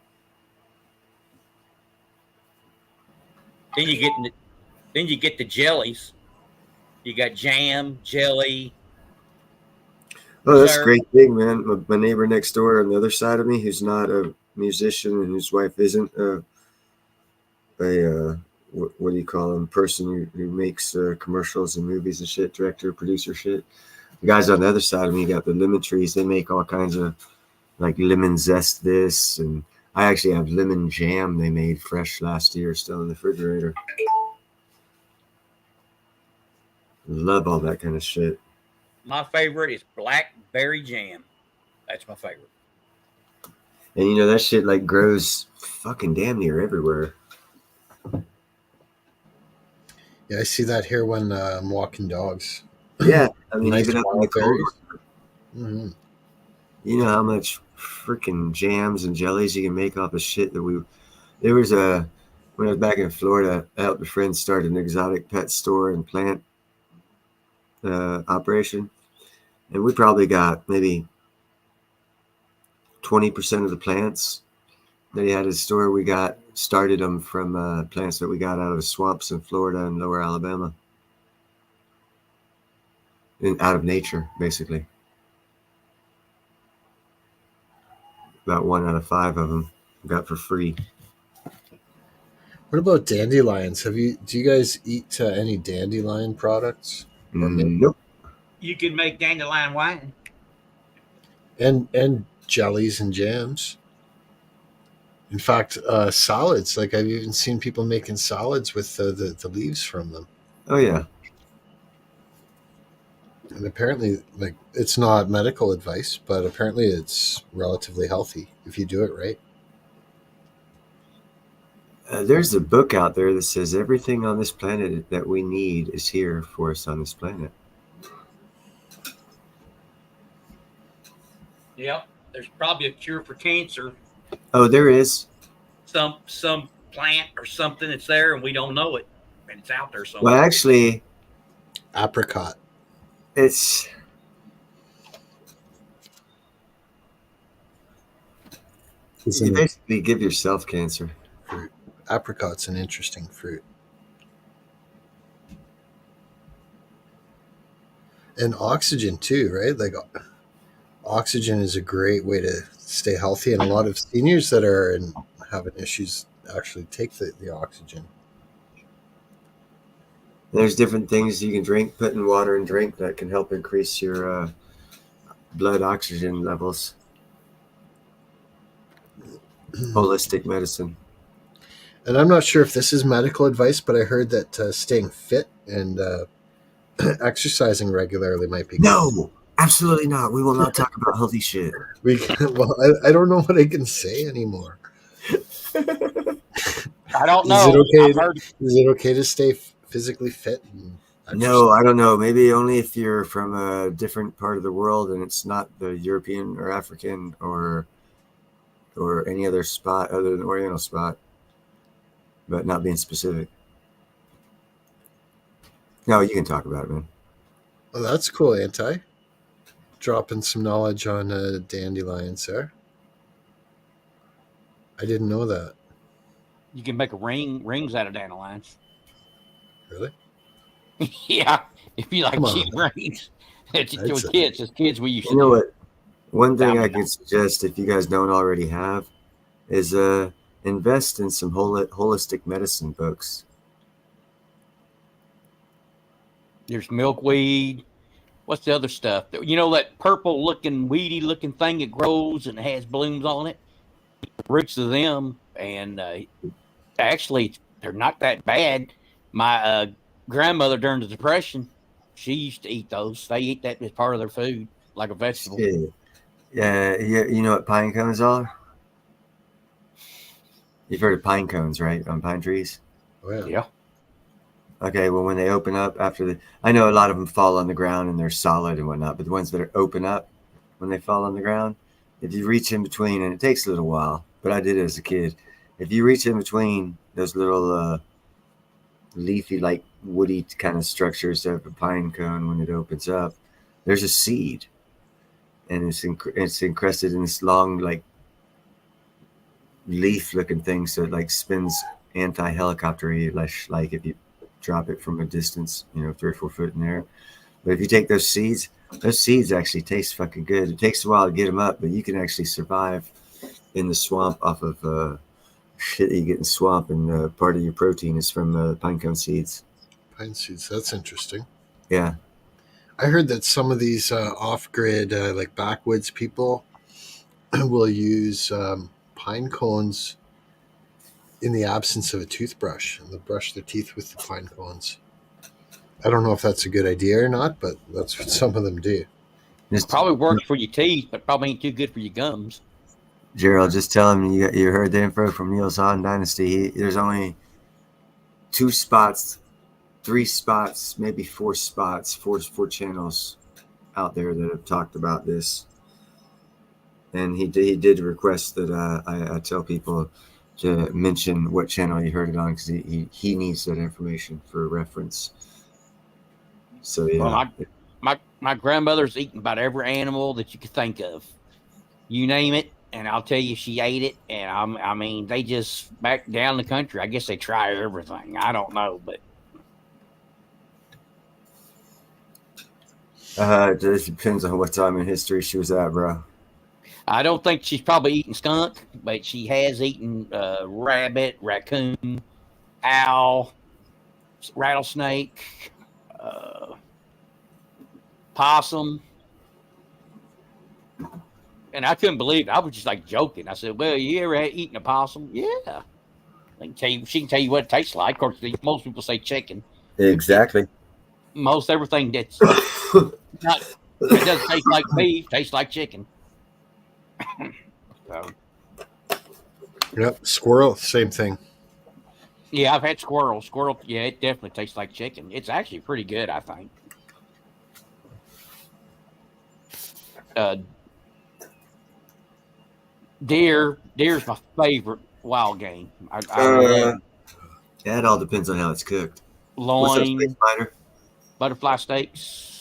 Then you get the jellies. You got jam, jelly. Oh, that's a Preserve. great thing, man. My neighbor next door on the other side of me, who's not a musician and whose wife isn't what do you call him? Person who makes commercials and movies and shit, director, producer shit. The guys on the other side of me got the lemon trees. They make all kinds of like lemon zest this, and I actually have lemon jam they made fresh last year, still in the refrigerator. Love all that kind of shit. My favorite is blackberry jam. That's my favorite. And you know that shit like grows fucking damn near everywhere. Yeah, I see that here when I'm walking dogs. Yeah, I mean Nice even up in the cold. wildberries. Mhm. You know how much freaking jams and jellies you can make off of shit that when I was back in Florida, I helped a friend start an exotic pet store and plant operation, and we probably got maybe 20% of the plants that he had at his store. We started them from plants that we got out of the swamps in Florida and lower Alabama, and out of nature, basically. About 1 out of 5 of them got for free. What about dandelions? Do you guys eat any dandelion products? Or Nope. You can make dandelion wine. and jellies and jams. In fact, salads. Like I've even seen people making salads with the leaves from them. Oh yeah. And apparently, like it's not medical advice, but apparently it's relatively healthy if you do it right. There's a book out there that says everything on this planet that we need is here for us on this planet. Yep. There's probably a cure for cancer. Oh, there is. Some plant or something that's there and we don't know it. And it's out there somewhere. Well, actually, Apricot. it's you basically give yourself cancer. Fruit. Apricot's an interesting fruit. And oxygen too, right? Like oxygen is a great way to stay healthy, and a lot of seniors that are having issues actually take the oxygen. There's different things you can drink, put in water and drink that can help increase your blood oxygen levels. Holistic medicine. And I'm not sure if this is medical advice, but I heard that staying fit and exercising regularly might be good. No, absolutely not. We will not talk about healthy shit. Well, I don't know what I can say anymore. I don't know. Is it okay to stay physically fit? No, I don't know. Maybe only if you're from a different part of the world and it's not the European or African or any other spot other than Oriental spot, but not being specific. No, you can talk about it, man. Well, that's cool, Anti. Dropping some knowledge on dandelions there. I didn't know that. You can make rings out of dandelions. Really? Yeah, if you like Come on. cheap rings. It's That's kids. As kids, we used to You know do what? One thing Down I down. could suggest, if you guys don't already have, is invest in some holistic medicine books. There's milkweed. What's the other stuff? You know that purple looking, weedy looking thing that grows and has blooms on it? Roots of them. And actually, they're not that bad. My grandmother during the Depression, she used to eat those. They eat that as part of their food, like a vegetable. Shit. Yeah, you know what pine cones are? You've heard of pine cones, right? On pine trees? Oh, yeah. Yeah. Okay, well, when they open up I know a lot of them fall on the ground and they're solid and whatnot, but the ones that are open up when they fall on the ground, if you reach in between, and it takes a little while, but I did it as a kid. If you reach in between those little leafy, like woody kind of structures of a pine cone when it opens up, there's a seed. and it's encrusted in this long like leaf looking thing, so it like spins anti-helicopter-y, like if you drop it from a distance, 3 or 4 foot in the air. But if you take those seeds actually taste fucking good. It takes a while to get them up, but you can actually survive in the swamp off of shit that you get in the swamp, and part of your protein is from pinecone seeds. Pine seeds. That's interesting. Yeah. I heard that some of these off-grid, like backwoods people, will use pine cones in the absence of a toothbrush, and they'll brush their teeth with the pine cones. I don't know if that's a good idea or not, but that's what some of them do. Probably works for your teeth, but probably ain't too good for your gums. Gerald, just tell him you heard the info from Niels Han Dynasty. There's only 2 spots, 3 spots, maybe 4 spots, four channels out there that have talked about this. And he did request that I tell people to mention what channel you heard it on, because he needs that information for reference. So yeah. Well, my grandmother's eaten about every animal that you could think of. You name it, and I'll tell you she ate it. And I mean, they just back down the country. I guess they try everything. I don't know, but it just depends on what time in history she was at, bro. I don't think she's probably eaten skunk, but she has eaten rabbit, raccoon, owl, rattlesnake, possum. And I couldn't believe it. I was just like joking. I said, well, you ever eaten a possum? Yeah. She can tell you what it tastes like. Of course, most people say chicken. Exactly. Most everything that's not, it doesn't taste like beef, tastes like chicken. So. Yep, squirrel, same thing. Yeah, I've had squirrel. Squirrel, yeah, it definitely tastes like chicken. It's actually pretty good, I think. Deer's my favorite wild game. I love yeah, it all depends on how it's cooked. loin, butterfly steaks.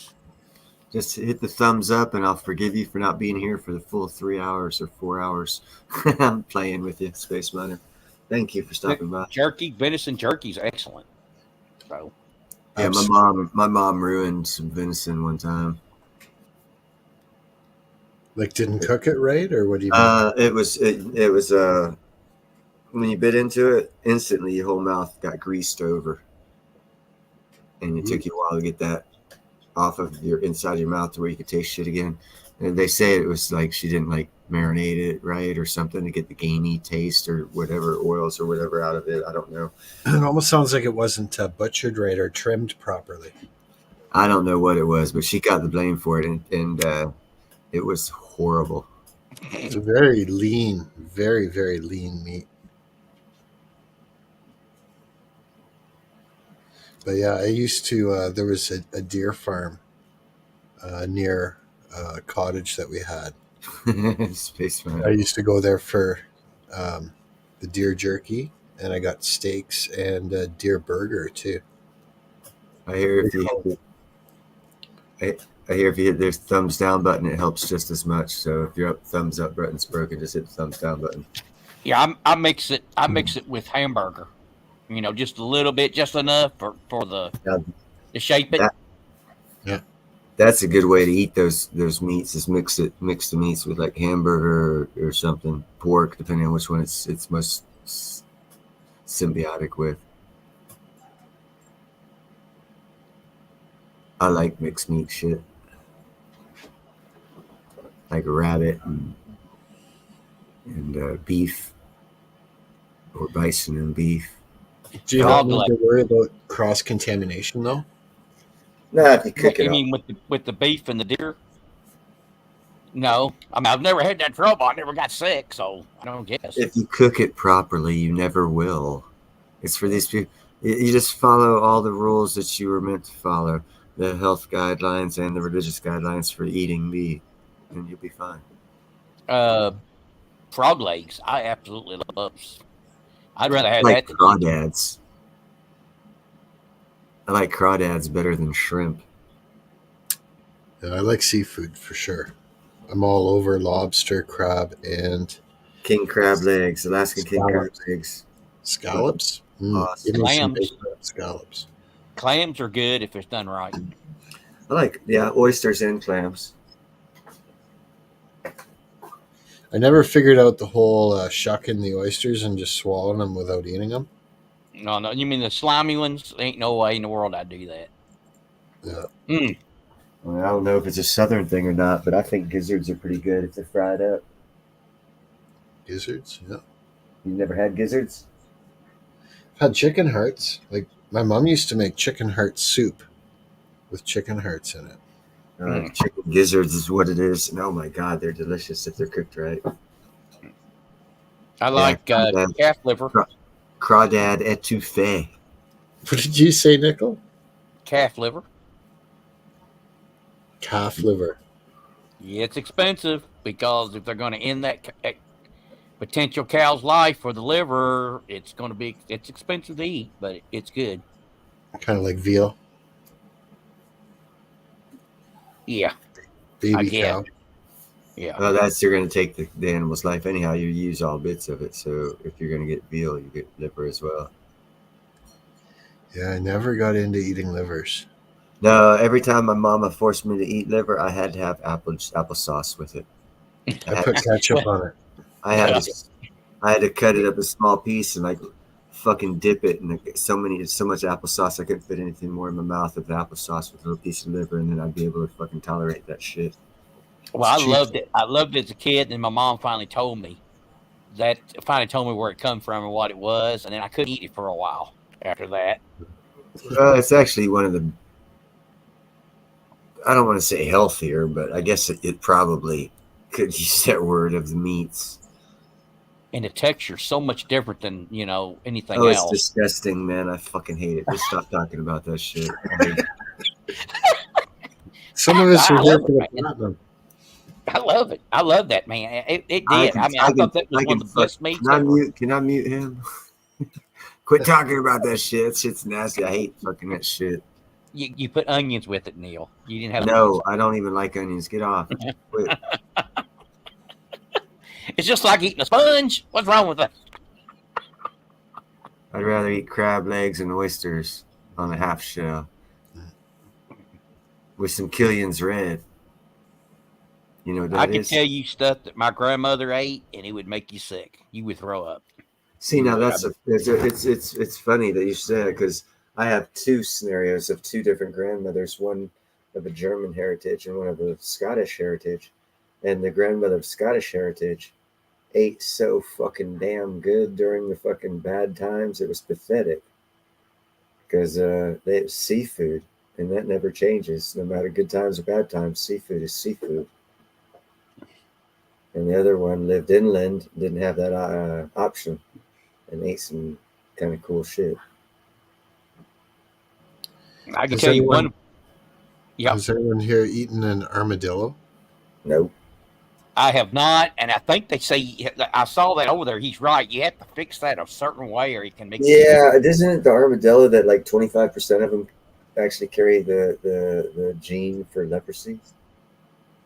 Just hit the thumbs up, and I'll forgive you for not being here for the full 3 hours or 4 hours. I'm playing with you, Space Miner. Thank you for stopping by. Venison jerky is excellent. So, yeah, my mom ruined some venison one time. Like, didn't cook it right, or what do you mean? It was when you bit into it, instantly your whole mouth got greased over, and it took you a while to get that off of your inside of your mouth to where you could taste shit again. And they say it was like she didn't like marinate it right or something to get the gamey taste or whatever oils or whatever out of it. I don't know. It almost sounds like it wasn't butchered right or trimmed properly. I don't know what it was, but she got the blame for it, and it was horrible. It's a very lean, very, very lean meat. But yeah, I used to, there was a deer farm near a cottage that we had. Space Man. I used to go there for the deer jerky, and I got steaks and a deer burger too. I hear if you hit the thumbs down button, it helps just as much. So if your thumbs up button's broken, just hit the thumbs down button. yeah, I mix it. I mix it with hamburger. You know, just a little bit, just enough for the to shape it. That's a good way to eat those meats. Is mix the meats with like hamburger or something, pork, depending on which one it's most symbiotic with. I like mixed meat shit, like rabbit and beef, or bison and beef. Do you not need to worry about cross contamination though? No, if you cook What it you up. mean with the beef and the deer? No, I mean I've never had that trouble. I never got sick, so I don't guess. If you cook it properly, you never will. It's for these people. You just follow all the rules that you were meant to follow, the health guidelines and the religious guidelines for eating meat, and you'll be fine. Frog legs, I absolutely love those. I'd rather have like that. crawdads. I like crawdads better than shrimp. Yeah, I like seafood for sure. I'm all over lobster, crab, and King crab legs, Alaskan king crab Scallops. legs. scallops. Awesome. Give me some Clams. big crab scallops. Clams are good if it's done right. I like oysters and clams. I never figured out the whole shucking the oysters and just swallowing them without eating them. No, you mean the slimy ones? Ain't no way in the world I'd do that. Yeah. Mm. I mean, I don't know if it's a southern thing or not, but I think gizzards are pretty good if they're fried up. Gizzards, yeah. You never had gizzards? I've had chicken hearts. Like my mom used to make chicken heart soup with chicken hearts in it. Chicken gizzards is what it is, and oh my god, they're delicious if they're cooked right. I like calf liver. Crawdad etouffee. What did you say, Nickel? Calf liver. Calf liver. Yeah, it's expensive because if they're going to end that potential cow's life for the liver, it's expensive to eat, but it's good. Kind of like veal. Yeah. Baby cow. Yeah. Well, you're going to take the animal's life anyhow. You use all bits of it. So if you're going to get veal, you get liver as well. Yeah, I never got into eating livers. No, every time my mama forced me to eat liver, I had to have applesauce with it. I put ketchup on it. I had to cut it up a small piece and like fucking dip it in so much applesauce I couldn't fit anything more in my mouth of the applesauce with a little piece of liver, and then I'd be able to fucking tolerate that shit. Well, I loved it. I loved it as a kid, and my mom finally told me where it come from and what it was, and then I couldn't eat it for a while after that. It's actually one of the, I don't want to say healthier, but I guess it probably could use that word of the meats. And the texture's so much different than, anything else. else. It's disgusting, man. I fucking hate it. Just stop talking about that shit. Some of us are here for the platinum. I love it. I love that, man. It did. I thought that was one of the best meats ever. Can I mute him? Quit talking about that shit. That shit's nasty. I hate fucking that shit. You put onions with it, Neil. You didn't have No, I don't even like onions. Get off. Quit. It's just like eating a sponge. What's wrong with that? I'd rather eat crab legs and oysters on a half shell with some Killian's Red. You know what that I can is? tell you stuff that my grandmother ate, and it would make you sick. You would throw up. See, now it's funny that you said, because I have two scenarios of two different grandmothers, one of a German heritage and one of a Scottish heritage. And the grandmother of Scottish heritage ate so fucking damn good during the fucking bad times. It was pathetic, because they have seafood, and that never changes. No matter good times or bad times, seafood is seafood. And the other one lived inland, didn't have that option, and ate some kind of cool shit. I can tell you one. Yeah. Has anyone here eaten an armadillo? Nope. I have not, and I think they say, I saw that over there. He's right. You have to fix that a certain way, or you can make. Yeah, isn't it the armadillo that like 25% of them actually carry the gene for leprosy?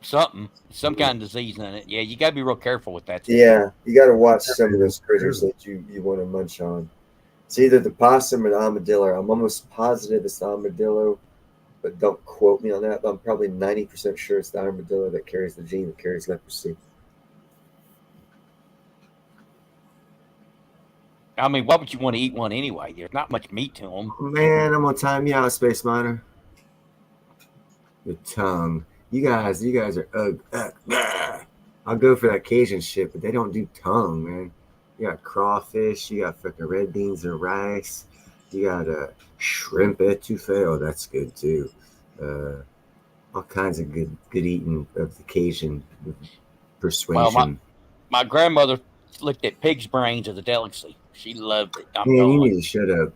Some kind of disease in it. Yeah, you gotta be real careful with that. Yeah, you got to watch some of those critters that you want to munch on. It's either the possum or the armadillo. I'm almost positive it's the armadillo, but don't quote me on that. But I'm probably 90% sure it's the armadillo that carries the gene that carries leprosy. I mean, why would you want to eat one anyway? There's not much meat to them. Man, I'm gonna time you out, Space Miner. The tongue. You guys are I'll go for that Cajun shit, but they don't do tongue, man. You got crawfish, you got fucking red beans and rice, you got shrimp etouffee. Oh, that's good too. All kinds of good eating of the Cajun persuasion. Well, my grandmother looked at pig's brains as a delicacy. She loved it. You need to shut up.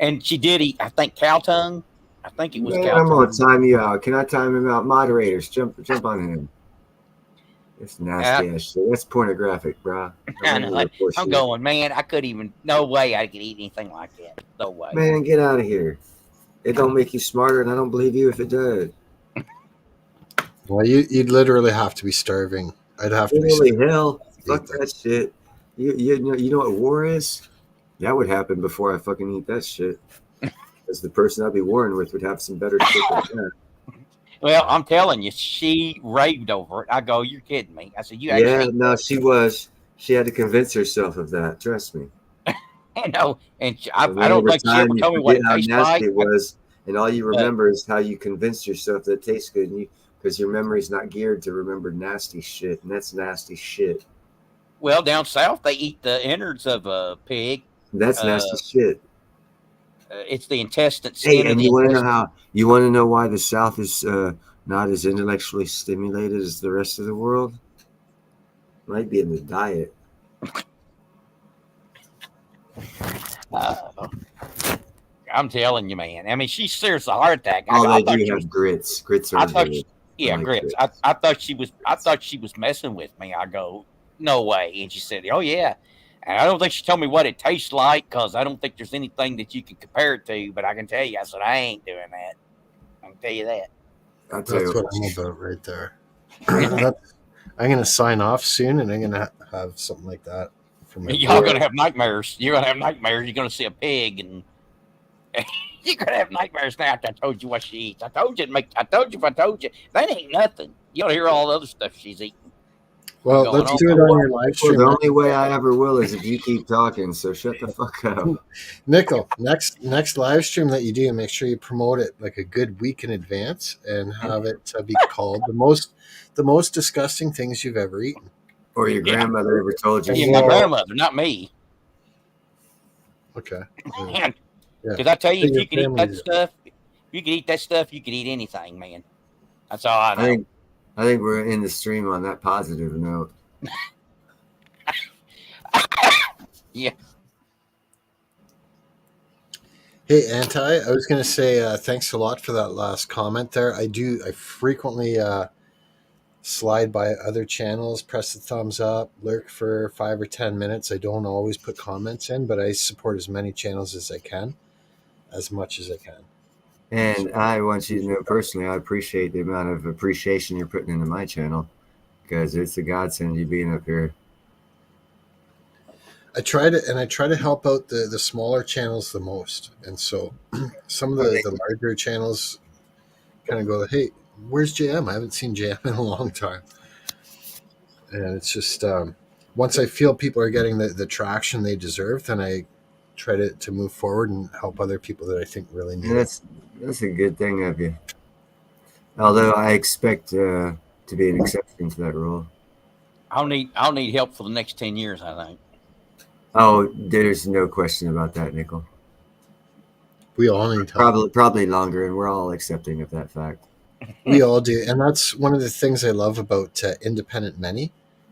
And she did eat, I think, cow tongue. I think it was cow tongue. I'm gonna time you out. Can I time him out? Moderators, jump on him. It's nasty ass shit. That's pornographic, bro. I'm going, man. I couldn't even. No way I could eat anything like that. No way. Man, get out of here. It don't make you smarter, and I don't believe you if it does. Well, you'd literally have to be starving. I'd have to be Holy starving. hell! to eat Fuck that shit. You know what war is? That would happen before I fucking eat that shit. Because the person I'd be warring with would have some better shit than that. Well, I'm telling you, she raved over it. I go, you're kidding me. I said, you Yeah, actually, no, she was. She had to convince herself of that. Trust me. you know, and And I then don't over think she ever time, you told me what forget it how tastes nasty like. it was, and all you But remember is how you convinced yourself that it tastes good. And because your memory's not geared to remember nasty shit, and that's nasty shit. well, down south they eat the innards of a pig. That's nasty shit. It's the intestine, Hey, skin of and the you want to know intestine. how? You want to know why the South is not as intellectually stimulated as the rest of the world? Might be in the diet. I'm telling you, man. I mean, she's serious a heart attack. Oh, I they thought do she was. have grits. Grits I are thought, good. I yeah, like grits. grits. I thought she was. I thought she was messing with me. I go, no way. And she said, oh yeah. And I don't think she told me what it tastes like because I don't think there's anything that you can compare it to. But I can tell you, I said I ain't doing that. I can tell you that. I'll tell That's you what I'm about right there. I'm going to sign off soon, and I'm going to have something like that for my Y'all board. gonna have nightmares. You're gonna have nightmares. You're gonna see a pig, and you're gonna have nightmares now. After I told you what she eats, I told you. I told you if I told you that ain't nothing. You ought to hear all the other stuff she's eating. Well, Going let's on. do it on your live Well, stream. the only way I ever will is if you keep talking. So shut the fuck up. Nickel, next live stream that you do, make sure you promote it like a good week in advance and have it be called the most disgusting things you've ever eaten. Or your Yeah. grandmother ever told you. Yeah, Well, my grandmother, not me. Okay. Man, Yeah. because I tell you, So if your you could eat family that stuff, you could eat that stuff. You could eat anything, man. That's all I know. I think we're in the stream on that positive note. Yeah. Hey, Anti, I was going to say thanks a lot for that last comment there. I frequently slide by other channels, press the thumbs up, lurk for 5 or 10 minutes. I don't always put comments in, but I support as many channels as I can, as much as I can. And I want you to know personally, I appreciate the amount of appreciation you're putting into my channel because it's a godsend you being up here. I try to help out the smaller channels the most, and so some of the larger channels kind of go, "Hey, where's JM? I haven't seen JM in a long time." And it's just once I feel people are getting the traction they deserve, then I try to move forward and help other people that I think really need it. That's a good thing of you. Although I expect to be an exception to that rule. I'll need help for the next 10 years, I think. Oh, there's no question about that, Nickel. We all need help. Probably longer, and we're all accepting of that fact. We all do, and that's one of the things I love about Independent Many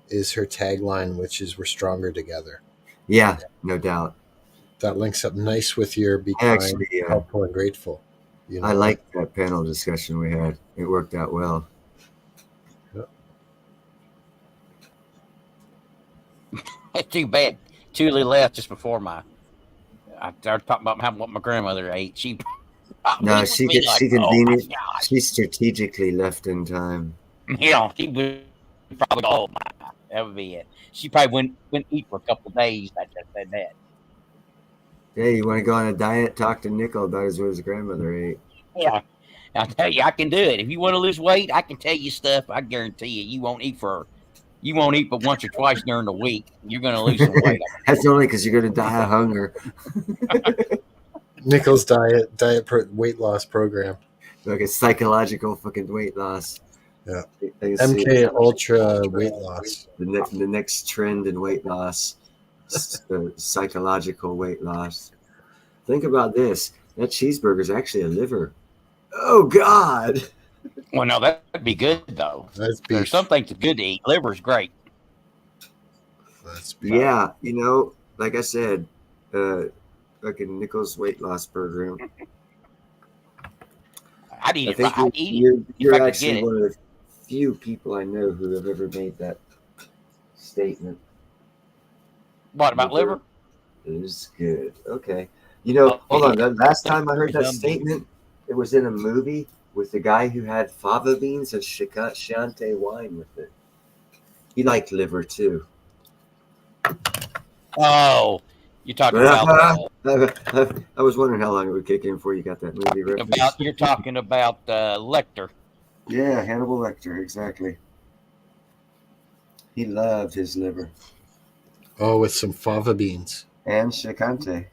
is her tagline, which is "We're stronger together." Yeah, no doubt. That links up nice with your "Be I kind, actually, helpful, and grateful." You know? I liked that panel discussion we had. It worked out well. Too bad. Julie left just before I started talking about what my grandmother ate. She No, she strategically left in time. You know, she would probably go, oh my, that would be it. She probably wouldn't eat for a couple of days. I just said that. Yeah, you want to go on a diet? Talk to Nickel about what his grandmother ate. Yeah. I'll tell you, I can do it. If you want to lose weight, I can tell you stuff. I guarantee you won't eat but once or twice during the week. You're going to lose some weight. That's only because you're going to die of hunger. Nickel's weight loss program. Like a psychological fucking weight loss. Yeah. MK Ultra weight loss. The next trend in weight loss. The psychological weight loss. Think about this. That cheeseburger is actually a liver. Oh God. Well, no, that'd be good though. There's some things that's good to eat. Liver's great. That's beef. Yeah, you know, like I said, fucking Nickel's weight loss program. I'd eat I it. think I'd you're actually one of the few people I know who have ever made that statement. What about liver? It is good. Okay. You know, hold on. The last time I heard that statement, it was in a movie, with the guy who had fava beans and Chianti wine with it. He liked liver too. Oh, you're talking about I was wondering how long it would kick in before you got that movie reference. you're talking about Lecter. Yeah, Hannibal Lecter, exactly. He loved his liver Oh, with some fava beans. and Chianti.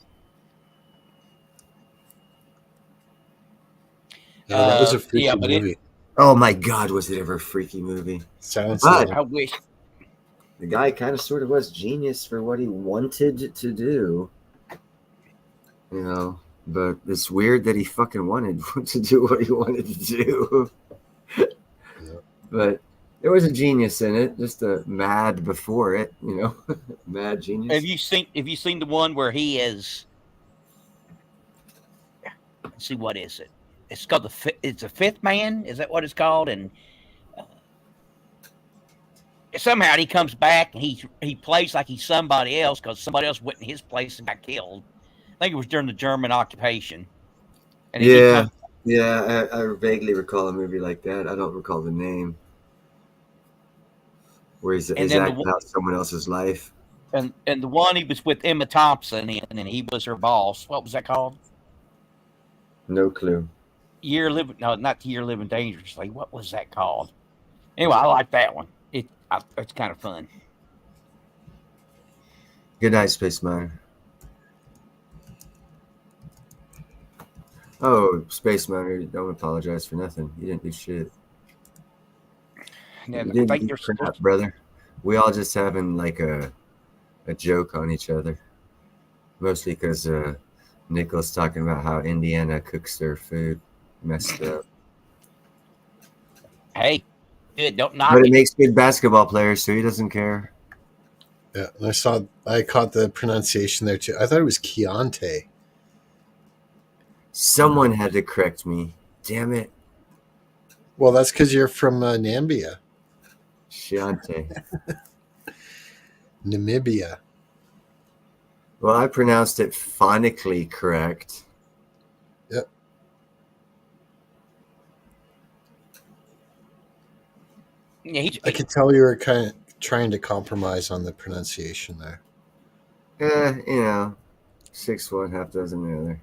Yeah, that was a freaky yeah, but movie. Oh my God, was it ever a freaky movie? Sounds But- like I wish. The guy kind of sort of was genius for what he wanted to do, you know. But it's weird that he fucking wanted to do what he wanted to do. But there was a genius in it, just a mad before it, you know, mad genius. Have you seen the one where he is? Let's see, what is it? It's called it's a Fifth Man. Is that what it's called? And somehow he comes back and he plays like he's somebody else because somebody else went in his place and got killed. I think it was during the German occupation. And then he comes- Yeah, I vaguely recall a movie like that. I don't recall the name. Where he's And then acting out someone else's life. and the one he was with Emma Thompson in, and he was her boss. What was that called? No clue. Not Year Living Dangerously. What was that called? Anyway, I like that one. It's kind of fun. Good night, Space Miner. Oh, Space Miner, don't apologize for nothing. You didn't do shit. And You then I didn't think do there's crap, brother. We all just having like a joke on each other. Mostly because Nicholas talking about how Indiana cooks their food messed up. hey, good. Don't knock But it it. makes good basketball players, so he doesn't care. yeah. And I caught the pronunciation there too. I thought it was Chianti. Someone had to correct me. Damn it. Well, that's because you're from Nambia, Chianti. Namibia. Well, I pronounced it phonically correct. Yeah, I could tell you were kind of trying to compromise on the pronunciation there. You know, 6'1", half dozen the other.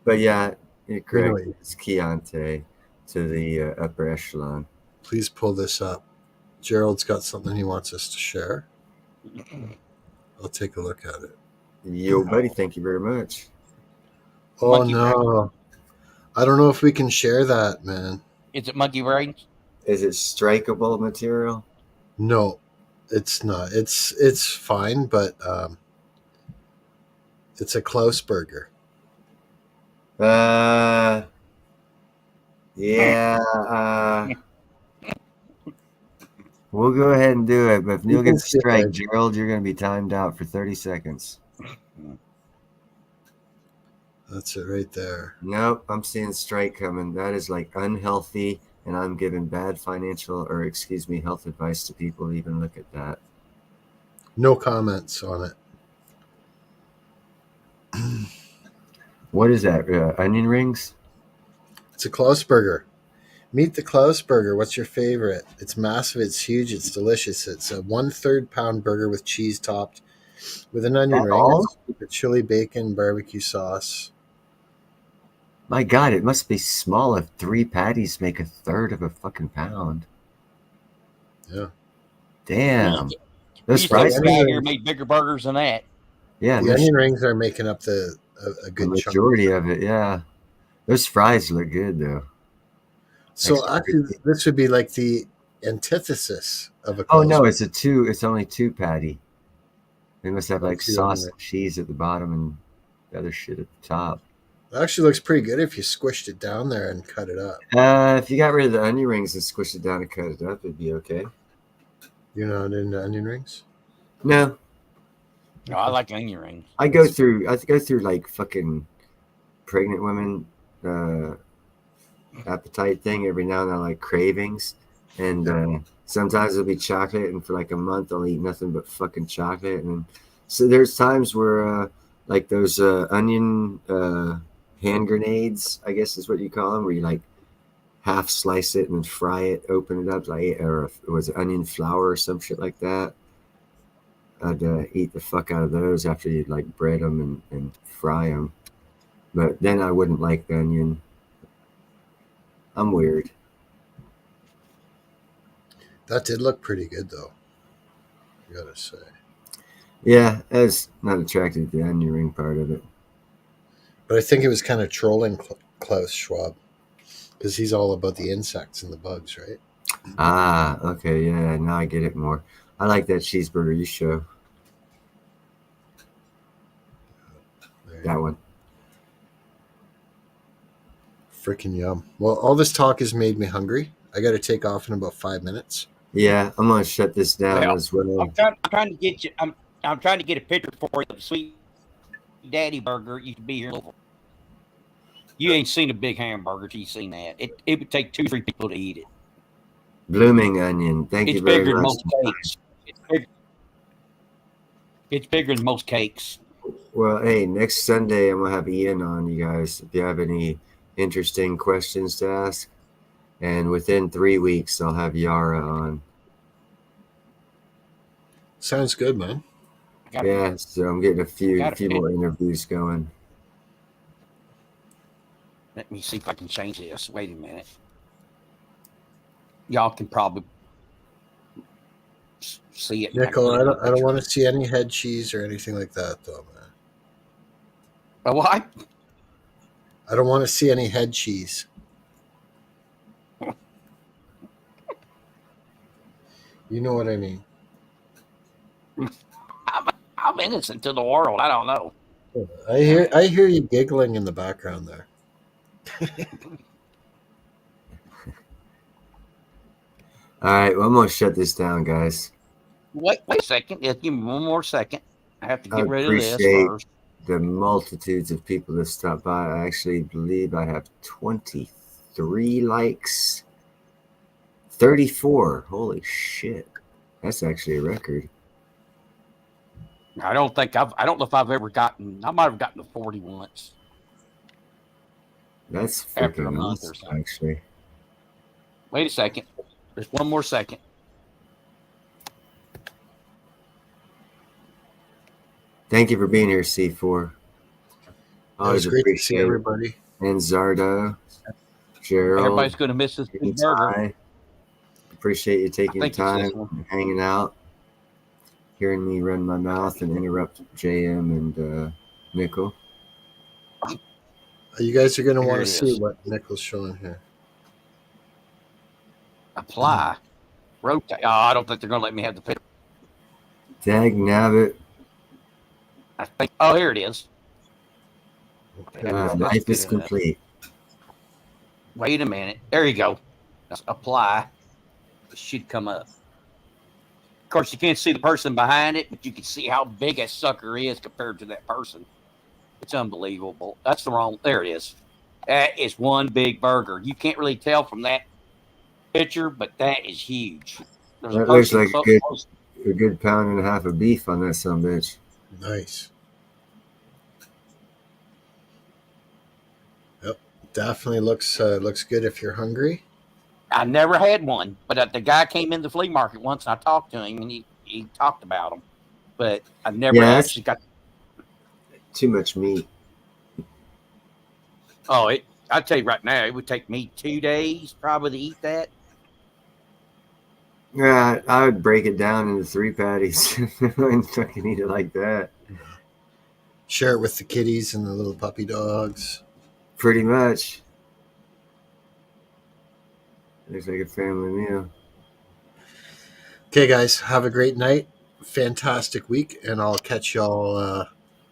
But yeah, you're correct. Really? It's Chianti to the upper echelon. Please pull this up. Gerald's got something he wants us to share. I'll take a look at it. Yo, buddy, thank you very much. Oh Monkey no. I don't know if we can share that, man. Is it Monkey Brains? Is it strikeable material? No, it's not. It's fine, but it's a Klaus burger. Yeah. We'll go ahead and do it, but if Neil gets a strike, Gerald, you're going to be timed out for 30 seconds. That's it right there. Nope, I'm seeing strike coming. That is like unhealthy, and I'm giving bad health advice to people who even look at that. No comments on it. What is that? Onion rings? It's a Klaus burger. Meet the Klaus burger. What's your favorite? It's massive. It's huge. It's delicious. It's a 1/3 pound burger with cheese topped with an onion That ring, all? a chili bacon, barbecue sauce. My God, it must be small if 3 patties make 1/3 of a fucking pound. Yeah. Damn. We Those used to have fries, a guy here made bigger burgers than that. yeah, The onion rings are making up a the good chunk. majority of it, yeah. Those fries look good though. So Extra actually, crispy. this would be like the antithesis of a Oh Klaus no, burger. it's only 2 patty. They must have like That's the sauce onion and cheese at the bottom and the other shit at the top. It actually looks pretty good if you squished it down there and cut it up. If you got rid of the onion rings and squished it down and cut it up, it'd be okay. You're not into onion rings? No, No, I like onion rings. I go through like fucking pregnant women appetite thing every now and then, like cravings, and sometimes it'll be chocolate, and for like a month I'll eat nothing but fucking chocolate, and so there's times where like those onion hand grenades, I guess is what you call them, where you like half slice it and fry it, open it up, like, or was it onion flour or some shit like that. I'd eat the fuck out of those after you'd like bread them and fry them. But then I wouldn't like the onion. I'm weird. That did look pretty good, though. I gotta say. Yeah, I was not attracted to the onion ring part of it. But I think it was kind of trolling Klaus Schwab because he's all about the insects and the bugs, right? Ah, okay, yeah, now I get it more. I like that cheeseburger you show. That one. Freaking yum. Well, all this talk has made me hungry. I got to take off in about 5 minutes. Yeah, I'm gonna shut this down Well, as well. I'm trying to get you. I'm trying to get a picture for you of the Sweet Daddy burger. You could be here. You ain't seen a big hamburger till you seen that. It would take 2-3 people to eat it. Blooming onion. Thank It's you very bigger than much. most cakes. It's bigger than most cakes. Well, hey, next Sunday I'm gonna have Ian on, you guys. If you have any interesting questions to ask, and within 3 weeks I'll have Yara on. Sounds good, man. Yeah, so I'm getting a few Gotta more interviews going. Let me see if I can change this. Wait a minute. Y'all can probably see it. Nickel, I don't want to see any head cheese or anything like that, though, man. A what? I don't want to see any head cheese. You know what I mean. I'm innocent to the world. I don't know. I hear you giggling in the background there. All right, well, I'm gonna shut this down, guys. Wait a second. Just give me one more second. I have to I get rid of this appreciate first. the multitudes of people that stopped by. I actually believe I have 23 likes. 34. Holy shit. That's actually a record. I don't know if I've ever gotten. I might have gotten to 40 once. That's After a freaking month or awesome, so. actually. Wait a second. There's one more second. Thank you for being here, C4. It Always was great to see appreciate it. everybody. And Zardo, Gerald, Everybody's going to miss this big burger. Ty. Appreciate you taking I the think it's this time, one. and hanging out, hearing me run my mouth and interrupt JM and Nickel. You guys are going to Here want to it see is. what Nickel's showing here. Apply. Rotate. Oh, I don't think they're going to let me have the picture. Dag nabbit. I think. Oh, here it is. Life is complete. Wait a minute. There you go. Let's apply. It should come up. Of course, you can't see the person behind it, but you can see how big that sucker is compared to that person. It's unbelievable. That's the wrong. There it is. That is one big burger. You can't really tell from that picture, but that is huge. There's That looks like so a good pound and a half of beef on that son of a bitch. Nice. Yep, definitely looks good if you're hungry. I never had one, but the guy came in the flea market once, and I talked to him, and he talked about them. But I never actually got. Too much meat. Oh, I'll tell you right now, it would take me 2 days probably to eat that. Yeah, I would break it down into 3 patties and fucking eat it like that. Share it with the kitties and the little puppy dogs. Pretty much. Looks like a family meal. Okay, guys, have a great night. Fantastic week, and I'll catch y'all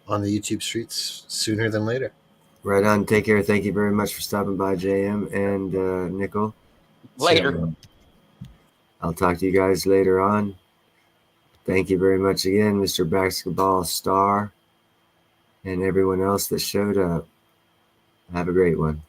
on the YouTube streets sooner than later. Right on. Take care. Thank you very much for stopping by, JM and Nickel. Later. So, I'll talk to you guys later on. Thank you very much again, Mr. Basketball Star, and everyone else that showed up. Have a great one.